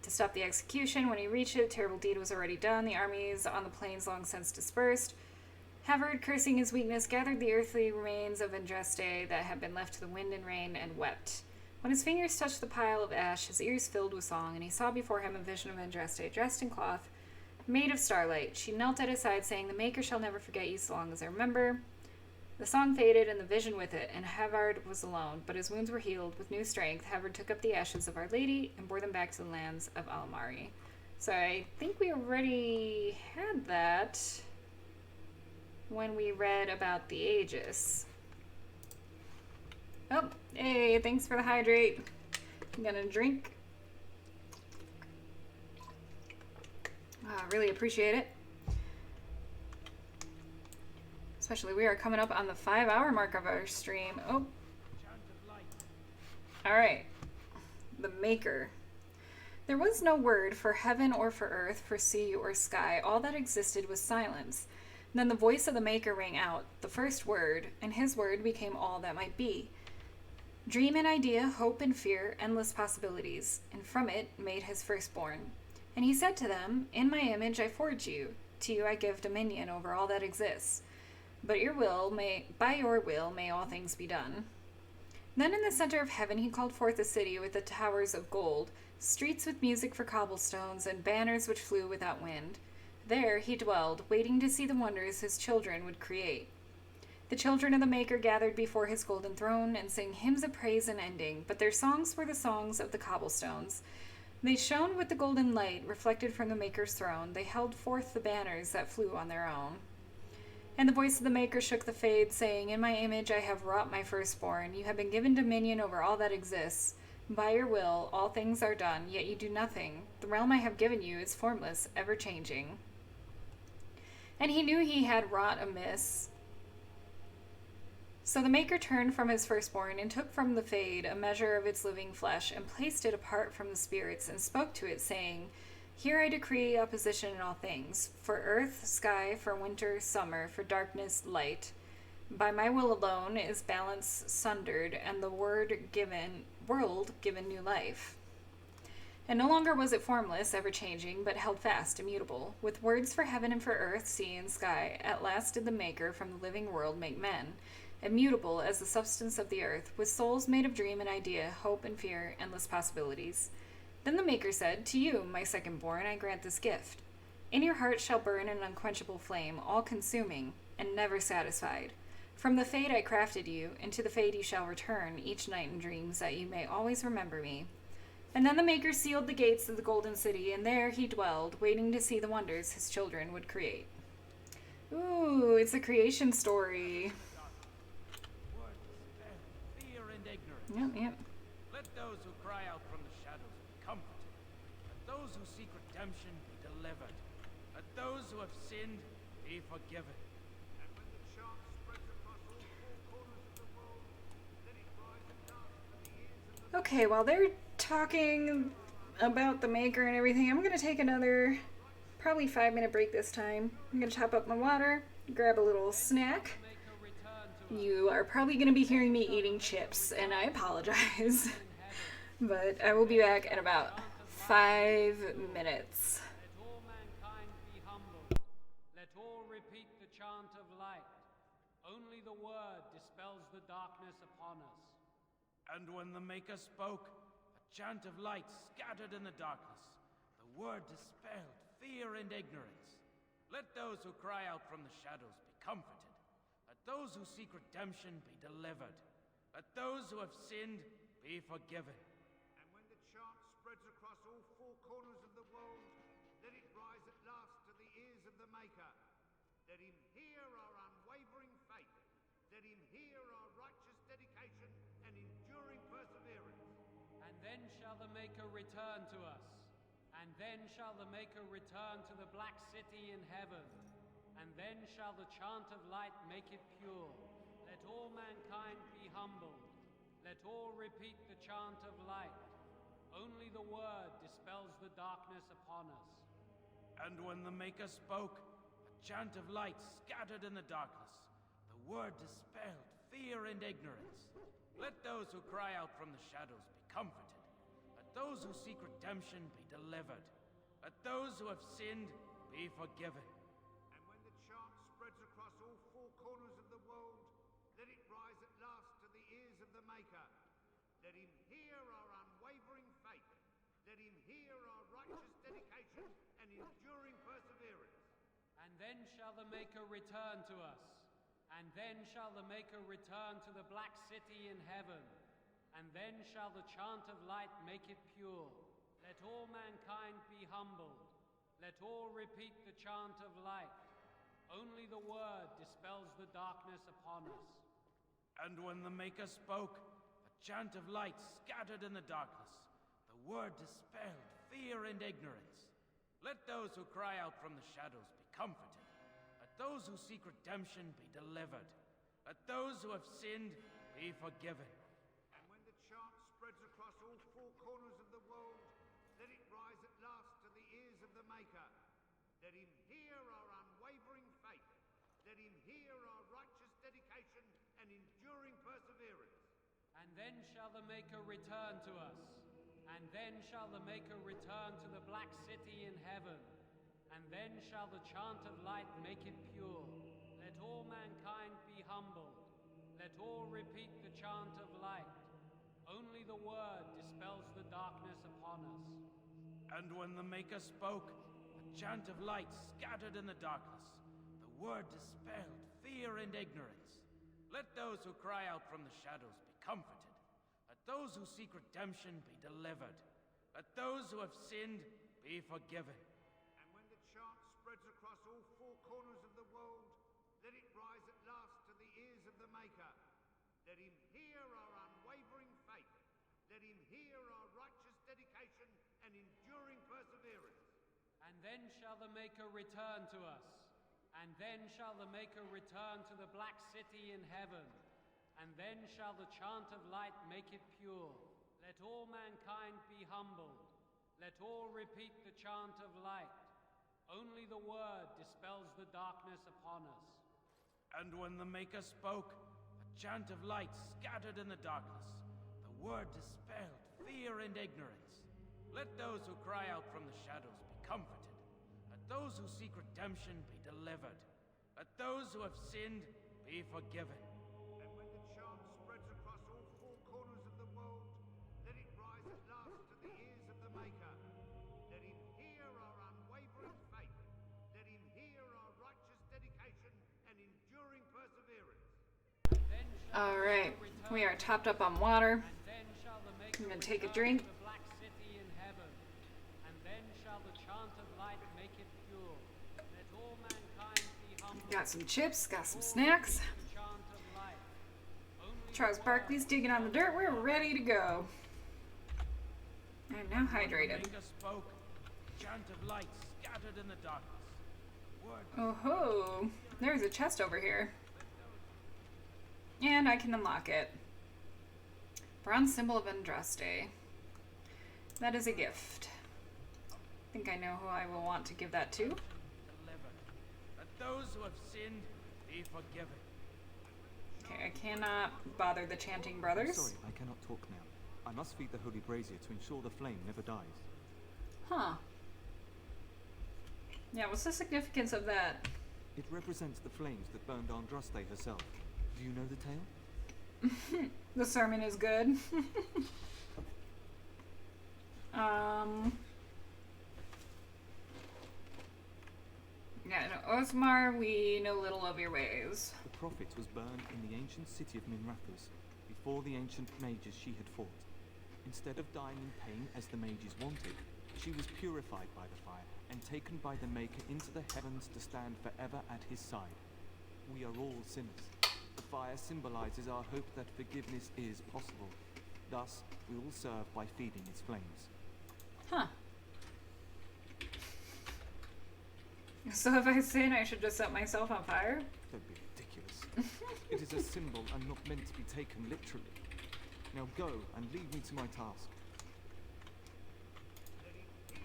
to stop the execution. When he reached it, a terrible deed was already done. The armies on the plains long since dispersed. Havard, cursing his weakness, gathered the earthly remains of Andraste that had been left to the wind and rain, and wept. When his fingers touched the pile of ash, his ears filled with song, and he saw before him a vision of Andraste, dressed in cloth, made of starlight. She knelt at his side, saying, "The Maker shall never forget you so long as I remember." The song faded, and the vision with it, and Havard was alone, but his wounds were healed. With new strength, Havard took up the ashes of Our Lady and bore them back to the lands of Almari. So I think we already had that when we read about the Aegis. Oh, hey, thanks for the hydrate. I'm gonna drink. Really appreciate it. Especially we are coming up on the 5-hour mark of our stream. Oh. Alright. The Maker. There was no word for heaven or for earth, for sea or sky. All that existed was silence. Then the voice of the Maker rang out, the first word, and his word became all that might be. Dream and idea, hope and fear, endless possibilities, and from it made his firstborn. And he said to them, "In my image I forge you. To you I give dominion over all that exists. But by your will may all things be done." Then in the center of heaven he called forth a city with the towers of gold, streets with music for cobblestones, and banners which flew without wind. There he dwelled, waiting to see the wonders his children would create. The children of the Maker gathered before his golden throne and sang hymns of praise unending, but their songs were the songs of the cobblestones. They shone with the golden light reflected from the Maker's throne. They held forth the banners that flew on their own. And the voice of the Maker shook the fade, saying, "In my image I have wrought my firstborn. You have been given dominion over all that exists. By your will all things are done, yet you do nothing. The realm I have given you is formless, ever-changing." And he knew he had wrought amiss. So the Maker turned from his firstborn and took from the fade a measure of its living flesh and placed it apart from the spirits and spoke to it, saying, "Here I decree opposition in all things, for earth, sky, for winter, summer, for darkness, light. By my will alone is balance sundered and the world given new life." And no longer was it formless, ever-changing, but held fast, immutable. With words for heaven and for earth, sea and sky, at last did the Maker from the living world make men, immutable as the substance of the earth, with souls made of dream and idea, hope and fear, endless possibilities. Then the Maker said, "To you, my second-born, I grant this gift. In your heart shall burn an unquenchable flame, all-consuming, and never satisfied. From the fade I crafted you, and to the fade you shall return, each night in dreams, that you may always remember me." And then the Maker sealed the gates of the Golden City, and there he dwelled, waiting to see the wonders his children would create. Ooh, it's a creation story. Fear and ignorance. Yep. Let those who cry out from the shadows be comforted. Let those who seek redemption be delivered. Let those who have sinned be forgiven. And when the chant spreads across all four corners of the world, let it rise and dance to the ears of the... Okay, while they're talking about the Maker and everything, I'm gonna take another probably 5-minute break this time. I'm gonna top up my water, grab a little snack. You are probably gonna be hearing me eating chips, and I apologize. But I will be back in about 5 minutes. Let all mankind be humble. Let all repeat the chant of light. Only the word dispels the darkness upon us. And when the Maker spoke, a chant of light scattered in the darkness. The word dispelled fear and ignorance. Let those who cry out from the shadows be comforted. Let those who seek redemption be delivered. Let those who have sinned be forgiven. And when the chant spreads across all four corners of the world, let it rise at last to the ears of the Maker. Let him hear our unwavering faith. Let him hear our righteous dedication and enduring perseverance. And then shall the Maker return to us. And then shall the Maker return to the Black City in heaven. And then shall the chant of light make it pure. Let all mankind be humbled. Let all repeat the chant of light. Only the word dispels the darkness upon us. And when the Maker spoke, a chant of light scattered in the darkness. The word dispelled fear and ignorance. Let those who cry out from the shadows be comforted. Let those who seek redemption be delivered. Let those who have sinned be forgiven. And when the chant spreads across all four corners of the world, let it rise at last to the ears of the Maker. Let him hear our unwavering faith. Let him hear our righteous dedication and enduring perseverance. And then shall the Maker return to us. And then shall the Maker return to the Black City in heaven. And then shall the chant of light make it pure. Let all mankind be humbled. Let all repeat the chant of light. Only the word dispels the darkness upon us. And when the Maker spoke, a chant of light scattered in the darkness. The word dispelled fear and ignorance. Let those who cry out from the shadows be comforted. Let those who seek redemption be delivered. Let those who have sinned be forgiven. And when the chant spreads across all four corners of the world, let it rise at last to the ears of the Maker. Let him hear our unwavering faith. Let him hear our righteous dedication and enduring perseverance. And then shall the Maker return to us. And then shall the Maker return to the Black City in heaven. And then shall the chant of light make it pure. Let all mankind be humbled. Let all repeat the chant of light. Only the word dispels the darkness upon us. And when the Maker spoke, a chant of light scattered in the darkness. The word dispelled fear and ignorance. Let those who cry out from the shadows be comforted. Let those who seek redemption be delivered. Let those who have sinned be forgiven. And when the chant spreads across all four corners of the world, let it rise at last to the ears of the Maker. Let him hear our unwavering faith. Let him hear our righteous dedication and enduring perseverance. And then shall the Maker return to us. And then shall the Maker return to the Black City in heaven. And then shall the chant of light make it pure. Let all mankind be humbled. Let all repeat the chant of light. Only the word dispels the darkness upon us. And when the Maker spoke, a chant of light scattered in the darkness. The word dispelled fear and ignorance. Let those who cry out from the shadows be comforted. Let those who seek redemption be delivered. Let those who have sinned be forgiven. And when the chant spreads across all four corners of the world, let it rise at last to the ears of the Maker. Let him hear our unwavering faith. Let him hear our righteous dedication and enduring perseverance. Alright, we are topped up on water. I'm gonna take a drink. Got some chips, got some snacks. Charles Barkley's digging on the dirt. We're ready to go. I'm now hydrated. Spoke, chant of light scattered in the darkness. Oh ho! There's a chest over here. And I can unlock it. Bronze symbol of Andraste. That is a gift. I think I know who I will want to give that to. Let those who have sinned be forgiven. Okay, I cannot bother the chanting brothers. Sorry, I cannot talk now. I must feed the holy brazier to ensure the flame never dies. Huh. Yeah, what's the significance of that? It represents the flames that burned Andraste herself. Do you know the tale? The sermon is good. Yeah, no, Osmar, we know little of your ways. The prophet was burned in the ancient city of Minrathus, before the ancient mages she had fought. Instead of dying in pain as the mages wanted, she was purified by the fire and taken by the Maker into the heavens to stand forever at his side. We are all sinners. The fire symbolizes our hope that forgiveness is possible. Thus, we will serve by feeding its flames. Huh. So if I sin, I should just set myself on fire? Don't be ridiculous. It is a symbol and not meant to be taken literally. Now go and leave me to my task.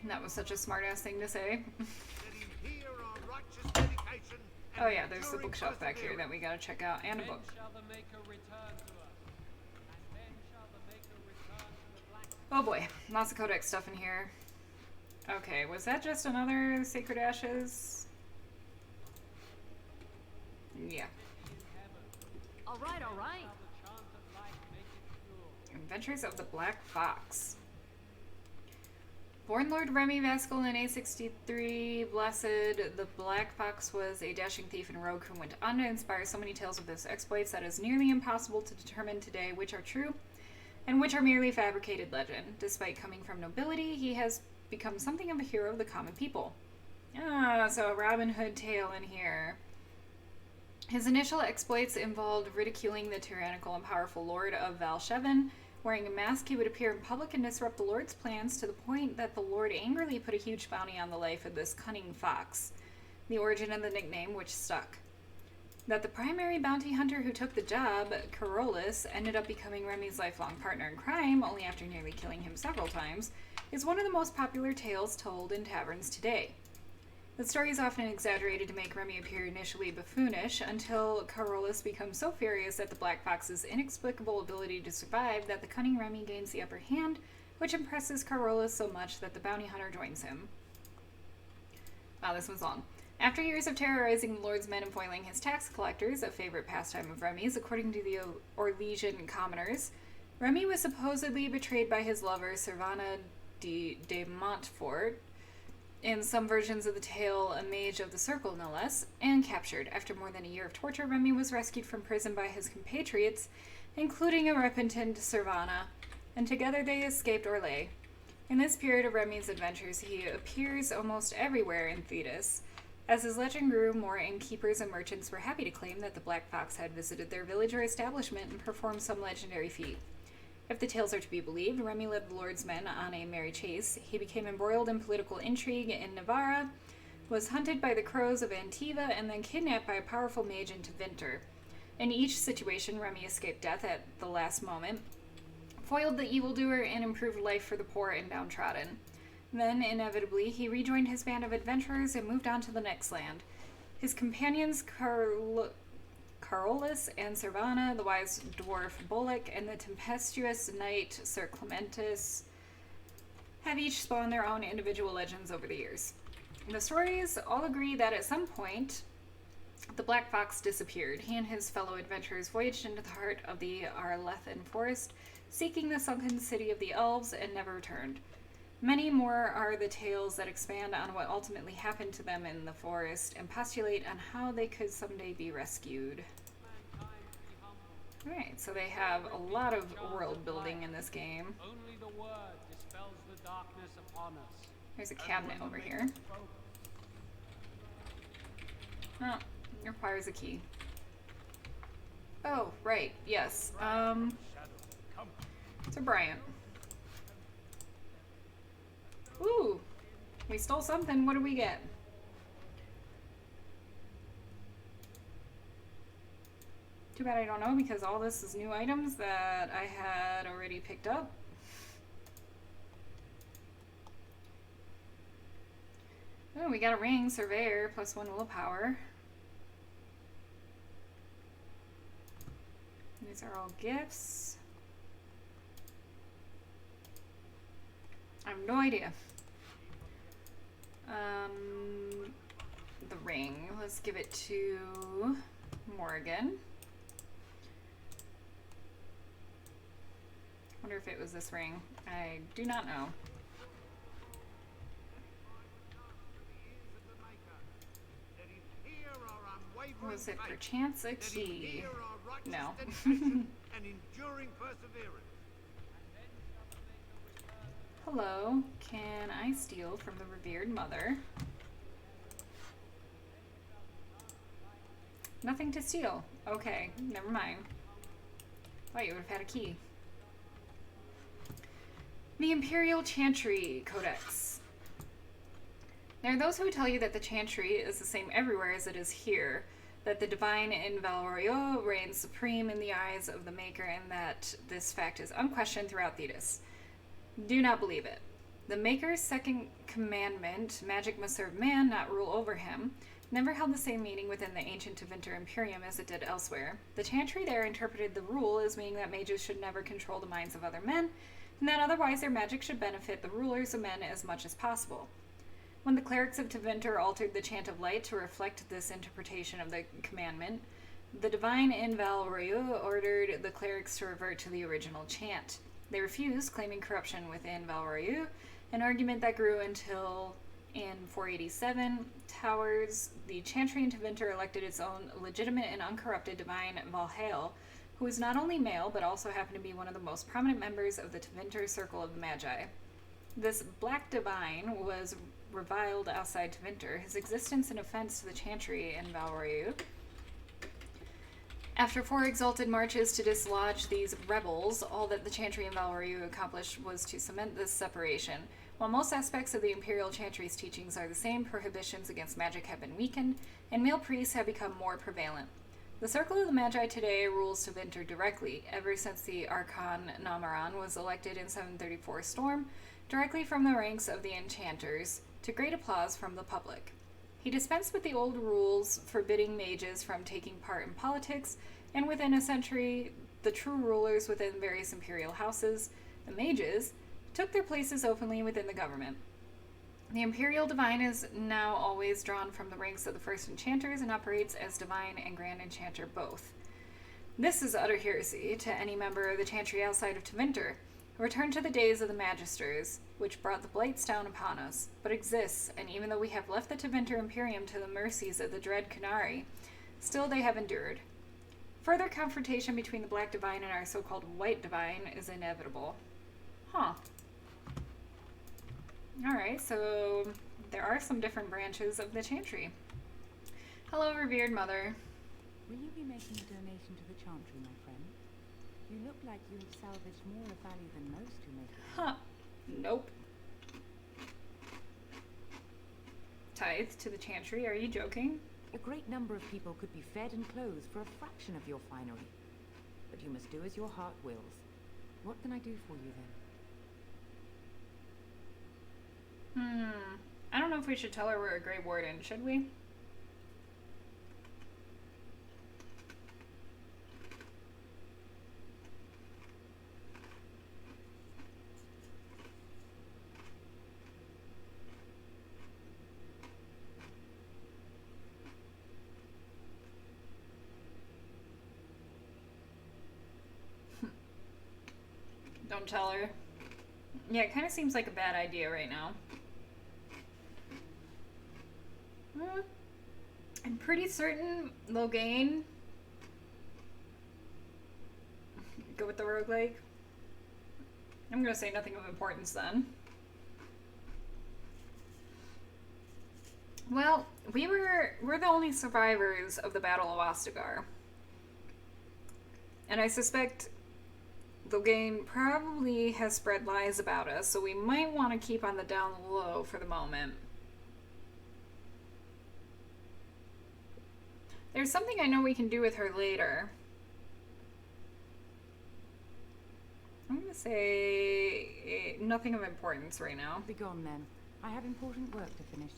That was such a smart-ass thing to say. Oh yeah, there's the bookshelf back here that we gotta check out, and a book. Oh boy, lots of codex stuff in here. Okay, was that just another Sacred Ashes? Yeah. Alright, alright. Adventures of the Black Fox. Born Lord Remy Vascal in A63, Blessed, the Black Fox was a dashing thief and rogue who went on to inspire so many tales of his exploits that it is nearly impossible to determine today which are true and which are merely fabricated legend. Despite coming from nobility, he has become something of a hero of the common people. Ah, so a Robin Hood tale in here. His initial exploits involved ridiculing the tyrannical and powerful Lord of Valsheven. Wearing a mask, he would appear in public and disrupt the Lord's plans to the point that the Lord angrily put a huge bounty on the life of this cunning fox. The origin of the nickname, which stuck. That the primary bounty hunter who took the job, Carolus, ended up becoming Remy's lifelong partner in crime, only after nearly killing him several times, is one of the most popular tales told in taverns today. The story is often exaggerated to make Remy appear initially buffoonish, until Carolus becomes so furious at the Black Fox's inexplicable ability to survive that the cunning Remy gains the upper hand, which impresses Carolus so much that the bounty hunter joins him. Wow, this one's long. After years of terrorizing the Lord's men and foiling his tax collectors, a favorite pastime of Remy's, according to the Orlesian commoners, Remy was supposedly betrayed by his lover, Servana de Montfort, in some versions of the tale, a mage of the circle no less, and captured. After more than a year of torture, Remy was rescued from prison by his compatriots, including a repentant Servana, and together they escaped Orlais. In this period of Remy's adventures, he appears almost everywhere in Thetis. As his legend grew, more innkeepers and merchants were happy to claim that the Black Fox had visited their village or establishment and performed some legendary feat. If the tales are to be believed, Remy led the Lord's men on a merry chase. He became embroiled in political intrigue in Navarra, was hunted by the crows of Antiva, and then kidnapped by a powerful mage into Winter. In each situation, Remy escaped death at the last moment, foiled the evildoer, and improved life for the poor and downtrodden. Then, inevitably, he rejoined his band of adventurers and moved on to the next land. His companions, Carolus and Servana, the wise dwarf Bullock, and the tempestuous knight Sir Clementus have each spawned their own individual legends over the years. The stories all agree that at some point, the Black Fox disappeared. He and his fellow adventurers voyaged into the heart of the Arlethan forest, seeking the sunken city of the elves, and never returned. Many more are the tales that expand on what ultimately happened to them in the forest and postulate on how they could someday be rescued. Alright, so they have a lot of world building in this game. Only the word dispels the darkness upon us. There's a cabinet over here. Oh, it requires a key. Oh, right, yes. To Bryant. Ooh, we stole something. What do we get? Too bad I don't know, because all this is new items that I had already picked up. Oh, we got a ring, Surveyor, +1 willpower. These are all gifts. I have no idea. The ring. Let's give it to Morgan. Wonder if it was this ring. I do not know. Was it perchance a key? No. Hello. Can I steal from the revered mother? Nothing to steal. Okay, never mind. Thought you would have had a key. The Imperial Chantry Codex. There are those who tell you that the Chantry is the same everywhere as it is here, that the divine in Valroyo reigns supreme in the eyes of the Maker, and that this fact is unquestioned throughout Thetis. Do not believe it. The Maker's second commandment, magic must serve man, not rule over him, never held the same meaning within the ancient Tevinter Imperium as it did elsewhere. The Chantry there interpreted the rule as meaning that mages should never control the minds of other men, and that otherwise their magic should benefit the rulers of men as much as possible. When the clerics of Tevinter altered the Chant of Light to reflect this interpretation of the commandment, the divine in Valroyo ordered the clerics to revert to the original chant. They refused, claiming corruption within Valroyo, an argument that grew until, in 487, Towers, the Chantry in Tevinter elected its own legitimate and uncorrupted divine Valhall, who was not only male, but also happened to be one of the most prominent members of the Tevinter Circle of the Magi. This black divine was reviled outside Tevinter, his existence an offense to the Chantry in Valroyo. After 4 exalted marches to dislodge these rebels, all that the Chantry in Valroyo accomplished was to cement this separation. While most aspects of the Imperial Chantry's teachings are the same, prohibitions against magic have been weakened, and male priests have become more prevalent. The Circle of the Magi today rules Tevinter directly, ever since the Archon Namaran was elected in 734 Storm, directly from the ranks of the enchanters, to great applause from the public. He dispensed with the old rules forbidding mages from taking part in politics, and within a century, the true rulers within various imperial houses, the mages, took their places openly within the government. The Imperial Divine is now always drawn from the ranks of the first enchanters and operates as Divine and Grand Enchanter both. This is utter heresy to any member of the Chantry outside of Tevinter. Return to the days of the Magisters, which brought the blights down upon us, but exists, and even though we have left the Tevinter Imperium to the mercies of the dread Kunari, still they have endured. Further confrontation between the Black Divine and our so-called White Divine is inevitable. Huh. Alright, so there are some different branches of the Chantry. Hello, revered mother. Will you be making a donation to the Chantry, my friend? You look like you have salvaged more of value than most who make it. Huh. Nope. Tithe to the Chantry? Are you joking? A great number of people could be fed and clothed for a fraction of your finery. But you must do as your heart wills. What can I do for you then? I don't know if we should tell her we're a Grey Warden, should we? Don't tell her. Yeah, it kind of seems like a bad idea right now. I'm pretty certain Loghain. Go with the roguelike. I'm gonna say nothing of importance then. Well, we're the only survivors of the Battle of Ostagar. And I suspect Loghain probably has spread lies about us, so we might want to keep on the down low for the moment. There's something I know we can do with her later. I'm gonna say nothing of importance right now. Be gone then. I have important work to finish.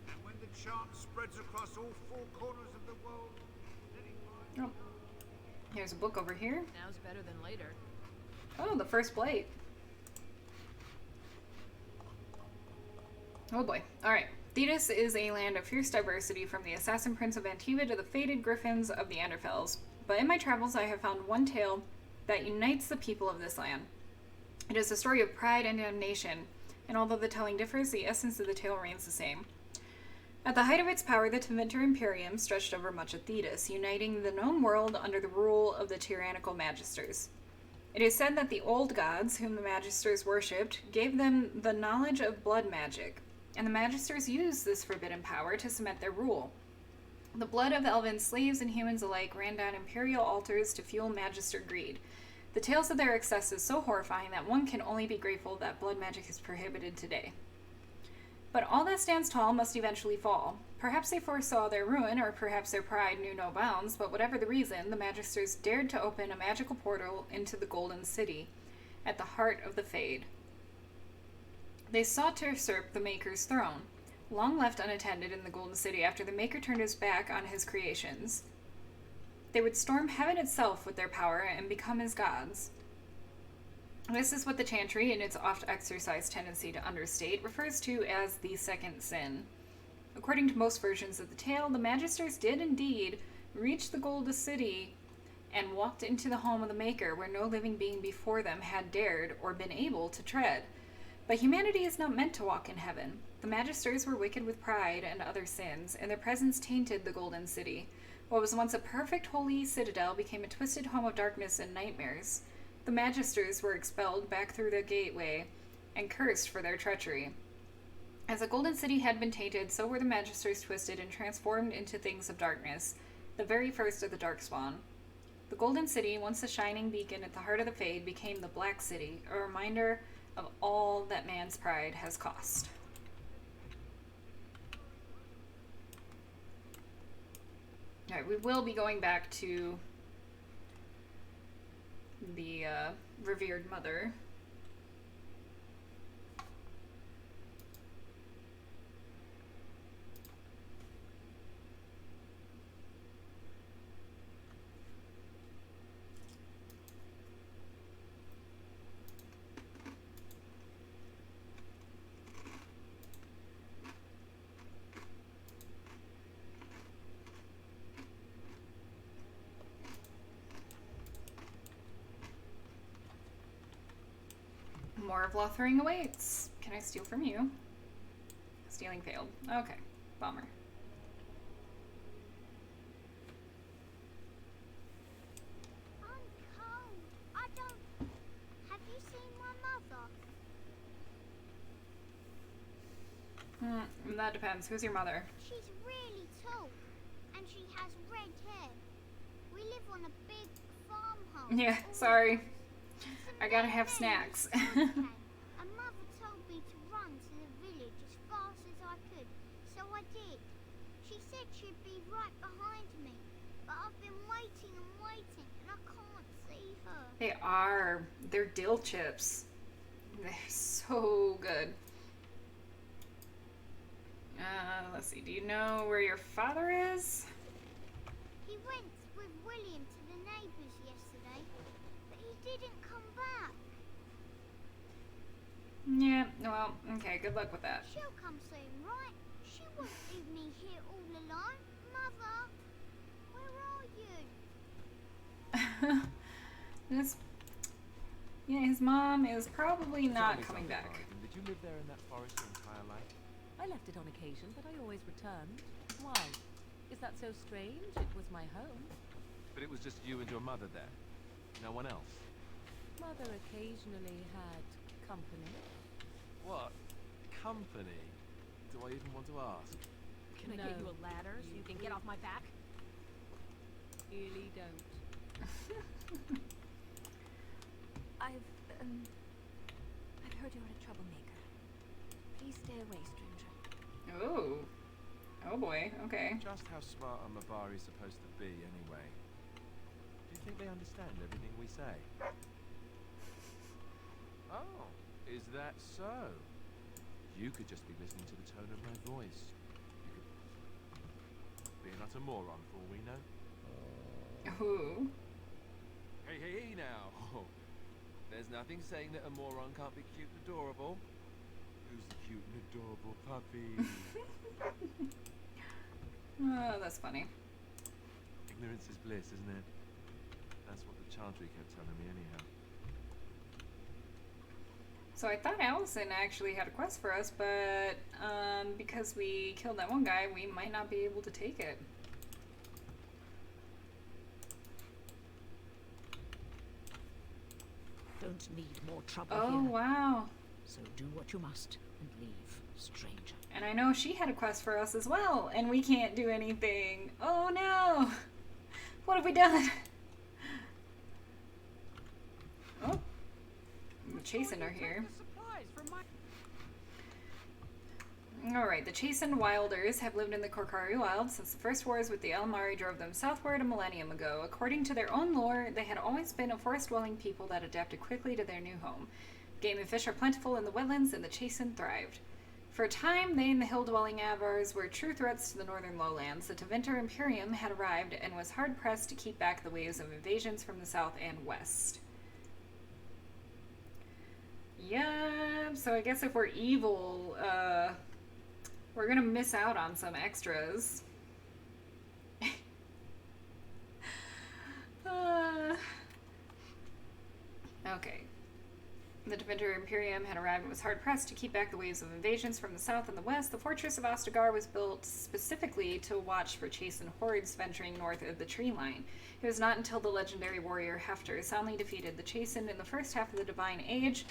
And when the chant spreads across all four corners of the world, then it Oh. Here's a book over here. Now's better than later. Oh, the first blade. Oh boy. Alright. Thetis is a land of fierce diversity, from the assassin prince of Antiva to the fated griffins of the Anderfells. But in my travels I have found one tale that unites the people of this land. It is a story of pride and damnation, and although the telling differs, the essence of the tale remains the same. At the height of its power, the Tevinter Imperium stretched over much of Thetis, uniting the known world under the rule of the tyrannical Magisters. It is said that the old gods, whom the Magisters worshipped, gave them the knowledge of blood magic, and the Magisters used this forbidden power to cement their rule. The blood of elven slaves and humans alike ran down imperial altars to fuel Magister greed. The tales of their excess is so horrifying that one can only be grateful that blood magic is prohibited today. But all that stands tall must eventually fall. Perhaps they foresaw their ruin, or perhaps their pride knew no bounds, but whatever the reason, the Magisters dared to open a magical portal into the Golden City, at the heart of the Fade. They sought to usurp the Maker's throne, long left unattended in the Golden City after the Maker turned his back on his creations. They would storm heaven itself with their power and become his gods. This is what the Chantry, in its oft-exercised tendency to understate, refers to as the second sin. According to most versions of the tale, the Magisters did indeed reach the Golden City and walked into the home of the Maker, where no living being before them had dared or been able to tread. But humanity is not meant to walk in heaven. The Magisters were wicked with pride and other sins, and their presence tainted the Golden City. What was once a perfect holy citadel became a twisted home of darkness and nightmares. The Magisters were expelled back through the gateway and cursed for their treachery. As the Golden City had been tainted, so were the Magisters twisted and transformed into things of darkness, the very first of the Darkspawn. The Golden City, once a shining beacon at the heart of the Fade, became the Black City, a reminder of all that man's pride has cost. Alright, we will be going back to the revered mother. More of Lothering awaits. Can I steal from you? Stealing failed. Okay. Bummer. I'm cold. I don't... Have you seen my mother? That depends. Who's your mother? She's really tall. And she has red hair. We live on a big farmhouse. Yeah, sorry. I gotta have snacks. And Mother told me to run to the village as fast as I could, so I did. She said she'd be right behind me, but I've been waiting and waiting, and I can't see her. They are. They're dill chips. They're so good. Let's see. Do you know where your father is? He went with William to the neighbours yesterday, but he didn't come back. Yeah, Well, okay, good luck with that. She'll come soon, right? She won't leave me here all alone. Mother, where are you? His mom is probably not Tell me coming something, back. Warden. Did you live there in that forest your entire life? I left it on occasion, but I always returned. Why? Is that so strange? It was my home. But it was just you and your mother there? No one else? Mother occasionally had company. What? Company? Do I even want to ask? Can I get you a ladder so you can get off my back? Really don't. I've heard you're a troublemaker. Please stay away, stranger. Oh. Oh boy, okay. Just how smart a Mabari is supposed to be, anyway. Do you think they understand everything we say? Oh, is that so? You could just be listening to the tone of my voice. You could be an utter moron for all we know. Ooh. Hey now! There's nothing saying that a moron can't be cute and adorable. Who's the cute and adorable puppy? Oh, that's funny. Ignorance is bliss, isn't it? That's what the Chantry kept telling me anyhow. So I thought Allison actually had a quest for us, but because we killed that one guy, we might not be able to take it. Don't need more trouble here. here. Oh, wow. So do what you must and leave, stranger. And I know she had a quest for us as well, and we can't do anything. Oh no! What have we done? Oh. The Chastened are here. Alright, the Chastened Wilders have lived in the Korkari Wild since the first wars with the Elmari drove them southward a millennium ago. According to their own lore, they had always been a forest-dwelling people that adapted quickly to their new home. Game and fish are plentiful in the wetlands, and the Chastened thrived. For a time, they and the hill-dwelling Avars were true threats to the northern lowlands. The Tevinter Imperium had arrived and was hard-pressed to keep back the waves of invasions from the south and west. Yeah, so I guess if we're evil, we're gonna miss out on some extras. Okay. The Tevinter Imperium had arrived and was hard-pressed to keep back the waves of invasions from the south and the west. The fortress of Ostagar was built specifically to watch for Chastened hordes venturing north of the tree line. It was not until the legendary warrior Hefter soundly defeated the Chastened in the first half of the Divine Age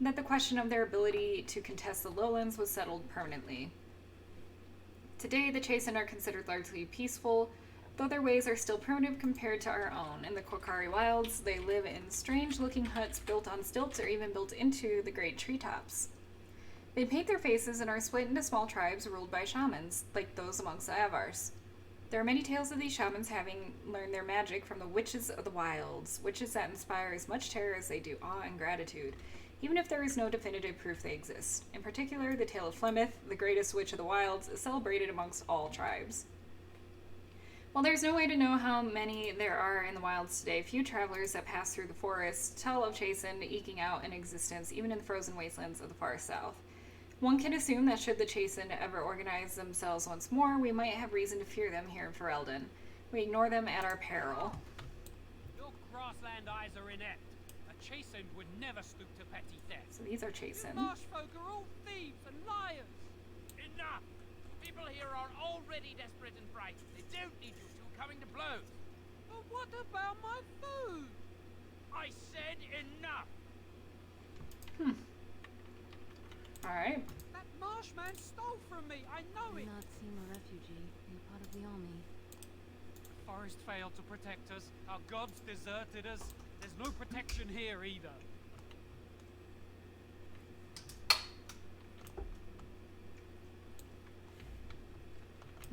that the question of their ability to contest the lowlands was settled permanently. Today, the Chastened are considered largely peaceful, though their ways are still primitive compared to our own. In the Korkari Wilds, they live in strange-looking huts built on stilts or even built into the great treetops. They paint their faces and are split into small tribes ruled by shamans, like those amongst the Avars. There are many tales of these shamans having learned their magic from the witches of the wilds, witches that inspire as much terror as they do awe and gratitude, even if there is no definitive proof they exist. In particular, the tale of Flemeth, the greatest witch of the wilds, is celebrated amongst all tribes. While there's no way to know how many there are in the wilds today, few travelers that pass through the forest tell of Chastened eking out an existence even in the frozen wastelands of the far south. One can assume that should the Chastened ever organize themselves once more, we might have reason to fear them here in Ferelden. We ignore them at our peril. Your grassland eyes are inept. A Chastened would never stoop to petty theft. So these are Chastened. You marsh folk are all thieves and liars. Enough! People here are already desperate and frightened. They don't need you two coming to blows. But what about my food? I said enough! Alright. That marshman stole from me. I know it. Not seem a refugee. You're part of the army. The forest failed to protect us. Our gods deserted us. There's no protection here either.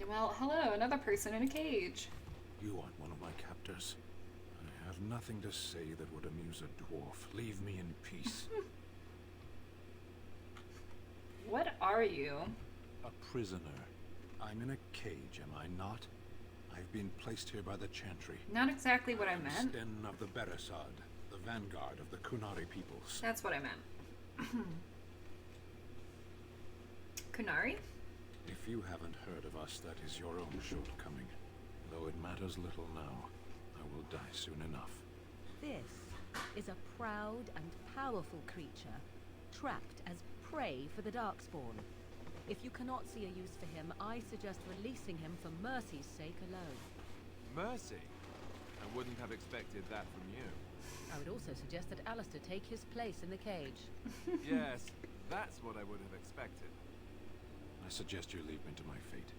Well, hello, another person in a cage. You aren't one of my captors. I have nothing to say that would amuse a dwarf. Leave me in peace. What are you? A prisoner. I'm in a cage, am I not? I've been placed here by the Chantry. Not exactly what I meant. Den of the Beresad, the vanguard of the Kunari peoples. That's what I meant. Kunari. If you haven't heard of us, that is your own shortcoming. Though it matters little now, I will die soon enough. This is a proud and powerful creature, trapped as prey for the Darkspawn. If you cannot see a use for him, I suggest releasing him for mercy's sake alone. Mercy? I wouldn't have expected that from you. I would also suggest that Alistair take his place in the cage. Yes, that's what I would have expected. I suggest you leave me to my fate.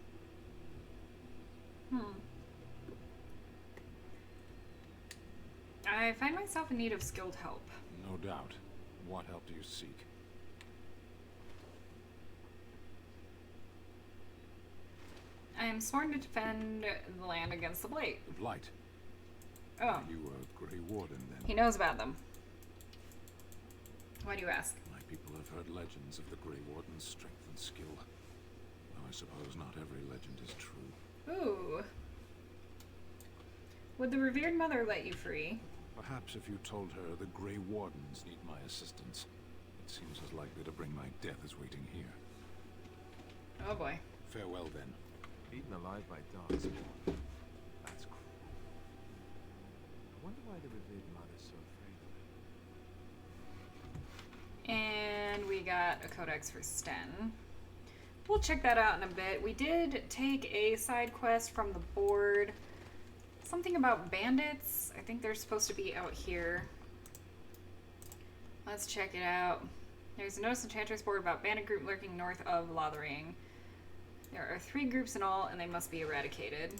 I find myself in need of skilled help. No doubt. What help do you seek? I am sworn to defend the land against the Blight. The Blight? Oh. Are you a Grey Warden, then? He knows about them. Why do you ask? My people have heard legends of the Grey Warden's strength and skill. Though I suppose not every legend is true. Ooh. Would the revered mother let you free? Perhaps if you told her the Grey Wardens need my assistance. It seems as likely to bring my death as waiting here. Oh boy. Farewell, then. Eaten alive by Darkspawn. That's cruel. I wonder why the revered mother's so afraid of it. And we got a codex for Sten. We'll check that out in a bit. We did take a side quest from the board. Something about bandits. I think they're supposed to be out here. Let's check it out. There's a notice Enchantress board about bandit group lurking north of Lothering. There are 3 groups in all, and they must be eradicated.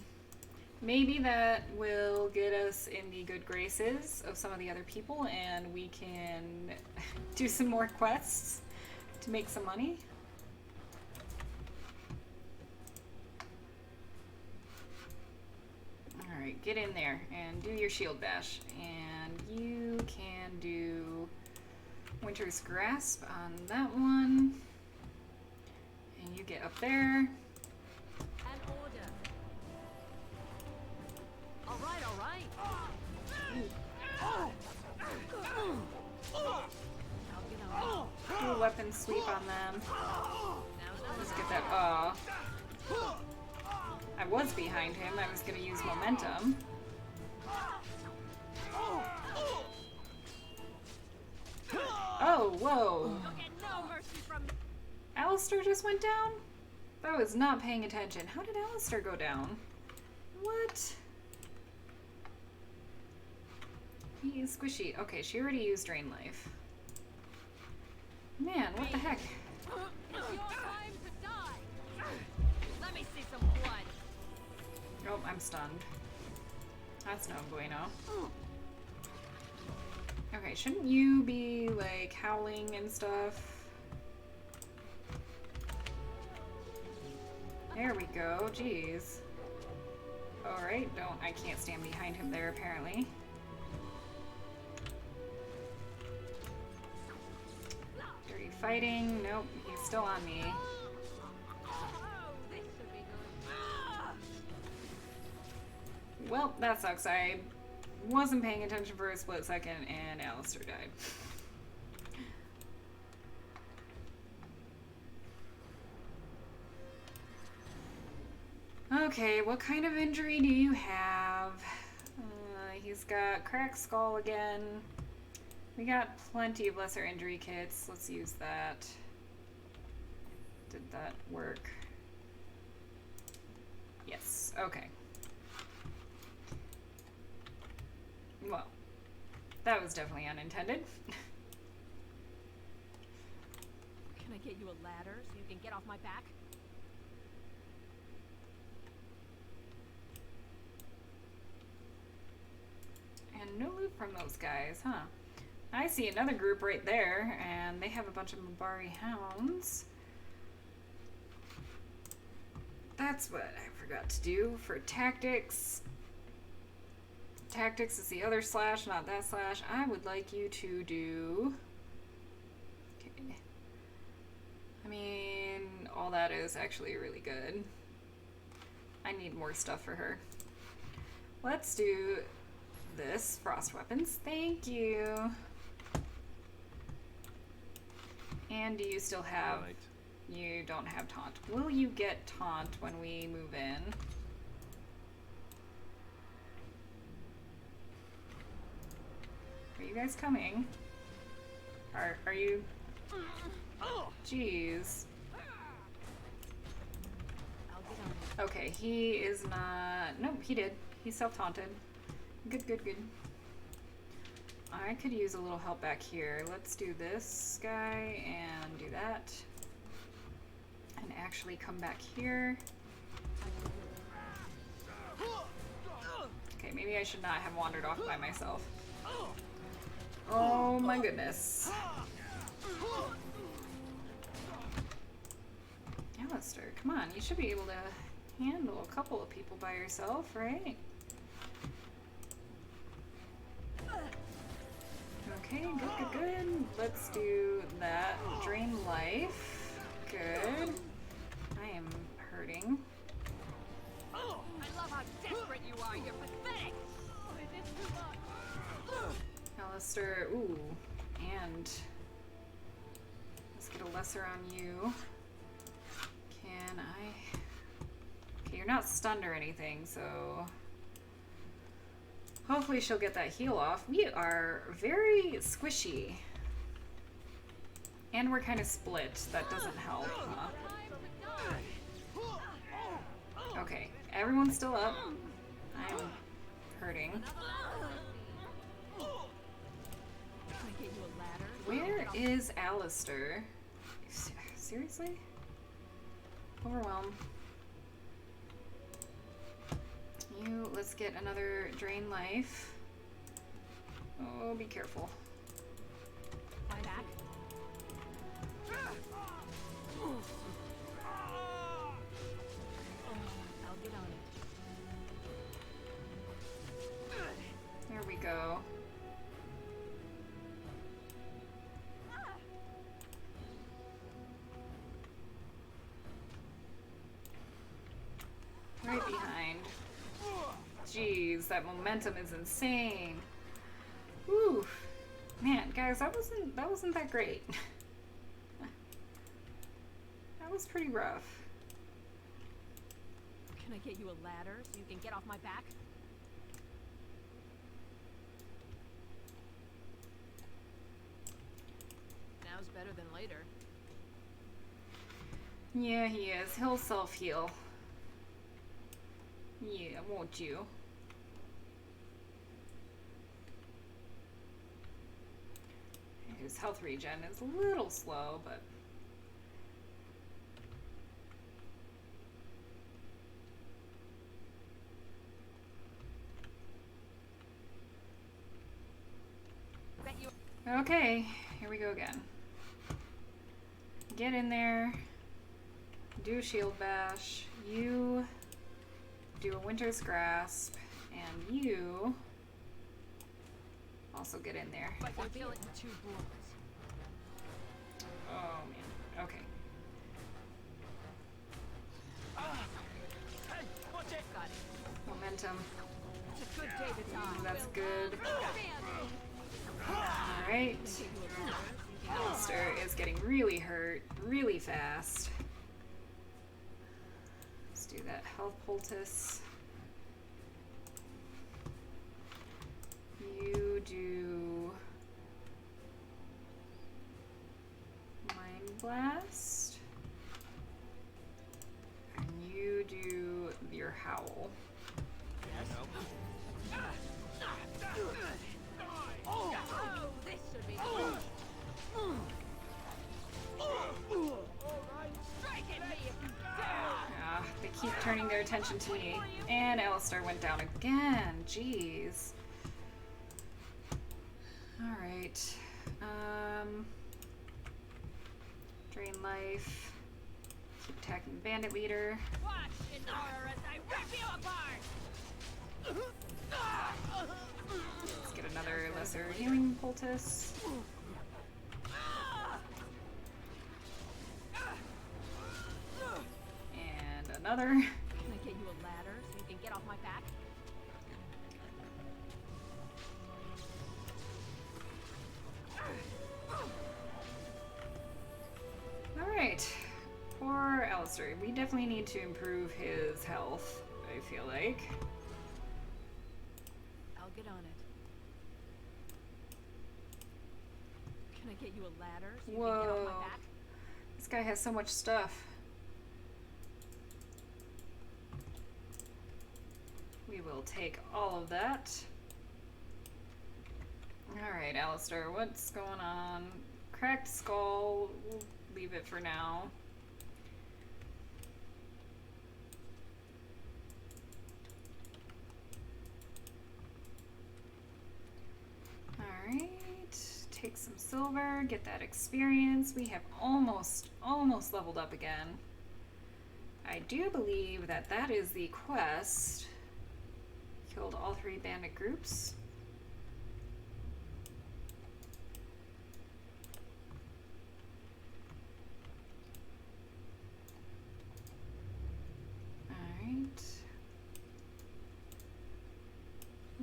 Maybe that will get us in the good graces of some of the other people, and we can do some more quests to make some money. Alright, get in there and do your shield bash. And you can do Winter's Grasp on that one. And you get up there. An order. All right. Do a weapon sweep on them. Let's get that. I was behind him. I was going to use momentum. Oh, whoa. Alistair just went down? I was not paying attention. How did Alistair go down? What? He is squishy. Okay, she already used Drain Life. Man, what the heck? It's your time to die. Let me see some blood. Oh, I'm stunned. That's no bueno. Okay, shouldn't you be, like, howling and stuff? There we go. Jeez. Alright, I can't stand behind him there, apparently. Dirty fighting. Nope, he's still on me. Well, that sucks. I wasn't paying attention for a split second, and Alistair died. Okay, what kind of injury do you have? He's got cracked skull again. We got plenty of lesser injury kits. Let's use that. Did that work? Yes, okay. Well, that was definitely unintended. Can I get you a ladder so you can get off my back? And no loot from those guys, huh? I see another group right there, and they have a bunch of Mabari hounds. That's what I forgot to do for tactics. Tactics is the other slash, not that slash. I would like you to do... Okay. I mean, all that is actually really good. I need more stuff for her. Let's do this. Frost weapons. Thank you. And do you still have... Right. You don't have taunt. Will you get taunt when we move in? Are you guys coming? Are you? Jeez. Okay, he is not. Nope, he did. He self-taunted. Good, good, good. I could use a little help back here. Let's do this guy and do that. And actually come back here. Okay, maybe I should not have wandered off by myself. Oh my goodness. Alistair, come on. You should be able to handle a couple of people by yourself, right? Okay, good, good, good. Let's do that. Drain life. Good. I am hurting. Oh, I love how desperate you are. You're pathetic. I did too much. Alistair, ooh, and let's get a lesser on you. Can I? Okay, you're not stunned or anything, so hopefully she'll get that heal off. We are very squishy. And we're kind of split. That doesn't help, huh? Okay, everyone's still up. I'm hurting. Where is Alistair? Seriously? Overwhelm. You, let's get another drain life. Oh, be careful. My back. I'll get on it. There we go. Right behind. Jeez, that momentum is insane. Whew. Man, guys, that wasn't that great. That was pretty rough. Can I get you a ladder so you can get off my back? Now's better than later. Yeah, he is. He'll self-heal. Yeah, won't you? His health regen is a little slow, but okay, here we go again. Get in there. Do shield bash. You do a winter's grasp, and you also get in there. But you'll kill it in 2 blows. Oh man. Okay. Hey, watch it. Got it. Momentum. It's a good day to die. That's good. Alright. Alistair is getting really hurt really fast. Let's do that health poultice. You do Mind Blast. And you do your Howl. Oh, this should be fun. Strike at me if you dare. They keep turning their attention to me. And Alistair went down again. Jeez. Alright. Drain life. Keep attacking Bandit Leader. Watch in horror as I rip you apart. Let's get another lesser healing poultice. And another. Can I get you a ladder so you can get off my back? Alright. Alistair. We definitely need to improve his health, I feel like. I'll get on it. Can I get you a ladder so you can get off my back? This guy has so much stuff. We will take all of that. Alright, Alistair, what's going on? Cracked skull, we'll leave it for now. Alright, take some silver, get that experience. We have almost leveled up again. I do believe that that is the quest. Killed all 3 bandit groups.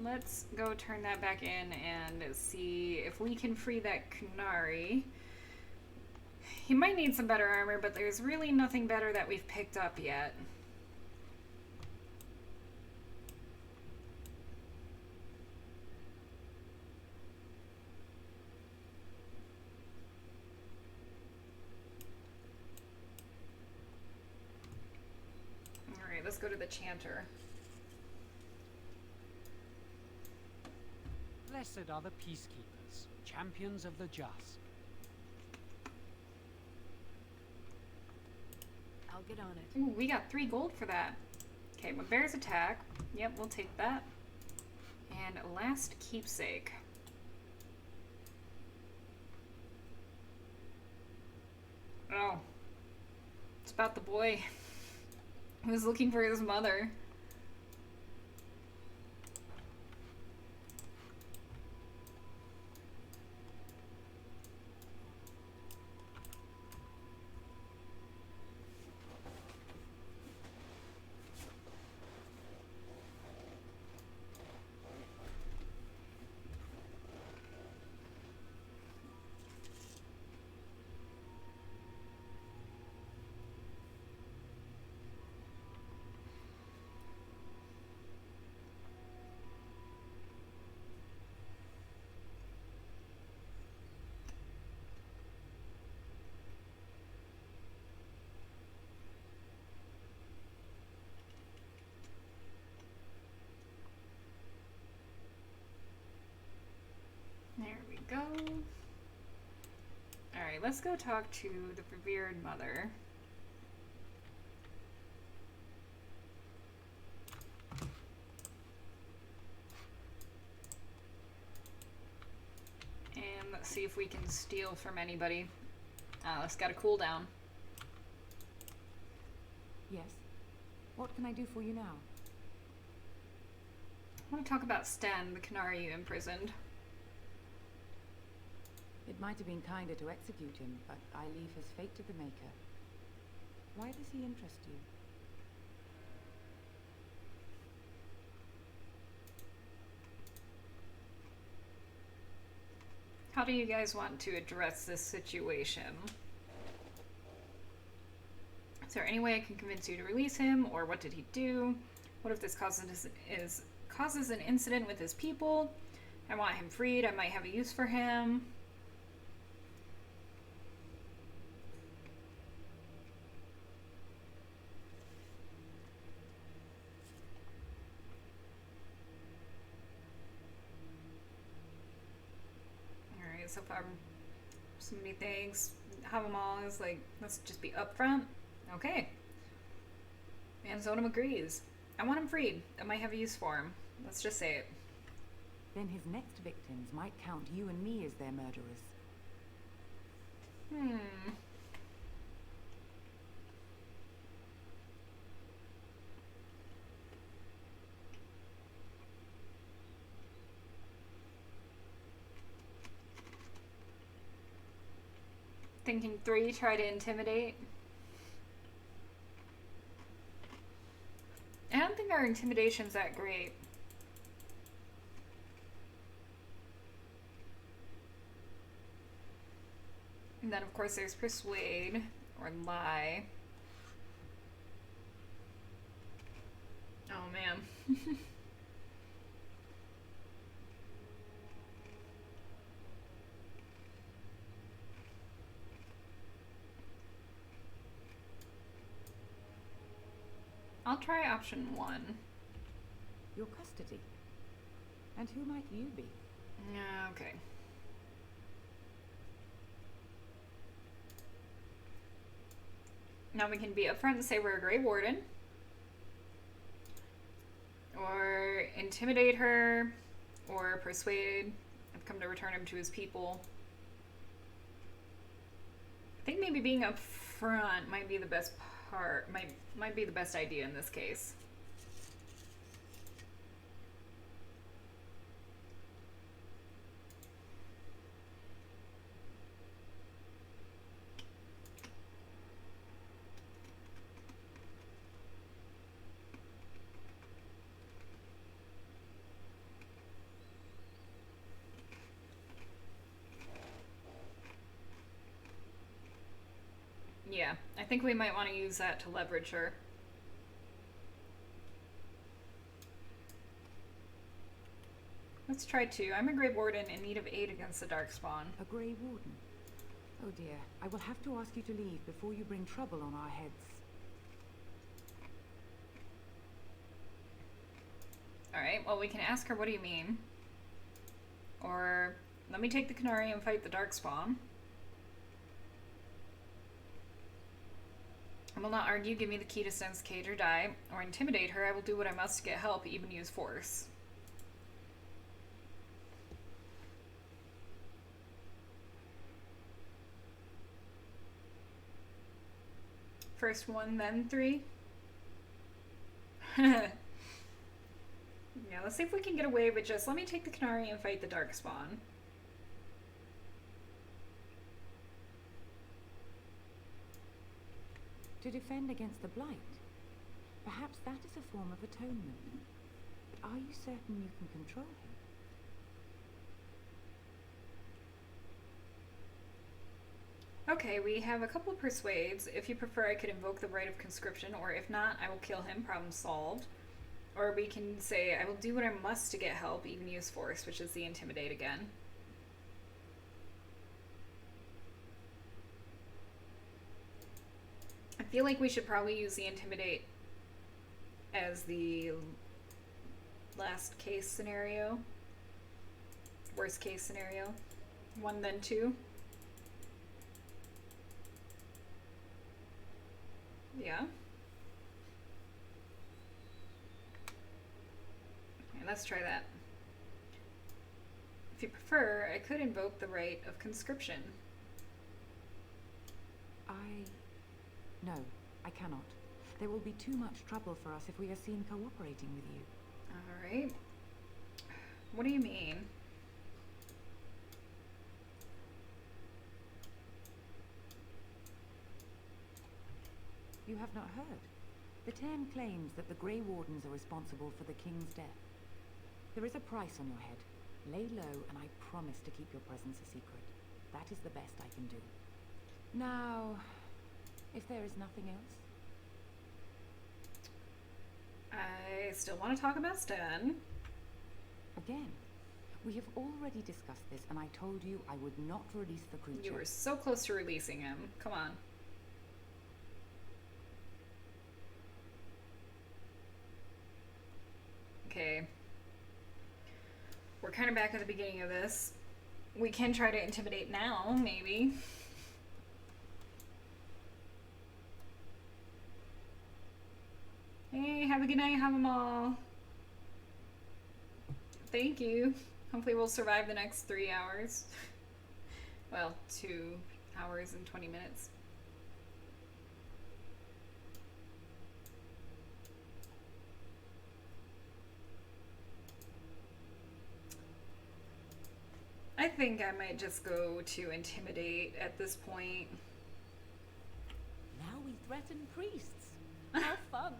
Let's go turn that back in and see if we can free that Kunari. He might need some better armor, but there's really nothing better that we've picked up yet. Alright, let's go to the Chanter. Blessed are the peacekeepers, champions of the just. I'll get on it. Ooh, we got 3 gold for that. Okay, but bear's attack. Yep, we'll take that. And last keepsake. Oh. It's about the boy who was looking for his mother. There we go. Alright, let's go talk to the revered mother. And let's see if we can steal from anybody. Alice got a cooldown. Yes. What can I do for you now? I want to talk about Sten, the Canary you imprisoned. It might have been kinder to execute him, but I leave his fate to the Maker. Why does he interest you? How do you guys want to address this situation? Is there any way I can convince you to release him, or what did he do? What if this causes an incident with his people? I want him freed. I might have a use for him. So far, so many things. Have them all is like, let's just be upfront. Okay. And Zonam agrees. I want him freed. I might have a use for him. Let's just say it. Then his next victims might count you and me as their murderers. Thinking 3, try to intimidate. I don't think our intimidation's that great. And then of course there's persuade or lie. Oh man. I'll try option 1. Your custody. And who might you be? Okay. Now we can be upfront and say we're a Grey Warden. Or intimidate her. Or persuade. I've come to return him to his people. I think maybe being upfront might be the best part. Might be the best idea in this case. Yeah, I think we might want to use that to leverage her. Let's try 2. I'm a Grey Warden in need of aid against the Darkspawn. A Grey Warden? Oh dear, I will have to ask you to leave before you bring trouble on our heads. Alright, well we can ask her, what do you mean? Or, let me take the Canary and fight the Darkspawn. I will not argue, give me the key to Sten's cage or die. Or intimidate her, I will do what I must to get help, even use force. First 1, then 3. Yeah, let's see if we can get away with just, let me take the Canary and fight the Darkspawn. To defend against the Blight. Perhaps that is a form of atonement. But are you certain you can control him? Okay, we have a couple of persuades. If you prefer, I could invoke the right of conscription, or if not, I will kill him, problem solved. Or we can say, I will do what I must to get help, even use force, which is the intimidate again. I feel like we should probably use the intimidate as the last case scenario. Worst case scenario. 1 then 2. Yeah. Okay, let's try that. If you prefer, I could invoke the right of conscription. No, I cannot. There will be too much trouble for us if we are seen cooperating with you. Alright. What do you mean? You have not heard. The Ten claims that the Grey Wardens are responsible for the King's death. There is a price on your head. Lay low, and I promise to keep your presence a secret. That is the best I can do. Now, if there is nothing else. I still want to talk about Sten. Again, we have already discussed this, and I told you I would not release the creature. You were so close to releasing him. Come on. Okay. We're kind of back at the beginning of this. We can try to intimidate now, maybe. Hey, have a good night, have 'em all. Thank you. Hopefully we'll survive the next 3 hours. Well, 2 hours and 20 minutes. I think I might just go to intimidate at this point. Now we threaten priests. How fun.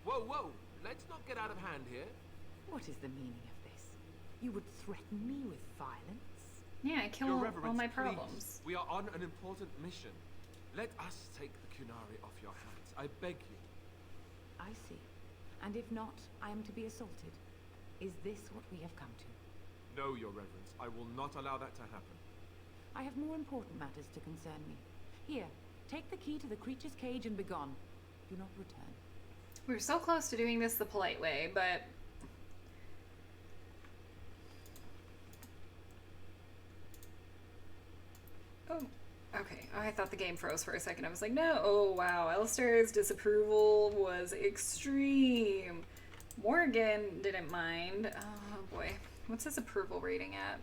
Whoa, whoa! Let's not get out of hand here. What is the meaning of this? You would threaten me with violence? Yeah, I kill Your all Reverence, my please. problems. We are on an important mission. Let us take the Kunari off your hands. I beg you. I see. And if not, I am to be assaulted. Is this what we have come to? No, Your Reverence. I will not allow that to happen. I have more important matters to concern me. Here, take the key to the creature's cage and begone. Do not return. We're so close to doing this the polite way, but... Oh, okay. Oh, I thought the game froze for a second. I was like, no. Oh, wow. Alistair's disapproval was extreme. Morgan didn't mind. Oh, boy. What's his approval rating at?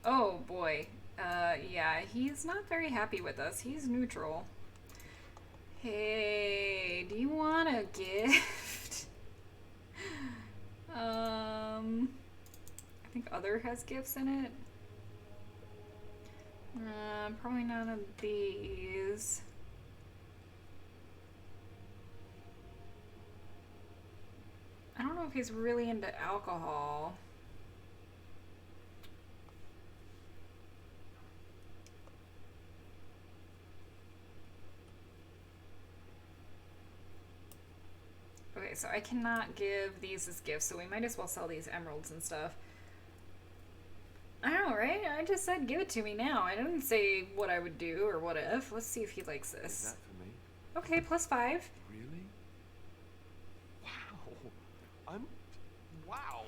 Oh, boy. Yeah, he's not very happy with us. He's neutral. Hey, do you want a gift? I think other has gifts in it. Probably none of these. I don't know if he's really into alcohol. Okay, so I cannot give these as gifts, so we might as well sell these emeralds and stuff. I know, right? I just said give it to me now. I didn't say what I would do or what if. Let's see if he likes this. Is that for me? Okay, +5. Really? Wow. Wow.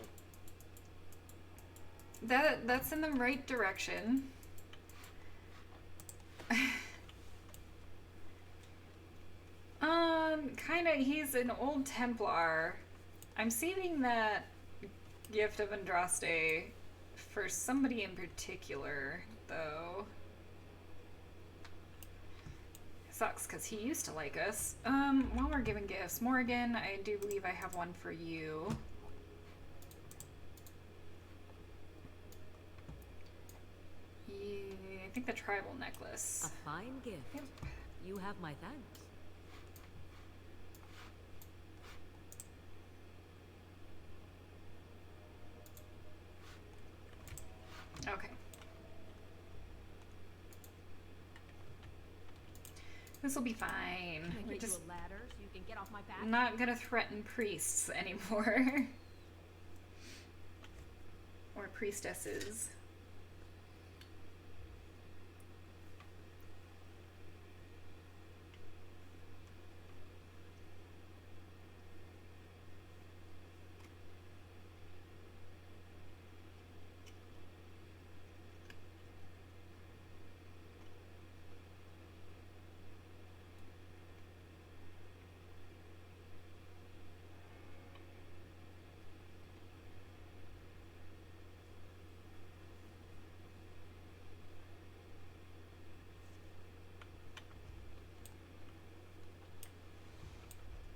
That's in the right direction. Kinda, he's an old Templar. I'm saving that gift of Andraste for somebody in particular, though. Sucks, because he used to like us. While we're giving gifts, Morgan, I do believe I have one for you. Yeah, I think the tribal necklace. A fine gift. Yep. You have my thanks. Okay. This will be fine. Can I We're get just you a ladder so you can get off my back? not gonna threaten priests anymore. Or priestesses.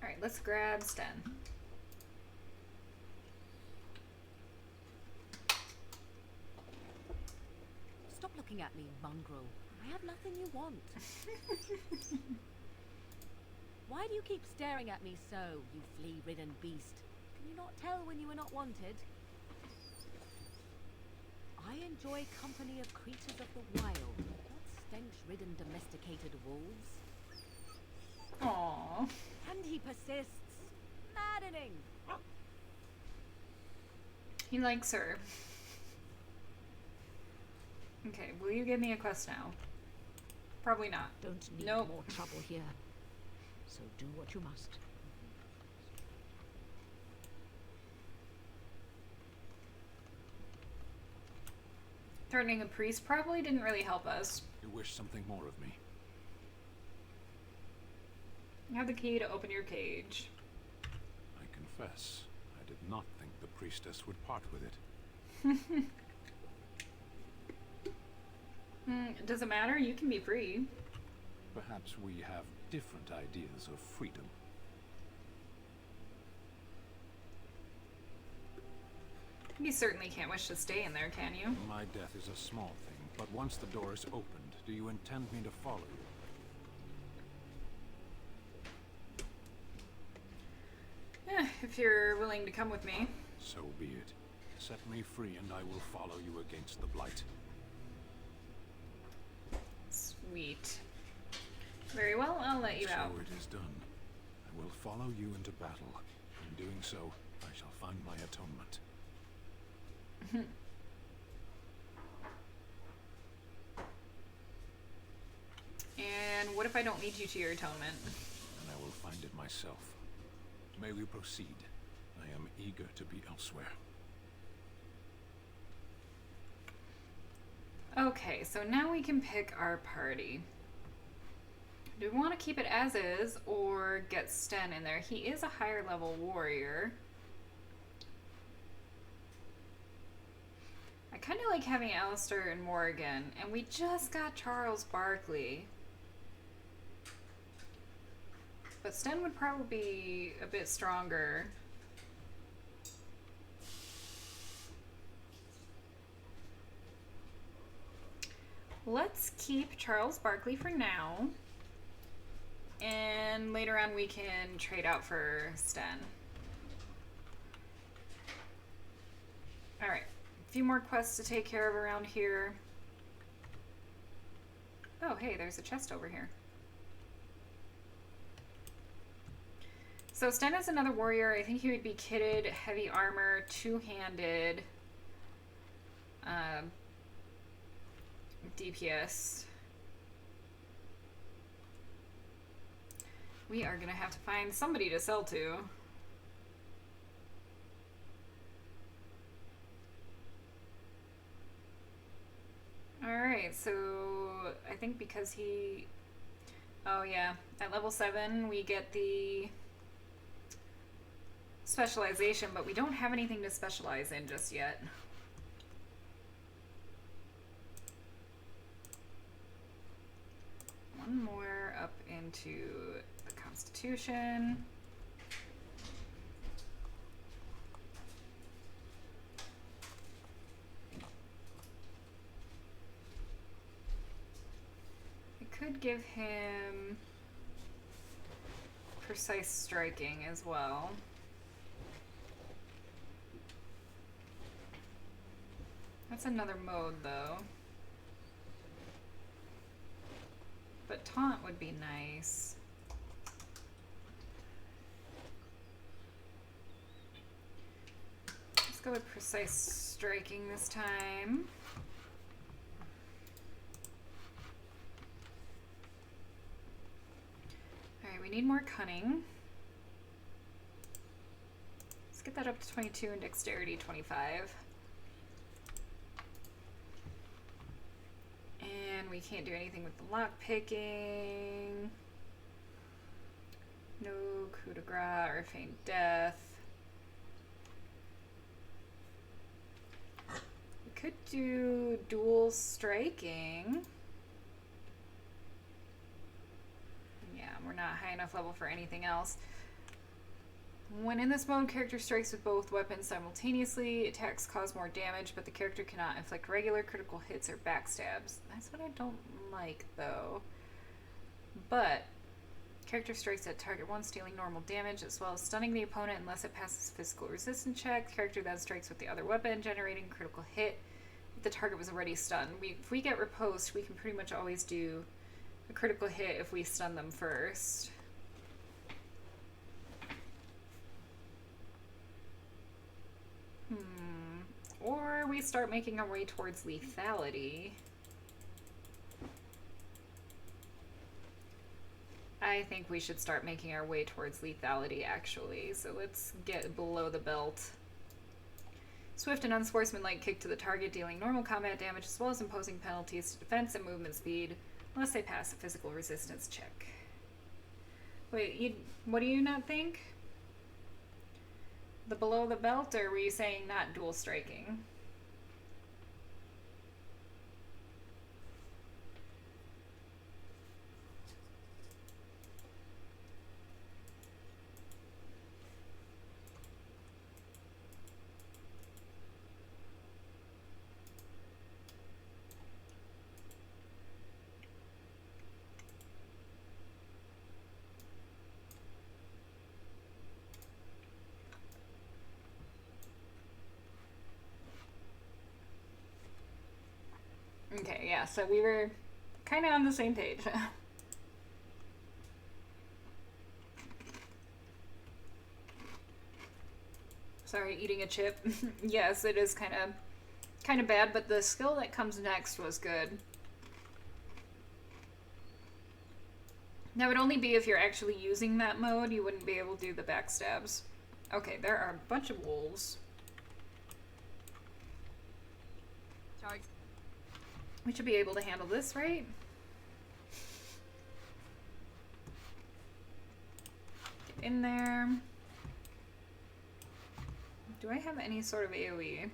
Alright, let's grab Sten. Stop looking at me, mongrel. I have nothing you want. Why do you keep staring at me so, you flea-ridden beast? Can you not tell when you are not wanted? I enjoy company of creatures of the wild, not stench-ridden domesticated wolves. Aww. And he persists. Maddening. He likes her. Okay, will you give me a quest now? Probably not. Don't need Nope. more trouble here. So do what you must. Threatening a priest probably didn't really help us. You wish something more of me? You have the key to open your cage. I confess, I did not think the priestess would part with it. Does it matter? You can be free. Perhaps we have different ideas of freedom. You certainly can't wish to stay in there, can you? My death is a small thing, but once the door is opened, do you intend me to follow you? If you're willing to come with me. So be it. Set me free and I will follow you against the blight. Sweet. Very well, I'll let you out. So it is done. I will follow you into battle. In doing so, I shall find my atonement. And what if I don't lead you to your atonement? And I will find it myself. May we proceed? I am eager to be elsewhere. Okay, so now we can pick our party. Do we want to keep it as is or get Sten in there? He is a higher level warrior. I kind of like having Alistair and Morgan, and we just got Charles Barkley. But Sten would probably be a bit stronger. Let's keep Charles Barkley for now. And later on we can trade out for Sten. Alright, a few more quests to take care of around here. Oh, hey, there's a chest over here. So Sten is another warrior. I think he would be kitted, heavy armor, two-handed, DPS. We are gonna have to find somebody to sell to. Alright, so I think because he... Oh yeah, at level 7 we get the specialization, but we don't have anything to specialize in just yet. One more up into the Constitution. I could give him precise striking as well. That's another mode though. But taunt would be nice. Let's go with precise striking this time. Alright, we need more cunning. Let's get that up to 22 and dexterity 25. And we can't do anything with the lock picking. No coup de grace or feign death. We could do dual striking. Yeah, we're not high enough level for anything else. When in this mode, character strikes with both weapons simultaneously. Attacks cause more damage, but the character cannot inflict regular critical hits or backstabs. That's what I don't like, though. But character strikes at target 1, dealing normal damage, as well as stunning the opponent unless it passes physical resistance check. Character then strikes with the other weapon, generating a critical hit if the target was already stunned. If we get riposte, we can pretty much always do a critical hit if we stun them first. Or we start making our way towards lethality. I think we should start making our way towards lethality, actually. So let's get below the belt. Swift and unsportsmanlike kick to the target, dealing normal combat damage as well as imposing penalties to defense and movement speed, unless they pass a physical resistance check. Wait, what do you not think? The below the belt, or were you saying not dual striking? Okay, yeah, so we were kind of on the same page. Sorry, eating a chip. Yes, it is kind of bad, but the skill that comes next was good. That would only be if you're actually using that mode. You wouldn't be able to do the backstabs. Okay, there are a bunch of wolves. Charge. We should be able to handle this, right? Get in there. Do I have any sort of AoE?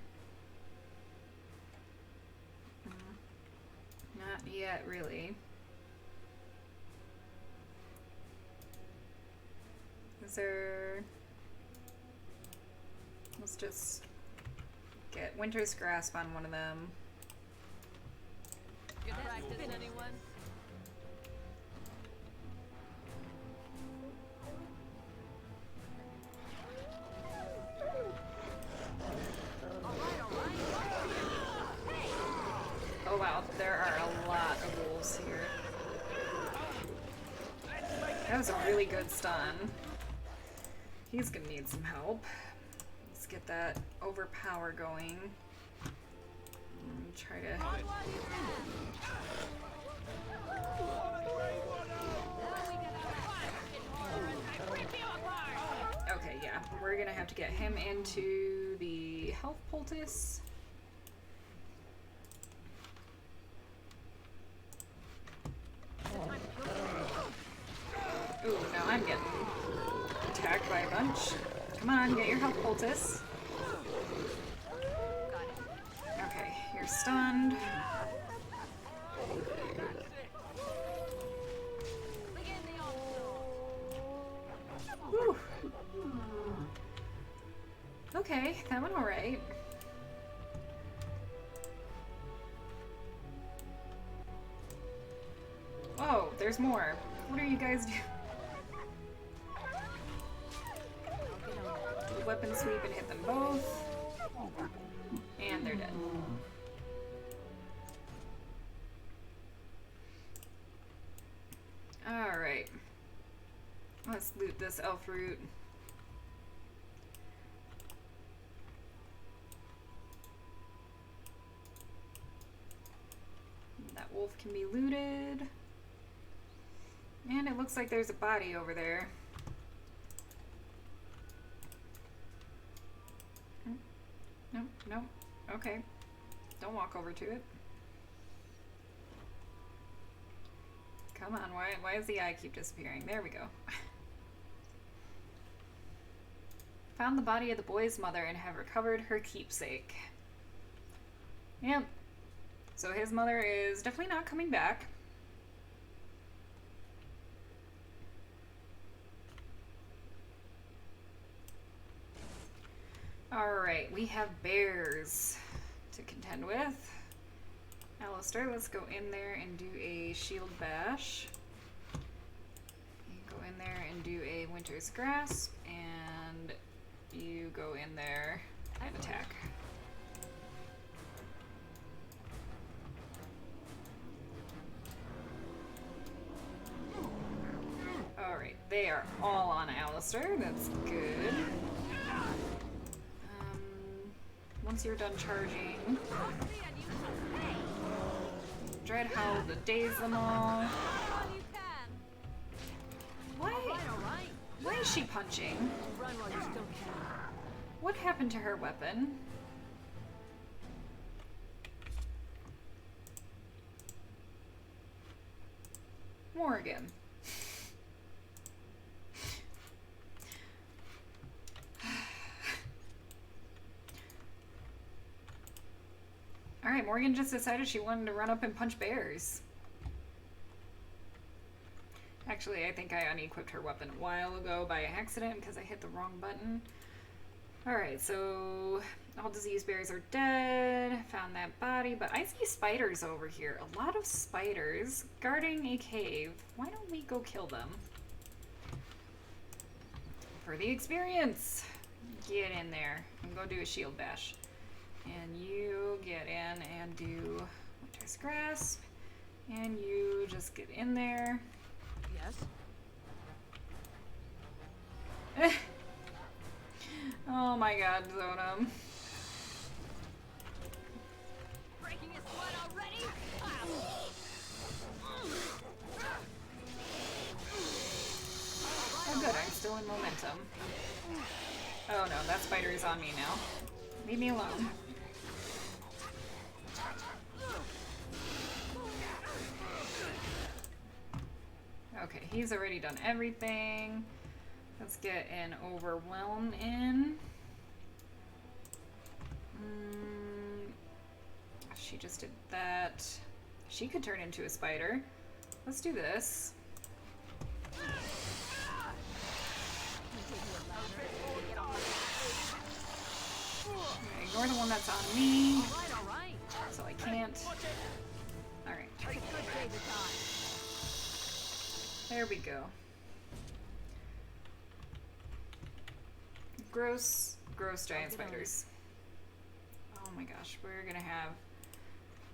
Not yet, really. Is there... Let's just get Winter's Grasp on one of them. Good practice, anyone? Oh wow, there are a lot of wolves here. That was a really good stun. He's gonna need some help. Let's get that overpower going. Try to... Okay, yeah. We're gonna have to get him into the health poultice. Ooh, now I'm getting attacked by a bunch. Come on, get your health poultice. Okay, you're stunned. Whew. Okay, that went alright. Oh, there's more. What are you guys doing? Weapon sweep and hit them both. And they're dead. Alright. Let's loot this elf root. That wolf can be looted. And it looks like there's a body over there. No, no. Okay. Don't walk over to it. Come on, why does the eye keep disappearing? There we go. Found the body of the boy's mother and have recovered her keepsake. Yep. So his mother is definitely not coming back. Alright, we have bears to contend with. Alistair, let's go in there and do a shield bash. You go in there and do a Winter's Grasp, and you go in there and attack. Alright, they are all on Alistair, that's good. Once you're done charging, Dread Howl to daze them all. Why is she punching? What happened to her weapon? Morgan. Alright, Morgan just decided she wanted to run up and punch bears. Actually, I think I unequipped her weapon a while ago by accident because I hit the wrong button. Alright, so all diseased bears are dead. Found that body, but I see spiders over here. A lot of spiders guarding a cave. Why don't we go kill them? For the experience! Get in there and go do a shield bash. And you get in and do Winter's Grasp. And you just get in there. Yes. Oh my god, Zonam. Breaking his sweat already? Oh good, I'm still in momentum. Oh no, that spider is on me now. Leave me alone. Okay, he's already done everything. Let's get an overwhelm in. She just did that. She could turn into a spider. Let's do this. Okay, ignore the one that's on me. So I can't. Alright. There we go. Gross giant spiders. Oh my gosh, we're gonna have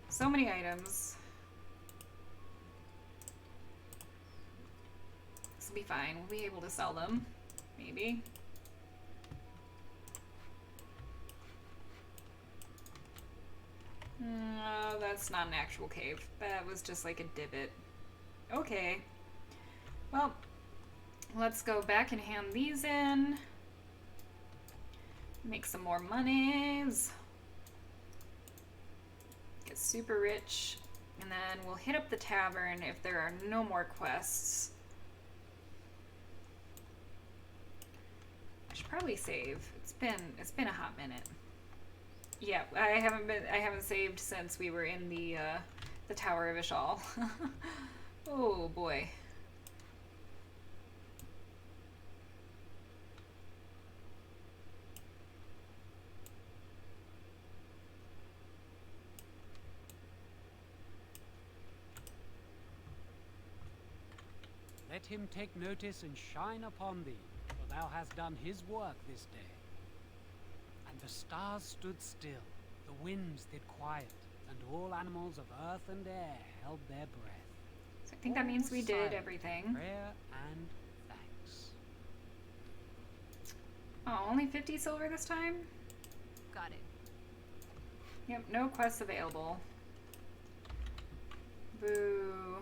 so many items. This will be fine. We'll be able to sell them. Maybe. No, that's not an actual cave. That was just like a divot. Okay. Well, let's go back and hand these in. Make some more monies. Get super rich. And then we'll hit up the tavern if there are no more quests. I should probably save. It's been a hot minute. Yeah, I haven't saved since we were in the Tower of Ishal. Oh boy. Let him take notice and shine upon thee, for thou hast done his work this day. And the stars stood still, the winds did quiet, and all animals of earth and air held their breath. So I think that means we did everything. Prayer and thanks. Oh, only 50 silver this time? Got it. Yep, no quests available. Boo.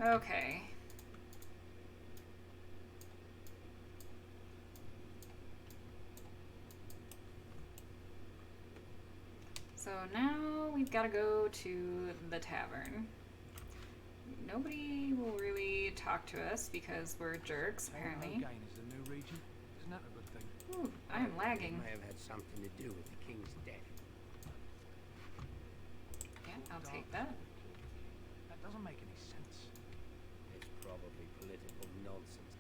Okay. So now we've got to go to the tavern. Nobody will really talk to us because we're jerks, apparently. Again is a new region. Isn't that a good thing? Ooh, I am lagging. It may have had something to do with the king's death. Yeah, I'll take that. That doesn't make any sense. It's probably political nonsense.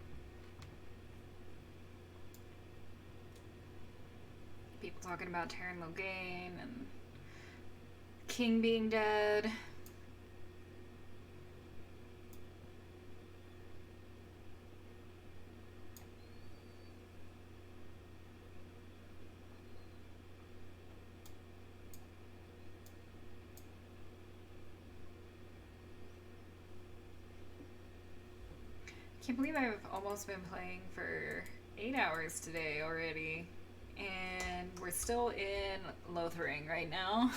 People talking about Taryn Logain and King being dead. Can't believe I've almost been playing for 8 hours today already, and we're still in Lothering right now.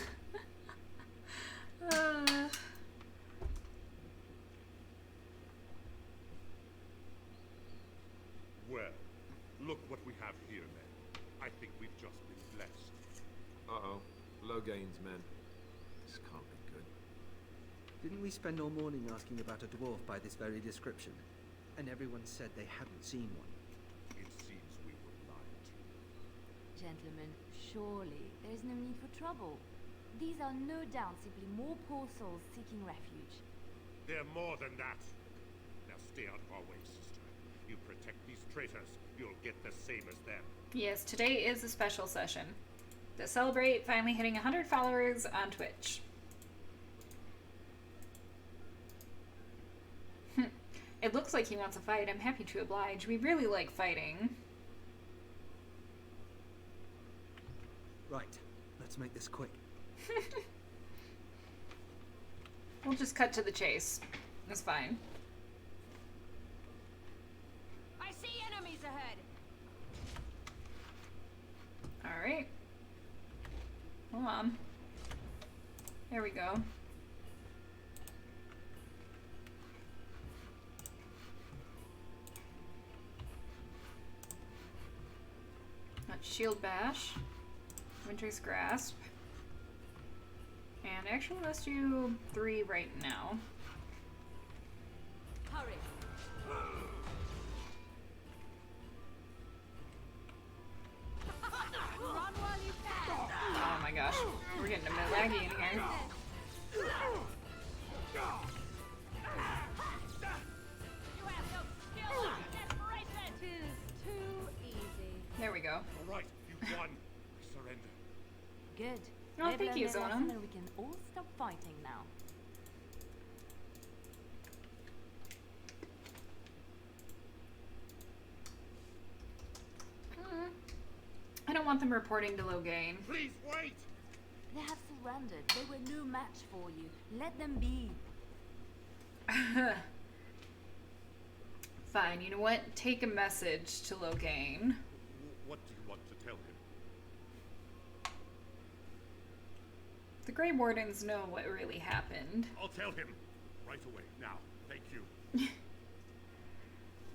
Well, look what we have here, men. I think we've just been blessed. Uh-oh. Logain's men. This can't be good. Didn't we spend all morning asking about a dwarf by this very description? And everyone said they hadn't seen one. It seems we were lied to. Gentlemen, surely there is no need for trouble. These are no doubt simply more poor souls seeking refuge. They're more than that. Now stay out of our way, sister. You protect these traitors, you'll get the same as them. Yes, today is a special session to celebrate finally hitting 100 followers on Twitch. It looks like he wants a fight. I'm happy to oblige. We really like fighting. Right, let's make this quick. We'll just cut to the chase. That's fine. I see enemies ahead. Alright. Hold on. There we go. That's Shield Bash. Winter's Grasp. And actually, let's do 3 right now. Hurry. Run while you can. Oh my gosh, we're getting a bit laggy in here. Tis too easy. There we go. All right, you won. I surrender. Good. Oh, They've thank learned you, their Zona. lesson and we can all stop fighting now. I don't want them reporting to Logain. Please wait! They have surrendered. They were no match for you. Let them be. Fine, you know what? Take a message to Logain. What do you want to tell him? The Grey Wardens know what really happened. I'll tell him. Right away. Now. Thank you.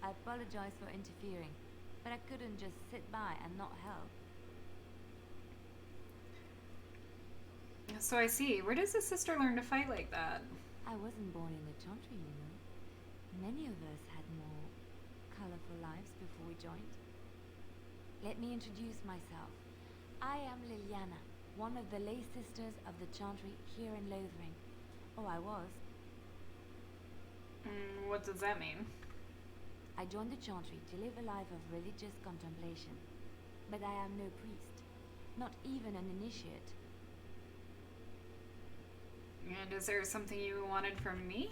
I apologize for interfering, but I couldn't just sit by and not help. So I see. Where does a sister learn to fight like that? I wasn't born in the Chantry, you know. Many of us had more colorful lives before we joined. Let me introduce myself. I am Liliana, one of the lay sisters of the Chantry here in Lothering. Oh, I was. What does that mean? I joined the Chantry to live a life of religious contemplation. But I am no priest, not even an initiate. And is there something you wanted from me?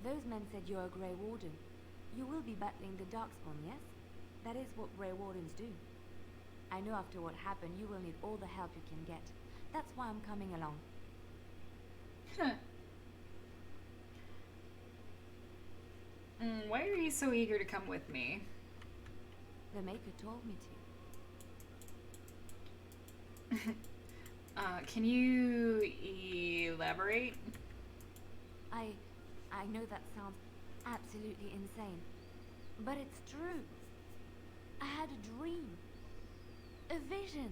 Those men said you're a Grey Warden. You will be battling the Darkspawn, yes? That is what Grey Wardens do. I know after what happened, you will need all the help you can get. That's why I'm coming along. Why are you so eager to come with me? The Maker told me to. Can you elaborate? I know that sounds absolutely insane, but it's true. I had a dream. A vision.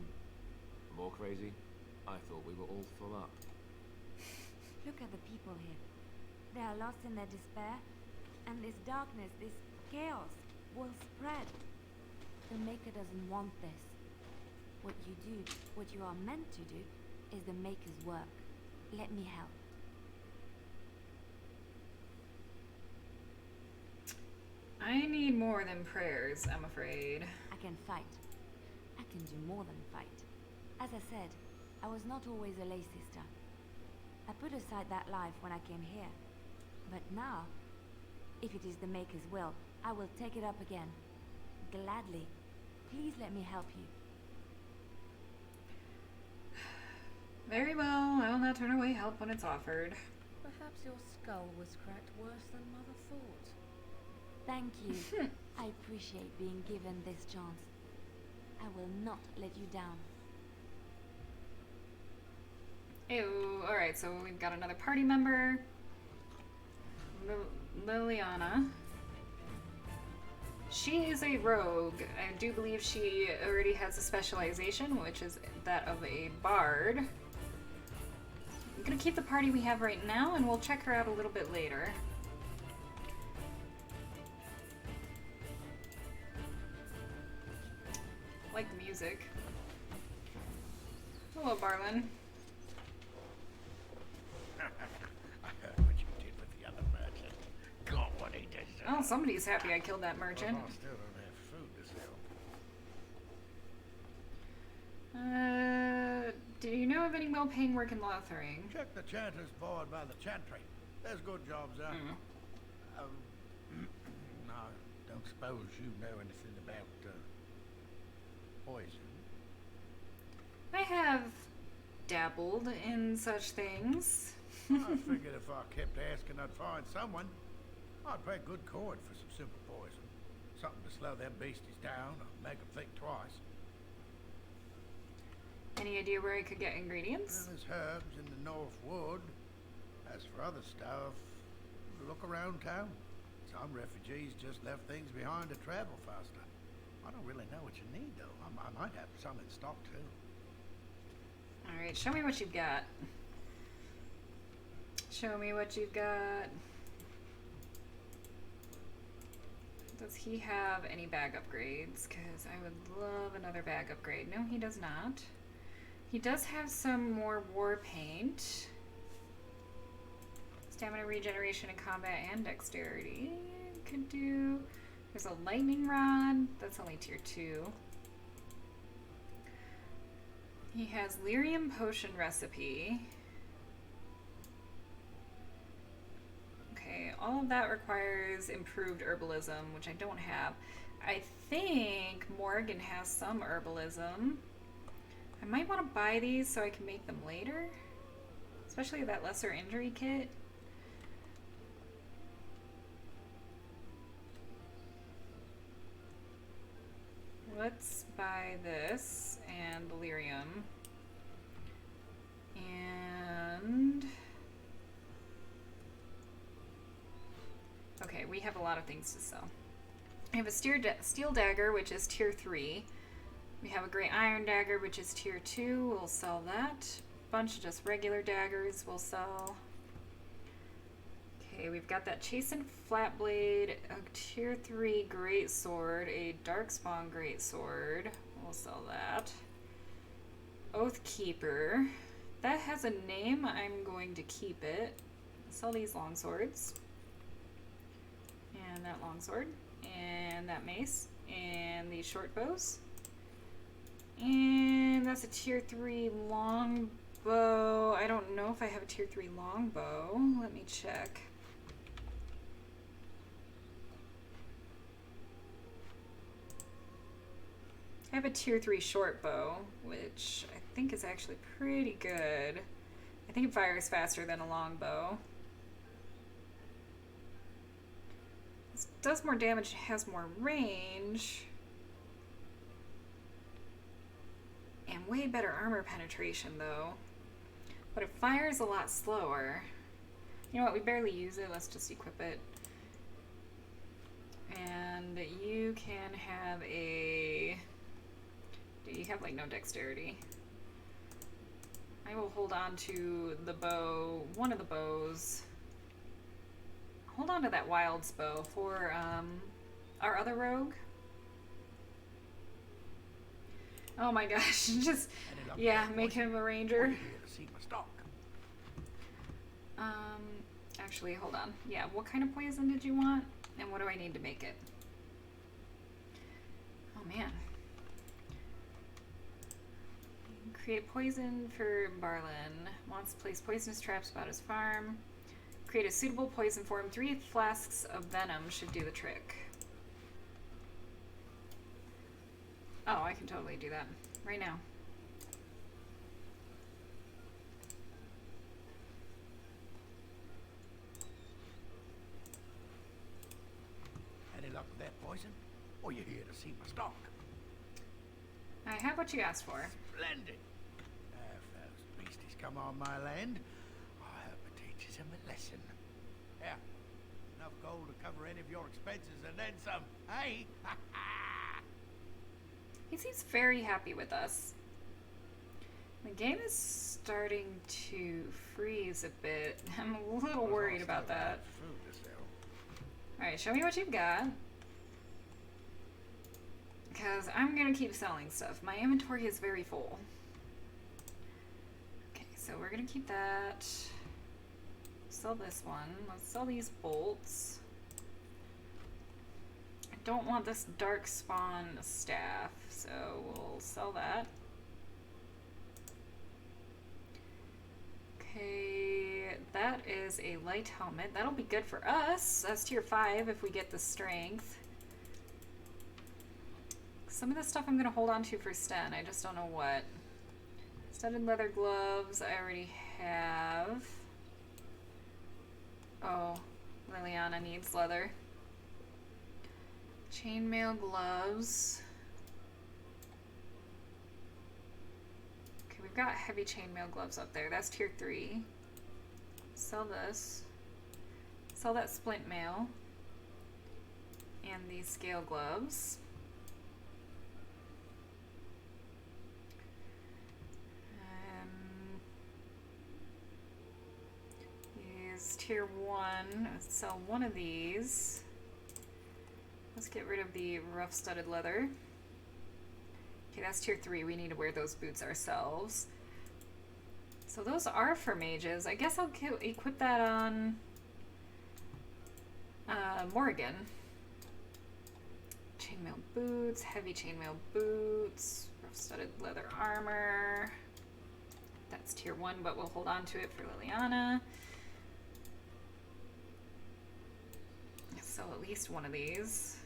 More crazy? I thought we were all full up. Look at the people here. They are lost in their despair, and this darkness, this chaos, will spread. The Maker doesn't want this. What you do, what you are meant to do, is the Maker's work. Let me help. I need more than prayers, I'm afraid. I can fight. I can do more than fight. As I said, I was not always a lay sister. I put aside that life when I came here. But now, if it is the Maker's will, I will take it up again. Gladly. Please let me help you. Very well, I will not turn away help when it's offered. Perhaps your skull was cracked worse than Mother thought. Thank you. I appreciate being given this chance. I will not let you down. Ew, alright, so we've got another party member. Liliana. She is a rogue. I do believe she already has a specialization, which is that of a bard. I'm gonna keep the party we have right now, and we'll check her out a little bit later. I like the music. Hello, Barlin. I heard what you did with the other merchant. Got what he deserved. Oh, somebody's happy I killed that merchant. I still don't have food to sell. Do you know of any well-paying work in Lothering? Check the Chanter's board by the Chantry. There's good jobs there. No, don't suppose you know anything about poison. I have dabbled in such things. I figured if I kept asking, I'd find someone. I'd pay good coin for some simple poison. Something to slow them beasties down or make them think twice. Any idea where I could get ingredients? Well, there's herbs in the North Wood. As for other stuff, look around town. Some refugees just left things behind to travel faster. I don't really know what you need, though. I might have some in stock, too. Alright, show me what you've got. Show me what you've got. Does he have any bag upgrades? Because I would love another bag upgrade. No, he does not. He does have some more war paint. Stamina regeneration in combat and dexterity. Could do. There's a lightning rod. That's only tier 2. He has lyrium potion recipe. Okay, all of that requires improved herbalism, which I don't have. I think Morgan has some herbalism. I might want to buy these so I can make them later. Especially that lesser injury kit. Let's buy this and the lyrium. And okay, we have a lot of things to sell. I have a steel dagger, which is tier 3. We have a grey iron dagger, which is tier 2. We'll sell that. Bunch of just regular daggers we'll sell. Okay, we've got that chastened flat blade, a tier 3 great sword, a darkspawn great sword. We'll sell that. Oathkeeper. That has a name. I'm going to keep it. Sell these long swords. And that long sword. And that mace. And these short bows. And that's a tier 3 long bow. I don't know if I have a tier 3 long bow. Let me check. I have a tier 3 short bow, which I think is actually pretty good. I think it fires faster than a long bow. This does more damage, has more range. And way better armor penetration though. But it fires a lot slower. You know what, we barely use it, let's just equip it. And you can have a... You have like no dexterity. I will hold on to the bow, one of the bows. Hold on to that wild's bow for our other rogue. Oh my gosh, just, yeah, make him a ranger. Actually, hold on. Yeah, what kind of poison did you want? And what do I need to make it? Oh man. Create poison for Barlin. Wants to place poisonous traps about his farm. Create a suitable poison for him. 3 flasks of venom should do the trick. Oh, I can totally do that right now. Any luck with that poison? Or you here to see my stock? I have what you asked for. Splendid. If those beasties come on my land, I hope it teaches them a lesson. Yeah, enough gold to cover any of your expenses and then some. Hey? He seems very happy with us. The game is starting to freeze a bit. I'm a little worried about that. Alright, show me what you've got. Because I'm going to keep selling stuff. My inventory is very full. Okay, so we're going to keep that. Sell this one. Let's sell these bolts. I don't want this dark spawn staff, so we'll sell that. Okay, that is a light helmet. That'll be good for us. That's tier 5 if we get the strength. Some of this stuff I'm going to hold on to for Sten. I just don't know what. Studded leather gloves I already have. Oh, Liliana needs leather. Chainmail gloves. we've got heavy chainmail gloves up there. That's tier 3. Sell this. Sell that splint mail. And these scale gloves. These tier 1. Let's sell one of these. Let's get rid of the rough studded leather. Okay, that's tier 3. We need to wear those boots ourselves. So those are for mages. I guess I'll equip that on Morrigan. Chainmail boots, heavy chainmail boots, rough studded leather armor. That's tier 1, but we'll hold on to it for Liliana. Let's sell at least one of these.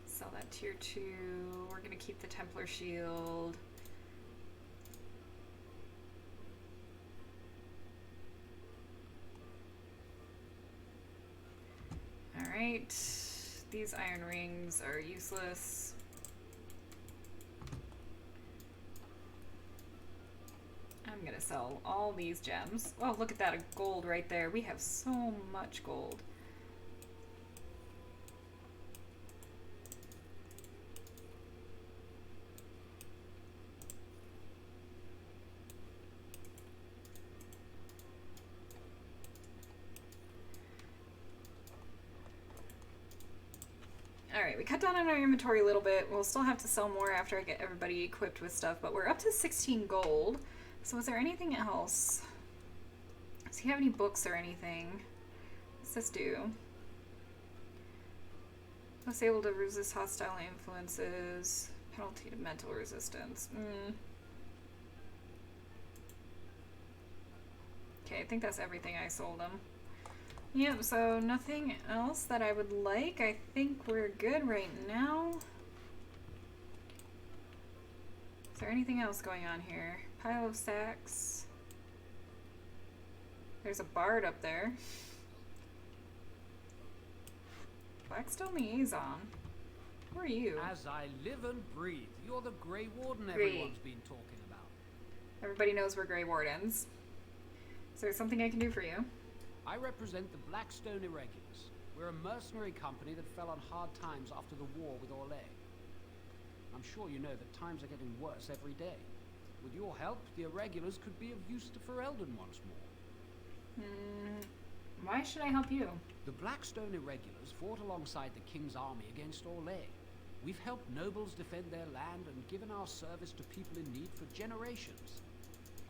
Sell that tier 2. We're gonna keep the Templar shield. Alright. These iron rings are useless. I'm gonna sell all these gems. Oh, look at that, a gold right there. We have so much gold. Alright, we cut down on our inventory a little bit. We'll still have to sell more after I get everybody equipped with stuff, but we're up to 16 gold. So is there anything else? Does he have any books or anything? What's this do? Plus able to resist hostile influences. Penalty to mental resistance. Okay, I think that's everything I sold him. Yep, so nothing else that I would like. I think we're good right now. Is there anything else going on here? Pile of sacks. There's a bard up there. Blackstone Liaison. Who are you? As I live and breathe, you're the Grey Warden everyone's been talking about. Everybody knows we're Grey Wardens. Is there something I can do for you? I represent the Blackstone Irregulars. We're a mercenary company that fell on hard times after the war with Orlais. I'm sure you know that times are getting worse every day. With your help, the Irregulars could be of use to Ferelden once more. Why should I help you? The Blackstone Irregulars fought alongside the King's army against Orlais. We've helped nobles defend their land and given our service to people in need for generations.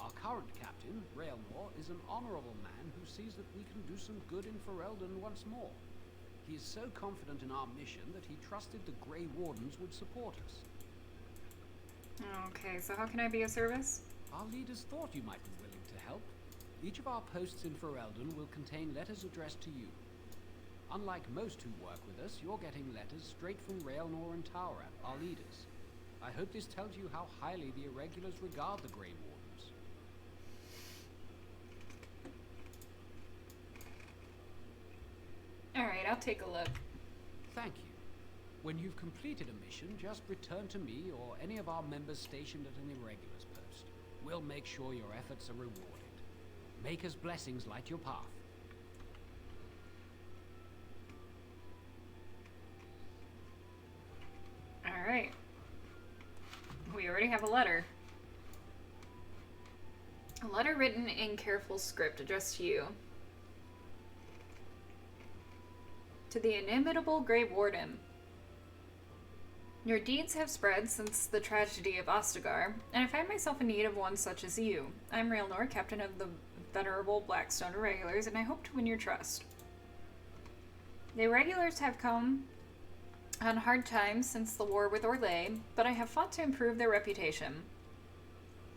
Our current captain, Raelnor, is an honorable man who sees that we can do some good in Ferelden once more. He is so confident in our mission that he trusted the Grey Wardens would support us. Okay, so how can I be of service? Our leaders thought you might be willing to help. Each of our posts in Ferelden will contain letters addressed to you. Unlike most who work with us, you're getting letters straight from Raelnor and Taurat, our leaders. I hope this tells you how highly the Irregulars regard the Grey Wardens. Alright, I'll take a look. Thank you. When you've completed a mission, just return to me or any of our members stationed at an Irregulars post. We'll make sure your efforts are rewarded. Maker's blessings light your path. Alright. We already have a letter. A letter written in careful script addressed to you. To the inimitable Grey Warden. Your deeds have spread since the tragedy of Ostagar, and I find myself in need of one such as you. I'm Raelnor, captain of the venerable Blackstone Irregulars, and I hope to win your trust. The Irregulars have come on hard times since the war with Orlais, but I have fought to improve their reputation.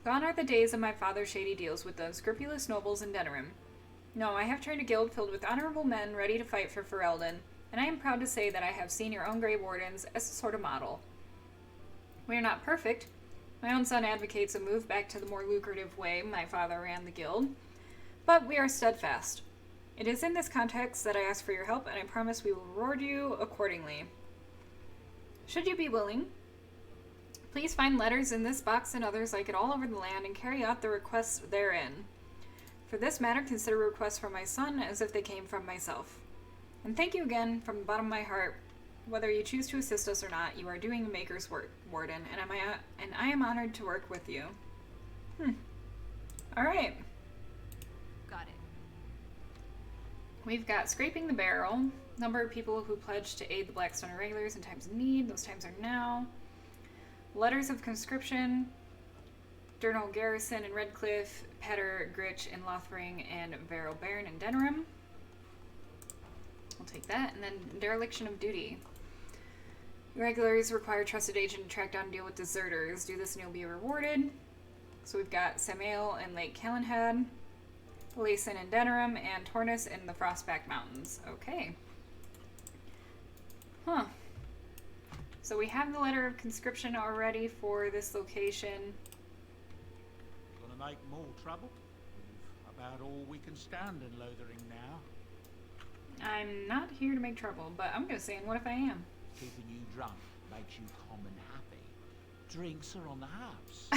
Gone are the days of my father's shady deals with the unscrupulous nobles in Denerim. No, I have turned a guild filled with honorable men ready to fight for Ferelden, and I am proud to say that I have seen your own Grey Wardens as a sort of model. We are not perfect. My own son advocates a move back to the more lucrative way my father ran the guild, but we are steadfast. It is in this context that I ask for your help, and I promise we will reward you accordingly. Should you be willing, please find letters in this box and others like it all over the land and carry out the requests therein. For this matter, consider requests from my son as if they came from myself. And thank you again from the bottom of my heart. Whether you choose to assist us or not, you are doing the Maker's work, Warden, and I am honored to work with you. Alright. Got it. We've got Scraping the Barrel. Number of people who pledged to aid the Blackstone Irregulars in times of need. Those times are now. Letters of Conscription. Durnal Garrison in Redcliffe. Patter Gritch in Lothring. And Varro Bairn in Denerim. We'll take that. And then Dereliction of Duty. Irregulars require trusted agent to track down and deal with deserters. Do this and you'll be rewarded. So we've got Samael in Lake Callanhead, Layson in Denerim, and Tornus in the Frostback Mountains. Okay. Huh. So we have the letter of conscription already for this location. Gonna make more trouble? We've about all we can stand in Lothering now. I'm not here to make trouble, but I'm gonna say, and what if I am? Keeping you drunk makes you common happy. Drinks are on the house.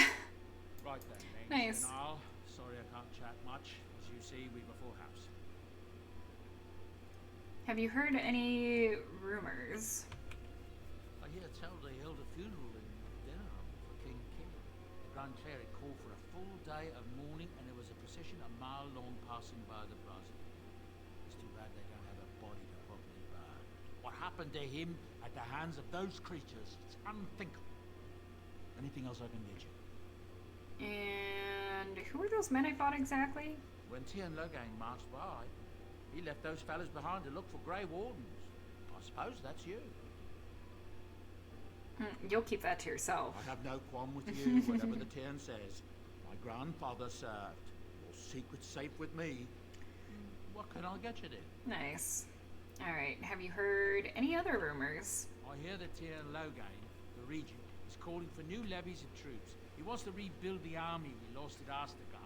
Right then, Nice. Sorry I can't chat much. As you see, we've a full house. Have you heard any rumors? I hear tell they held a funeral in Denerim for King Killen. The Grand Cleric called for a full day of mourning, and there was a procession a mile long passing by the brazier. It's too bad they don't have a body to properly burn. What happened to him at the hands of those creatures, it's unthinkable. Anything else I can get you? And who are those men I fought exactly? When Tien Logain marched by, he left those fellas behind to look for Grey Wardens. I suppose that's you. You'll keep that to yourself. I have no qualm with you, whatever the Tien says. My grandfather served. Your secret's safe with me. What can I get you then? Nice. Alright, have you heard any other rumors? I hear that Tien Logain, the regent, is calling for new levies of troops. He wants to rebuild the army we lost at Ostagar.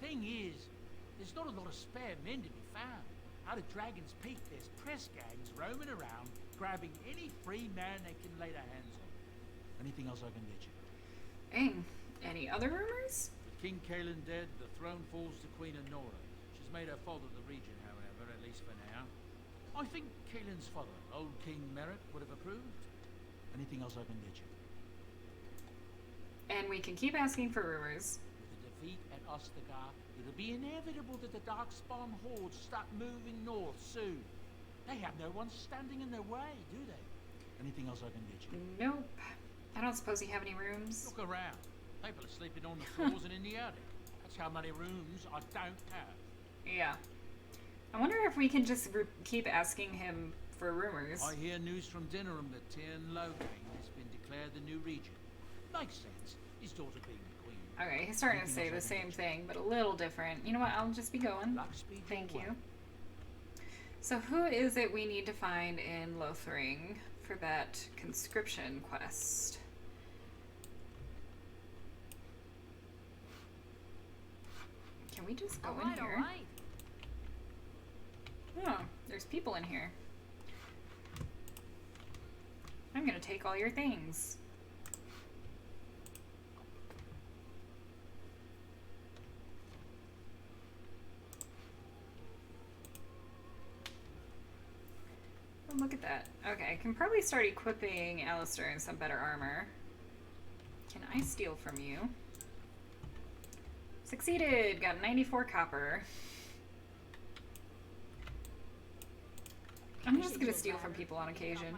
Thing is, there's not a lot of spare men to be found. Out of Dragon's Peak, there's press gangs roaming around, grabbing any free man they can lay their hands on. Anything else I can get you? Dang. Any other rumors? With King Kaelin dead, the throne falls to Queen Anora. She's made her father the regent, however, at least for now. I think Kaelin's father, old King Merritt, would have approved. Anything else I can get you? And we can keep asking for rumors. With the defeat at Ostagar, it'll be inevitable that the Darkspawn hordes start moving north soon. They have no one standing in their way, do they? Anything else I can get you? Nope. I don't suppose you have any rooms. Look around. People are sleeping on the floors and in the attic. That's how many rooms I don't have. Yeah. I wonder if we can just keep asking him for rumors. I hear news from Denerim that Tien Logain has been declared the new regent. Makes sense. His daughter being the queen. Okay, he's starting to say the same thing, but a little different. You know what? I'll just be going. Thank you. So who is it we need to find in Lothring for that conscription quest? Can we just go in here? Oh, there's people in here. I'm gonna take all your things. Oh, look at that. Okay, I can probably start equipping Alistair in some better armor. Can I steal from you? Succeeded! Got 94 copper. I'm just gonna steal from people on occasion.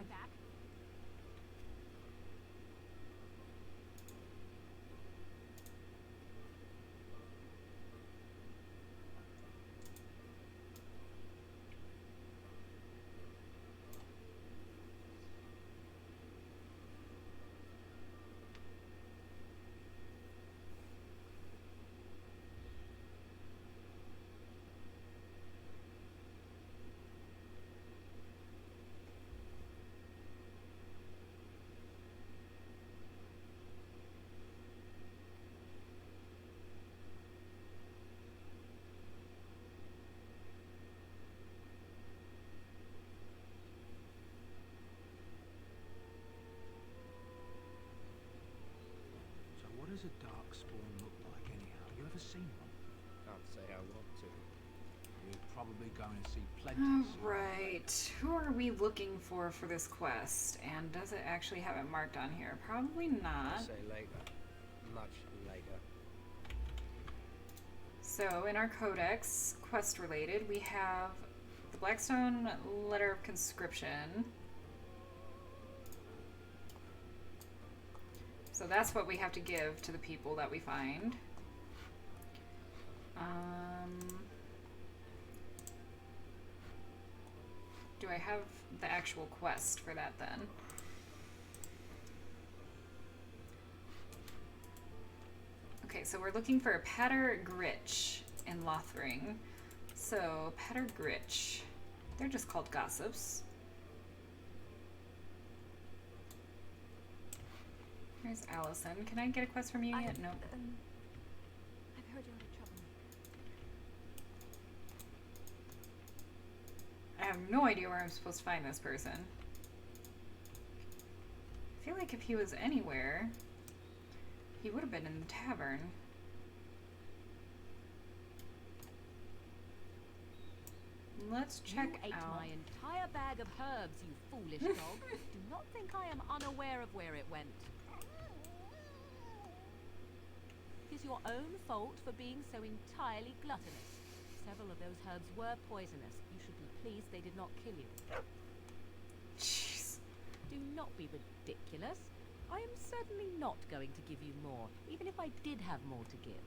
does a darkspawn look like anyhow? You ever seen one? Can't say I want to. You're probably going to see plenty. Alright, who are we looking for this quest? And does it actually have it marked on here? Probably not. I'll say later. Much later. So, in our codex, quest related, we have the Blackstone Letter of Conscription. So that's what we have to give to the people that we find. Do I have the actual quest for that then? Okay, so we're looking for a Patter Gritch in Lothring. So, Patter Gritch. They're just called gossips. Here's Allison. Can I get a quest from you yet? No. I've heard you're in trouble. I have no idea where I'm supposed to find this person. I feel like if he was anywhere, he would have been in the tavern. Let's check You ate out. my entire bag of herbs, you foolish dog. Do not think I am unaware of where it went. It is your own fault for being so entirely gluttonous. Several of those herbs were poisonous. You should be pleased they did not kill you. Jeez. Do not be ridiculous. I am certainly not going to give you more, even if I did have more to give.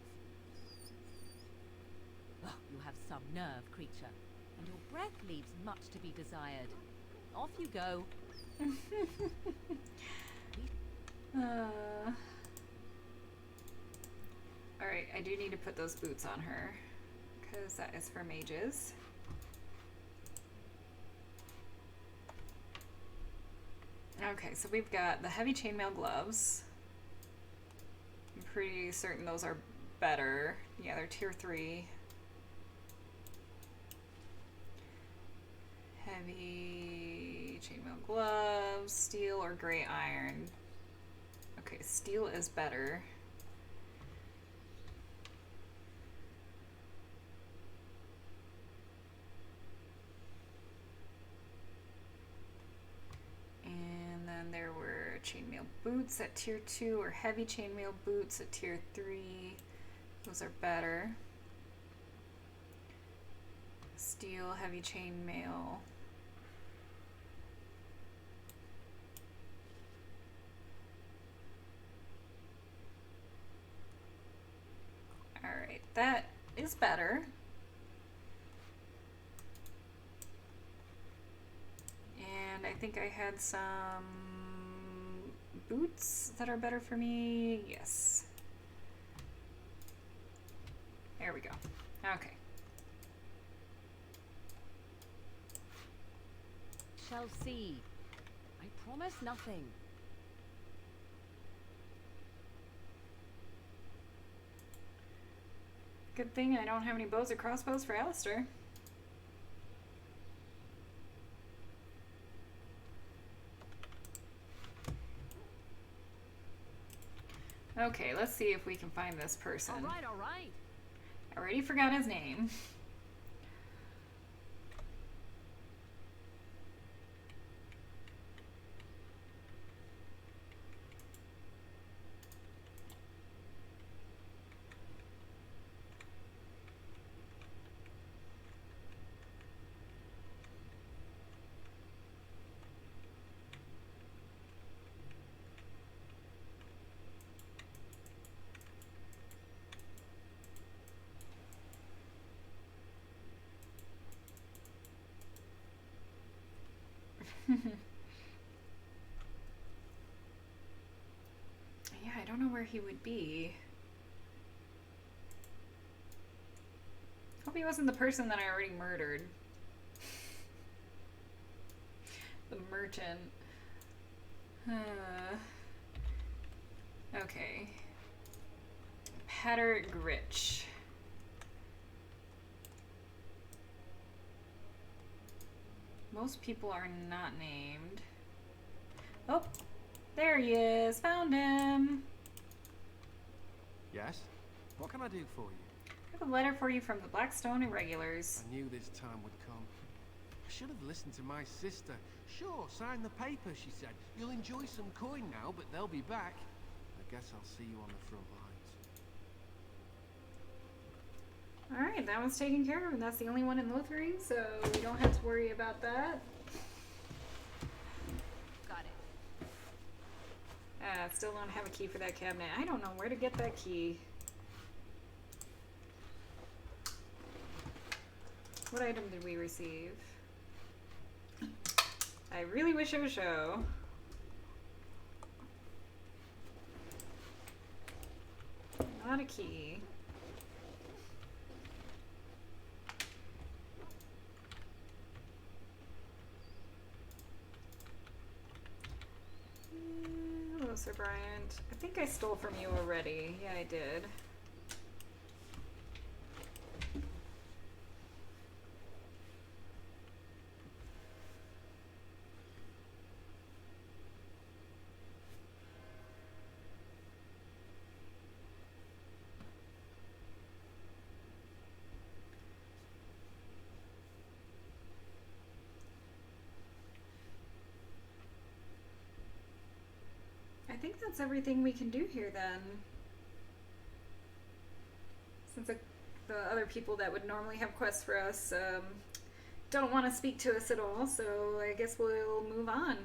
Oh, you have some nerve, creature, and your breath leaves much to be desired. Off you go. Alright, I do need to put those boots on her, because that is for mages. Okay, so we've got the heavy chainmail gloves. I'm pretty certain those are better. Yeah, they're tier 3. Heavy chainmail gloves, steel or gray iron. Okay, steel is better. And then there were chainmail boots at tier 2 or heavy chainmail boots at tier 3. Those are better. Steel, heavy chainmail. Alright, that is better. And I think I had some boots that are better for me. Yes. There we go. Okay. Shall see. I promise nothing. Good thing I don't have any bows or crossbows for Alistair. Okay, let's see if we can find this person. All right, all right. I already forgot his name. Yeah, I don't know where he would be. Hope he wasn't the person that I already murdered. The merchant. Okay. Patter Gritch. Most people are not named. Oh, there he is. Found him. Yes? What can I do for you? I have a letter for you from the Blackstone Irregulars. I knew this time would come. I should have listened to my sister. Sure, sign the paper, she said. You'll enjoy some coin now, but they'll be back. I guess I'll see you on the front lines. Alright, that one's taken care of, and that's the only one in Lothering, so we don't have to worry about that. Got it. Still don't have a key for that cabinet. I don't know where to get that key. What item did we receive? I really wish it would show. Not a key. Hello, Sir Bryant. I think I stole from you already. Yeah, I did. I think that's everything we can do here then. Since the other people that would normally have quests for us don't want to speak to us at all, so I guess we'll move on.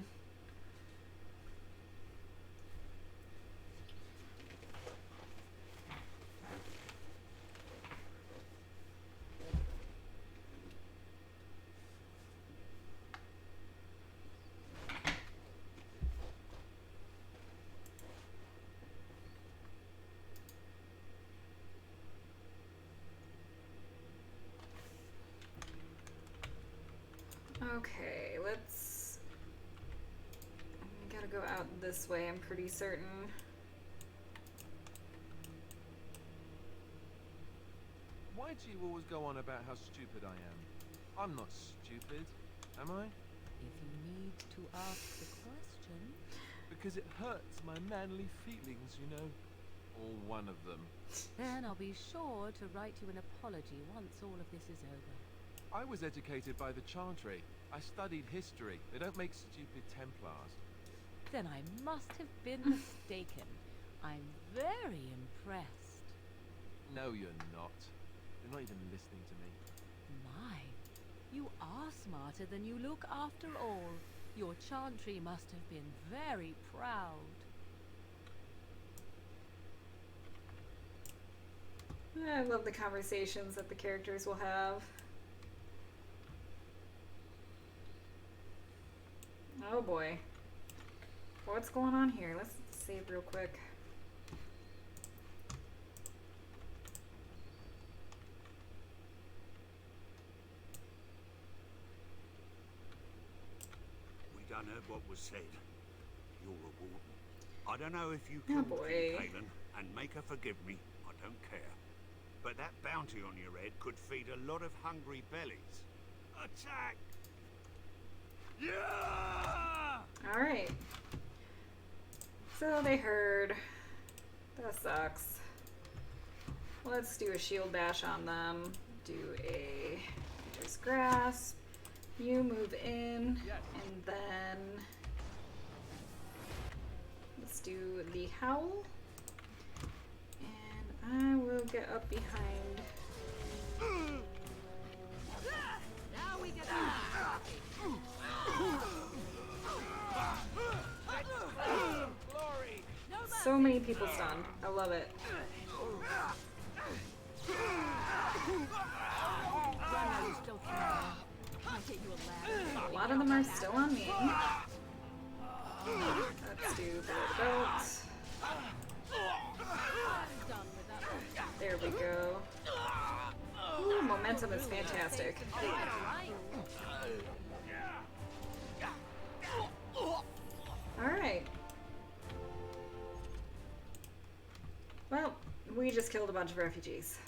Okay, let's... I gotta go out this way, I'm pretty certain. Why do you always go on about how stupid I am? I'm not stupid, am I? If you need to ask the question... Because it hurts my manly feelings, you know. Or one of them. Then I'll be sure to write you an apology once all of this is over. I was educated by the Chantry. I studied history. They don't make stupid Templars. Then I must have been mistaken. I'm very impressed. No, you're not. You're not even listening to me. My, you are smarter than you look after all. Your Chantry must have been very proud. I love the conversations that the characters will have. Oh boy. What's going on here? Let's save real quick. We done heard what was said. You're a warden. I don't know if you killed King Kalen, and make her forgive me, I don't care. But that bounty on your head could feed a lot of hungry bellies. Attack! Yeah! Alright. So they heard. That sucks. Let's do a shield bash on them. Do a Hunter's Grasp. You move in. And then let's do the Howl. And I will get up behind. Now we get So many people stunned. I love it. A lot of them are still on me. Let's do the belt. There we go. Ooh, momentum is fantastic. Alright. Well, we just killed a bunch of refugees.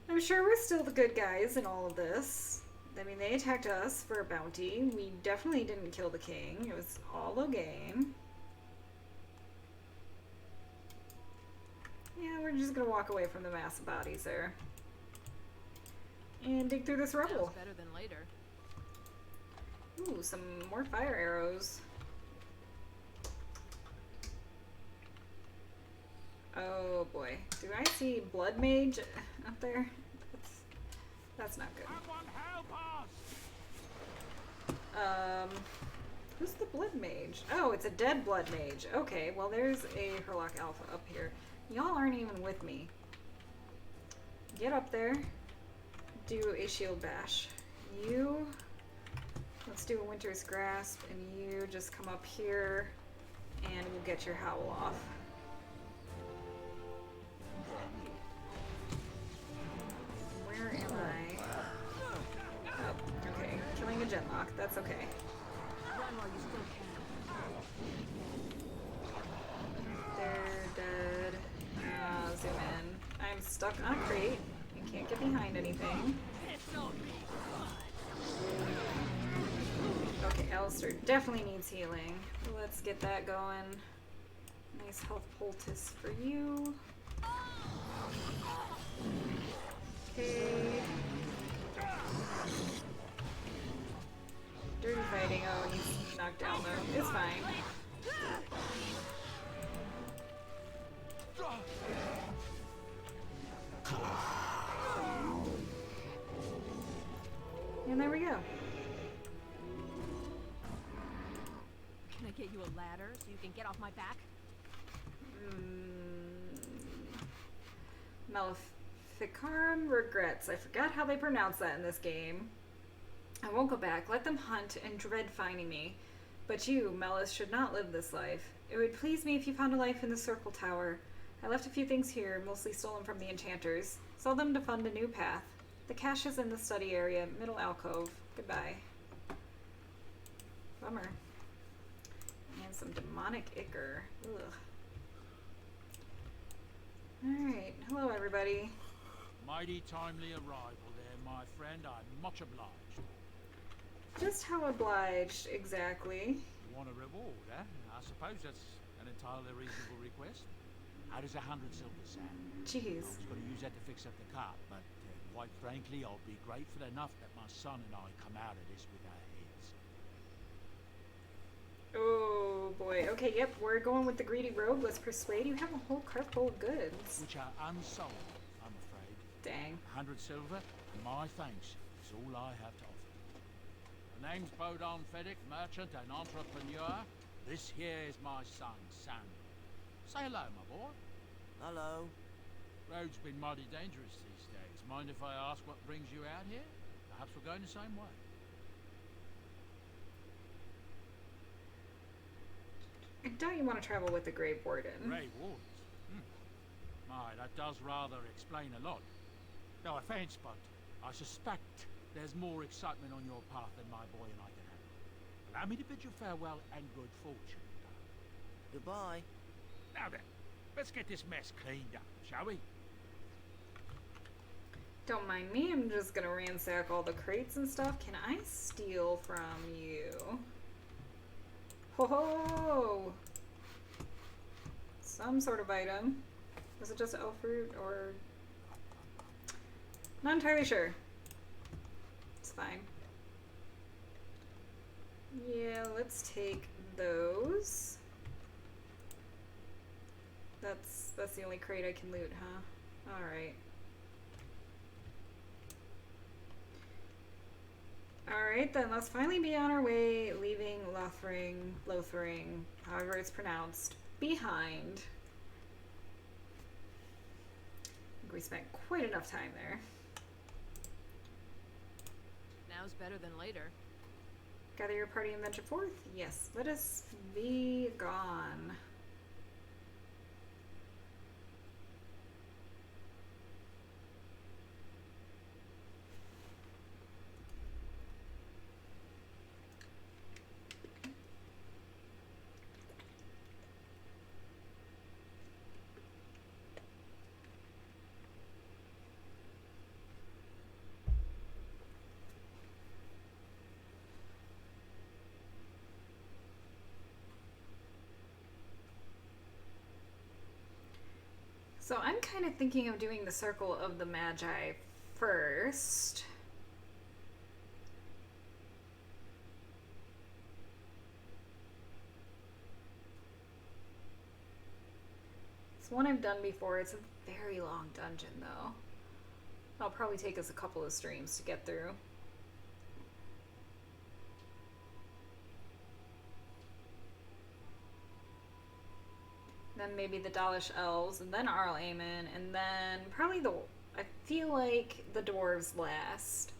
I'm sure we're still the good guys in all of this. I mean, they attacked us for a bounty. We definitely didn't kill the king. It was all Logain. we're just gonna walk away from the mass of bodies there. And dig through this rubble. Sounds better than later. Ooh, some more fire arrows. Oh boy. Do I see Blood Mage up there? That's not good. Who's the Blood Mage? Oh, it's a dead Blood Mage. Okay, well there's a Herlock Alpha up here. Y'all aren't even with me. Get up there. Do a shield bash. You... Let's do a Winter's Grasp, and you just come up here, and we'll get your howl off. Where am I? Oh, okay. Killing a Genlock. That's okay. Run while you still can. They're dead. Zoom in. I'm stuck on a crate. I can't get behind anything. Okay, Alistair definitely needs healing. Let's get that going. Nice health poultice for you. Okay. Dirty fighting. Oh, he's knocked down though. It's fine. And there we go. Can I get you a ladder so you can get off my back? Maleficarum regrets. I forgot how they pronounce that in this game. I won't go back. Let them hunt and dread finding me. But you, Melis, should not live this life. It would please me if you found a life in the Circle Tower. I left a few things here, mostly stolen from the enchanters. Sell them to fund a new path. The cache is in the study area, middle alcove. Goodbye. Bummer. And some demonic ichor. Ugh. Alright, hello everybody. Mighty timely arrival there, my friend. I'm much obliged. Just how obliged, exactly? You want a reward, eh? I suppose that's an entirely reasonable request. How does 100 silver sound? Jeez. I was going to use that to fix up the cart, but quite frankly, I'll be grateful enough that my son and I come out of this with our heads. Oh boy. Okay, yep, we're going with the greedy rogue. Let's persuade you have a whole cart full of goods. Which are unsold, I'm afraid. Dang. 100 silver, and my thanks is all I have to offer. My name's Bodon Fedek, merchant and entrepreneur. This here is my son, Samuel. Say hello, my boy. Hello. Road's been mighty dangerous these days. Mind if I ask what brings you out here? Perhaps we're going the same way. Don't you want to travel with the Grey Warden? Grey Wardens? My, that does rather explain a lot. No offense, but I suspect there's more excitement on your path than my boy and I can handle. Allow me to bid you farewell and good fortune. Goodbye. Now then, let's get this mess cleaned up, shall we? Don't mind me, I'm just gonna ransack all the crates and stuff. Can I steal from you? Ho ho! Some sort of item. Was it just elf fruit or... Not entirely sure. It's fine. Yeah, let's take those. That's the only crate I can loot, huh? Alright. Alright then, let's finally be on our way, leaving Lothring, however it's pronounced, behind. I think we spent quite enough time there. Now's better than later. Gather your party and venture forth? Yes, let us be gone. So I'm kind of thinking of doing the Circle of the Magi first. It's one I've done before. It's a very long dungeon, though. It'll probably take us a couple of streams to get through. Then maybe the Dalish Elves, and then Arl Aemon, and then probably I feel like the Dwarves last.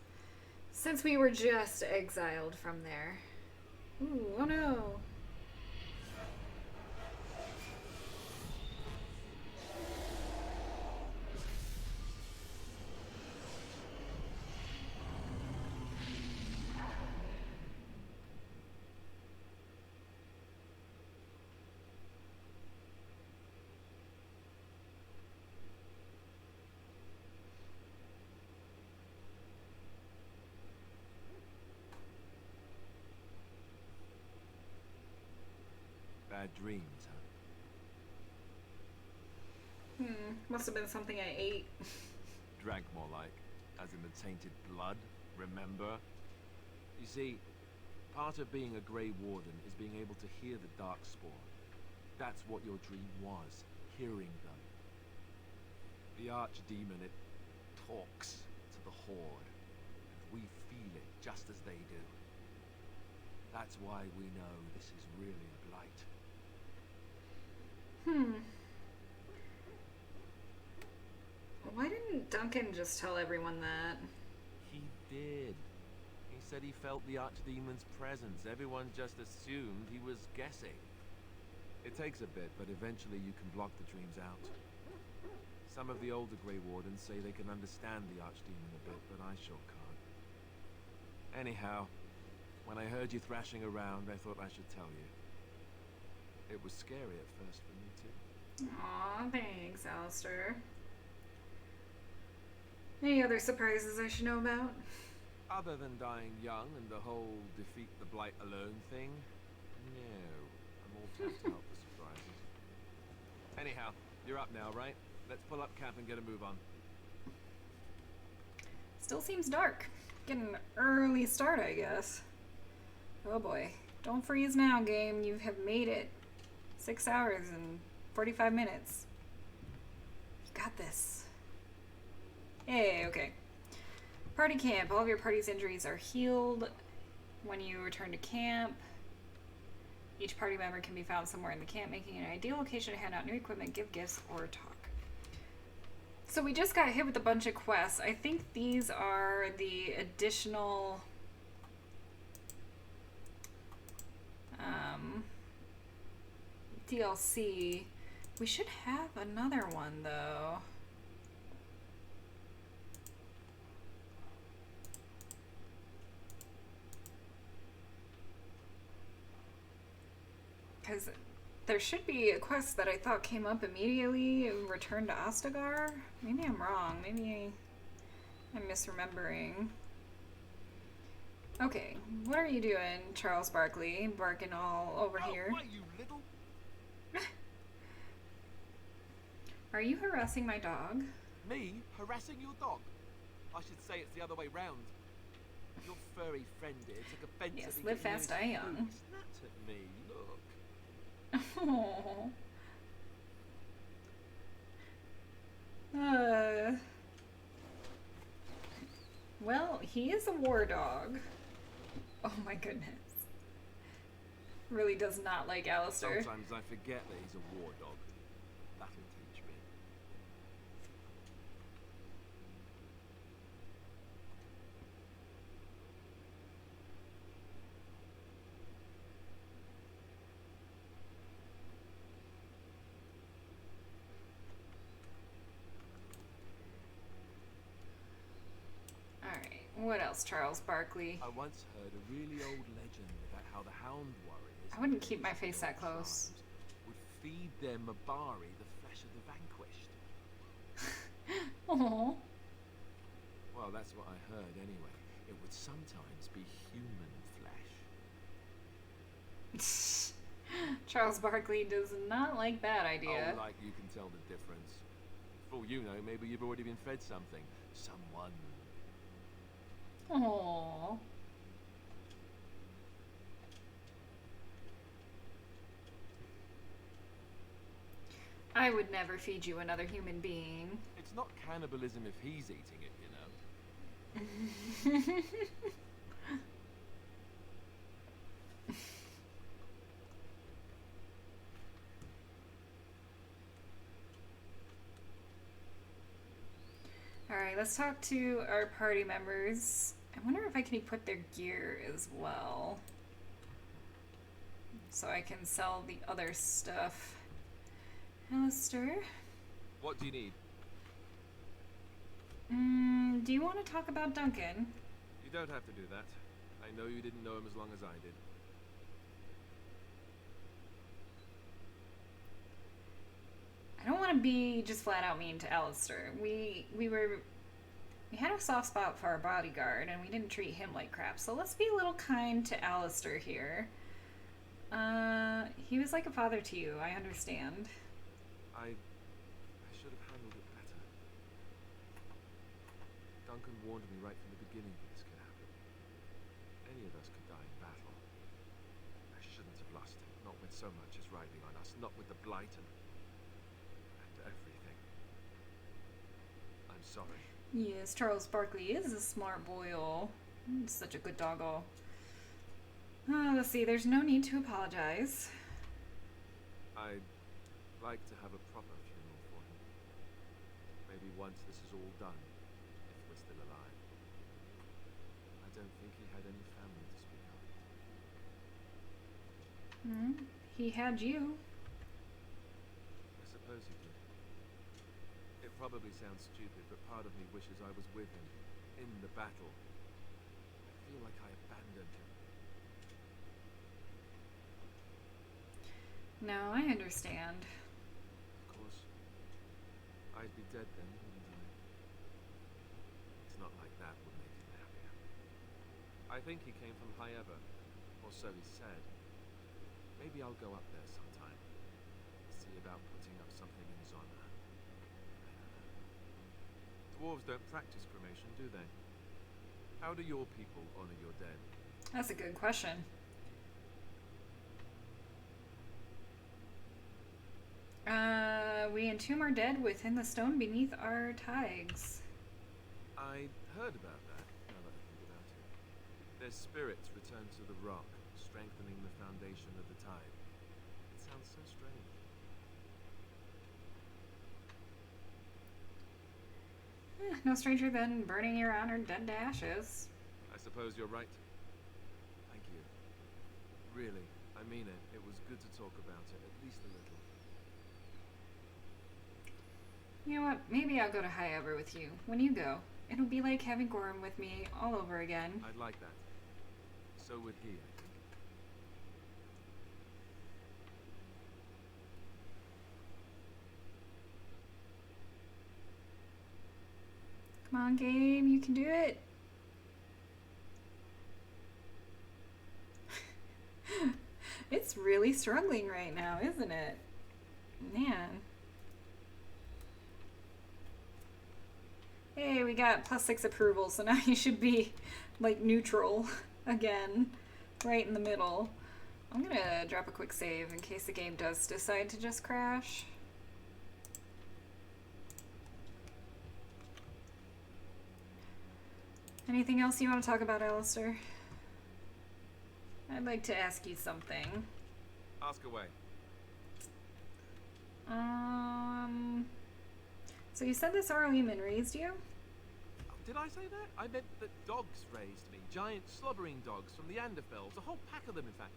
Since we were just exiled from there. Ooh, oh no. Bad dreams, huh? Must have been something I ate. Drank more like, as in the tainted blood, remember? You see, part of being a Grey Warden is being able to hear the Darkspawn. That's what your dream was, hearing them. The archdemon, it talks to the Horde, and we feel it just as they do. That's why we know this is really a blight. Why didn't Duncan just tell everyone that? He did. He said he felt the archdemon's presence. Everyone just assumed he was guessing. It takes a bit, but eventually you can block the dreams out. Some of the older Grey Wardens say they can understand the archdemon a bit, but I sure can't. Anyhow, when I heard you thrashing around, I thought I should tell you. It was scary at first for me, too. Aw, thanks, Alistair. Any other surprises I should know about? Other than dying young and the whole defeat the blight alone thing? No. I'm all tapped out for surprises. Anyhow, you're up now, right? Let's pull up camp and get a move on. Still seems dark. Getting an early start, I guess. Oh boy. Don't freeze now, game. You have made it. 6 hours and 45 minutes. You got this. Hey, okay. Party camp. All of your party's injuries are healed when you return to camp. Each party member can be found somewhere in the camp, making an ideal location to hand out new equipment, give gifts, or talk. So we just got hit with a bunch of quests. I think these are the additional DLC. We should have another one though. Because there should be a quest that I thought came up immediately, return to Ostagar. Maybe I'm wrong. Maybe I'm misremembering. Okay, what are you doing, Charles Barkley? Barking all over here. Why, you little... Are you harassing my dog? Me? Harassing your dog? I should say it's the other way round. Your furry friend here took offense Yes, at me live getting fast, near die his young. food. Snapped at me, look. Well, he is a war dog. Oh my goodness. Really does not like Alistair. Sometimes I forget that he's a war dog. That'll teach me. Alright, what else, Charles Barkley? I once heard a really old legend about how the Hound Warriors I wouldn't keep my face that close. would feed their Mabari the flesh of the vanquished. Aww. Well, that's what I heard anyway. It would sometimes be human flesh. Charles Barkley does not like that idea. Oh, like you can tell the difference. For all you know, maybe you've already been fed something. Someone. Aww. I would never feed you another human being. It's not cannibalism if he's eating it, you know. Alright, let's talk to our party members. I wonder if I can equip their gear as well, so I can sell the other stuff. Alistair? What do you need? Do you want to talk about Duncan? You don't have to do that. I know you didn't know him as long as I did. I don't want to be just flat out mean to Alistair. We had a soft spot for our bodyguard, and we didn't treat him like crap. So let's be a little kind to Alistair here. He was like a father to you. I understand. I should have handled it better. Duncan warned me right from the beginning that this could happen. Any of us could die in battle. I shouldn't have lost him. Not with so much as riding on us. Not with the blight and everything. I'm sorry. Yes, Charles Barkley is a smart boy-o. Such a good doggo. Let's see, there's no need to apologize. I'd like to have a proper funeral for him. Maybe once this is all done, if we're still alive. I don't think he had any family to speak of. He had you. I suppose he did. It probably sounds stupid, but part of me wishes I was with him, in the battle. I feel like I abandoned him. No, I understand. Of course. I'd be dead then, wouldn't I? It's not like that would make him happier. I think he came from High Ever, or so he said. Maybe I'll go up there sometime. See about putting up something in his honor. Dwarves don't practice cremation, do they? How do your people honor your dead? That's a good question. We entomb our dead within the stone beneath our taigs. I heard about that, now that I think about it. Their spirits return to the rock, strengthening the foundation of the tide. It sounds so strange. No stranger than burning your honored dead to ashes. I suppose you're right. Thank you. Really, I mean it. It was good to talk about it, at least a little. You know what? Maybe I'll go to High Ever with you. When you go, it'll be like having Gorham with me all over again. I'd like that. So would he, I think. Come on, game. You can do it. It's really struggling right now, isn't it? Man. Hey, we got +6 approval, so now you should be, like, neutral again. Right in the middle. I'm gonna drop a quick save in case the game does decide to just crash. Anything else you want to talk about, Alistair? I'd like to ask you something. Ask away. So you said this Arleman raised you? Did I say that? I meant that dogs raised me. Giant slobbering dogs from the Anderfells. A whole pack of them, in fact.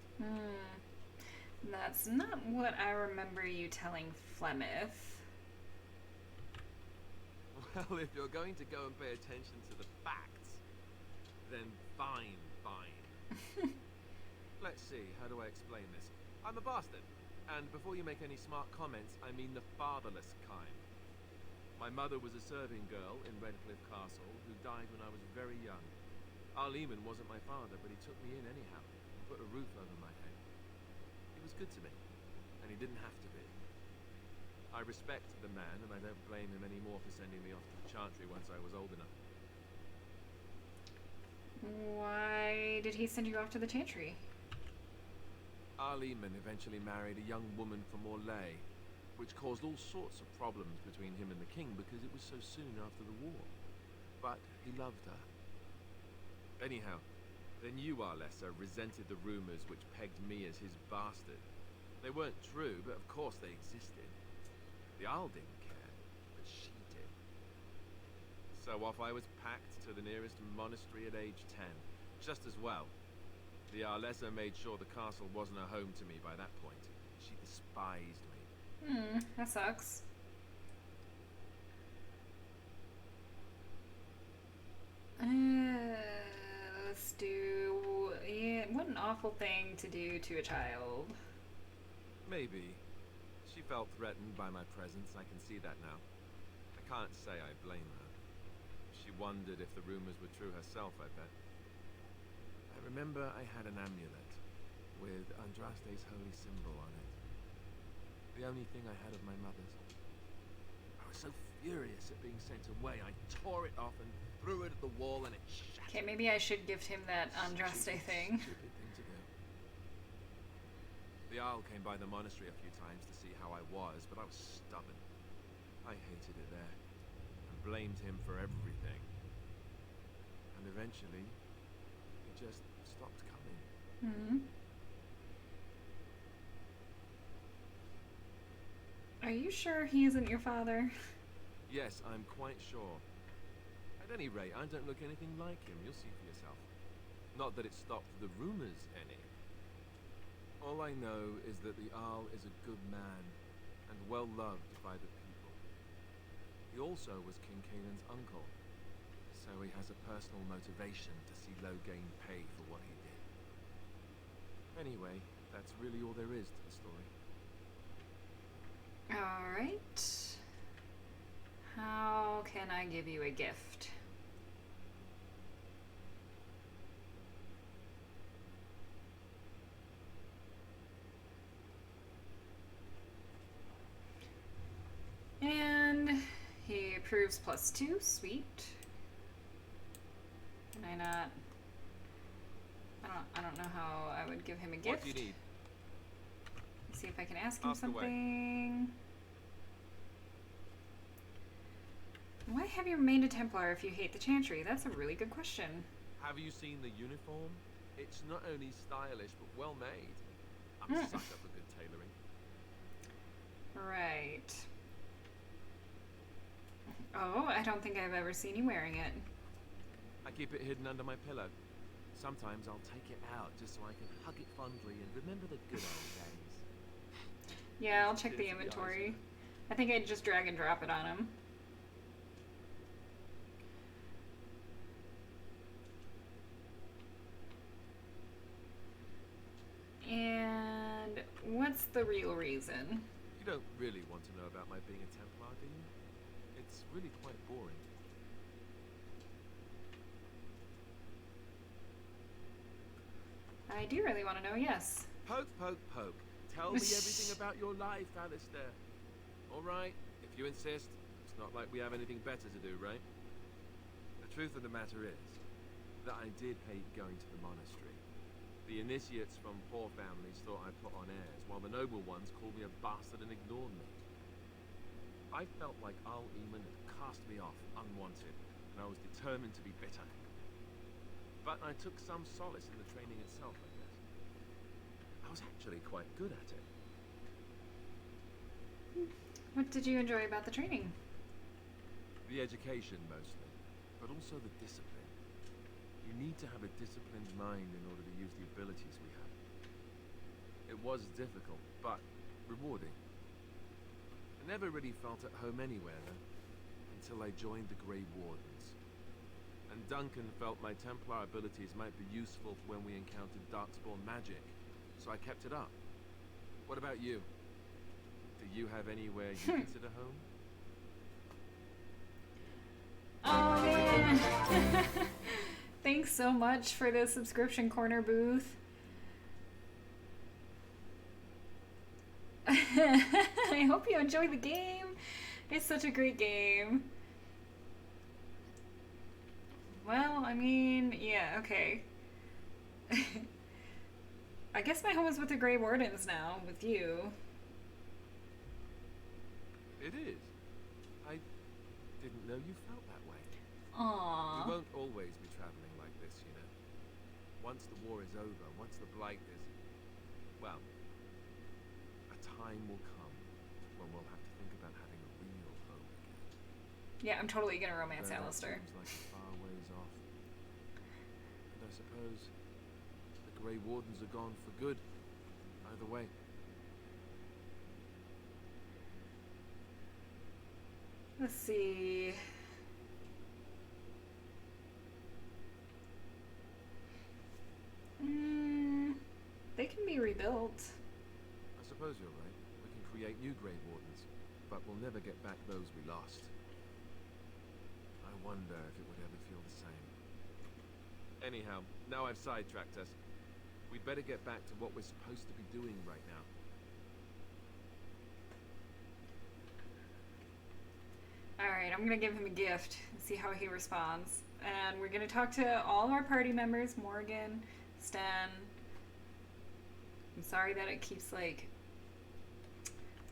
That's not what I remember you telling Flemeth. Well, if you're going to go and pay attention to the facts, then fine. Let's see, how do I explain this? I'm a bastard, and before you make any smart comments, I mean the fatherless kind. My mother was a serving girl in Redcliffe Castle who died when I was very young. Arleman wasn't my father, but he took me in anyhow and put a roof over my head. He was good to me, and he didn't have to be. I respect the man, and I don't blame him anymore for sending me off to the Chantry once I was old enough. Why did he send you off to the Chantry? Arleman eventually married a young woman from Orlais, which caused all sorts of problems between him and the king because it was so soon after the war. But he loved her. Anyhow, the new Alistair resented the rumors which pegged me as his bastard. They weren't true, but of course they existed. The Arl didn't care, but she did. So off I was packed to the nearest monastery at age 10. Just as well. The Arlessa made sure the castle wasn't a home to me by that point. She despised me. That sucks. Let's do... Yeah, what an awful thing to do to a child. Maybe. She felt threatened by my presence, I can see that now. I can't say I blame her. She wondered if the rumors were true herself, I bet. I remember I had an amulet with Andraste's holy symbol on it. The only thing I had of my mother's. I was so furious at being sent away, I tore it off and threw it at the wall and it shattered. Okay, maybe I should gift him that Andraste thing. Stupid thing to do. The Isle came by the monastery a few times to see how I was, but I was stubborn. I hated it there, and blamed him for everything. And eventually, he just stopped coming. Are you sure he isn't your father? Yes, I'm quite sure. At any rate, I don't look anything like him. You'll see for yourself. Not that it stopped the rumors any. All I know is that the Arl is a good man, and well loved by the people. He also was King Caelan's uncle, so he has a personal motivation to see Loghain pay for what he did. Anyway, that's really all there is to the story. Alright. How can I give you a gift? And he approves +2, sweet. Can I not? I don't know how I would give him a gift. What do you need? Let's see if I can ask him Ask away. something. Why have you remained a Templar if you hate the Chantry? That's a really good question. Have you seen the uniform? It's not only stylish, but well made. I'm a sucker for good tailoring. Right. Oh, I don't think I've ever seen you wearing it. I keep it hidden under my pillow. Sometimes I'll take it out just so I can hug it fondly and remember the good old days. Yeah, I'll check the inventory. I think I'd just drag and drop it on him. And what's the real reason? You don't really want to know about my being a Templar, do you? It's really quite boring. I do really want to know, yes. Poke, poke, poke. Tell me everything about your life, Alistair. All right, if you insist. It's not like we have anything better to do, right? The truth of the matter is that I did hate going to the monastery. The initiates from poor families thought I put on airs, while the noble ones called me a bastard and ignored me. I felt like Al-Eamon had cast me off unwanted, and I was determined to be bitter. But I took some solace in the training itself, I guess. I was actually quite good at it. What did you enjoy about the training? The education, mostly, but also the discipline. You need to have a disciplined mind in order to use the abilities we have. It was difficult, but rewarding. I never really felt at home anywhere, though, until I joined the Grey Wardens. And Duncan felt my Templar abilities might be useful for when we encountered Darkspawn magic, so I kept it up. What about you? Do you have anywhere you consider home? Oh man! Thanks so much for the subscription corner booth. I I hope you enjoy the game. It's such a great game. Well, I mean, yeah, okay. I guess my home is with the Grey Wardens now, with you. It is. I didn't know you felt that way. Aww. We won't always be traveling like this, you know. Once the war is over, once the blight is... well, a time will come when we'll have to think about having a real home again. Yeah, I'm totally gonna romance Though that Alistair. seems like a far ways off. And I suppose the Grey Wardens are gone for good, either way. Let's see. They can be rebuilt. I suppose you're right. We can create new Grey Wardens, but we'll never get back those we lost. I wonder if it would ever feel the same. Anyhow, now I've sidetracked us. We'd better get back to what we're supposed to be doing right now. Alright, I'm gonna give him a gift and see how he responds. And we're gonna talk to all of our party members, Morgan, Sten. I'm sorry that it keeps, like,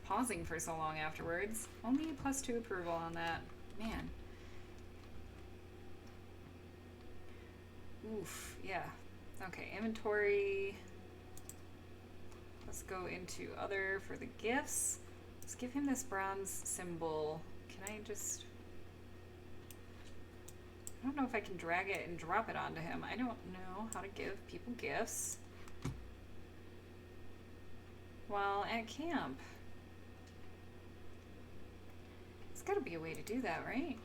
pausing for so long afterwards. Only +2 approval on that. Man. Oof, yeah. Okay, inventory. Let's go into other for the gifts. Let's give him this bronze symbol. Can I just... I don't know if I can drag it and drop it onto him. I don't know how to give people gifts while at camp. There's gotta be a way to do that, right?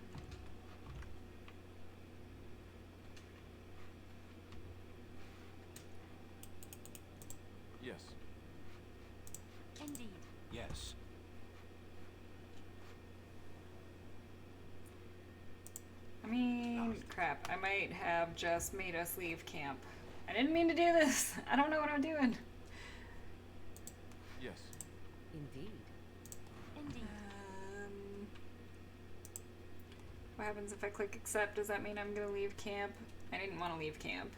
Yes. Indeed. Yes. I mean, crap. I might have just made us leave camp. I didn't mean to do this. I don't know what I'm doing. Yes. Indeed. Indeed. What happens if I click accept? Does that mean I'm gonna leave camp? I didn't want to leave camp.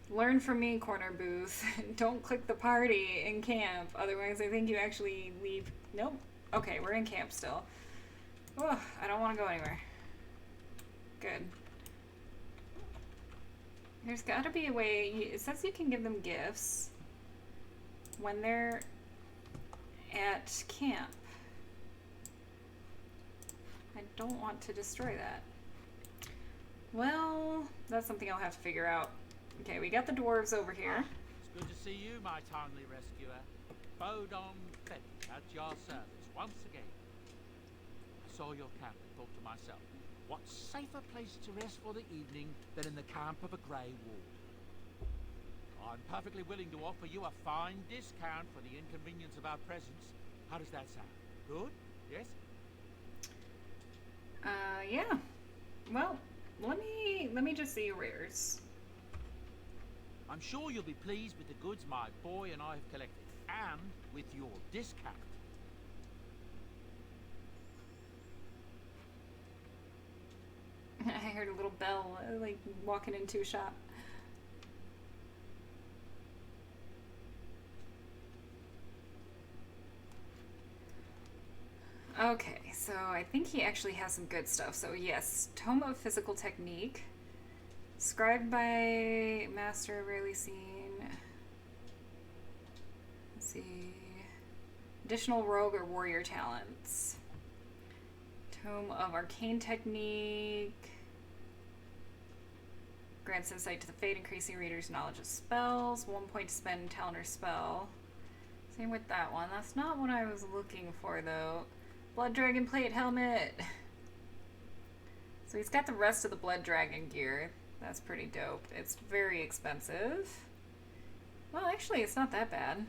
Learn from me, corner booth. Don't click the party in camp. Otherwise, I think you actually leave. Nope. Okay, we're in camp still. Oh, I don't want to go anywhere. Good. There's got to be a way. It says you can give them gifts when they're at camp. I don't want to destroy that. Well, that's something I'll have to figure out. Okay, we got the dwarves over here. It's good to see you, my timely rescuer. Bodon Fetch at your service once again. I saw your camp and thought to myself, what safer place to rest for the evening than in the camp of a Grey Warden? I'm perfectly willing to offer you a fine discount for the inconvenience of our presence. How does that sound? Good? Yes? Yeah. Well, let me just see your wares. I'm sure you'll be pleased with the goods my boy and I have collected, and with your discount. I heard a little bell, like, walking into a shop. Okay, so I think he actually has some good stuff. So yes, Tome of Physical Technique. Scribed by Master, rarely seen. Let's see. Additional Rogue or Warrior Talents. Tome of Arcane Technique. Grants insight to the fate, increasing reader's knowledge of spells. 1 point to spend talent or spell. Same with that one. That's not what I was looking for, though. Blood Dragon Plate Helmet. So he's got the rest of the Blood Dragon gear. That's pretty dope. It's very expensive. Well, actually, it's not that bad.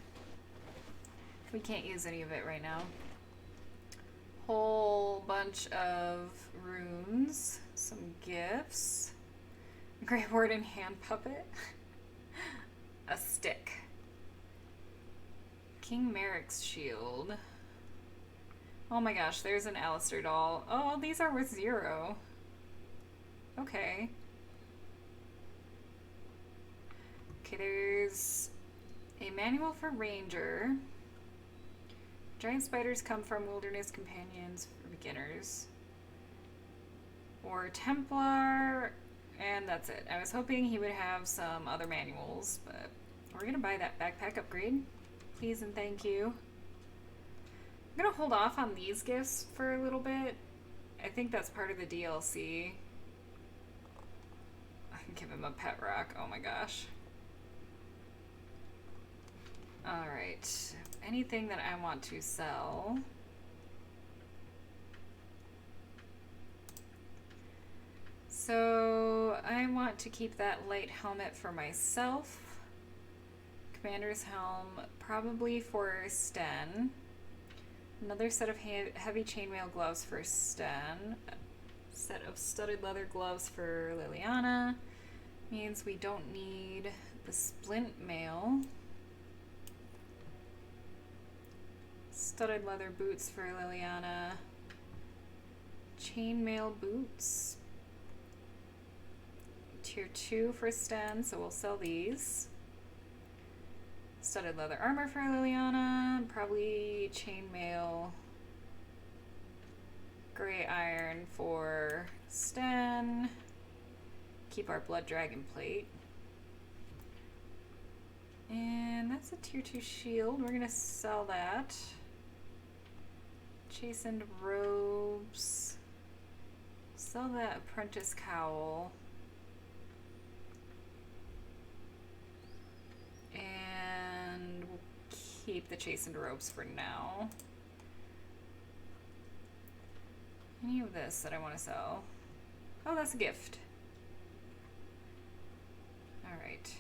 We can't use any of it right now. Whole bunch of runes. Some gifts. Grey Warden hand puppet. a stick. King Merrick's shield. Oh my gosh, there's an Alistair doll. Oh, these are worth 0. Okay. Okay, there's a manual for Ranger. Giant spiders come from wilderness companions for beginners. Or Templar, and that's it. I was hoping he would have some other manuals, but we're gonna buy that backpack upgrade. Please and thank you. I'm gonna hold off on these gifts for a little bit. I think that's part of the DLC. I can give him a pet rock. Oh my gosh. Alright. Anything that I want to sell. So I want to keep that light helmet for myself. Commander's helm, probably for Sten. Another set of heavy chainmail gloves for Sten. A set of studded leather gloves for Liliana. Means we don't need the splint mail. Studded leather boots for Liliana. Chainmail boots. Tier 2 for Sten, so we'll sell these. Studded leather armor for Liliana, probably chainmail, gray iron for Sten. Keep our blood dragon plate. And that's a tier 2 shield. We're gonna sell that. Chastened robes. Sell that apprentice cowl. And we'll keep the chastened robes for now. Any of this that I want to sell? Oh, that's a gift. Alright.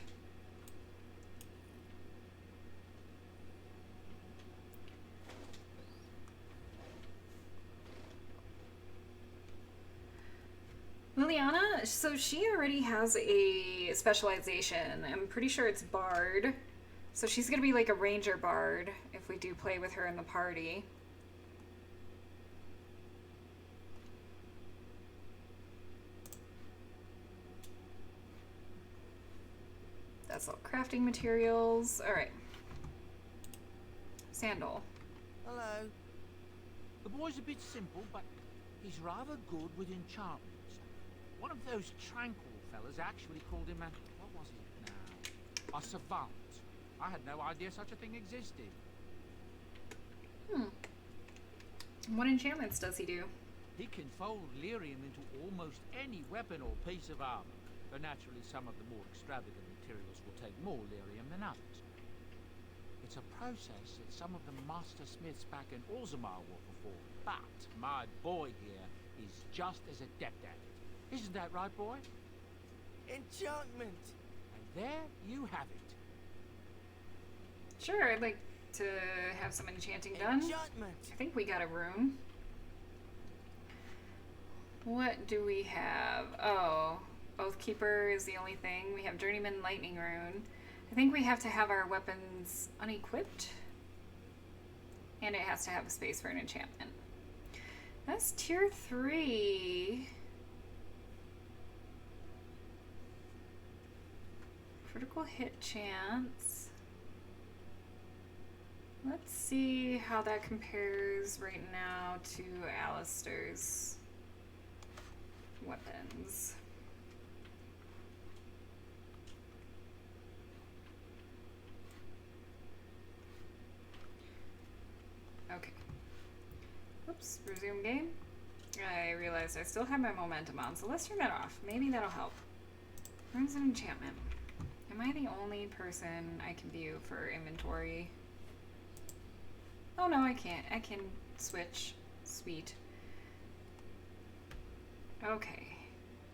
Liliana, so she already has a specialization. I'm pretty sure it's Bard. So she's gonna be like a Ranger Bard if we do play with her in the party. That's all crafting materials. Alright. Sandal. Hello. The boy's a bit simple, but he's rather good with enchantments. One of those tranquil fellas actually called him a... what was it now? A savant. I had no idea such a thing existed. What enchantments does he do? He can fold lyrium into almost any weapon or piece of armor, though naturally some of the more extravagant materials will take more lyrium than others. It's a process that some of the master smiths back in Orzammar will perform, but my boy here is just as adept at it. Isn't that right, boy? Enchantment! And there you have it. Sure, I'd like to have some enchanting done. Enchantment! I think we got a room. What do we have? Oh, Oathkeeper is the only thing. We have Journeyman Lightning Rune. I think we have to have our weapons unequipped. And it has to have a space for an enchantment. That's tier 3. Critical hit chance. Let's see how that compares right now to Alistair's weapons. Okay. Oops, resume game. I realized I still have my momentum on, so let's turn that off. Maybe that'll help. Runes and enchantment. Am I the only person I can view for inventory? Oh no, I can't. I can switch. Sweet. Okay.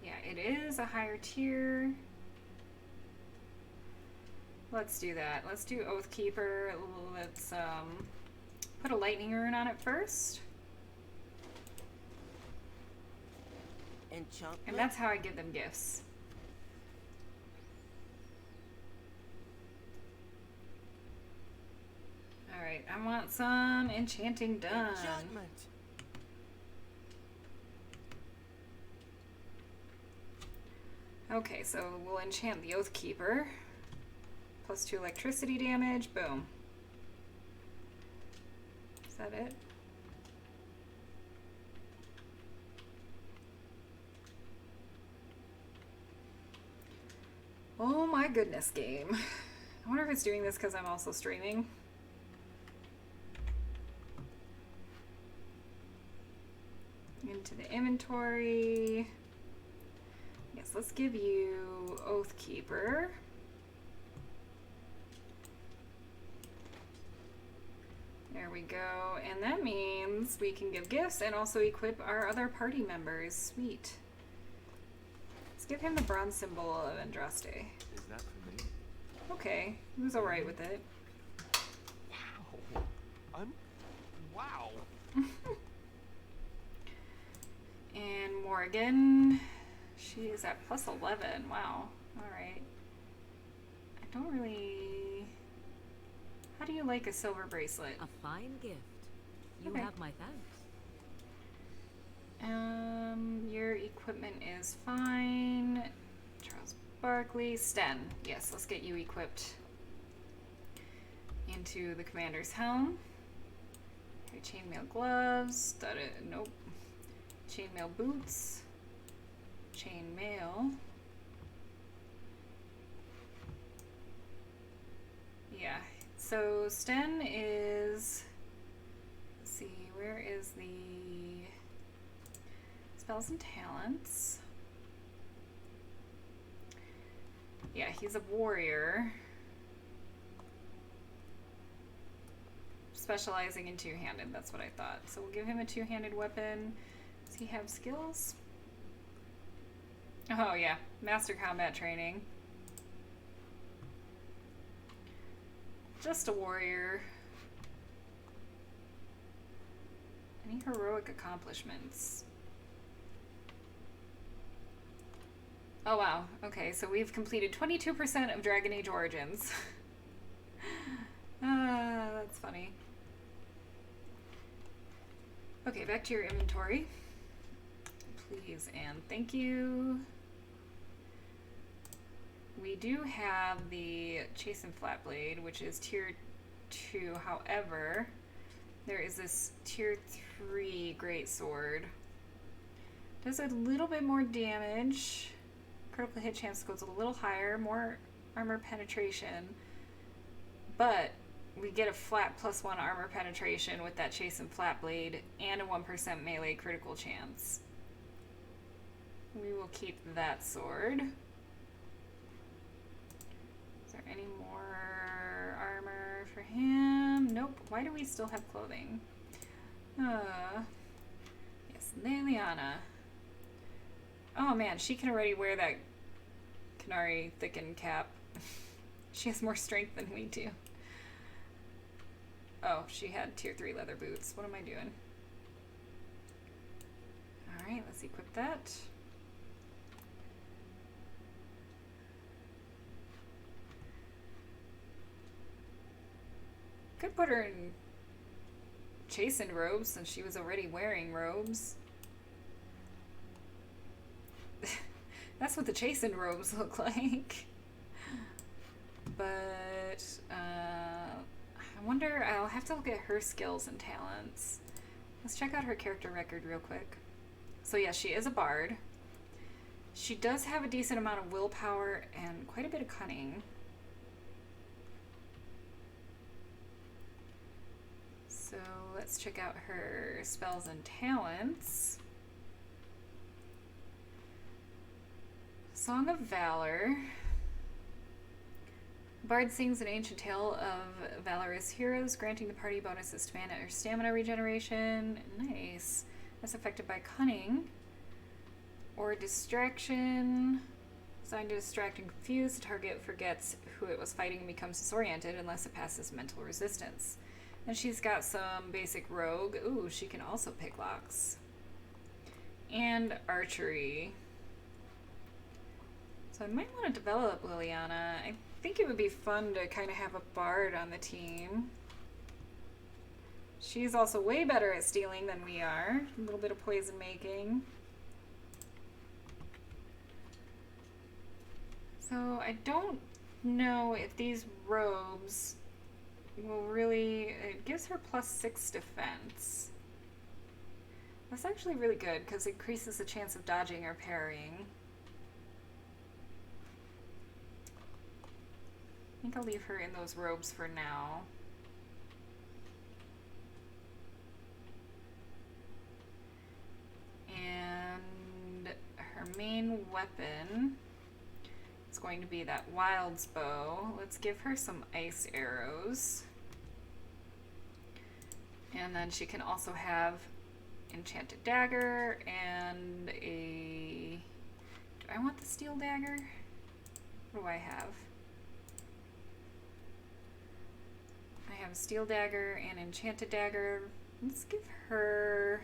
Yeah, it is a higher tier. Let's do that. Let's do Oathkeeper. Let's put a lightning rune on it first. Enchantment? And that's how I give them gifts. Alright, I want some enchanting done. Enchantment. Okay, so we'll enchant the Oathkeeper. +2 electricity damage. Boom. Is that it? Oh my goodness, game. I wonder if it's doing this because I'm also streaming. Into the inventory. Yes, let's give you Oathkeeper. There we go. And that means we can give gifts and also equip our other party members. Sweet. Let's give him the bronze symbol of Andraste. Is that for me? Okay, he was alright with it. Wow. Wow. And Morgan, she is at +11. Wow. Alright. I don't really... How do you like a silver bracelet? A fine gift. You Okay. have my thanks. Your equipment is fine. Charles Barkley. Sten. Yes, let's get you equipped into the commander's helm. Okay, chainmail gloves. Nope. Chainmail boots. Chainmail. Yeah. So Sten is... Let's see, where is the... Spells and talents. Yeah, he's a warrior. Specializing in two-handed, that's what I thought. So we'll give him a two-handed weapon. Does he have skills? Oh yeah, master combat training. Just a warrior. Any heroic accomplishments? Oh wow, okay, so we've completed 22% of Dragon Age Origins. That's funny. Okay, back to your inventory. Please and thank you. We do have the Chastened Flatblade, which is tier 2. However, there is this tier 3 greatsword. Does a little bit more damage. Critical hit chance goes a little higher, more armor penetration. But we get a flat +1 armor penetration with that Chastened Flatblade and a 1% melee critical chance. We will keep that sword. Is there any more armor for him? Nope. Why do we still have clothing? Yes, Liliana. Oh man, she can already wear that Canary thickened cap. She has more strength than we do. Oh, she had tier 3 leather boots. What am I doing? Alright, let's equip that. Could put her in chastened robes since she was already wearing robes. That's what the chastened robes look like. But, I wonder, I'll have to look at her skills and talents. Let's check out her character record real quick. So yeah, she is a bard. She does have a decent amount of willpower and quite a bit of cunning. So let's check out her spells and talents. Song of Valor. Bard sings an ancient tale of valorous heroes, granting the party bonuses to mana or stamina regeneration. Nice. That's affected by cunning. Or distraction. Designed to distract and confuse, the target forgets who it was fighting and becomes disoriented unless it passes mental resistance. And she's got some basic rogue. Ooh, she can also pick locks. And archery. So I might want to develop Liliana. I think it would be fun to kind of have a bard on the team. She's also way better at stealing than we are. A little bit of poison making. So I don't know if these robes will really... It gives her +6 defense. That's actually really good because it increases the chance of dodging or parrying. I think I'll leave her in those robes for now. And her main weapon is going to be that Wild's bow. Let's give her some ice arrows. And then she can also have enchanted dagger and a... Do I want the steel dagger? What do I have? I have a steel dagger and enchanted dagger. Let's give her...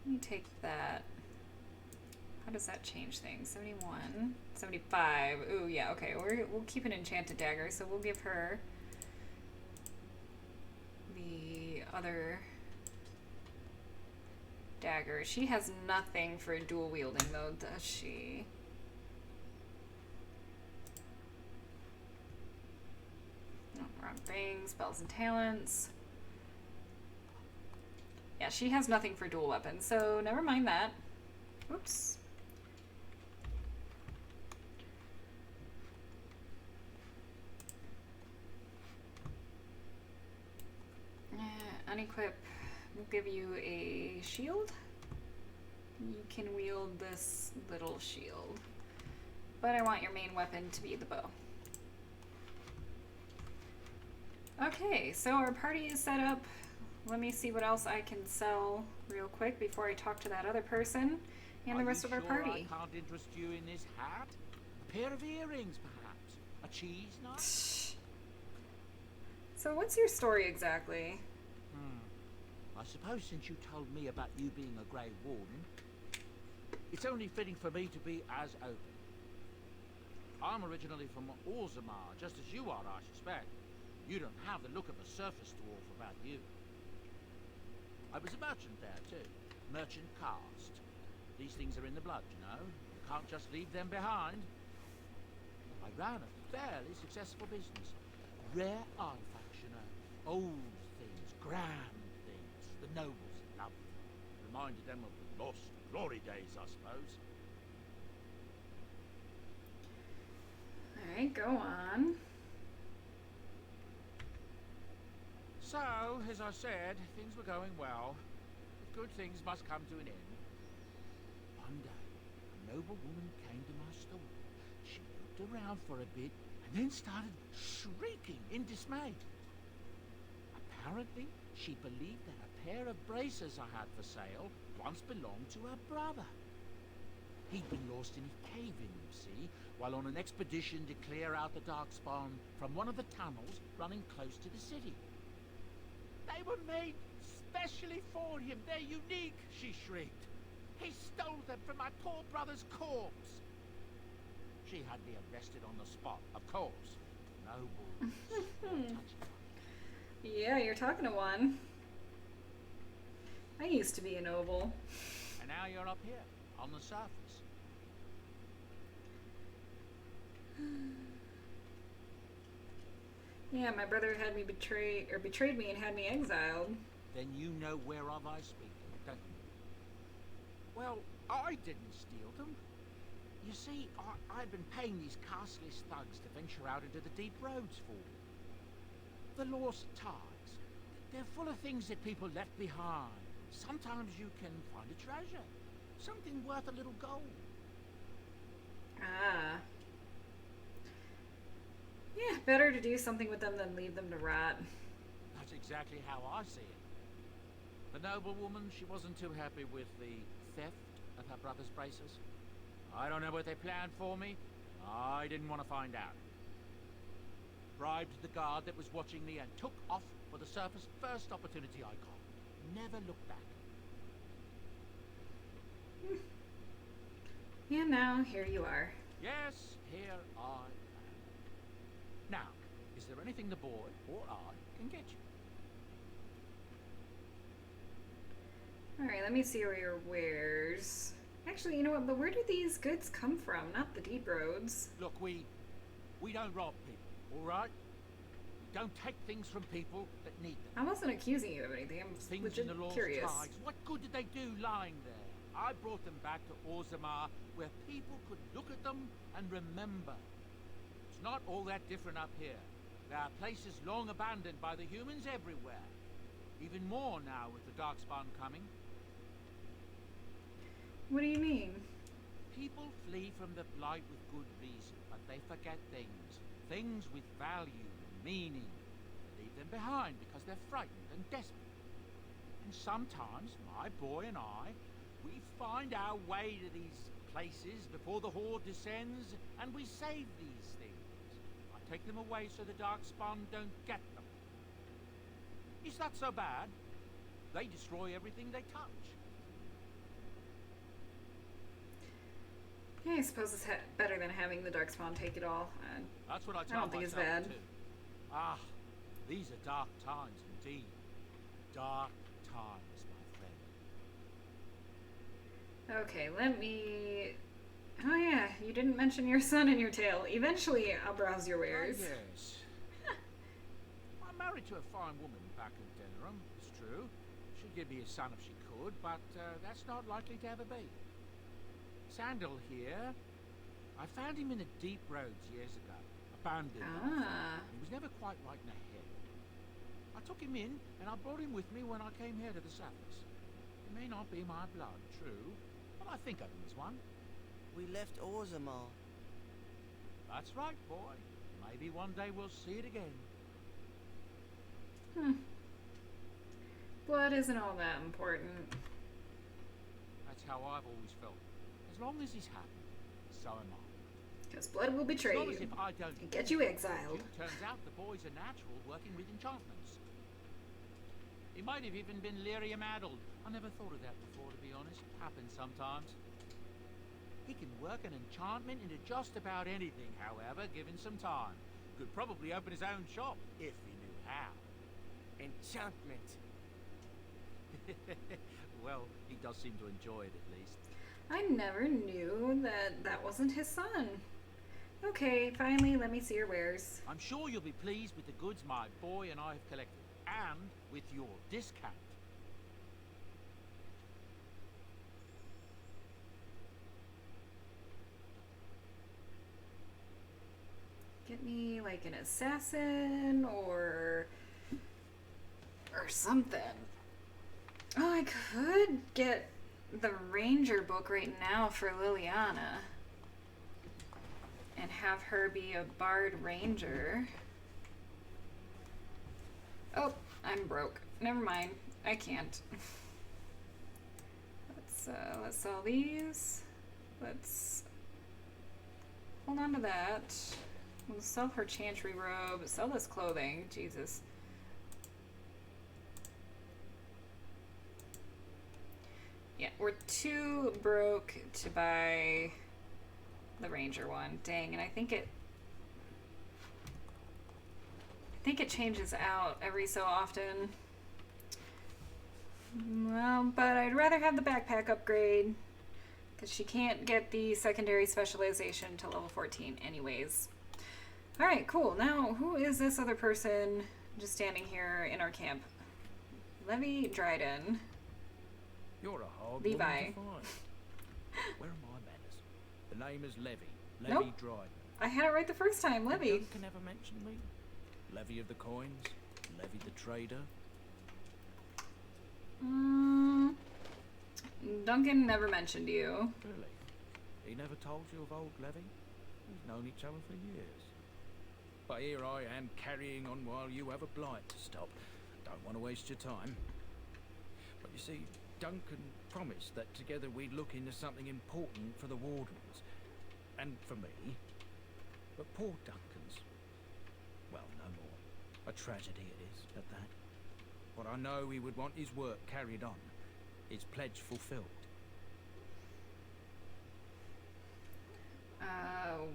Let me take that. How does that change things? 71, 75. Ooh, yeah, okay. We'll keep an enchanted dagger, so we'll give her the other dagger. She has nothing for dual wielding, though, does she? No, wrong thing. Spells and talents. Yeah, she has nothing for dual weapons, so never mind that. Oops. Unequip. We'll give you a shield. You can wield this little shield. But I want your main weapon to be the bow. Okay, so our party is set up. Let me see what else I can sell real quick before I talk to that other person and the rest of our party. I can't interest you in this hat? A pair of earrings, perhaps? A cheese knife? So what's your story exactly? I suppose since you told me about you being a Grey Warden, it's only fitting for me to be as open. I'm originally from Ostagar, just as you are, I suspect. You don't have the look of a surface dwarf about you. I was a merchant there, too. Merchant caste. These things are in the blood, you know. You can't just leave them behind. I ran a fairly successful business. Rare artifacts, you know. Old things, grand things. The nobles loved them. Reminded them of the lost glory days, I suppose. Alright, go on. So, as I said, things were going well. But good things must come to an end. One day, a noble woman came to my store. She looked around for a bit and then started shrieking in dismay. Apparently, she believed that a pair of braces I had for sale once belonged to her brother. He'd been lost in a cave-in, you see, while on an expedition to clear out the Darkspawn from one of the tunnels running close to the city. They were made specially for him. They're unique, she shrieked. He stole them from my poor brother's corpse. She had me arrested on the spot, of course. Noble. Yeah, you're talking to one. I used to be a noble. And now you're up here, on the surface. Yeah, my brother had me betrayed me and had me exiled. Then you know whereof I speak, don't you? Well, I didn't steal them. You see, I've been paying these castless thugs to venture out into the deep roads for me. The lost ties. They're full of things that people left behind. Sometimes you can find a treasure. Something worth a little gold. Ah. Yeah, better to do something with them than leave them to rot. That's exactly how I see it. The noble woman, she wasn't too happy with the theft of her brother's braces. I don't know what they planned for me. I didn't want to find out. Bribed the guard that was watching me and took off for the surface first opportunity I got. Never looked back. And now, here you are. Yes, here I am. Now, is there anything the boy or I can get you? Alright, let me see where your wares. Actually, you know what? But where do these goods come from? Not the deep roads. Look, we don't rob people, all right? We don't take things from people that need them. I wasn't accusing you of anything. I'm just Things legit in the lost curious. tribes. What good did they do lying there? I brought them back to Ostagar, where people could look at them and remember. It's not all that different up here. There are places long abandoned by the humans everywhere. Even more now with the Darkspawn coming. What do you mean? People flee from the Blight with good reason, but they forget things. Things with value and meaning. They leave them behind because they're frightened and desperate. And sometimes, my boy and I, we find our way to these places before the Horde descends, and we save these things. I take them away so the Darkspawn don't get them. Is that so bad? They destroy everything they touch. Yeah, I suppose it's better than having the Darkspawn take it all. That's what I I tell don't think it's myself bad. too. Ah, these are dark times indeed. Dark times, my friend. Okay, let me... Oh yeah, you didn't mention your son in your tale. Eventually, I'll browse your wares. Oh, yes. I'm married to a fine woman back in Denham, it's true. She'd give me a son if she could, but that's not likely to ever be. Sandal here. I found him in the deep roads years ago. Abandoned. He was never quite right in the head. I took him in, and I brought him with me when I came here to the surface. He may not be my blood, true, but I think of him as one. We left Orzamar. That's right, boy. Maybe one day we'll see it again. Blood isn't all that important. That's how I've always felt. As long as he's happy, so am I. Because blood will betray It's not you as if I don't and get you exiled. Turns out the boy's a natural working with enchantments. He might have even been lyrium-addled. I never thought of that before, to be honest. Happens sometimes. He can work an enchantment into just about anything, however, given some time. Could probably open his own shop, if he knew how. Enchantment. Well, he does seem to enjoy it, at least. I never knew that that wasn't his son. Okay, finally, let me see your wares. I'm sure you'll be pleased with the goods my boy and I have collected, and with your discount. Get me like an assassin or something. Oh, I could get the Ranger book right now for Liliana and have her be a Bard Ranger. Oh, I'm broke. Never mind. I can't. Let's sell these. Let's hold on to that. We'll sell her chantry robe. Sell this clothing. Jesus. Yeah, we're too broke to buy the Ranger one. Dang, and I think it changes out every so often. Well, but I'd rather have the backpack upgrade because she can't get the secondary specialization to level 14 anyways. Alright, cool. Now, who is this other person just standing here in our camp? Levi Dryden. You're a hard Levi. woman to find. Where are my manners? The name is Levi. Levi Nope. Dryden. I had it right the first time, Levi. Duncan ever mention me? Levy of the coins? Levy the trader? Duncan never mentioned you. Really? He never told you of old Levy? We've known each other for years. But here I am carrying on while you have a blight to stop. Don't want to waste your time. But you see, Duncan promised that together we'd look into something important for the Wardens. And for me. But poor Duncan's... well, no more. A tragedy it is, at that. But I know he would want his work carried on. His pledge fulfilled.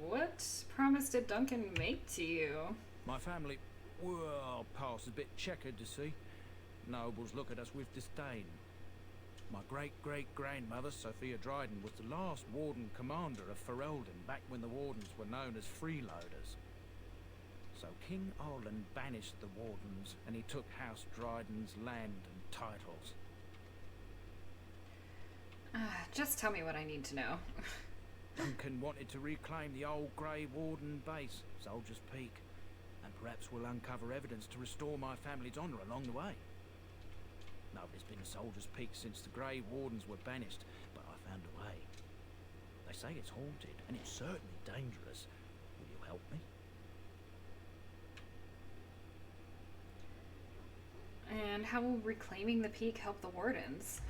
What promise did Duncan make to you? My family, well, past a bit checkered, to see. Nobles look at us with disdain. My great-great-grandmother, Sophia Dryden, was the last Warden commander of Ferelden back when the Wardens were known as freeloaders. So King Arlen banished the Wardens, and he took House Dryden's land and titles. Just tell me what I need to know. Duncan wanted to reclaim the old Grey Warden base, Soldier's Peak, and perhaps we'll uncover evidence to restore my family's honour along the way. Nobody's been to Soldier's Peak since the Grey Wardens were banished, but I found a way. They say it's haunted, and it's certainly dangerous. Will you help me? And how will reclaiming the peak help the Wardens?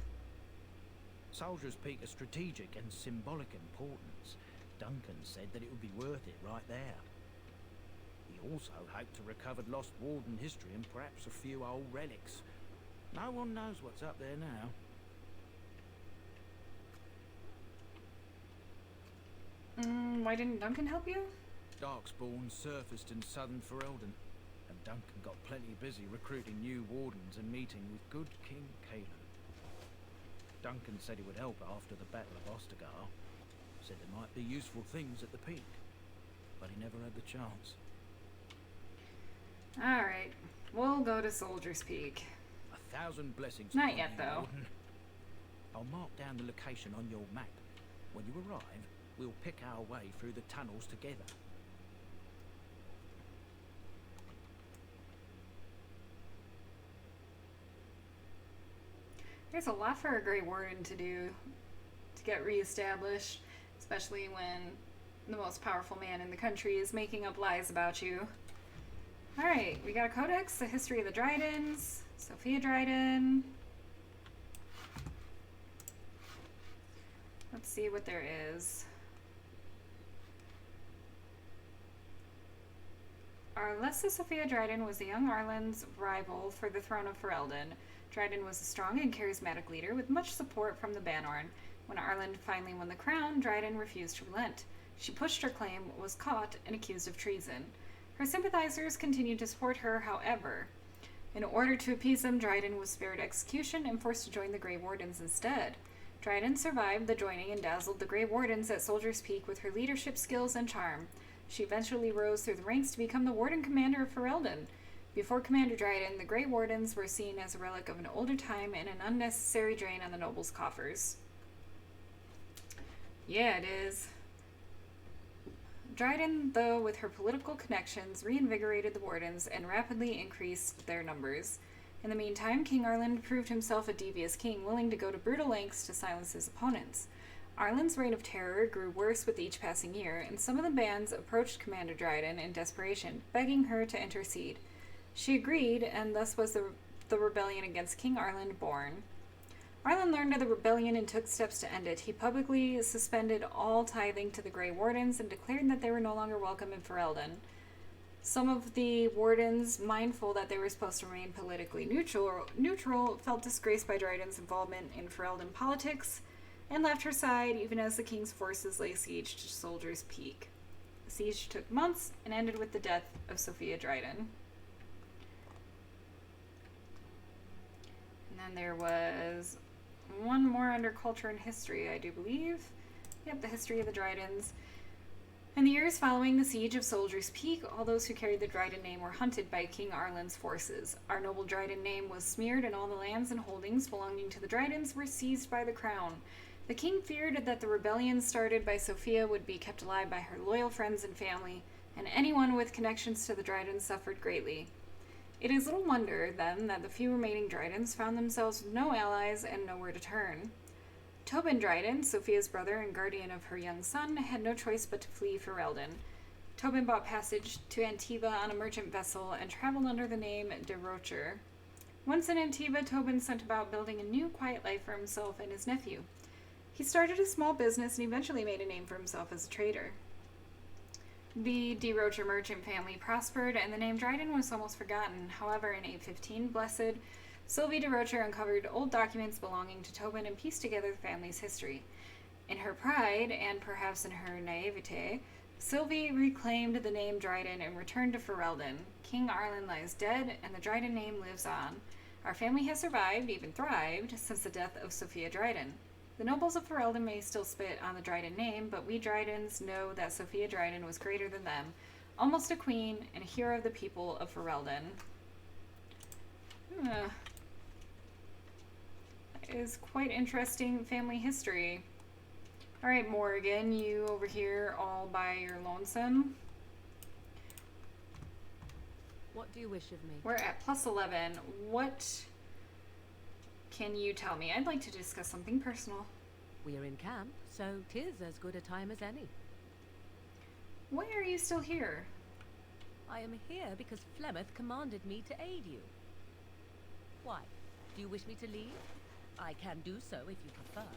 Soldier's Peak is strategic and symbolic importance. Duncan said that it would be worth it right there. He also hoped to recover lost Warden history and perhaps a few old relics. No one knows what's up there now. Why didn't Duncan help you? Darkspawn surfaced in southern Ferelden, and Duncan got plenty busy recruiting new Wardens and meeting with good King Caelan. Duncan said he would help after the Battle of Ostagar. Said there might be useful things at the peak, but he never had the chance. Alright, we'll go to Soldier's Peak. 1,000 blessings. Not yet, though. Warden. I'll mark down the location on your map. When you arrive, we'll pick our way through the tunnels together. There's a lot for a Grey Warden to do to get reestablished, especially when the most powerful man in the country is making up lies about you. Alright, we got a codex, the history of the Drydens, Sophia Dryden. Let's see what there is. Arlessa Sophia Dryden was the young Arlen's rival for the throne of Ferelden. Dryden was a strong and charismatic leader with much support from the Banorn. When Arlen finally won the crown, Dryden refused to relent. She pushed her claim, was caught, and accused of treason. Her sympathizers continued to support her, however. In order to appease them, Dryden was spared execution and forced to join the Grey Wardens instead. Dryden survived the joining and dazzled the Grey Wardens at Soldier's Peak with her leadership skills and charm. She eventually rose through the ranks to become the Warden Commander of Ferelden. Before Commander Dryden, the Grey Wardens were seen as a relic of an older time and an unnecessary drain on the nobles' coffers. Yeah, it is. Dryden, though, with her political connections, reinvigorated the Wardens and rapidly increased their numbers. In the meantime, King Arlen proved himself a devious king, willing to go to brutal lengths to silence his opponents. Arlen's reign of terror grew worse with each passing year, and some of the bands approached Commander Dryden in desperation, begging her to intercede. She agreed, and thus was the rebellion against King Arlen born. Arlen learned of the rebellion and took steps to end it. He publicly suspended all tithing to the Grey Wardens and declared that they were no longer welcome in Ferelden. Some of the Wardens, mindful that they were supposed to remain politically neutral, felt disgraced by Dryden's involvement in Ferelden politics and left her side even as the king's forces lay siege to Soldier's Peak. The siege took months and ended with the death of Sophia Dryden. And then there was one more under culture and history, I do believe. Yep, the history of the Drydens. In the years following the siege of Soldier's Peak, all those who carried the Dryden name were hunted by King Arlen's forces. Our noble Dryden name was smeared, and all the lands and holdings belonging to the Drydens were seized by the crown. The king feared that the rebellion started by Sophia would be kept alive by her loyal friends and family, and anyone with connections to the Drydens suffered greatly. It is little wonder, then, that the few remaining Drydens found themselves with no allies and nowhere to turn. Tobin Dryden, Sophia's brother and guardian of her young son, had no choice but to flee Ferelden. Tobin bought passage to Antiva on a merchant vessel and traveled under the name de Rocher. Once in Antiva, Tobin set about building a new, quiet life for himself and his nephew. He started a small business and eventually made a name for himself as a trader. The de Rocher merchant family prospered, and the name Dryden was almost forgotten. However, in 815, Blessed, Sylvie de Rocher uncovered old documents belonging to Tobin and pieced together the family's history. In her pride, and perhaps in her naivete, Sylvie reclaimed the name Dryden and returned to Ferelden. King Arlen lies dead, and the Dryden name lives on. Our family has survived, even thrived, since the death of Sophia Dryden. The nobles of Ferelden may still spit on the Dryden name, but we Drydens know that Sophia Dryden was greater than them, almost a queen and a hero of the people of Ferelden. That is quite interesting family history. Alright, Morgan, you over here all by your lonesome. What do you wish of me? We're at +11. What can you tell me? I'd like to discuss something personal. We are in camp, so 'tis as good a time as any. Why are you still here? I am here because Flemeth commanded me to aid you. Why? Do you wish me to leave? I can do so if you prefer.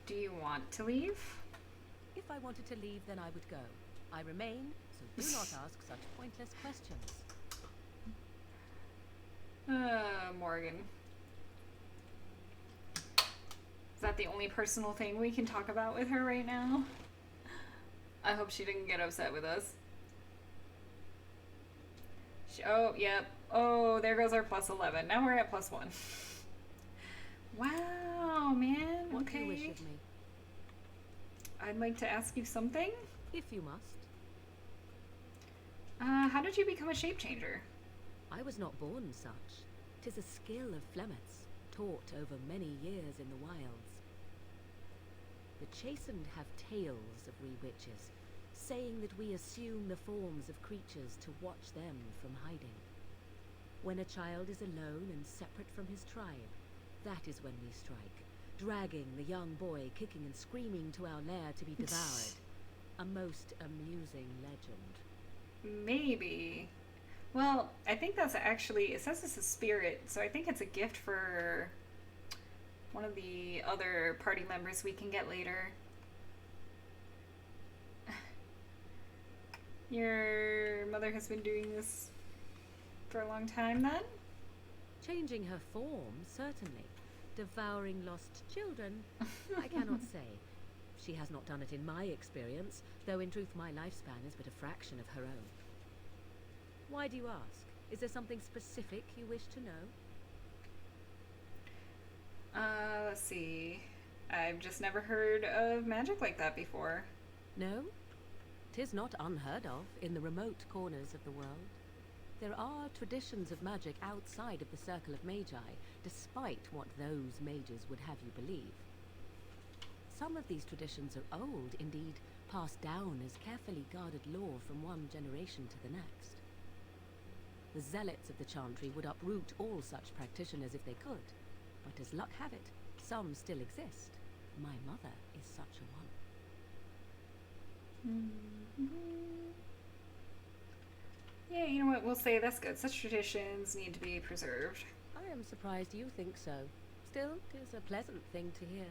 Do you want to leave? If I wanted to leave, then I would go. I remain, so do not ask such pointless questions. Morgan. Is that the only personal thing we can talk about with her right now? I hope she didn't get upset with us. Oh, yep. Oh, there goes our +11. Now we're at +1. Wow, man. What okay. do you wish of me? I'd like to ask you something. If you must. How did you become a shape changer? I was not born such. 'Tis a skill of Flemeth's, taught over many years in the wilds. The chastened have tales of we witches, saying that we assume the forms of creatures to watch them from hiding. When a child is alone and separate from his tribe, that is when we strike, dragging the young boy kicking and screaming to our lair to be devoured. A most amusing legend. Maybe. Well, I think that's actually, it says it's a spirit, so I think it's a gift for one of the other party members we can get later. Your mother has been doing this for a long time then? Changing her form, certainly. Devouring lost children, I cannot say. She has not done it in my experience, though in truth my lifespan is but a fraction of her own. Why do you ask? Is there something specific you wish to know? Let's see. I've just never heard of magic like that before. No? 'Tis not unheard of in the remote corners of the world. There are traditions of magic outside of the circle of Magi, despite what those mages would have you believe. Some of these traditions are old, indeed, passed down as carefully guarded lore from one generation to the next. The zealots of the chantry would uproot all such practitioners if they could, but as luck have it, some still exist. My mother is such a one. Yeah, you know what, we'll say that's good. Such traditions need to be preserved. I am surprised you think so. Still, 'tis a pleasant thing to hear.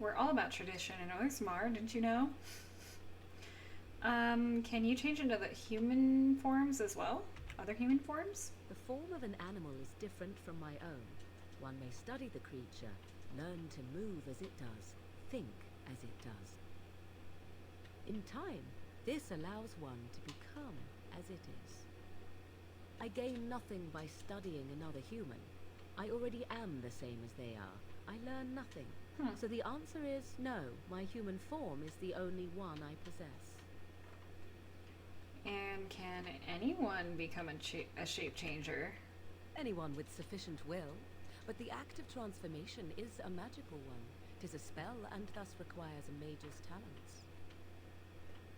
We're all about tradition in Orgrimmar, didn't you know? Can you change into the human forms as well? Other human forms? The form of an animal is different from my own. One may study the creature, learn to move as it does, think as it does. In time, this allows one to become as it is. I gain nothing by studying another human. I already am the same as they are. I learn nothing. So the answer is no, my human form is the only one I possess. And can anyone become a shape changer? Anyone with sufficient will, but the act of transformation is a magical one. 'Tis a spell and thus requires a mage's talents.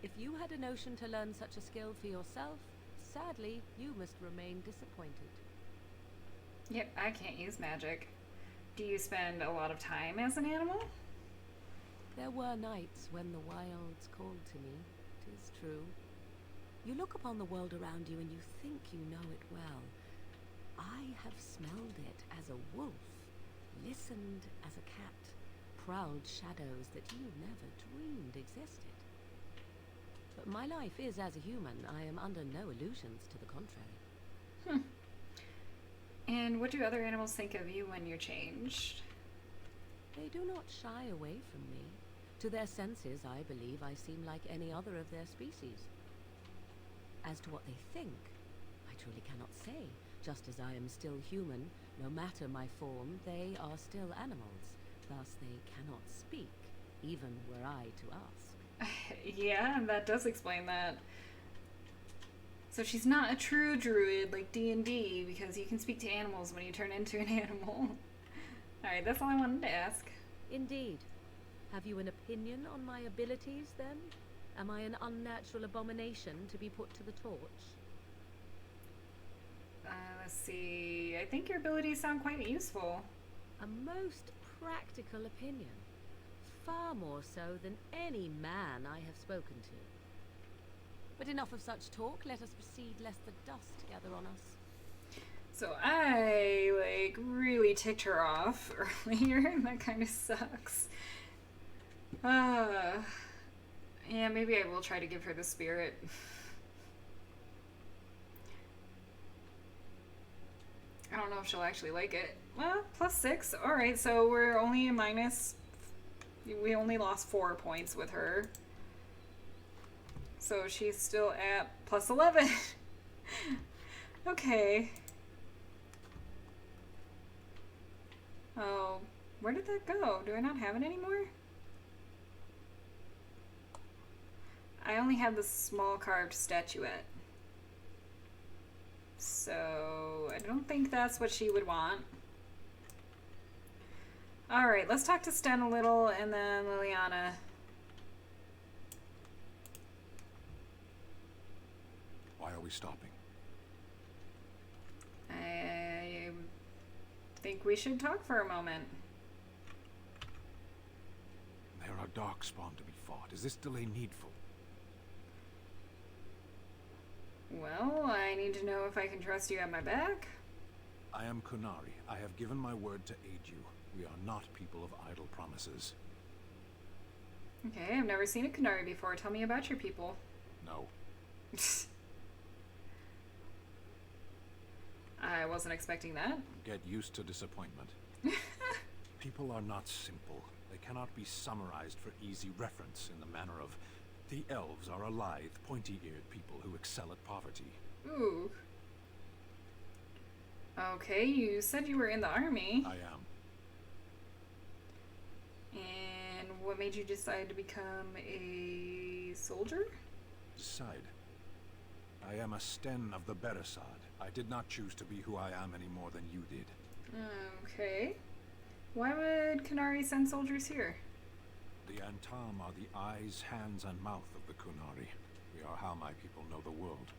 If you had a notion to learn such a skill for yourself, sadly, you must remain disappointed. Yep, I can't use magic. Do you spend a lot of time as an animal? There were nights when the wilds called to me, 'tis true. You look upon the world around you and you think you know it well. I have smelled it as a wolf, listened as a cat, prowled shadows that you never dreamed existed. But my life is as a human. I am under no illusions to the contrary. And what do other animals think of you when you're changed? They do not shy away from me. To their senses, I believe I seem like any other of their species. As to what they think, I truly cannot say. Just as I am still human, no matter my form, they are still animals. Thus they cannot speak, even were I to ask. Yeah, that does explain that. So she's not a true druid like D&D, because you can speak to animals when you turn into an animal. Alright, that's all I wanted to ask. Indeed. Have you an opinion on my abilities, then? Am I an unnatural abomination to be put to the torch? Let's see. I think your abilities sound quite useful. A most practical opinion. Far more so than any man I have spoken to. But enough of such talk. Let us proceed, lest the dust gather on us. So I, like, really ticked her off earlier, and that kind of sucks. Yeah, maybe I will try to give her the spirit. I don't know if she'll actually like it. Well, +6. Alright, so we're only a minus. We only lost 4 points with her. So she's still at +11. Okay. Oh, where did that go? Do I not have it anymore? I only have the small carved statuette. So I don't think that's what she would want. Alright, let's talk to Sten a little, and then Liliana. Why are we stopping? I think we should talk for a moment. There are darkspawn to be fought. Is this delay needful? Well, I need to know if I can trust you at my back. I am Kunari. I have given my word to aid you. We are not people of idle promises. Okay, I've never seen a Kunari before. Tell me about your people. No. I wasn't expecting that. Get used to disappointment. People are not simple. They cannot be summarized for easy reference in the manner of the elves are a lithe, pointy-eared people who excel at poverty. Ooh. Okay, you said you were in the army. I am. And what made you decide to become a soldier? Decide. I am a Sten of the Beresad. I did not choose to be who I am any more than you did. Okay. Why would Kunari send soldiers here? The Antam are the eyes, hands, and mouth of the Kunari. We are how my people know the world.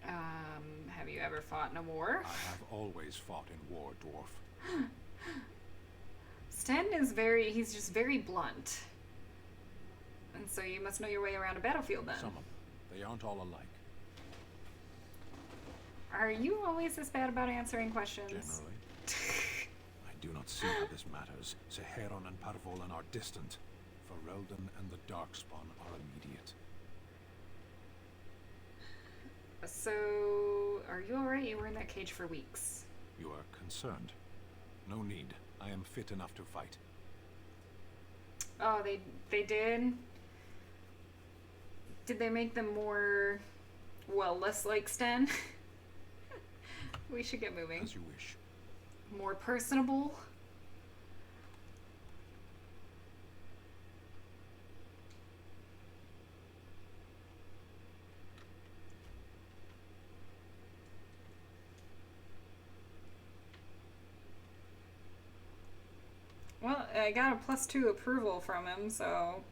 Have you ever fought in a war? I have always fought in war, dwarf. Sten is he's just very blunt. And so you must know your way around a battlefield then. Some of them. They aren't all alike. Are you always this bad about answering questions? Generally. I do not see how this matters. Seheron and Parvolan are distant. Ferelden and the Darkspawn are immediate. So, are you alright? You were in that cage for weeks. You are concerned. No need. I am fit enough to fight. Oh, they did? Did they make them more, well, less like Sten? We should get moving. As you wish. More personable? Well, I got a +2 approval from him, so...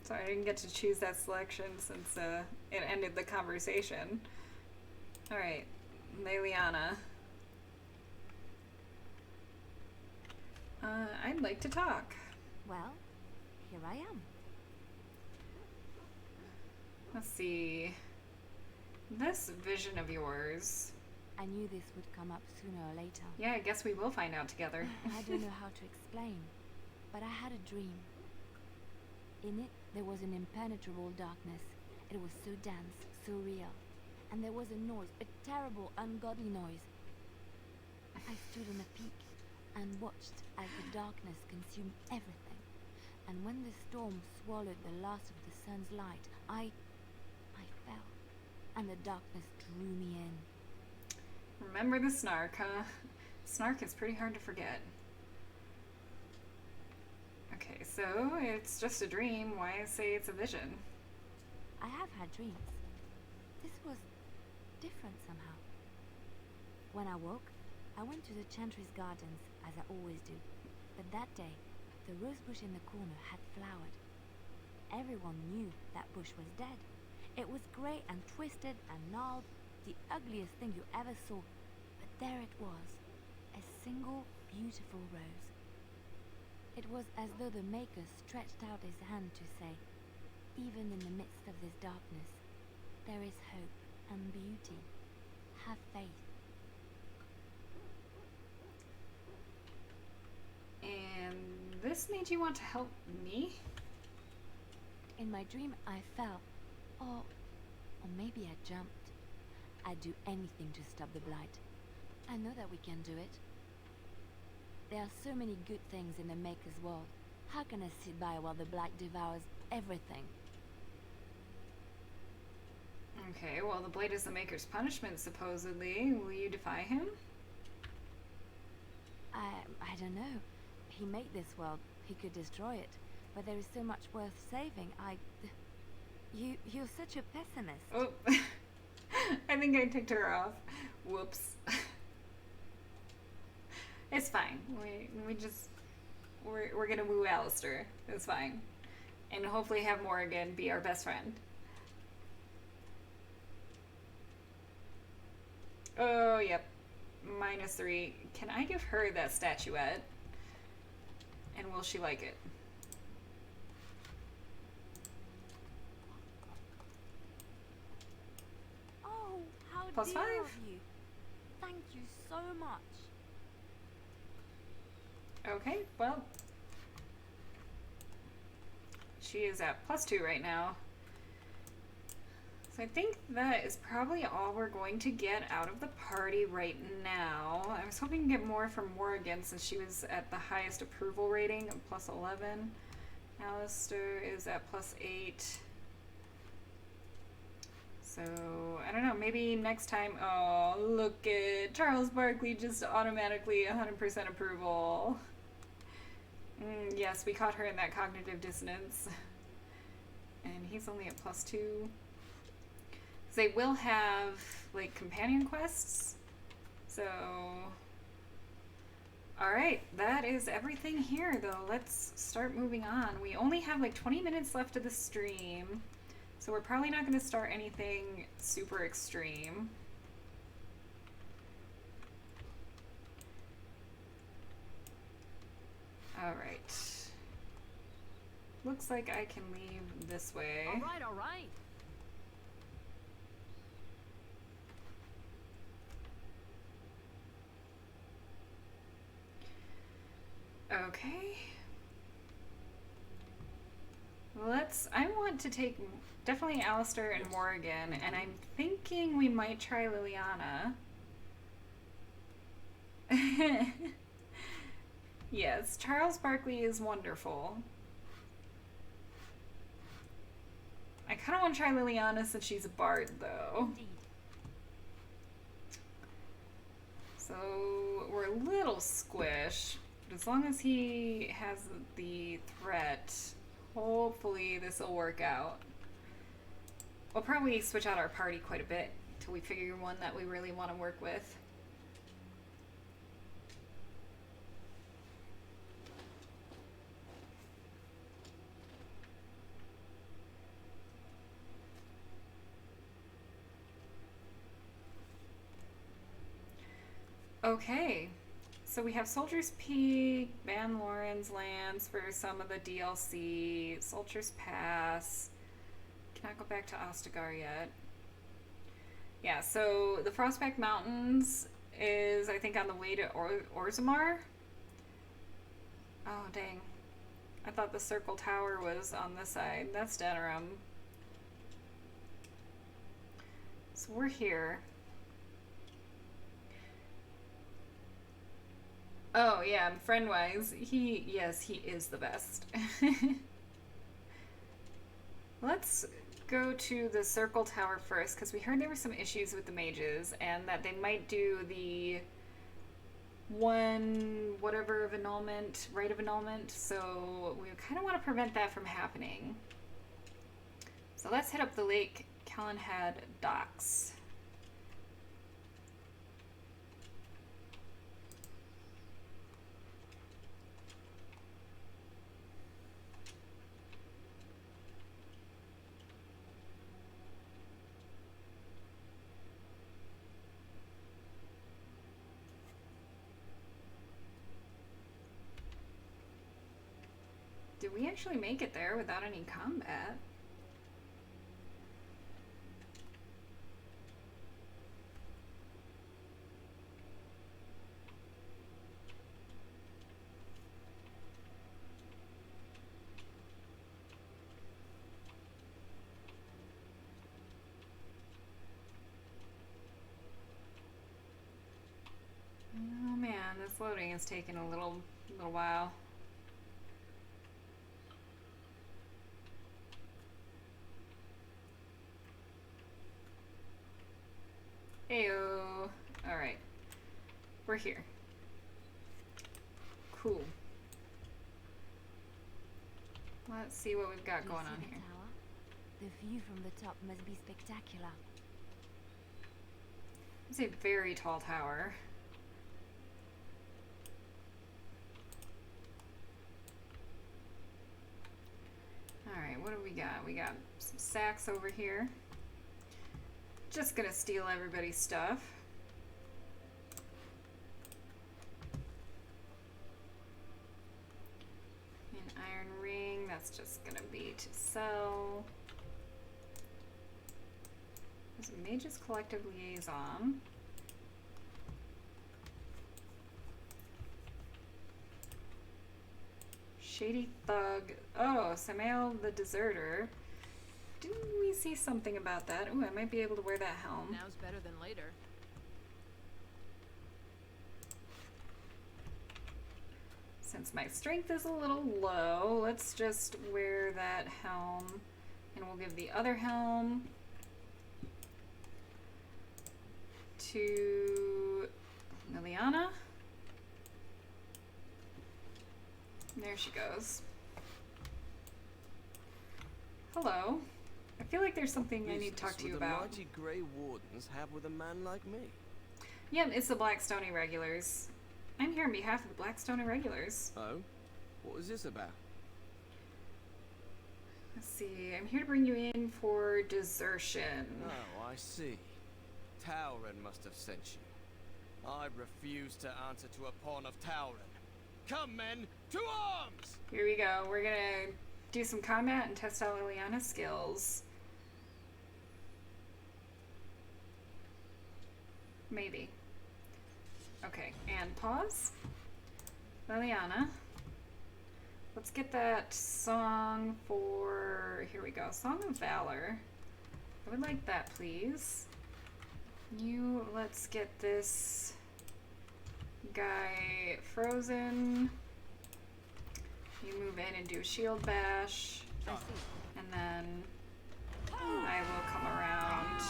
So I didn't get to choose that selection since it ended the conversation. Alright, Liliana. I'd like to talk. Well, here I am. Let's see. This vision of yours... I knew this would come up sooner or later. Yeah, I guess we will find out together. I don't know how to explain, but I had a dream. In it, there was an impenetrable darkness. It was so dense, so real. And there was a noise, a terrible, ungodly noise. I stood on a peak and watched as the darkness consumed everything. And when the storm swallowed the last of the sun's light, I fell, and the darkness drew me in. Remember the snark, huh? Snark is pretty hard to forget. Okay, so it's just a dream. Why say it's a vision? I have had dreams. This was different somehow. When I woke, I went to the Chantry's gardens, as I always do. But that day, the rose bush in the corner had flowered. Everyone knew that bush was dead. It was grey and twisted and gnarled, the ugliest thing you ever saw. But there it was, a single beautiful rose. It was as though the Maker stretched out his hand to say, even in the midst of this darkness, there is hope and beauty. Have faith. And this made you want to help me? In my dream, I fell. Or maybe I jumped. I'd do anything to stop the blight. I know that we can do it. There are so many good things in the Maker's world. How can I sit by while the blight devours everything? Okay, well, the blade is the Maker's punishment, supposedly. Will you defy him? I don't know. He made this world. He could destroy it. But there is so much worth saving. You're such a pessimist. Oh, I think I ticked her off. Whoops. It's fine. We're gonna woo Alistair. It's fine. And hopefully have Morrigan be our best friend. Oh, yep. -3. Can I give her that statuette? And will she like it? Oh, how +5. dear of you. Thank you so much. Okay, well. She is at +2 right now. So I think that is probably all we're going to get out of the party right now. I was hoping to get more from Morrigan since she was at the highest approval rating of +11. Alistair is at +8. So, I don't know, maybe next time... Oh, look at Charles Barkley just automatically 100% approval. Yes, we caught her in that cognitive dissonance. And he's only at +2. They will have, like, companion quests. So... Alright, that is everything here, though. Let's start moving on. We only have, like, 20 minutes left of the stream. So we're probably not going to start anything super extreme. Alright. Looks like I can leave this way. Alright, alright. Okay. I want to take definitely Alistair and Morrigan, and I'm thinking we might try Liliana. Yes, Charles Barkley is wonderful. I kind of want to try Liliana since she's a bard, though. Indeed. So we're a little squish, but as long as he has the threat, hopefully this will work out. We'll probably switch out our party quite a bit till we figure one that we really want to work with. Okay, so we have Soldier's Peak, Van Loren's Lands for some of the DLC, Soldier's Pass. Cannot go back to Ostagar yet. Yeah, so the Frostback Mountains is, I think, on the way to Orzammar. Oh, dang. I thought the Circle Tower was on this side. That's Denerim. So we're here. Oh, yeah, friend-wise, yes, he is the best. Let's go to the circle tower first, because we heard there were some issues with the mages, and that they might do the one whatever of annulment, rite of annulment, so we kind of want to prevent that from happening. So let's head up the Lake Callanhead docks. Did we actually make it there without any combat? Oh man, this loading is taking a little while. Heyo. Alright. We're here. Cool. Let's see what we've got going on here. Tower? The view from the top must be spectacular. It's a very tall tower. Alright, what do we got? We got some sacks over here. Just gonna steal everybody's stuff. An iron ring, that's just gonna be to sell. There's a Mage's Collective Liaison. Shady Thug. Oh, Samael the Deserter. Didn't we see something about that? Ooh, I might be able to wear that helm. Now's better than later. Since my strength is a little low, let's just wear that helm. And we'll give the other helm to Liliana. There she goes. Hello. I feel like there's something I need to talk to you about. What the mighty Grey Wardens have with a man like me? Yeah, it's the Blackstone Irregulars. I'm here on behalf of the Blackstone Irregulars. Oh? What is this about? Let's see. I'm here to bring you in for desertion. Oh, I see. Tauren must have sent you. I refuse to answer to a pawn of Tauren. Come, men, to arms! Here we go. We're gonna do some combat and test out Liliana's skills. Maybe. Okay, and pause. Liliana. Let's get that song for... Here we go. Song of Valor. I would like that, please. Let's get this guy frozen. You move in and do a shield bash. And then I will come around.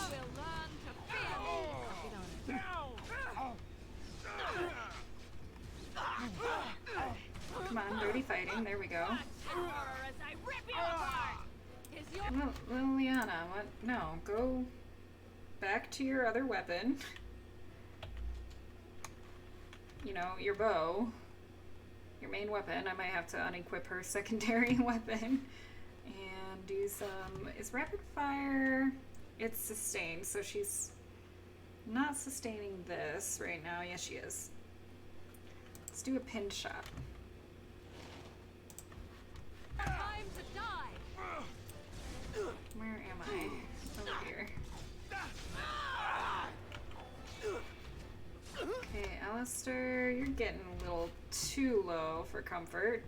Come on, dirty fighting. There we go. Liliana, what? No, go back to your other weapon. You know, your bow. Your main weapon. I might have to unequip her secondary weapon. And do some... Is rapid fire... It's sustained, so she's not sustaining this right now. Yes, she is. Let's do a pin shot. Time to die. Where am I? Over here. Okay, Alistair, you're getting a little too low for comfort.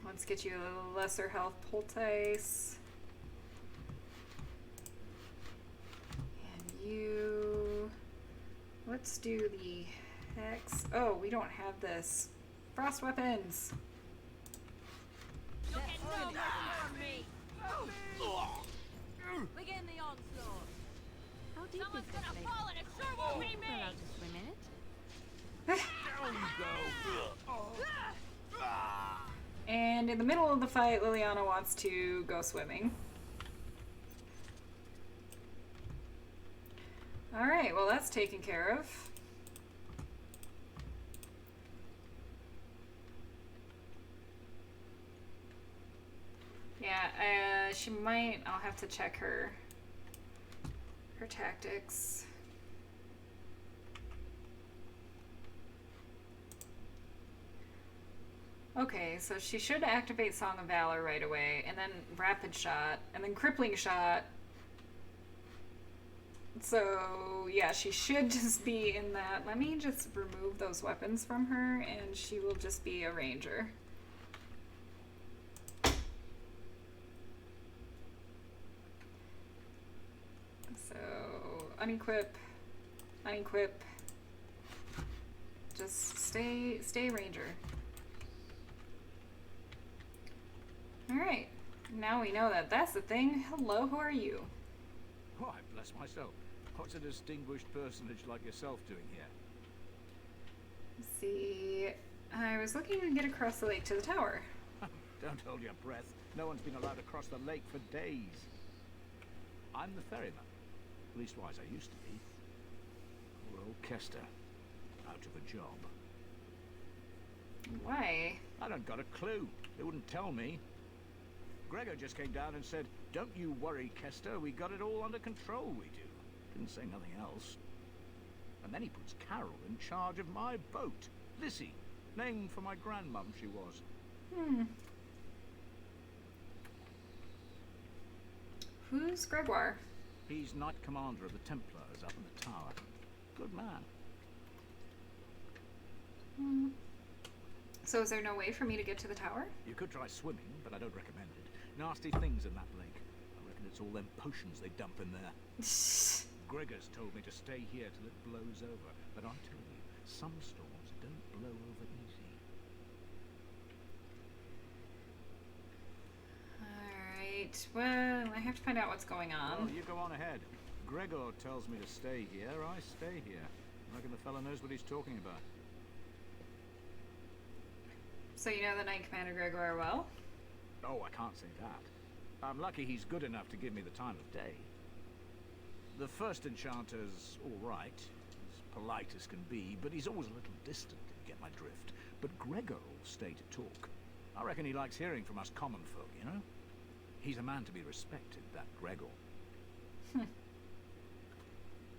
Let's get you a lesser health poultice. And you... Let's do the attacks. Oh, we don't have this. Frost weapons. You'll get no mercy from me. Begin the onslaught. How deep Someone's is this gonna lake? fall and it sure won't be We're me. allowed to swim in it. And in the middle of the fight, Liliana wants to go swimming. Alright, well that's taken care of. Yeah, she might... I'll have to check her tactics. Okay, so she should activate Song of Valor right away, and then Rapid Shot, and then Crippling Shot. So, yeah, she should just be in that. Let me just remove those weapons from her, and she will just be a ranger. So, unequip, unequip. Just stay ranger. Alright, now we know that that's the thing. Hello, who are you? Why, bless myself. What's a distinguished personage like yourself doing here? Let's see, I was looking to get across the lake to the tower. Don't hold your breath. No one's been allowed to cross the lake for days. I'm the ferryman. Leastwise, I used to be. Poor old Kester. Out of a job. Why? I don't got a clue. They wouldn't tell me. Gregor just came down and said, "Don't you worry, Kester, we got it all under control, we do." Didn't say nothing else. And then he puts Carol in charge of my boat. Lissy, named for my grandmum she was. Who's Gregoire? He's Knight Commander of the Templars up in the tower. Good man. So is there no way for me to get to the tower? You could try swimming, but I don't recommend it. Nasty things in that lake. I reckon it's all them potions they dump in there. Gregor's told me to stay here till it blows over, but I tell you, some storms don't blow over easy. Alright, well, I have to find out what's going on. Well, you go on ahead. Gregor tells me to stay here, I stay here. I reckon the fella knows what he's talking about. So you know the Knight Commander Gregoire well? Oh, I can't say that. I'm lucky he's good enough to give me the time of day. The first enchanter's all right, as polite as can be, but he's always a little distant, if you get my drift. But Gregor will stay to talk. I reckon he likes hearing from us common folk, you know? He's a man to be respected, that Gregor.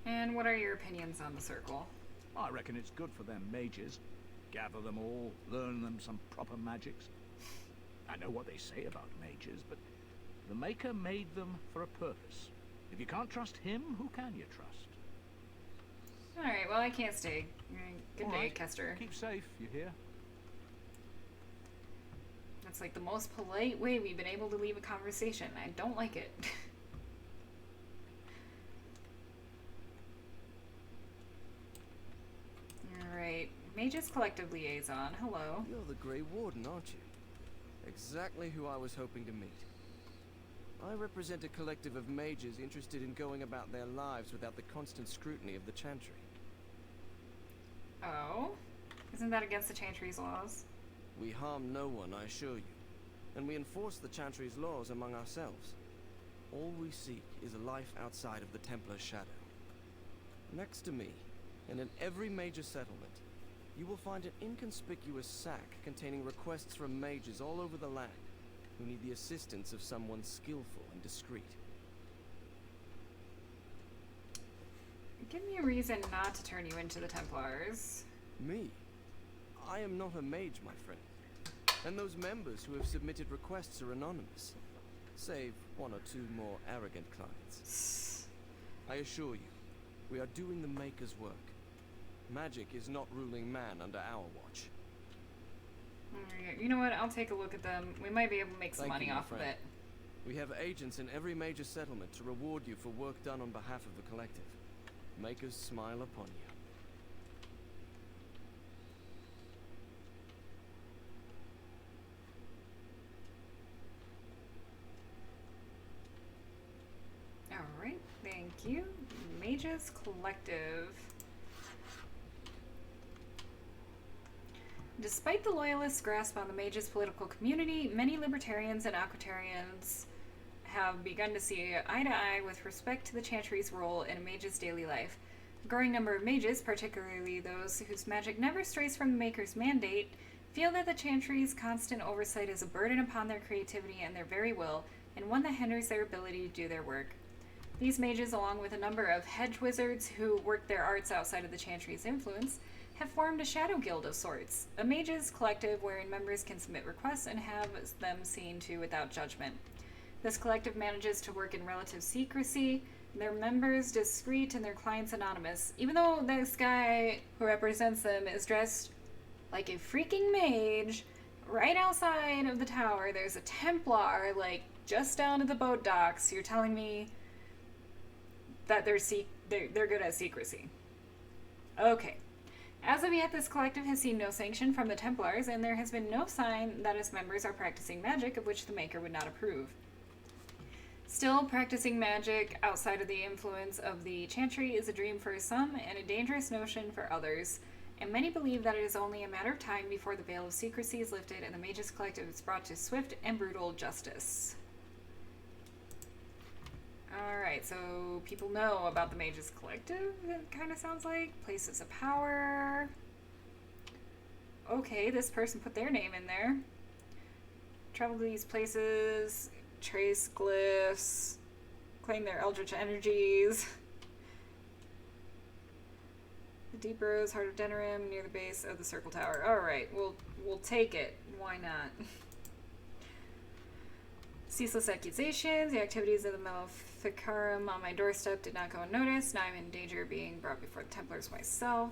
And what are your opinions on the circle? I reckon it's good for them mages. Gather them all, learn them some proper magics. I know what they say about mages, but the Maker made them for a purpose. If you can't trust him, who can you trust? Alright, well I can't stay. Good All day, right. Kester. Keep safe, you hear? That's like the most polite way we've been able to leave a conversation. I don't like it. Alright, Mage's Collective Liaison. Hello. You're the Grey Warden, aren't you? Exactly who I was hoping to meet. I represent a collective of mages interested in going about their lives without the constant scrutiny of the Chantry. Oh? Isn't that against the Chantry's laws? We harm no one, I assure you, and we enforce the Chantry's laws among ourselves. All we seek is a life outside of the Templar's shadow. Next to me, and in every major settlement, you will find an inconspicuous sack containing requests from mages all over the land who need the assistance of someone skillful and discreet. Give me a reason not to turn you into the Templars. Me? I am not a mage, my friend. And those members who have submitted requests are anonymous, save one or two more arrogant clients. I assure you, we are doing the Maker's work. Magic is not ruling man under our watch. Alright, you know what? I'll take a look at them. We might be able to make some Thank money you, my off of friend. it. We have agents in every major settlement to reward you for work done on behalf of the collective. Makers smile upon you. you. Mages Collective. Despite the Loyalists' grasp on the Mages' political community, many Libertarians and Aquitarians have begun to see eye to eye with respect to the Chantry's role in a Mage's daily life. A growing number of Mages, particularly those whose magic never strays from the Maker's mandate, feel that the Chantry's constant oversight is a burden upon their creativity and their very will, and one that hinders their ability to do their work. These mages, along with a number of hedge wizards who work their arts outside of the Chantry's influence, have formed a shadow guild of sorts, a mages collective wherein members can submit requests and have them seen to without judgment. This collective manages to work in relative secrecy, their members discreet and their clients anonymous, even though this guy who represents them is dressed like a freaking mage. Right outside of the tower, there's a Templar, like, just down at the boat docks. You're telling me that they're good at secrecy. Okay. As of yet, this collective has seen no sanction from the Templars, and there has been no sign that its members are practicing magic of which the Maker would not approve. Still, practicing magic outside of the influence of the Chantry is a dream for some and a dangerous notion for others, and many believe that it is only a matter of time before the veil of secrecy is lifted and the Mages Collective is brought to swift and brutal justice. Alright, so people know about the Mages Collective, it kind of sounds like. Places of power. Okay, this person put their name in there. Travel to these places, trace glyphs, claim their eldritch energies. The Deep Rose, Heart of Denerim, near the base of the Circle Tower. Alright, we'll take it. Why not? Ceaseless accusations. The activities of the Maleficarum on my doorstep did not go unnoticed. Now I'm in danger of being brought before the Templars myself.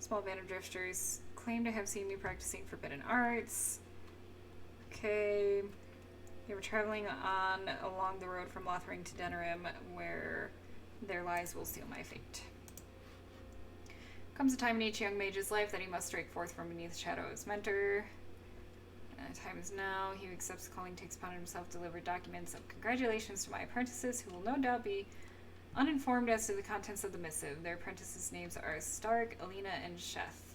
Small band of drifters claim to have seen me practicing forbidden arts. Okay. They were traveling along the road from Lothring to Denerim, where their lies will seal my fate. Comes a time in each young mage's life that he must strike forth from beneath the shadow of his mentor. Time is now. He who accepts the calling takes upon himself to deliver documents of congratulations to my apprentices, who will no doubt be uninformed as to the contents of the missive. Their apprentices' names are Stark, Alina, and Sheth.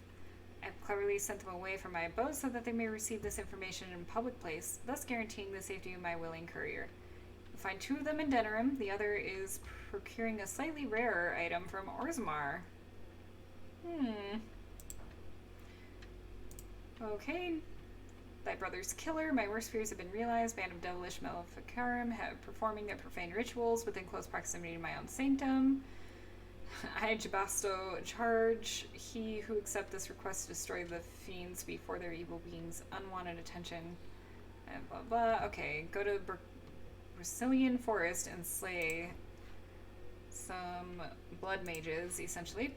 I have cleverly sent them away from my abode so that they may receive this information in a public place, thus guaranteeing the safety of my willing courier. You'll find 2 of them in Denerim. The other is procuring a slightly rarer item from Orzammar. Okay. Thy brother's killer. My worst fears have been realized. Band of devilish Maleficarum have performing their profane rituals within close proximity to my own sanctum. I, Jabasto, charge. He who accepts this request to destroy the fiends before their evil beings' unwanted attention. And blah blah. Okay, go to Brazilian Forest and slay some blood mages, essentially.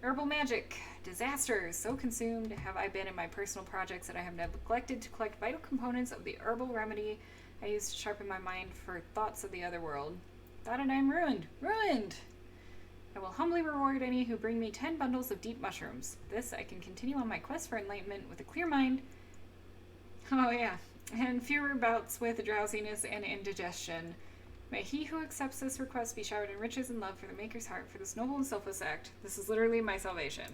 Herbal magic. Disaster. So consumed have I been in my personal projects that I have neglected to collect vital components of the herbal remedy I use to sharpen my mind for thoughts of the other world. Thought and I'm ruined. Ruined! I will humbly reward any who bring me 10 bundles of deep mushrooms. This I can continue on my quest for enlightenment with a clear mind. Oh yeah. And fewer bouts with drowsiness and indigestion. May he who accepts this request be showered in riches and love for the Maker's heart for this noble and selfless act. This is literally my salvation.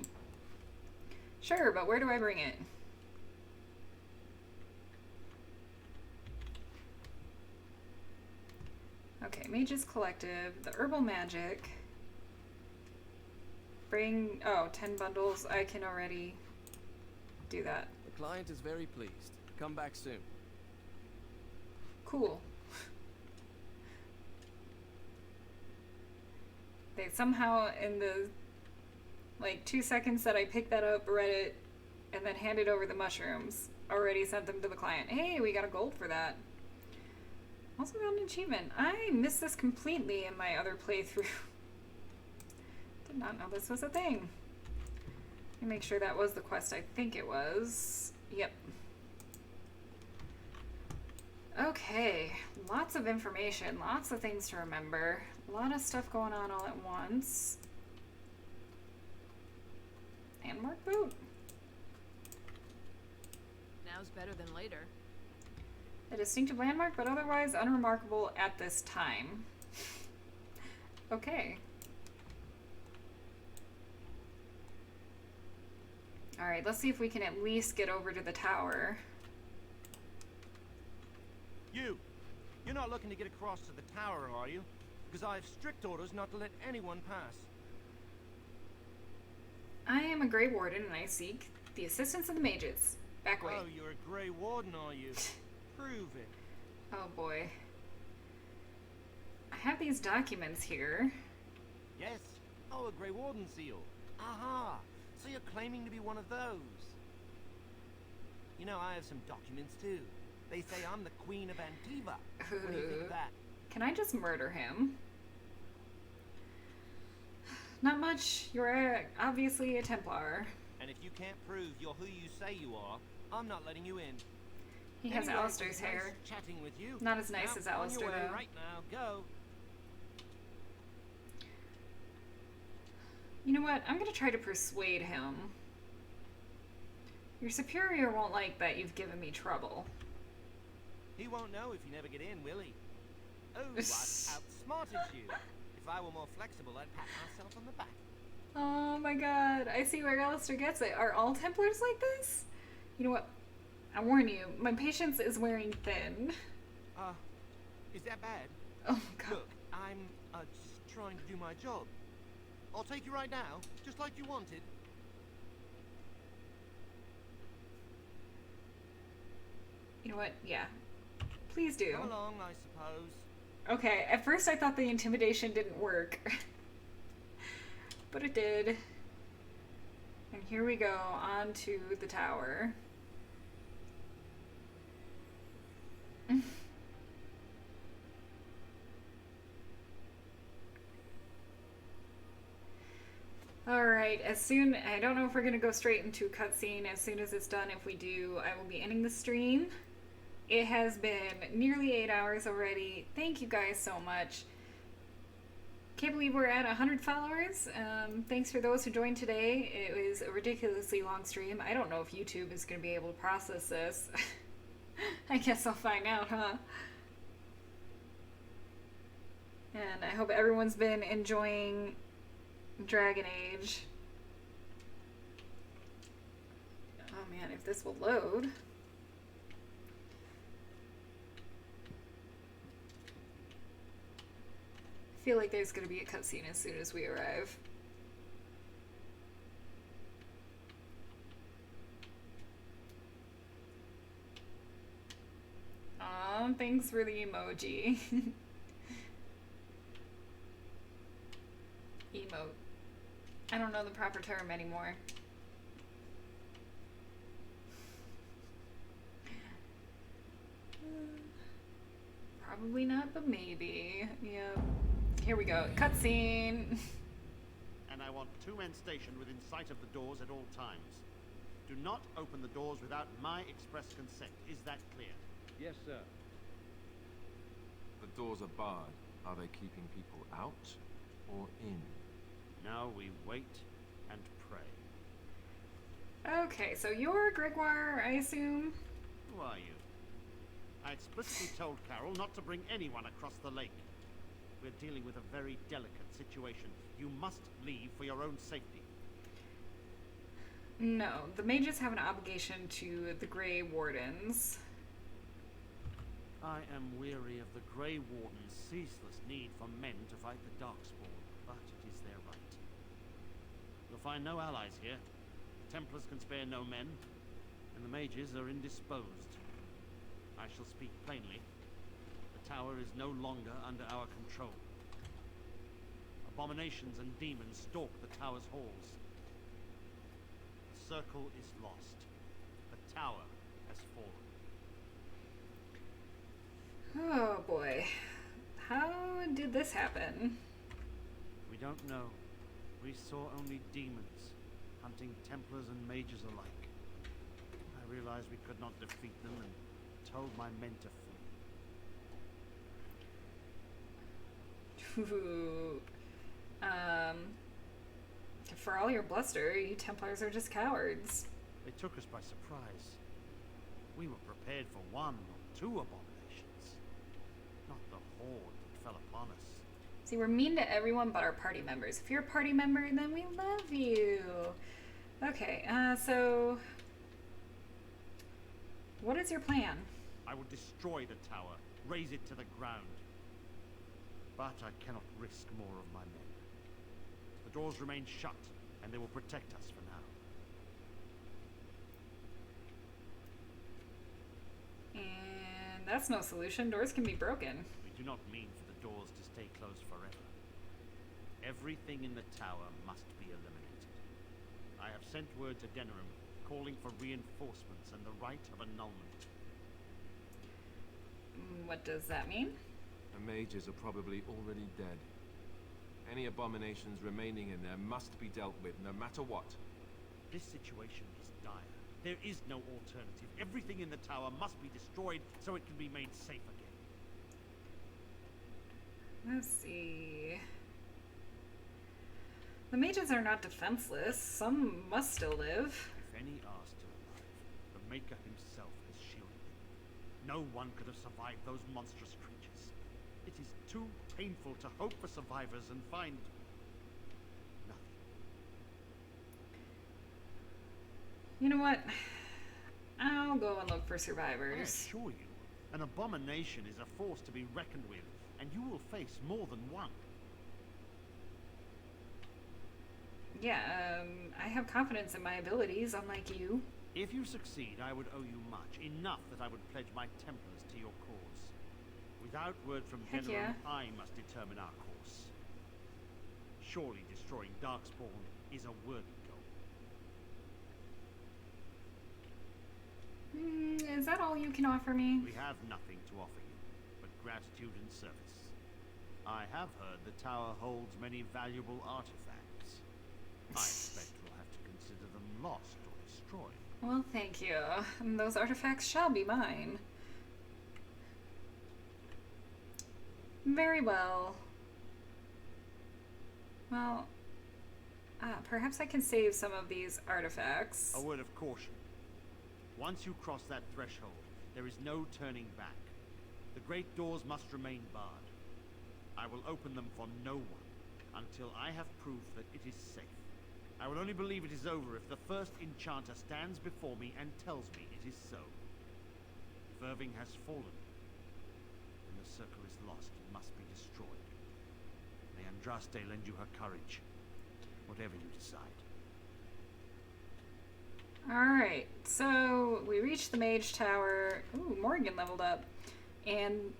Sure, but where do I bring it? Okay, Mages Collective, the herbal magic. Bring, 10 bundles. I can already do that. The client is very pleased. Come back soon. Cool. They somehow, in the 2 seconds that I picked that up, read it, and then handed over the mushrooms, already sent them to the client. Hey, we got a gold for that. Also got an achievement. I missed this completely in my other playthrough. Did not know this was a thing. Let me make sure that was the quest I think it was. Yep. Okay, lots of information, lots of things to remember. A lot of stuff going on all at once. Landmark boot. Now's better than later. A distinctive landmark, but otherwise unremarkable at this time. Okay. Alright, let's see if we can at least get over to the tower. You're not looking to get across to the tower, are you? Because I have strict orders not to let anyone pass. I am a Grey Warden and I seek the assistance of the mages. Back away. Oh, you're a Grey Warden, are you? Prove it. Oh boy. I have these documents here. Yes. Oh, a Grey Warden seal. Aha. So you're claiming to be one of those. You know, I have some documents too. They say I'm the Queen of Antiva. What do you think of that? Can I just murder him? Not much. You're obviously a Templar. And if you can't prove you're who you say you are, I'm not letting you in. He has Anyway, Alistair's nice hair. chatting with you. Not as nice as On Alistair, your way though. right now, go. You know what? I'm gonna try to persuade him. Your superior won't like that you've given me trouble. He won't know if you never get in, will he? Oh, I've outsmarted you. If I were more flexible, I'd pat myself on the back. Oh my god, I see where Alistair gets it. Are all Templars like this? You know what? I warn you, my patience is wearing thin. Is that bad? Oh god. Look, I'm just trying to do my job. I'll take you right now, just like you wanted. You know what? Yeah. Please do. Come along, I suppose. Okay, at first I thought the intimidation didn't work. But it did. And here we go, on to the tower. Alright, I don't know if we're going to go straight into a cutscene. As soon as it's done, if we do, I will be ending the stream. It has been nearly 8 hours already. Thank you guys so much. Can't believe we're at 100 followers. Thanks for those who joined today. It was a ridiculously long stream. I don't know if YouTube is going to be able to process this. I guess I'll find out, huh? And I hope everyone's been enjoying Dragon Age. Oh man, if this will load. I feel like there's going to be a cutscene as soon as we arrive. Aw, thanks for the emoji. Emote. I don't know the proper term anymore. Probably not, but maybe. Yep. Here we go. Cutscene. And I want 2 men stationed within sight of the doors at all times. Do not open the doors without my express consent. Is that clear? Yes, sir. The doors are barred. Are they keeping people out or in? Now we wait and pray. Okay, so you're Gregoire, I assume? Who are you? I explicitly told Carol not to bring anyone across the lake. We're dealing with a very delicate situation. You must leave for your own safety. No, the mages have an obligation to the Grey Wardens. I am weary of the Grey Warden's ceaseless need for men to fight the Darkspawn, but it is their right. You'll find no allies here. The Templars can spare no men, and the mages are indisposed. I shall speak plainly. The tower is no longer under our control. Abominations and demons stalk the tower's halls. The circle is lost. The tower has fallen. Oh boy. How did this happen? We don't know. We saw only demons, hunting Templars and mages alike. I realized we could not defeat them and told my men to flee. Ooh. For all your bluster, you Templars are just cowards. They took us by surprise. We were prepared for 1 or 2 abominations, not the horde that fell upon us. See, we're mean to everyone but our party members. If you're a party member, then we love you. Okay, so... what is your plan? I will destroy the tower, raze it to the ground. But I cannot risk more of my men. The doors remain shut, and they will protect us for now. And that's no solution. Doors can be broken. We do not mean for the doors to stay closed forever. Everything in the tower must be eliminated. I have sent word to Denerim, calling for reinforcements and the right of annulment. What does that mean? The mages are probably already dead. Any abominations remaining in there must be dealt with, no matter what. This situation is dire. There is no alternative. Everything in the tower must be destroyed so it can be made safe again. Let's see. The mages are not defenseless. Some must still live. If any are still alive, the Maker himself has shielded them. No one could have survived those monstrous creatures. It is too painful to hope for survivors and find nothing. You know what? I'll go and look for I survivors. assure you, an abomination is a force to be reckoned with, and you will face more than one. Yeah, I have confidence in my abilities, unlike you. If you succeed, I would owe you much, enough that I would pledge my Templars to your cause. Without word from Heck Denerim, yeah. I must determine our course. Surely destroying Darkspawn is a worthy goal. Is that all you can offer me? We have nothing to offer you, but gratitude and service. I have heard the tower holds many valuable artifacts. I expect we'll have to consider them lost or destroyed. Well, thank you. Those artifacts shall be mine. Very well. Well, perhaps I can save some of these artifacts. A word of caution. Once you cross that threshold, there is no turning back. The great doors must remain barred. I will open them for no one until I have proof that it is safe. I will only believe it is over if the first enchanter stands before me and tells me it is so. If Irving has fallen, then the circle is lost and must be destroyed. May Andraste lend you her courage, whatever you decide. Alright, so we reached the Mage Tower. Ooh, Morgan leveled up. And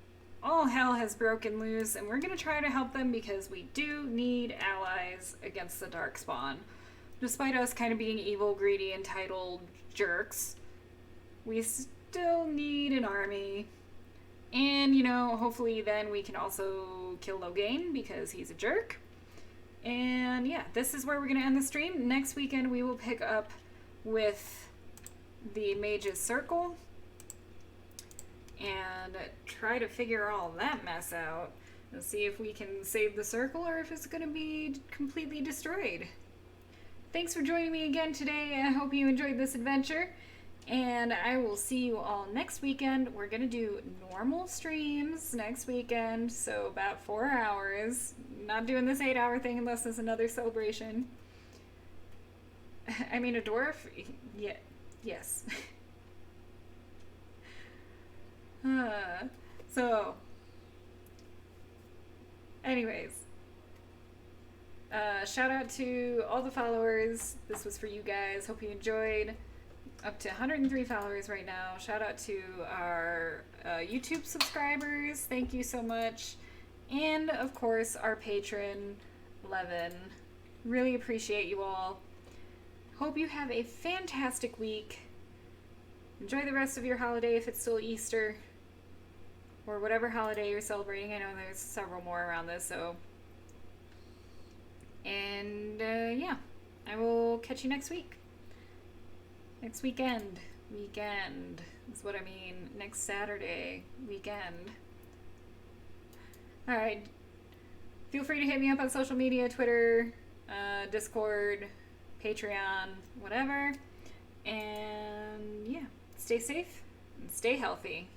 all hell has broken loose, and we're going to try to help them because we do need allies against the Darkspawn. Despite us kind of being evil, greedy, entitled jerks, we still need an army. And, you know, hopefully then we can also kill Logain because he's a jerk. And yeah, this is where we're going to end the stream. Next weekend we will pick up with the Mage's Circle and try to figure all that mess out and see if we can save the circle or if it's going to be completely destroyed. Thanks for joining me again today. I hope you enjoyed this adventure, and I will see you all next weekend. We're going to do normal streams next weekend, so about 4 hours. Not doing this 8-hour thing unless there's another celebration. I mean, a dwarf? Yeah, yes. So, anyways, shout out to all the followers. This was for you guys. Hope you enjoyed. Up to 103 followers right now. Shout out to our YouTube subscribers. Thank you so much. And, of course, our patron, Levin. Really appreciate you all. Hope you have a fantastic week. Enjoy the rest of your holiday if it's still Easter. Or whatever holiday you're celebrating. I know there's several more around this, so. And, yeah. I will catch you next week. Next weekend. Weekend is what I mean. Next Saturday. Weekend. Alright. Feel free to hit me up on social media, Twitter, Discord, Patreon, whatever. And yeah, stay safe and stay healthy.